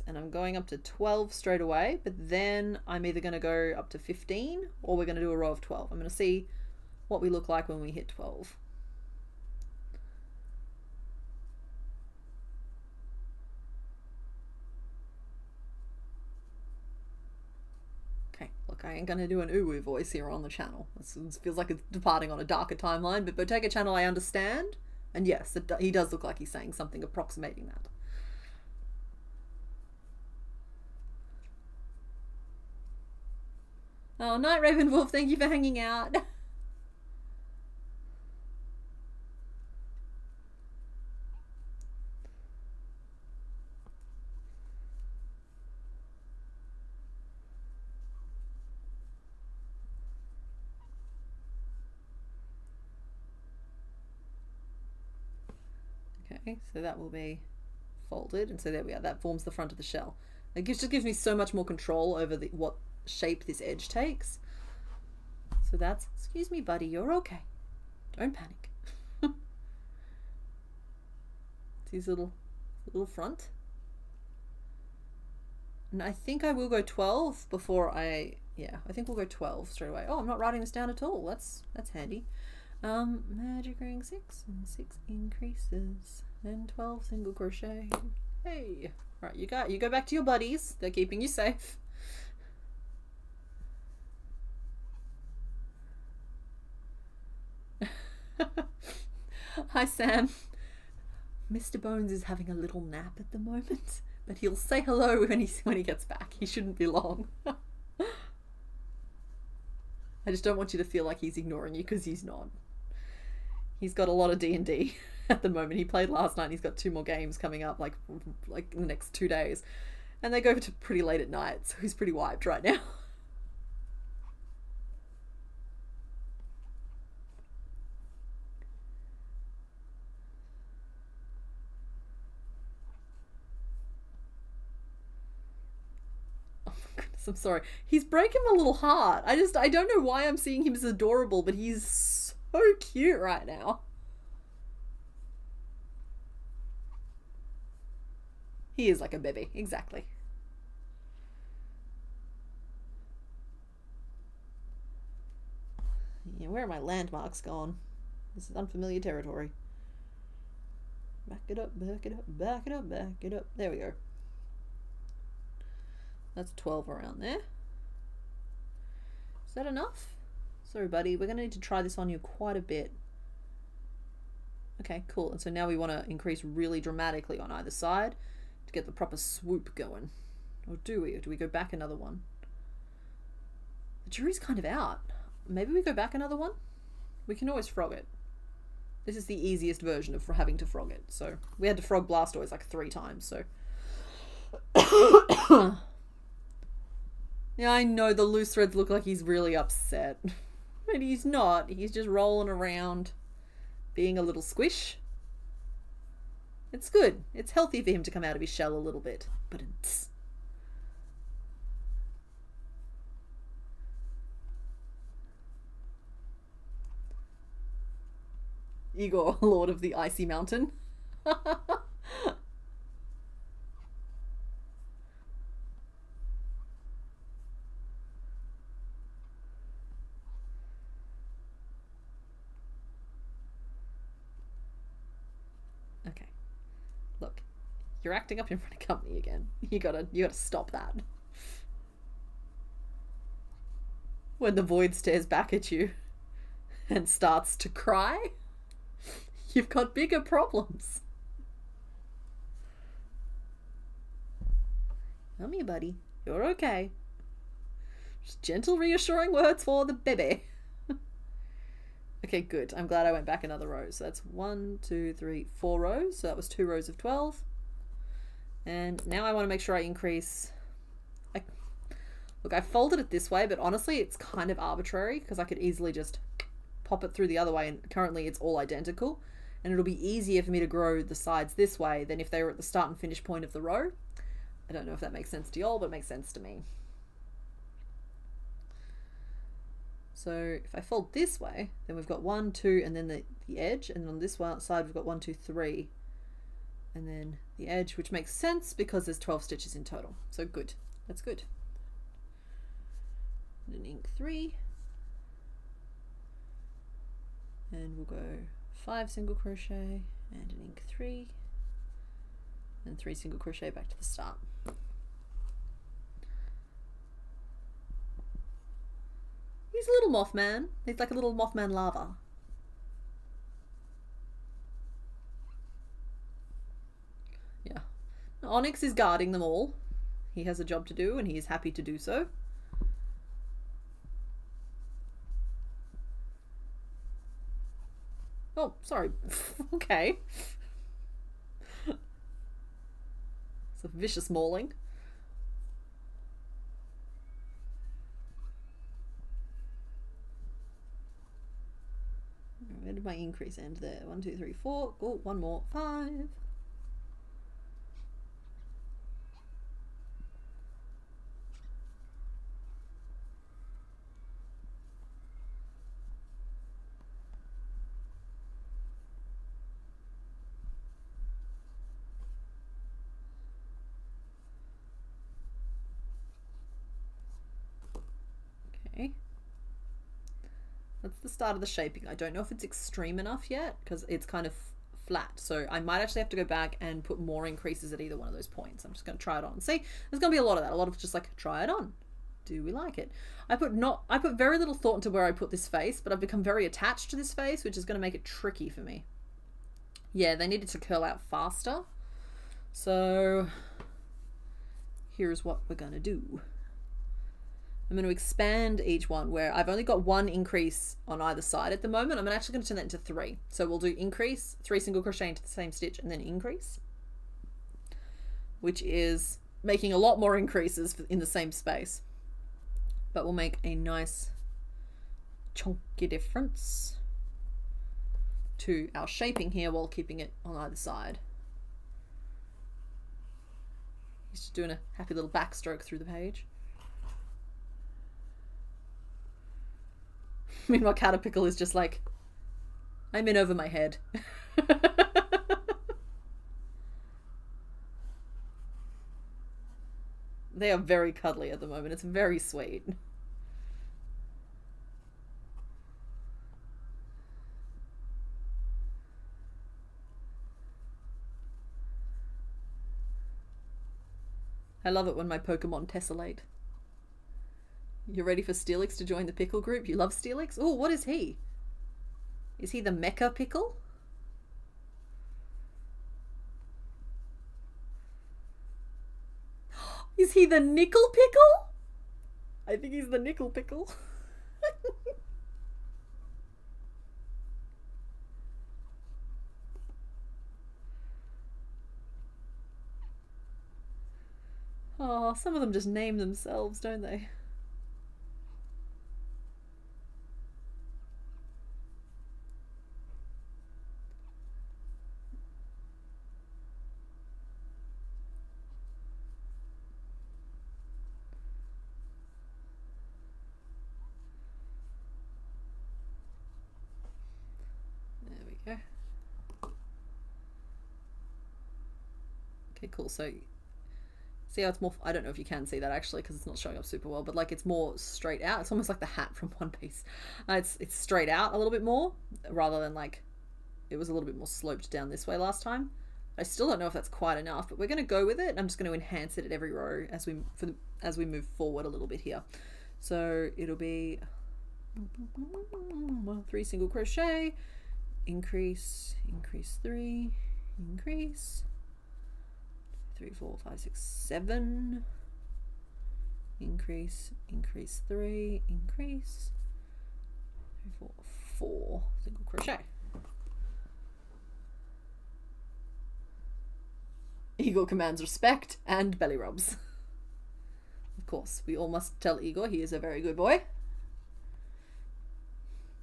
And I'm going up to 12 straight away, but then I'm either going to go up to 15 or we're going to do a row of 12. I'm going to see what we look like when we hit 12. Okay, look, I ain't going to do an uwu voice here on the channel. This feels like it's departing on a darker timeline, but Bottega channel I understand, and yes, he does look like he's saying something approximating that. Oh, Night Raven Wolf, thank you for hanging out. Okay, so that will be folded, and so there we are. That forms the front of the shell. It just gives me so much more control over what shape this edge takes. So that's, excuse me buddy, you're okay, don't panic. It's his little front, and I think I will go 12 before I think we'll go 12 straight away. Oh, I'm not writing this down at all. That's handy. Magic ring 6 and 6 increases and 12 single crochet. Hey, right, you go back to your buddies, they're keeping you safe. Hi Sam. Mr. Bones is having a little nap at the moment, but he'll say hello when he gets back. He shouldn't be long. I just don't want you to feel like he's ignoring you, because he's not. He's got a lot of D&D at the moment. He played last night and he's got 2 more games coming up like in the next 2 days, and they go to pretty late at night, so he's pretty wiped right now. I'm sorry. He's breaking my little heart. I don't know why I'm seeing him as adorable, but he's so cute right now. He is like a baby, exactly. Yeah, where are my landmarks gone? This is unfamiliar territory. Back it up, back it up, back it up, back it up. There we go. That's 12 around there. Is that enough? Sorry, buddy. We're going to need to try this on you quite a bit. Okay, cool. And so now we want to increase really dramatically on either side to get the proper swoop going. Or do we? Or do we go back another one? The jury's kind of out. Maybe we go back another one? We can always frog it. This is the easiest version of having to frog it. So we had to frog Blastoise like 3 times, so... Yeah, I know the loose threads look like he's really upset. But he's not. He's just rolling around, being a little squish. It's good. It's healthy for him to come out of his shell a little bit. But it's... Igor, Lord of the Icy Mountain. Okay. Look, you're acting up in front of company again. You gotta stop that. When the void stares back at you and starts to cry, you've got bigger problems. Come here, buddy. You're okay. Just gentle, reassuring words for the baby. Okay, good. I'm glad I went back another row. So that's 1, 2, 3, 4 rows. So that was 2 rows of 12. And now I want to make sure I increase... Look, I folded it this way, but honestly, it's kind of arbitrary because I could easily just pop it through the other way, and currently it's all identical. And it'll be easier for me to grow the sides this way than if they were at the start and finish point of the row. I don't know if that makes sense to y'all, but it makes sense to me. So if I fold this way, then we've got 1, 2, and then the edge, and on this one side we've got 1, 2, 3, and then the edge, which makes sense because there's 12 stitches in total. So good. That's good. And an ink 3, and we'll go 5 single crochet and an ink 3, and 3 single crochet back to the start. He's a little Mothman. He's like a little Mothman larva. Yeah. Onyx is guarding them all. He has a job to do and he is happy to do so. Oh, sorry. Okay. It's a vicious mauling. Where did my increase end there? 1, 2, 3, 4. Oh, one more. 5. Okay. That's the start of the shaping. I don't know if it's extreme enough yet because it's kind of flat. So I might actually have to go back and put more increases at either one of those points. I'm just going to try it on. See, there's going to be a lot of that. A lot of just like, try it on. Do we like it? I put very little thought into where I put this face, but I've become very attached to this face, which is going to make it tricky for me. Yeah, they needed to curl out faster. So here's what we're going to do. I'm going to expand each one where I've only got 1 increase on either side at the moment. I'm actually going to turn that into 3. So we'll do increase, 3 single crochet into the same stitch, and then increase, which is making a lot more increases in the same space. But we'll make a nice chunky difference to our shaping here while keeping it on either side. He's just doing a happy little backstroke through the page. Meanwhile, Caterpickle is just like, I'm in over my head. They are very cuddly at the moment. It's very sweet. I love it when my Pokemon tessellate. You ready for Steelix to join the pickle group? You love Steelix? Oh, what is he? Is he the Mecha Pickle? Is he the Nickel Pickle? I think he's the Nickel Pickle. Oh, some of them just name themselves, don't they? Okay, cool. So, see how it's more... I don't know if you can see that actually because it's not showing up super well, but like it's more straight out. It's almost like the hat from One Piece. It's straight out a little bit more rather than like... It was a little bit more sloped down this way last time. I still don't know if that's quite enough, but we're going to go with it. I'm just going to enhance it at every row as we move forward a little bit here. So it'll be 3 single crochet, increase, increase 3, increase 3, 4, 5, 6, 7, increase, increase 3, increase 3, 4, 4 single crochet. Igor commands respect and belly rubs. Of course, we all must tell Igor he is a very good boy.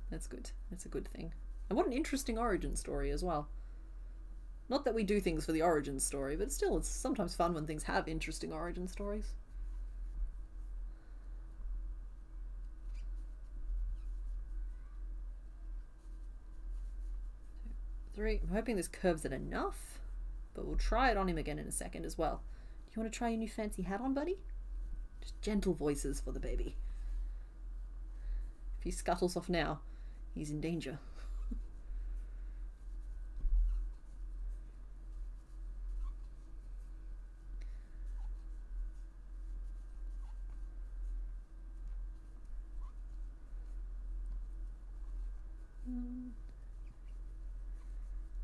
That's good. That's a good thing. And what an interesting origin story as well. Not that we do things for the origin story, but still, it's sometimes fun when things have interesting origin stories. 3. I'm hoping this curves it enough, but we'll try it on him again in a second as well. Do you want to try your new fancy hat on, buddy? Just gentle voices for the baby. If he scuttles off now, he's in danger.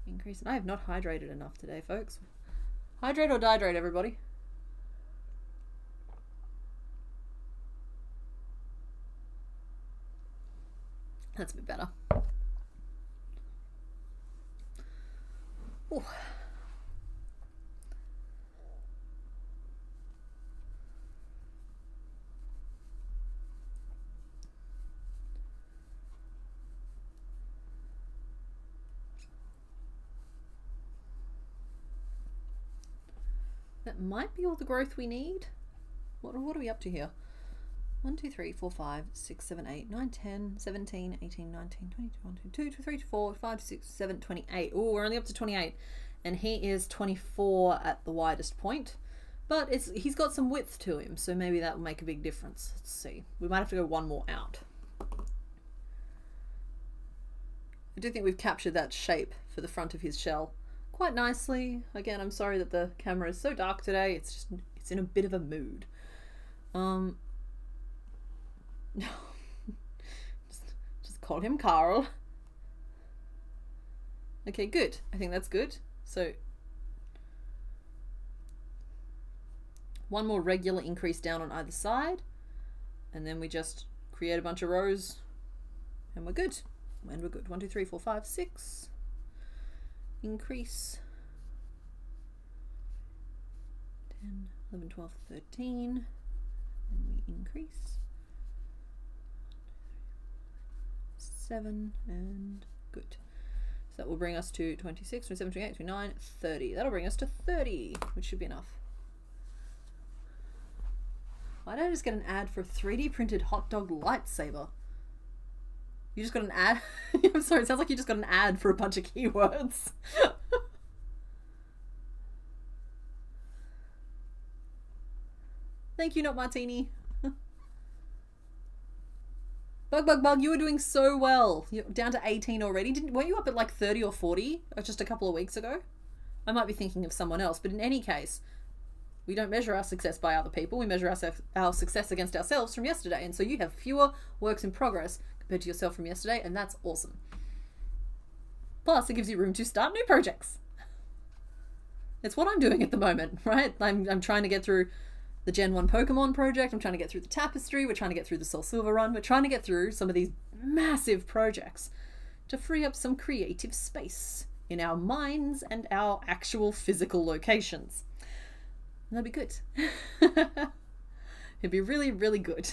Increase. And I have not hydrated enough today, folks. Hydrate or dihydrate, everybody. That's a bit better. Ooh. That might be all the growth we need. What are we up to here? 1, 2, 3, 4, 5, 6, 7, 8, 9, 10, 17, 18, 19, 20, 21, 22, 23, 24, 5, 6, 7, 28. Oh, we're only up to 28. And he is 24 at the widest point. But he's got some width to him, so maybe that will make a big difference. Let's see. We might have to go one more out. I do think we've captured that shape for the front of his shell quite nicely. Again, I'm sorry that the camera is so dark today. It's in a bit of a mood. just call him Carl. Okay, good. I think that's good. So one more regular increase down on either side, and then we just create a bunch of rows, and we're good. And we're good. 1, 2, 3, 4, 5, 6. Increase 10, 11, 12, 13, and we increase 7, and good. So that will bring us to 26, 27, 28, 29, 30. That'll bring us to 30, which should be enough. Why did I just get an ad for a 3D printed hot dog lightsaber? You just got an ad? I'm sorry, it sounds like you just got an ad for a bunch of keywords. Thank you, Not Martini. Bug, you were doing so well. You're down to 18 already. Weren't you up at like 30 or 40 just a couple of weeks ago? I might be thinking of someone else, but in any case, we don't measure our success by other people. We measure our success against ourselves from yesterday. And so you have fewer works in progress compared to yourself from yesterday, and that's awesome. Plus, it gives you room to start new projects. It's what I'm doing at the moment, right? I'm trying to get through the Gen 1 Pokemon project. I'm trying to get through the Tapestry. We're trying to get through the Soul Silver run. We're trying to get through some of these massive projects to free up some creative space in our minds and our actual physical locations. And that'd be good. It'd be really, really good.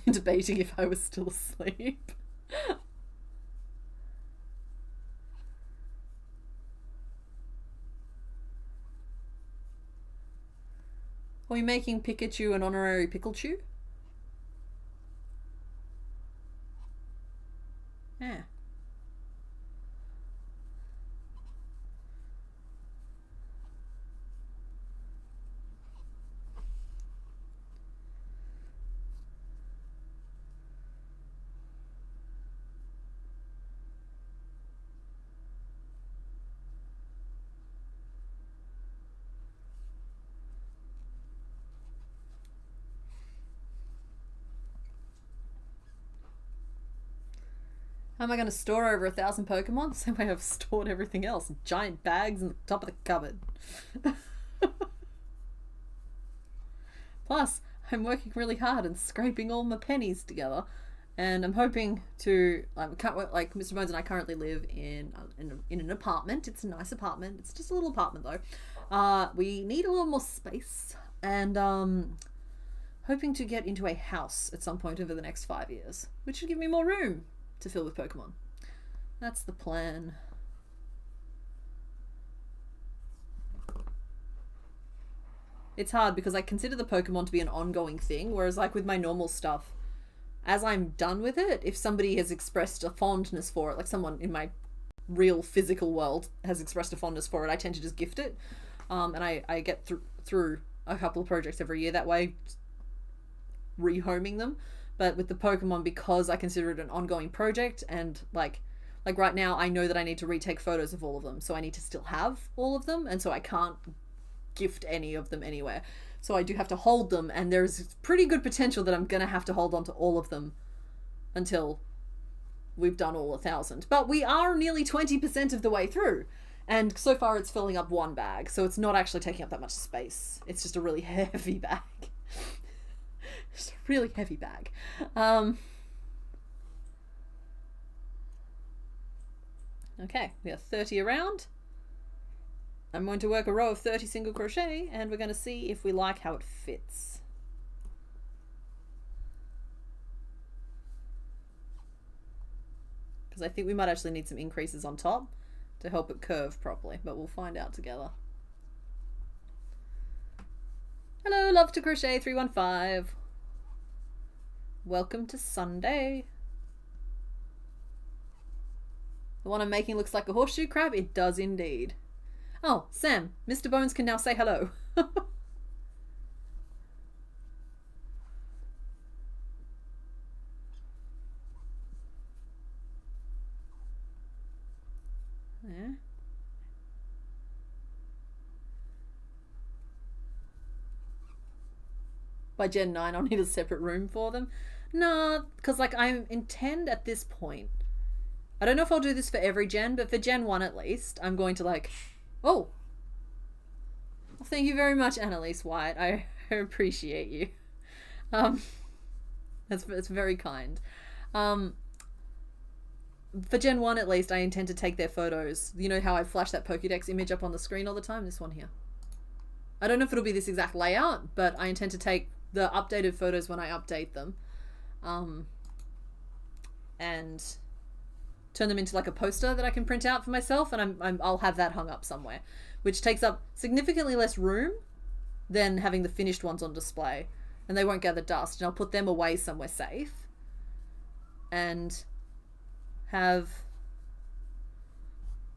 Debating if I was still asleep. Are we making Pikachu an honorary Picklechew? Yeah. How am I going to store over 1,000 Pokemon? Same way I've stored everything else. Giant bags in the top of the cupboard. Plus, I'm working really hard and scraping all my pennies together. And I'm hoping to, like Mr. Bones and I currently live in an apartment. It's a nice apartment. It's just a little apartment though. We need a little more space. And hoping to get into a house at some point over the next 5 years. Which would give me more room to fill with Pokemon. That's the plan. It's hard because I consider the Pokemon to be an ongoing thing, whereas like with my normal stuff, as I'm done with it, if somebody has expressed a fondness for it, like someone in my real physical world has expressed a fondness for it, I tend to just gift it. And I get through a couple of projects every year that way, rehoming them. But with the Pokemon, because I consider it an ongoing project, and like right now I know that I need to retake photos of all of them, so I need to still have all of them, and so I can't gift any of them anywhere. So I do have to hold them, and there's pretty good potential that I'm gonna have to hold on to all of them until we've done all 1,000. But we are nearly 20% of the way through, and so far it's filling up one bag, so it's not actually taking up that much space. It's just a really heavy bag. It's a really heavy bag. Okay, we are 30 around. I'm going to work a row of 30 single crochet, and we're going to see if we like how it fits. Because I think we might actually need some increases on top to help it curve properly, but we'll find out together. Hello, Love to Crochet 315. Welcome to Sunday. The one I'm making looks like a horseshoe crab? It does indeed. Oh, Sam, Mr. Bones can now say hello. Yeah. By Gen 9, I'll need a separate room for them. No, because like I intend at this point, I don't know if I'll do this for every gen, but for Gen 1 at least, I'm going to like, oh, well, thank you very much, Annalise White. I appreciate you. That's very kind. For Gen 1 at least, I intend to take their photos. You know how I flash that Pokédex image up on the screen all the time? This one here. I don't know if it'll be this exact layout, but I intend to take the updated photos when I update them. And turn them into like a poster that I can print out for myself, and I'll have that hung up somewhere, which takes up significantly less room than having the finished ones on display. and they won't gather dust, and I'll put them away somewhere safe and have,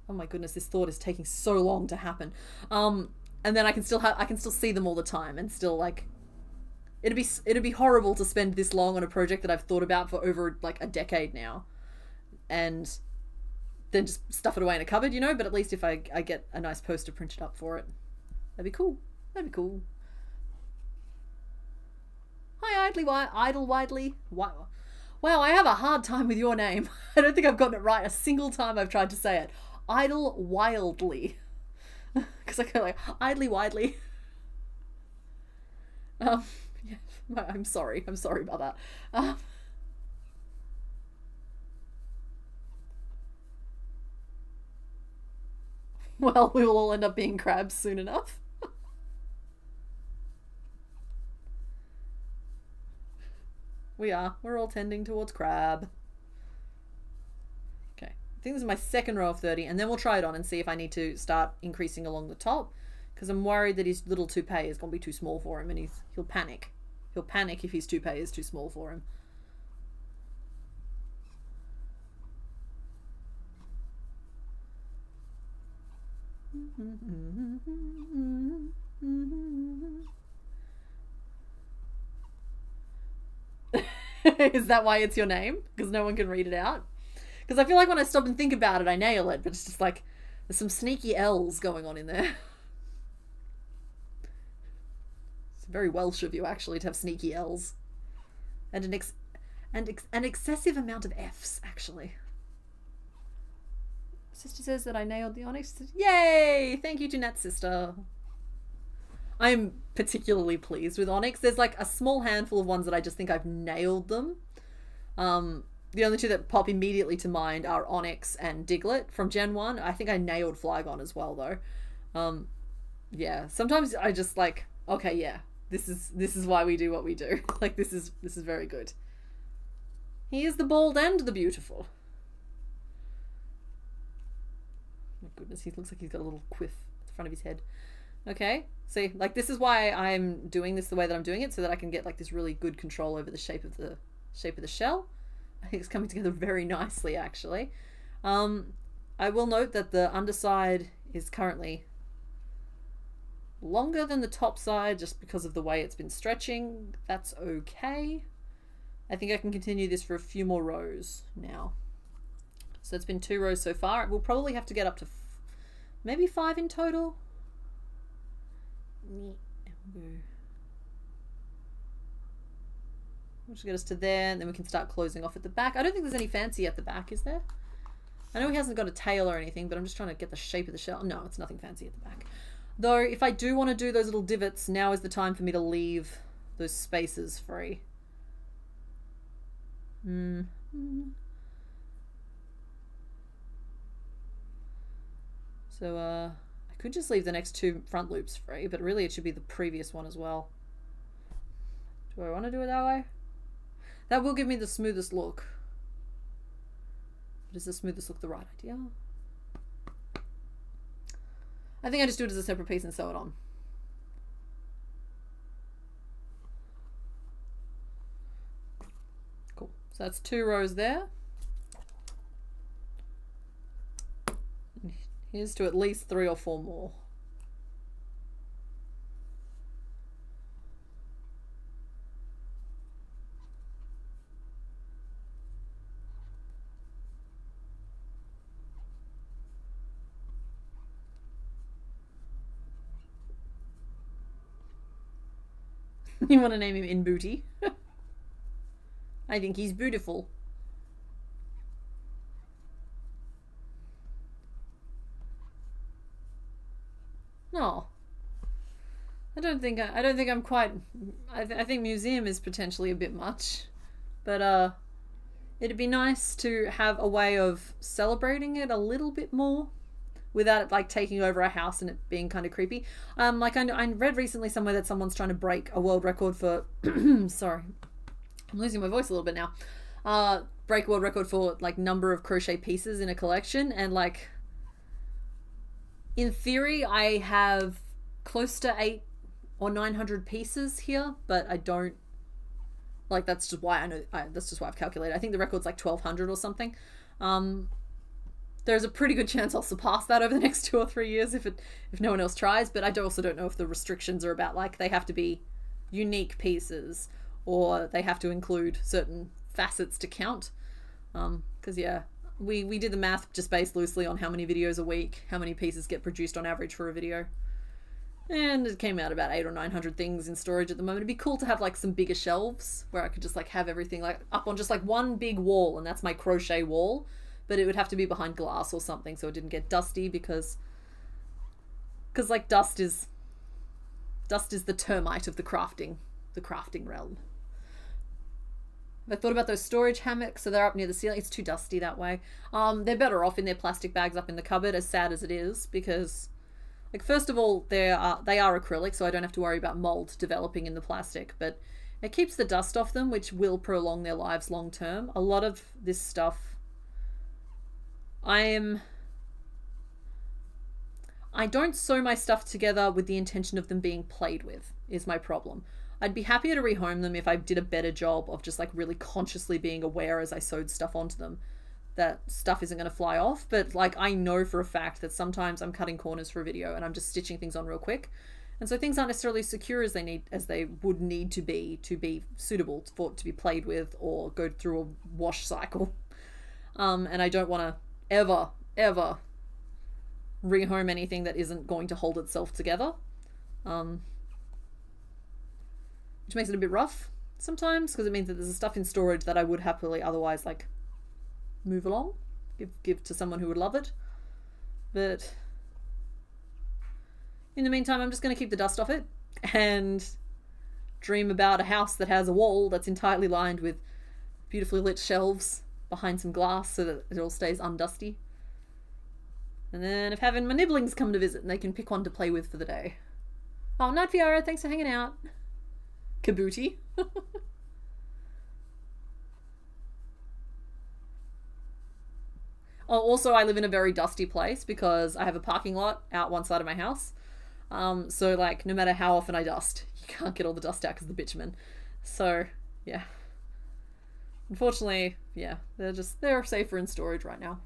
oh my goodness, this thought is taking so long to happen. And then I can still see them all the time, and still, like, it'd be horrible to spend this long on a project that I've thought about for over like a decade now, and then just stuff it away in a cupboard, you know. But at least if I get a nice poster printed up for it, that'd be cool. That'd be cool. Hi, Idle Widely. Wow, I have a hard time with your name. I don't think I've gotten it right a single time I've tried to say it. Idle Wildly. Because I go like, Idly Widely. Yeah, I'm sorry about that. Well, we will all end up being crabs soon enough. We're all tending towards crab. Okay, I think this is my second row of 30, and then we'll try it on and see if I need to start increasing along the top, because I'm worried that his little toupee is going to be too small for him, and he'll panic. He'll panic if his toupee is too small for him. Is that why it's your name? Because no one can read it out? Because I feel like when I stop and think about it, I nail it, but it's just like there's some sneaky L's going on in there. It's very Welsh of you, actually, to have sneaky L's. And an excessive amount of F's, actually. Sister says that I nailed the onyx. Yay! Thank you, Jeanette, sister. I'm particularly pleased with onyx. There's like a small handful of ones that I just think I've nailed them. The only two that pop immediately to mind are onyx and Diglett from Gen 1. I think I nailed Flygon as well, though. Yeah, sometimes I just like, okay, yeah, this is why we do what we do. Like, this is very good. He is the bold and the beautiful. My goodness, he looks like he's got a little quiff at the front of his head. Okay, see, like, this is why I'm doing this the way that I'm doing it, so that I can get like this really good control over the shape of the shell. I think it's coming together very nicely, actually. I will note that the underside is currently longer than the top side just because of the way it's been stretching. That's okay. I think I can continue this for a few more rows now. So it's been 2 rows so far. We'll probably have to get up to maybe 5 in total. We'll just get us to there, and then we can start closing off at the back. I don't think there's any fancy at the back, is there? I know he hasn't got a tail or anything, but I'm just trying to get the shape of the shell. No, it's nothing fancy at the back. Though, if I do want to do those little divots, now is the time for me to leave those spaces free. So, I could just leave the next 2 front loops free, but really it should be the previous one as well. Do I want to do it that way? That will give me the smoothest look. But is the smoothest look the right idea? I think I just do it as a separate piece and sew it on. Cool. So that's 2 rows there. Here's to at least 3 or 4 more. You want to name him In Booty? I think he's beautiful. No, I don't think I'm quite. I think museum is potentially a bit much, but it'd be nice to have a way of celebrating it a little bit more, without it like taking over a house and it being kind of creepy. Like I read recently somewhere that someone's trying to break a world record for. Sorry, I'm losing my voice a little bit now. Break a world record for like number of crochet pieces in a collection, and like. In theory, I have close to 8 or 900 pieces here, but I don't, like, that's just why I know, that's just why I've calculated. I think the record's like 1200 or something. There's a pretty good chance I'll surpass that over the next 2 or 3 years if no one else tries, but I also don't know if the restrictions are about, like, they have to be unique pieces or they have to include certain facets to count. Because yeah, we did the math just based loosely on how many videos a week, how many pieces get produced on average for a video, and it came out about 800 or 900 things in storage at the moment. It'd be cool to have like some bigger shelves where I could just like have everything like up on just like one big wall, and that's my crochet wall, but it would have to be behind glass or something so it didn't get dusty, because like dust is the termite of the crafting realm. I thought about those storage hammocks, so they're up near the ceiling. It's too dusty that way. They're better off in their plastic bags up in the cupboard, as sad as it is, because, like, first of all, they are acrylic, so I don't have to worry about mold developing in the plastic, but it keeps the dust off them, which will prolong their lives long term. A lot of this stuff, I don't sew my stuff together with the intention of them being played with, is my problem. I'd be happier to rehome them if I did a better job of just like really consciously being aware as I sewed stuff onto them that stuff isn't going to fly off. But like, I know for a fact that sometimes I'm cutting corners for a video and I'm just stitching things on real quick, and so things aren't necessarily secure as they would need to be suitable to be played with or go through a wash cycle. And I don't want to ever rehome anything that isn't going to hold itself together. Which makes it a bit rough sometimes, because it means that there's stuff in storage that I would happily otherwise like move along, give to someone who would love it. But in the meantime, I'm just going to keep the dust off it and dream about a house that has a wall that's entirely lined with beautifully lit shelves behind some glass so that it all stays undusty. And then if having my nibblings come to visit and they can pick one to play with for the day. Oh, night Fiora, thanks for hanging out. Kabuti. Oh, also I live in a very dusty place because I have a parking lot out one side of my house. So like no matter how often I dust, you can't get all the dust out because of the bitumen. So yeah. Unfortunately, yeah, they're safer in storage right now.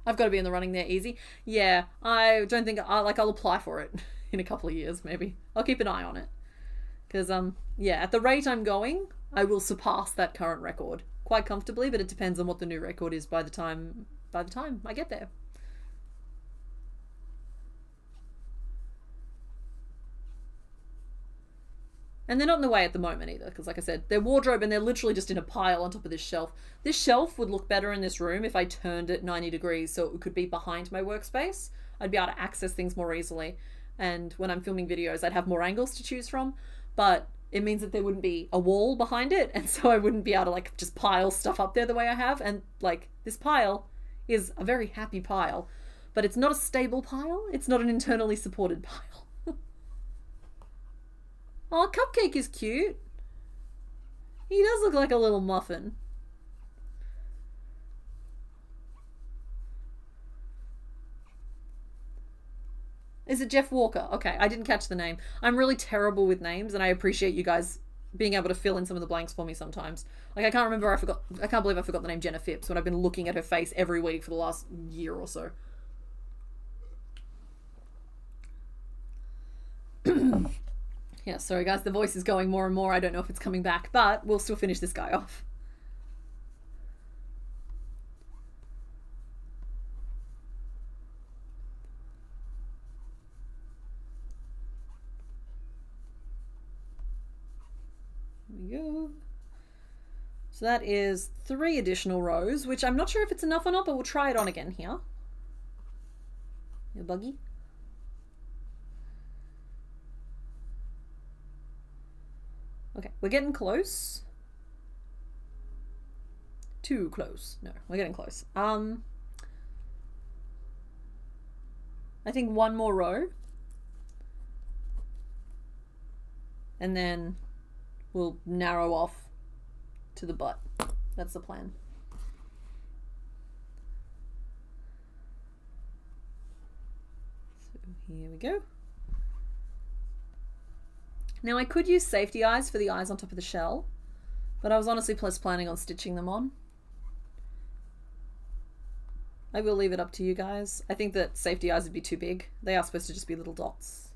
I've got to be in the running there easy. Yeah, I don't think I'll apply for it in a couple of years maybe. I'll keep an eye on it. Because, yeah, at the rate I'm going, I will surpass that current record quite comfortably, but it depends on what the new record is by the time I get there. And they're not in the way at the moment either, because like I said, they're wardrobe and they're literally just in a pile on top of this shelf. This shelf would look better in this room if I turned it 90 degrees so it could be behind my workspace. I'd be able to access things more easily. And when I'm filming videos, I'd have more angles to choose from. But it means that there wouldn't be a wall behind it, and so I wouldn't be able to like just pile stuff up there the way I have. And like, this pile is a very happy pile, but it's not a stable pile. It's not an internally supported pile. Oh, Cupcake is cute. He does look like a little muffin. Is it Jeff Walker? Okay, I didn't catch the name. I'm really terrible with names, and I appreciate you guys being able to fill in some of the blanks for me sometimes. Like, I can't believe I forgot the name Jenna Phipps when I've been looking at her face every week for the last year or so. Yeah, sorry guys, the voice is going more and more. I don't know if it's coming back, but we'll still finish this guy off. There we go. So that is 3 additional rows, which I'm not sure if it's enough or not, but we'll try it on again here. You buggy? Okay, we're getting close. Too close. No, we're getting close. I think 1 more row. And then we'll narrow off to the butt. That's the plan. So here we go. Now I could use safety eyes for the eyes on top of the shell, but I was honestly just planning on stitching them on. I will leave it up to you guys. I think that safety eyes would be too big. They are supposed to just be little dots.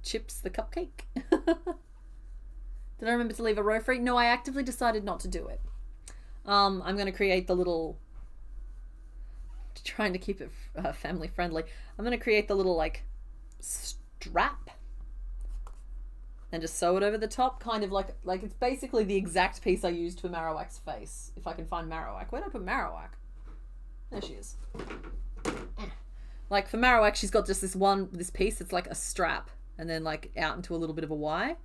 Chips the cupcake. Did I remember to leave a row free? No, I actively decided not to do it. I'm going to create the little... Trying to keep it family friendly. I'm going to create the little, like, strap. And just sew it over the top. Kind of like it's basically the exact piece I used for Marowak's face. If I can find Marowak. Where did I put Marowak? There she is. Like, for Marowak, she's got just this piece. It's like a strap. And then, like, out into a little bit of a Y.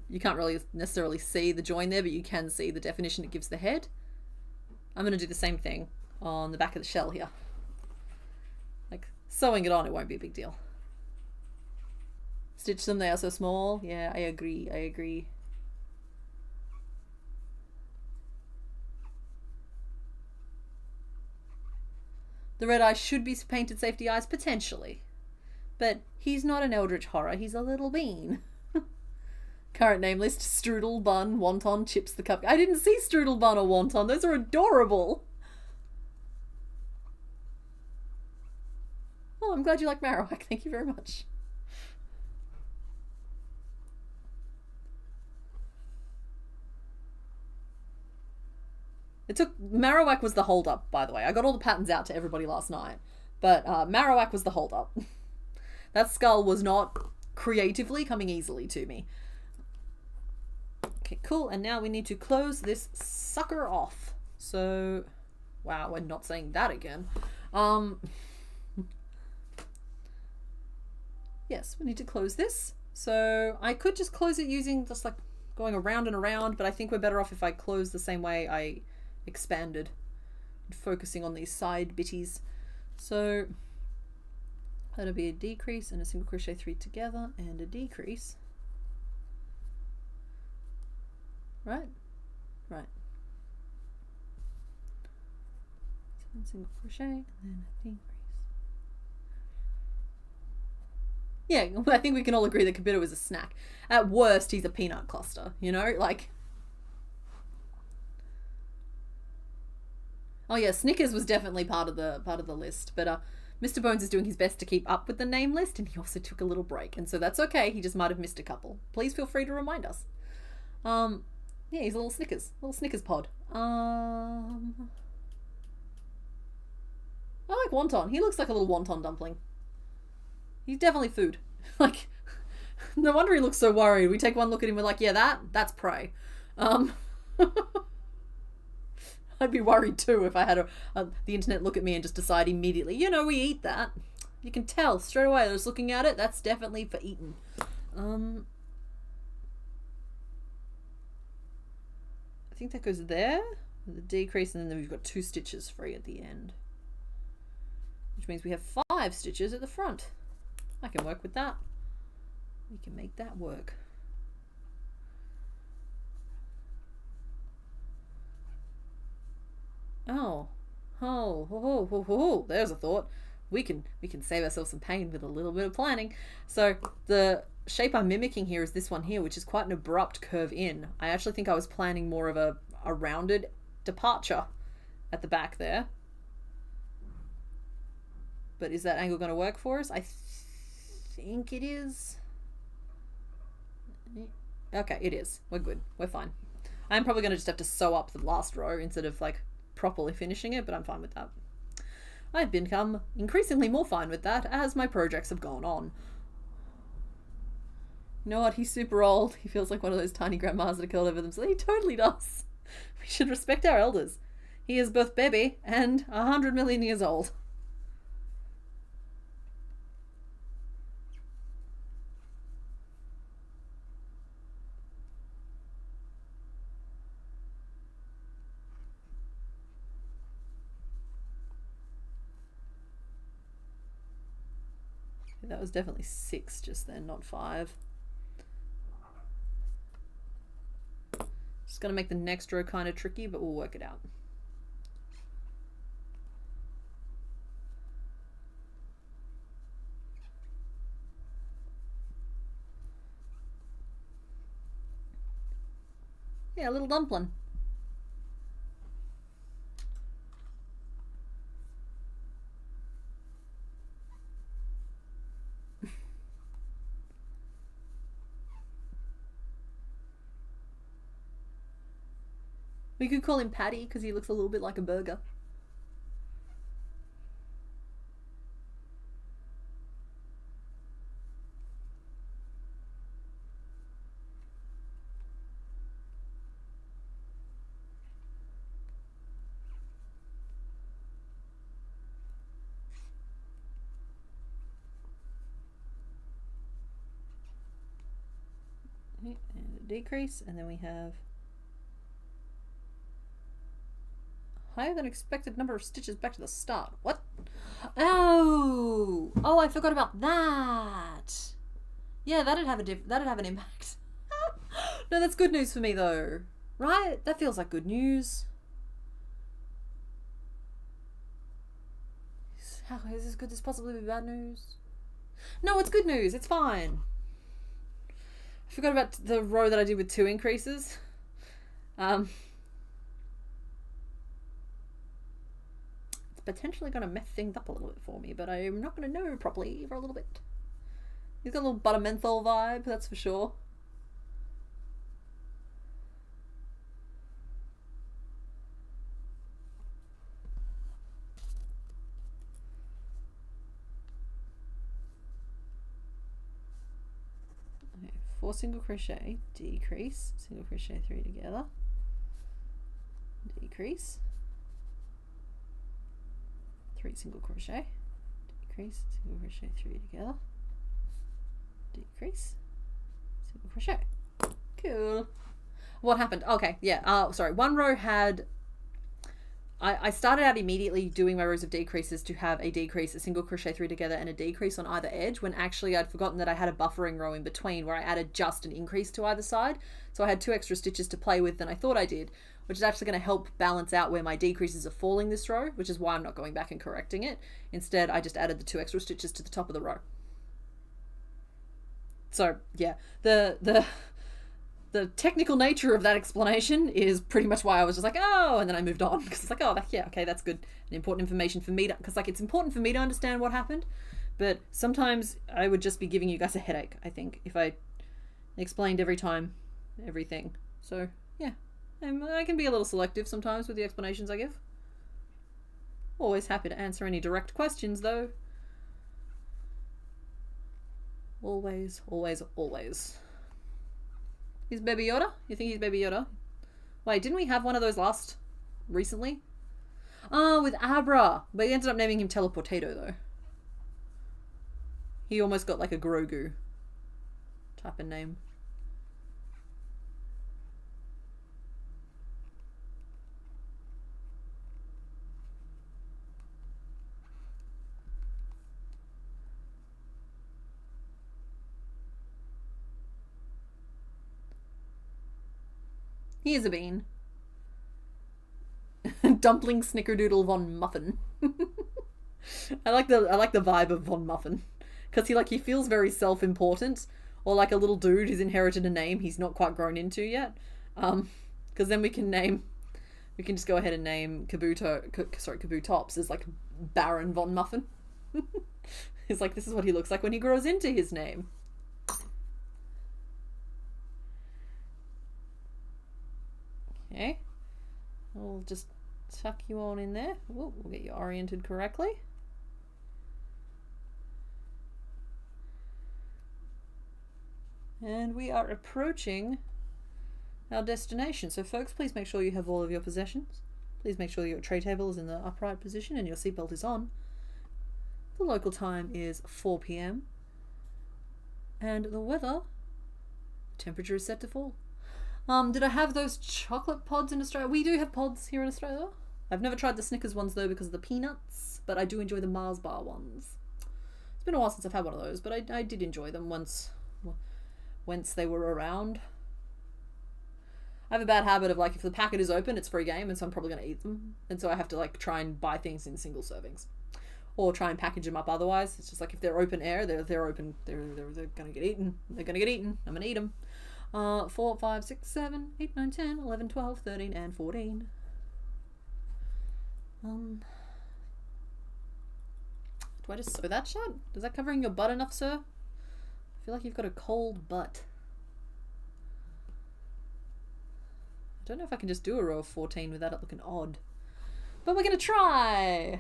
You can't really necessarily see the join there, but you can see the definition it gives the head. I'm going to do the same thing on the back of the shell here. Like, sewing it on, it won't be a big deal. Stitch them, they are so small. Yeah, I agree, I agree. The red eye should be painted safety eyes, potentially. But he's not an eldritch horror, he's a little bean. Current name list: Strudel, Bun, Wonton, Chips the Cupcake. I didn't see Strudel, Bun or Wonton. Those are adorable. Oh, I'm glad you like Marowak. Thank you very much. Marowak was the hold up, by the way. I got all the patterns out to everybody last night. But Marowak was the hold up. That skull was not creatively coming easily to me. Okay, cool. And now we need to close this sucker off. So, wow, we're not saying that again. Yes, we need to close this. So I could just close it using just like going around and around, but I think we're better off if I close the same way I expanded, focusing on these side bitties. So that'll be a decrease and a single crochet 3 together and a decrease. Right? Right. So single crochet and then a decrease. Yeah, I think we can all agree that Kabuto is a snack. At worst, he's a peanut cluster, you know? Like... Oh yeah, Snickers was definitely part of the list, but Mr. Bones is doing his best to keep up with the name list, and he also took a little break, and so that's okay. He just might have missed a couple. Please feel free to remind us. Yeah, he's a little Snickers pod. I like Wonton. He looks like a little wonton dumpling. He's definitely food. Like, no wonder he looks so worried. We take one look at him, we're like, yeah, that's prey. I'd be worried too if I had the internet look at me and just decide immediately, you know, we eat that. You can tell straight away. I was looking at it. That's definitely for eating. I think that goes there. The decrease, and then we've got 2 stitches free at the end. Which means we have 5 stitches at the front. I can work with that. We can make that work. Oh, there's a thought. We can save ourselves some pain with a little bit of planning. So the shape I'm mimicking here is this one here, which is quite an abrupt curve in. I actually think I was planning more of a rounded departure at the back there. But is that angle going to work for us? I think it is. Okay, it is. We're good. We're fine. I'm probably going to just have to sew up the last row instead of like properly finishing it, but I'm fine with that. I've become increasingly more fine with that as my projects have gone on. You know what? He's super old. He feels like one of those tiny grandmas that are curled over themselves. He totally does. We should respect our elders. He is both baby and 100 million years old. That was definitely 6 just then, not 5. Just gonna make the next row kind of tricky, but we'll work it out. Yeah, a little dumpling. We could call him Patty because he looks a little bit like a burger. And a decrease, and then we have higher than expected number of stitches back to the start. What? Oh, I forgot about that. Yeah, that'd have an impact. No, that's good news for me though, right? That feels like good news. How is this? Could this possibly be bad news? No, it's good news. It's fine. I forgot about the row that I did with 2 increases. It's potentially going to mess things up a little bit for me, but I'm not going to know properly for a little bit. He's got a little butter menthol vibe, that's for sure. Okay, 4 single crochet, decrease, single crochet 3 together, decrease, 3 single crochet, decrease, single crochet 3 together, decrease, single crochet. Cool. What happened? Okay, yeah, sorry, one row had, I started out immediately doing my rows of decreases to have a decrease, a single crochet 3 together, and a decrease on either edge, when actually I'd forgotten that I had a buffering row in between where I added just an increase to either side. So I had 2 extra stitches to play with than I thought I did, which is actually going to help balance out where my decreases are falling this row, which is why I'm not going back and correcting it. Instead, I just added the 2 extra stitches to the top of the row. So yeah, the technical nature of that explanation is pretty much why I was just like, oh, and then I moved on, because it's like, oh, yeah, okay, that's good and important information for me to, because like it's important for me to understand what happened, but sometimes I would just be giving you guys a headache, I think, if I explained every time everything. So yeah, I can be a little selective sometimes with the explanations I give. Always happy to answer any direct questions though. Always, always, always. He's Baby Yoda? You think he's Baby Yoda? Wait, didn't we have one of those recently? Oh, with Abra. But he ended up naming him Teleportato though. He almost got like a Grogu type of name. He is a bean. Dumpling Snickerdoodle Von Muffin. I like the vibe of Von Muffin, because he feels very self-important, or like a little dude who's inherited a name he's not quite grown into yet. Because then we can just go ahead and name Kabutops as like Baron Von Muffin. It's like, this is what he looks like when he grows into his name. Okay, we'll just tuck you on in there. Ooh, we'll get you oriented correctly. And we are approaching our destination. So folks, please make sure you have all of your possessions. Please make sure your tray table is in the upright position and your seatbelt is on. The local time is 4 p.m. And the weather, temperature is set to fall. Did I have those chocolate pods in Australia? We do have pods here in Australia. I've never tried the Snickers ones though because of the peanuts, but I do enjoy the Mars bar ones. It's been a while since I've had one of those, but I did enjoy them once they were around. I have a bad habit of, like, if the packet is open, it's free game, and so I'm probably going to eat them. And so I have to, like, try and buy things in single servings. Or try and package them up otherwise. It's just like, if they're open air, they're open, they're going to get eaten. They're going to get eaten. I'm going to eat them. 4, 5, 6, 7, 8, 9, 10, 11, 12, 13, and 14. Do I just sew that shut? Is that covering your butt enough, sir? I feel like you've got a cold butt. I don't know if I can just do a row of 14 without it looking odd. But we're going to try!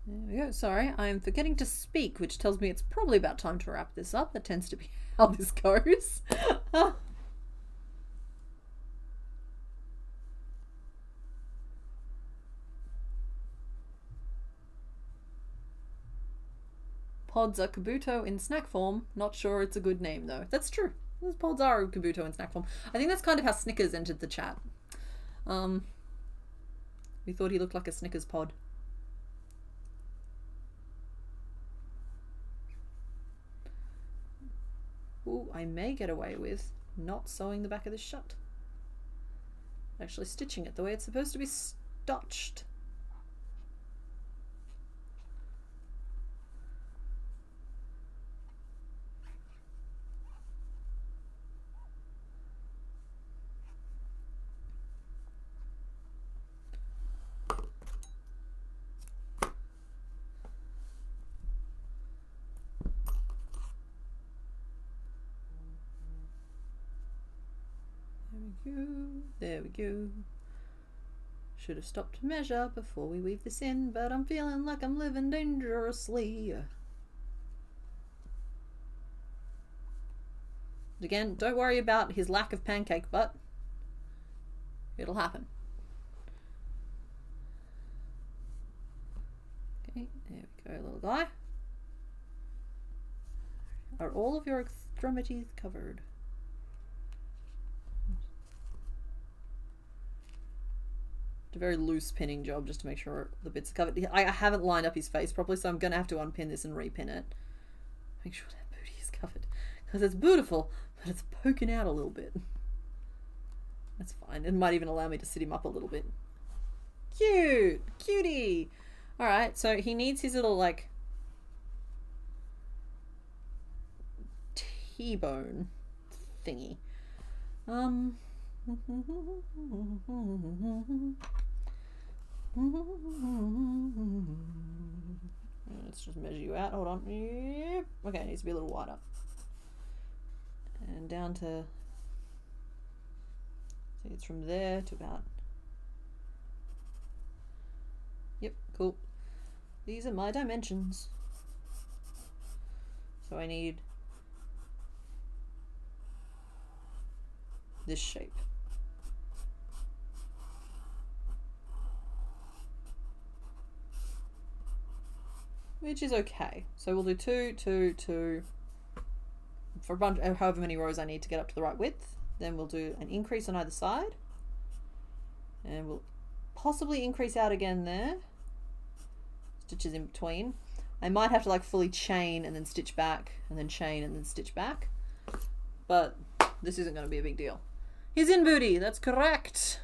There we go. Sorry, I'm forgetting to speak, which tells me it's probably about time to wrap this up. That tends to be how this goes. Pods are Kabuto in snack form. Not sure it's a good name, though. That's true. Those pods are Kabuto in snack form. I think that's kind of how Snickers entered the chat. We thought he looked like a Snickers pod. Ooh, I may get away with not sewing the back of this shut. Actually stitching it the way it's supposed to be stitched. There we go. Should have stopped to measure before we weave this in, but I'm feeling like I'm living dangerously. Again, don't worry about his lack of pancake butt. It'll happen. Okay, there we go, little guy. Are all of your extremities covered? A very loose pinning job just to make sure the bits are covered. I haven't lined up his face properly, so I'm going to have to unpin this and repin it. Make sure that booty is covered. Because it's beautiful, but it's poking out a little bit. That's fine. It might even allow me to sit him up a little bit. Cute! Cutie! Alright, so he needs his little, like, T-bone thingy. Let's just measure you out. Hold on. Yep. Okay, it needs to be a little wider. And down to, see, it's from there to about, yep, cool. These are my dimensions. So I need this shape. Which is okay. So we'll do 2, 2, 2 for a bunch of however many rows I need to get up to the right width. Then we'll do an increase on either side. And we'll possibly increase out again there. Stitches in between. I might have to like fully chain and then stitch back and then chain and then stitch back. But this isn't going to be a big deal. He's in booty, that's correct.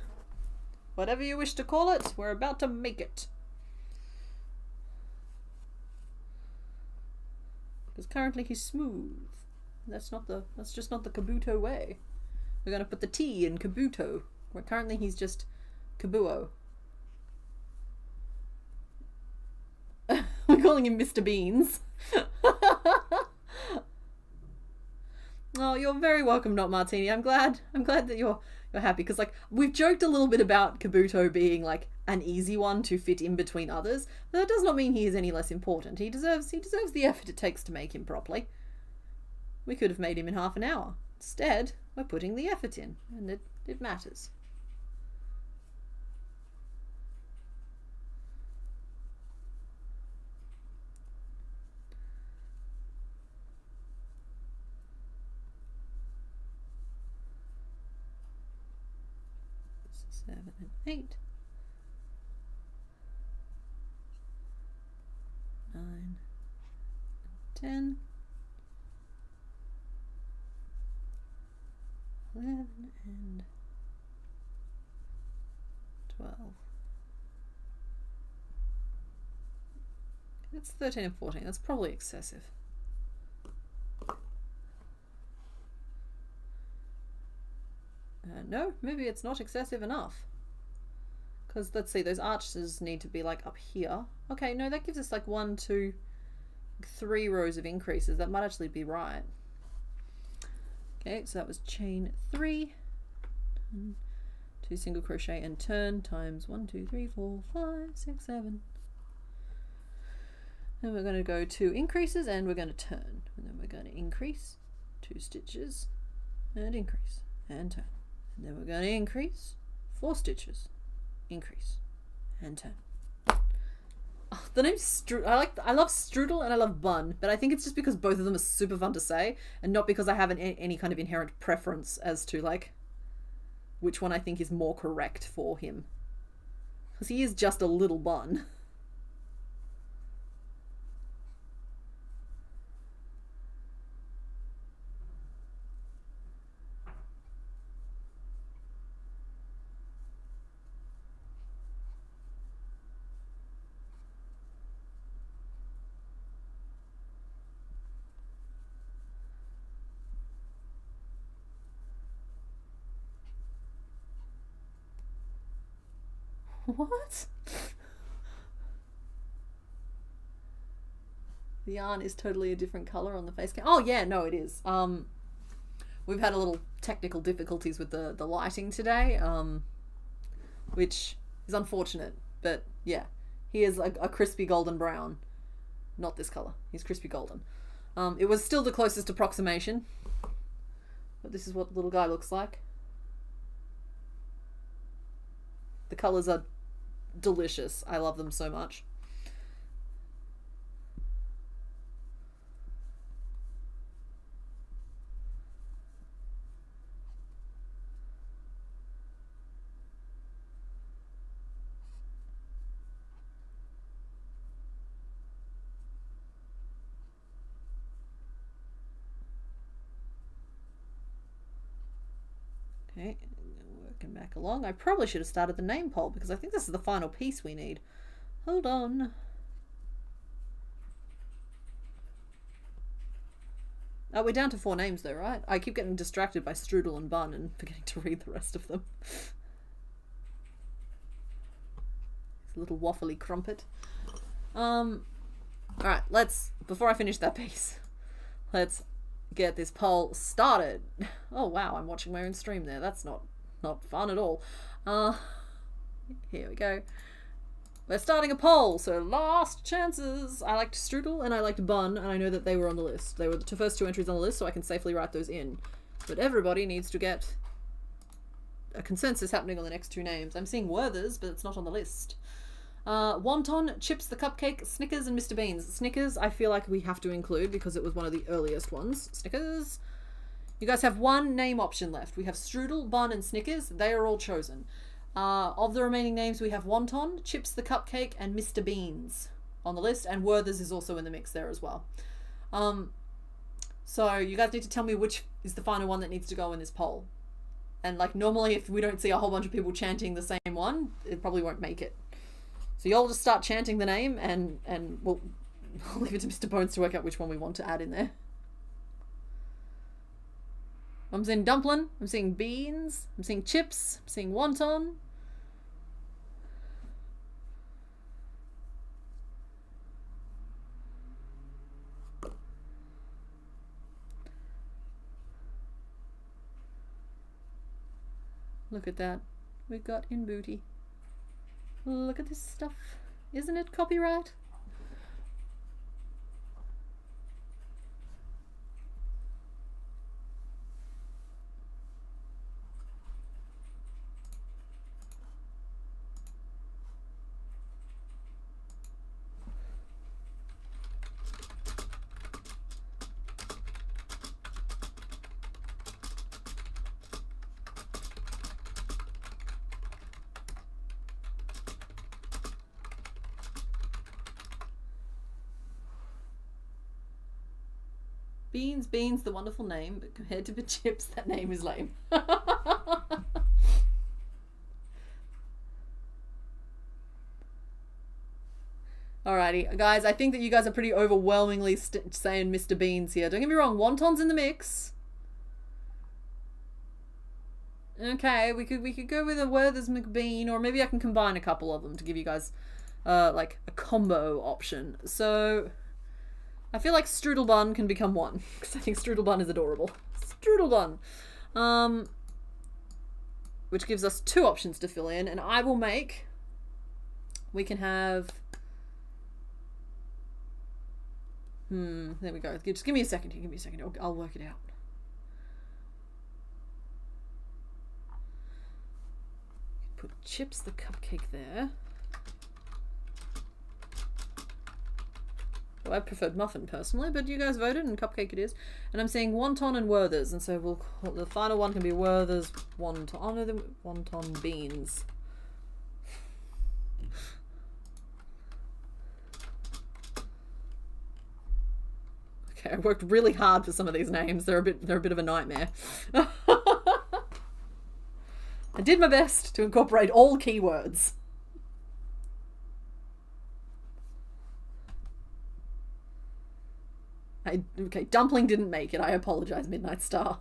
Whatever you wish to call it, we're about to make it. Because currently he's smooth. That's just not the Kabuto way. We're going to put the T in Kabuto. Where currently he's just Kabuo. We're calling him Mr. Beans. Oh, you're very welcome, Not Martini. I'm glad that you're happy, because like we've joked a little bit about Kabuto being like an easy one to fit in between others, but that does not mean he is any less important. He deserves the effort it takes to make him properly. We could have made him in half an hour. Instead, we're putting the effort in, and it matters. Seven and 8. 9 and 10. 11 and 12. That's 13 and 14. That's probably excessive. No, maybe it's not excessive enough. Because let's see, those arches need to be like up here. Okay, no, that gives us like 1, 2, 3 rows of increases. That might actually be right. Okay, so that was chain 3, 2 single crochet and turn times 1, 2, 3, 4, 5, 6, 7. Then we're going to go 2 increases and we're going to turn. And then we're going to increase 2 stitches and increase and turn. And then we're going to increase 4 stitches, increase and turn. Oh, the name's I love strudel and I love bun, but I think it's just because both of them are super fun to say, and not because I have any kind of inherent preference as to like which one I think is more correct for him. Because he is just a little bun. What? The yarn is totally a different color on the face cam. Oh yeah, no, it is. We've had a little technical difficulties with the lighting today, which is unfortunate, but yeah, he is a crispy golden brown. Not this color. He's crispy golden. It was still the closest approximation, but this is what the little guy looks like. The colors are delicious. I love them so much. Okay. Working back along. I probably should have started the name poll because I think this is the final piece we need. Hold on. Oh, we're down to 4 names though, right? I keep getting distracted by strudel and bun and forgetting to read the rest of them. It's a little waffly crumpet. Alright, before I finish that piece, let's get this poll started. Oh wow, I'm watching my own stream there. That's not fun at all. Here we go. We're starting a poll, so last chances. I liked strudel and I liked bun, and I know that they were on the list. They were the first 2 entries on the list, so I can safely write those in. But everybody needs to get a consensus happening on the next 2 names. I'm seeing Werther's, but it's not on the list. Wonton, Chips the Cupcake, Snickers, and Mr. Beans. Snickers, I feel like we have to include because it was one of the earliest ones. Snickers. You guys have 1 name option left. We have strudel, bun, and Snickers. They are all chosen. Of the remaining names, we have Wonton, Chips the Cupcake, and Mr. Beans on the list, and Werther's is also in the mix there as well. So you guys need to tell me which is the final one that needs to go in this poll. And like normally, if we don't see a whole bunch of people chanting the same one, it probably won't make it. So y'all just start chanting the name, and we'll leave it to Mr. Bones to work out which one we want to add in there. I'm seeing dumpling. I'm seeing beans. I'm seeing chips. I'm seeing wonton. Look at that. We've got in booty. Look at this stuff. Isn't it copyright? Beans, the wonderful name, but compared to the chips, that name is lame. Alrighty, guys, I think that you guys are pretty overwhelmingly saying Mr. Beans here. Don't get me wrong, wonton's in the mix. Okay, we could go with a Werther's McBean, or maybe I can combine a couple of them to give you guys like a combo option. So I feel like strudel bun can become one, because I think strudel bun is adorable. Strudel bun. Which gives us 2 options to fill in, and I will make... We can have... there we go. Just give me a second here, I'll work it out. Put Chips the cupcake there. Well, I preferred muffin personally, but you guys voted and cupcake it is. And I'm saying wonton and Werther's, and so we'll call, the final one can be Werther's wonton. Oh no, the wonton beans. Okay, I worked really hard for some of these names. They're a bit of a nightmare. I did my best to incorporate all keywords. Okay, dumpling didn't make it. I apologize, Midnight Star.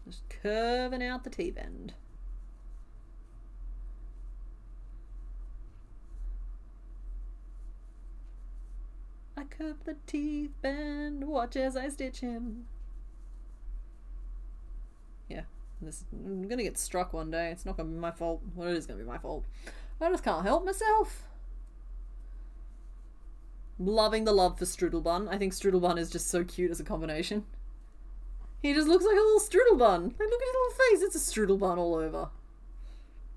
Just curving out the T-bend. I curve the teeth bend, watch as I stitch him. Yeah, I'm gonna get struck one day. It's not gonna be my fault. Well, it is gonna be my fault. I just can't help myself. Loving the love for strudel bun. I think strudel bun is just so cute as a combination. He just looks like a little strudel bun. Like, look at his little face. It's a strudel bun all over.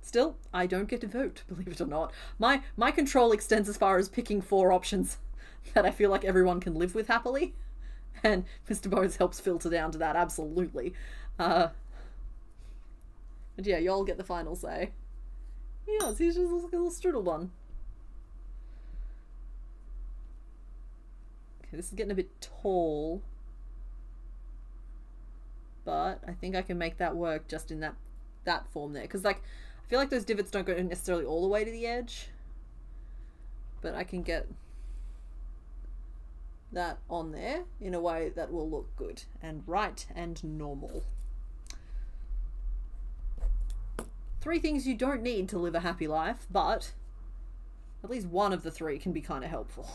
Still, I don't get to vote, believe it or not. My control extends as far as picking 4 options that I feel like everyone can live with happily. And Mr. Bones helps filter down to that, absolutely. But yeah, y'all get the final say. Yes, he's just like a little strudel bun. Okay, this is getting a bit tall. But I think I can make that work just in that form there. Because, like, I feel like those divots don't go necessarily all the way to the edge. But I can get that on there in a way that will look good and right and normal. 3 things you don't need to live a happy life, but at least one of the 3 can be kind of helpful.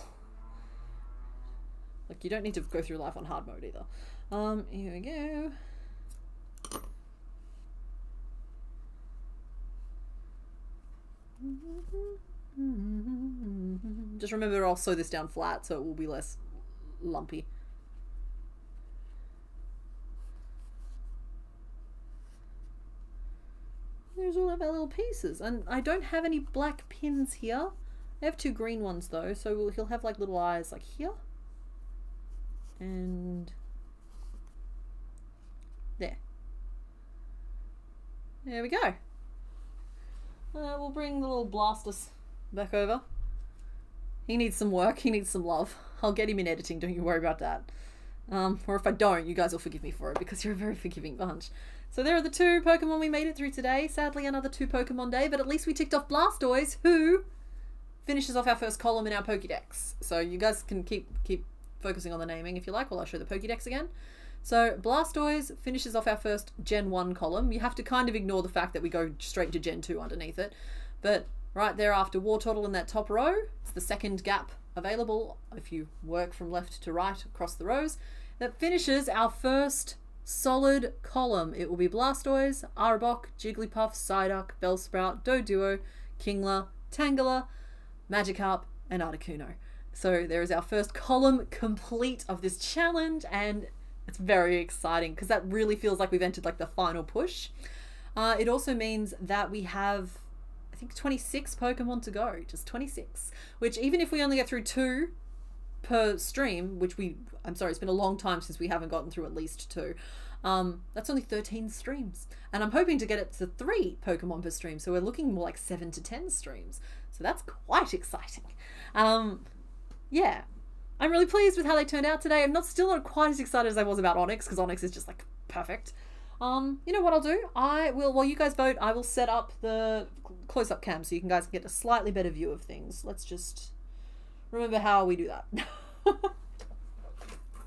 Like, you don't need to go through life on hard mode either. Here we go. Just remember, I'll sew this down flat so it will be less lumpy. There's all of our little pieces, and I don't have any black pins here. I have 2 green ones though, so he'll have like little eyes like here and there. There we go. We'll bring the little Blastus back over. He needs some work, he needs some love. I'll get him in editing, don't you worry about that. Or if I don't, you guys will forgive me for it because you're a very forgiving bunch. So there are the 2 Pokemon we made it through today. Sadly, another 2 Pokemon day, but at least we ticked off Blastoise, who finishes off our first column in our Pokédex. So you guys can keep focusing on the naming if you like while I show the Pokédex again. So Blastoise finishes off our first Gen 1 column. You have to kind of ignore the fact that we go straight to Gen 2 underneath it. But right there after Wartortle in that top row, it's the second gap available if you work from left to right across the rows. That finishes our first solid column. It will be Blastoise, Arbok, Jigglypuff, Psyduck, Bellsprout, Doduo, Kingler, Tangela, Magikarp, and Articuno. So there is our first column complete of this challenge, and it's very exciting because that really feels like we've entered like the final push. It also means that we have, I think, 26 Pokemon to go, just 26, which even if we only get through 2 per stream, which I'm sorry, it's been a long time since we haven't gotten through at least 2. That's only 13 streams. And I'm hoping to get it to 3 Pokemon per stream. So we're looking more like 7 to 10 streams. So that's quite exciting. Yeah, I'm really pleased with how they turned out today. I'm still not quite as excited as I was about Onyx because Onyx is just like perfect. You know what I'll do? I will, while you guys vote, I will set up the close-up cam so you guys can get a slightly better view of things. Let's just remember how we do that. Alrighty,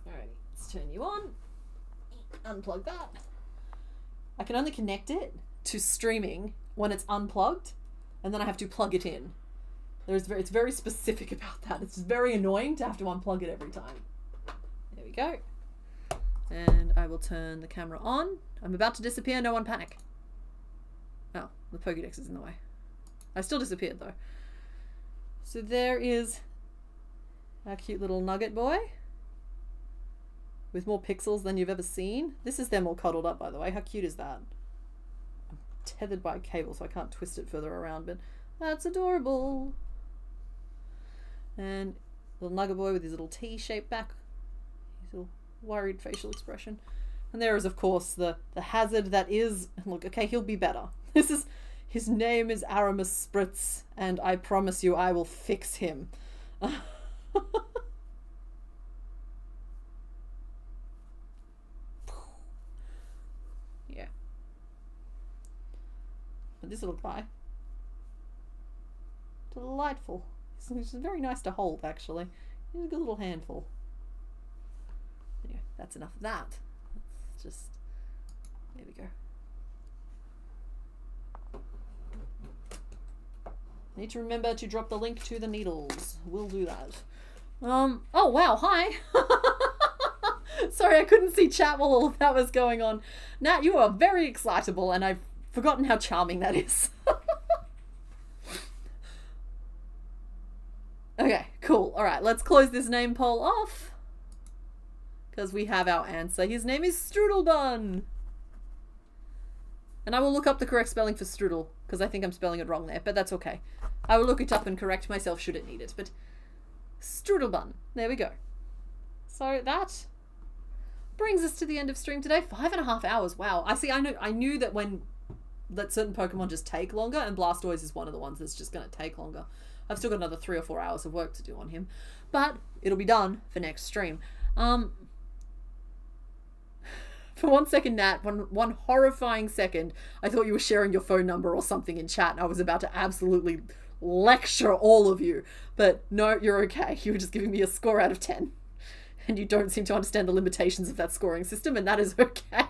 let's turn you on. Unplug that. I can only connect it to streaming when it's unplugged, and then I have to plug it in. It's very specific about that. It's very annoying to have to unplug it every time. There we go. And I will turn the camera on. I'm about to disappear, no one panic. Oh, the Pokédex is in the way. I still disappeared though. So there is our cute little nugget boy with more pixels than you've ever seen. This is them all cuddled up, by the way. How cute is that? I'm tethered by a cable so I can't twist it further around, but that's adorable. And little nugget boy with his little T-shaped back, his little worried facial expression. And there is, of course, the hazard that is, look, okay, he'll be better. His name is Aramis Spritz, and I promise you I will fix him. Yeah. But this little guy, delightful. He's very nice to hold, actually. He's a good little handful. Anyway, that's enough of that. Let's just, there we go. Need to remember to drop the link to the needles. We'll do that. Oh wow, hi. Sorry, I couldn't see chat while all of that was going on. Nat, you are very excitable, and I've forgotten how charming that is. Okay, cool. All right, let's close this name poll off because we have our answer. His name is Strudelbun. And I will look up the correct spelling for strudel because I think I'm spelling it wrong there, but that's okay. I will look it up and correct myself should it need it, but Strudelbun. There we go. So that brings us to the end of stream today. 5.5 hours. Wow. I knew that certain Pokemon just take longer, and Blastoise is one of the ones that's just going to take longer. I've still got another 3 or 4 hours of work to do on him, but it'll be done for next stream. For 1 second, Nat, one horrifying second, I thought you were sharing your phone number or something in chat, and I was about to absolutely lecture all of you. But no, you're okay. You were just giving me a score out of 10. And you don't seem to understand the limitations of that scoring system, and that is okay.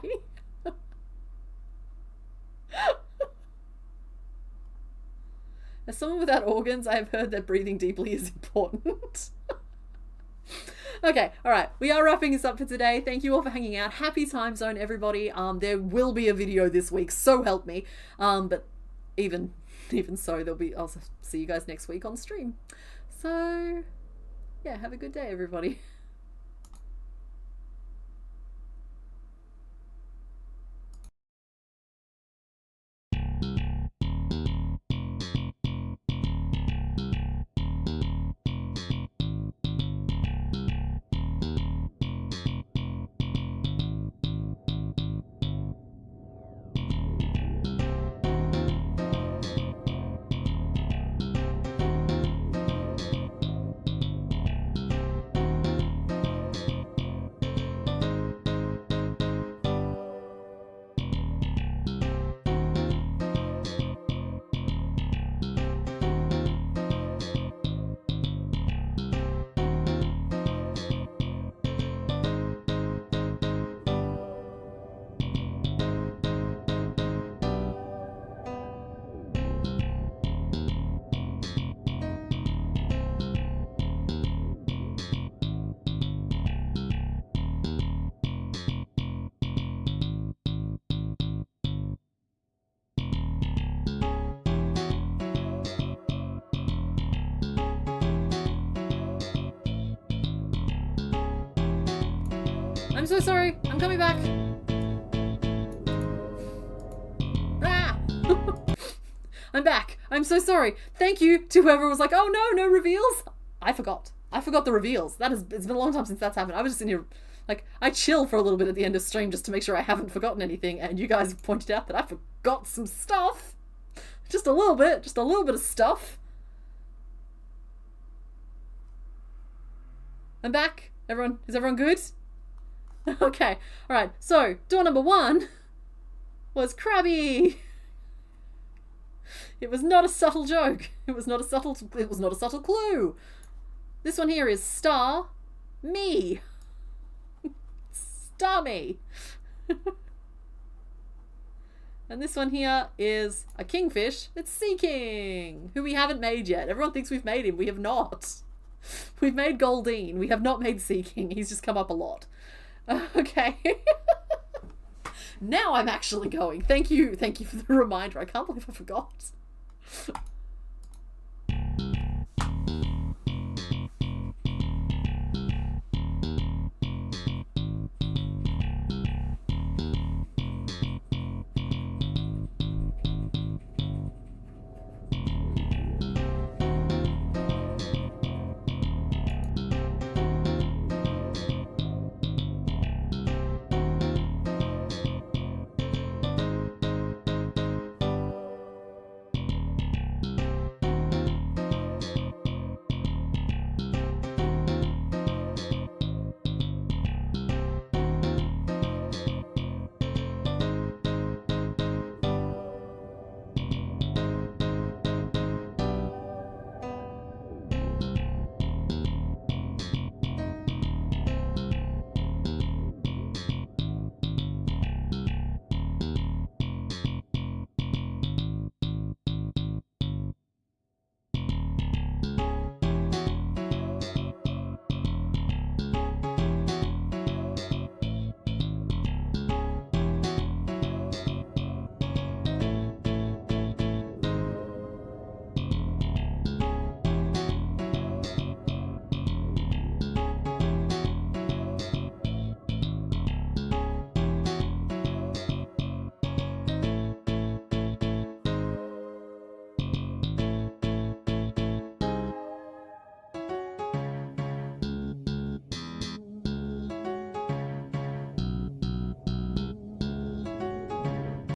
As someone without organs, I have heard that breathing deeply is important. Okay, all right. We are wrapping this up for today. Thank you all for hanging out. Happy time zone, everybody. There will be a video this week, so help me. But even so, I'll see you guys next week on stream. So, yeah, have a good day, everybody. I'm so sorry. I'm coming back. Ah! I'm back. I'm so sorry. Thank you to whoever was like, oh no, no reveals. I forgot the reveals. It's been a long time since that's happened. I was just in here, like, I chill for a little bit at the end of stream just to make sure I haven't forgotten anything, and you guys have pointed out that I forgot some stuff. Just a little bit of stuff. I'm back. Is everyone good? Okay, alright, so door number 1 was Krabby. It was not a subtle joke. It was not a subtle clue. This one here is star me. Star me. And this one here is a kingfish. It's Sea King, who we haven't made yet. Everyone thinks we've made him. We have not. We've made Goldine. We have not made Sea King. He's just come up a lot. Okay. Now I'm actually going. Thank you for the reminder. I can't believe I forgot.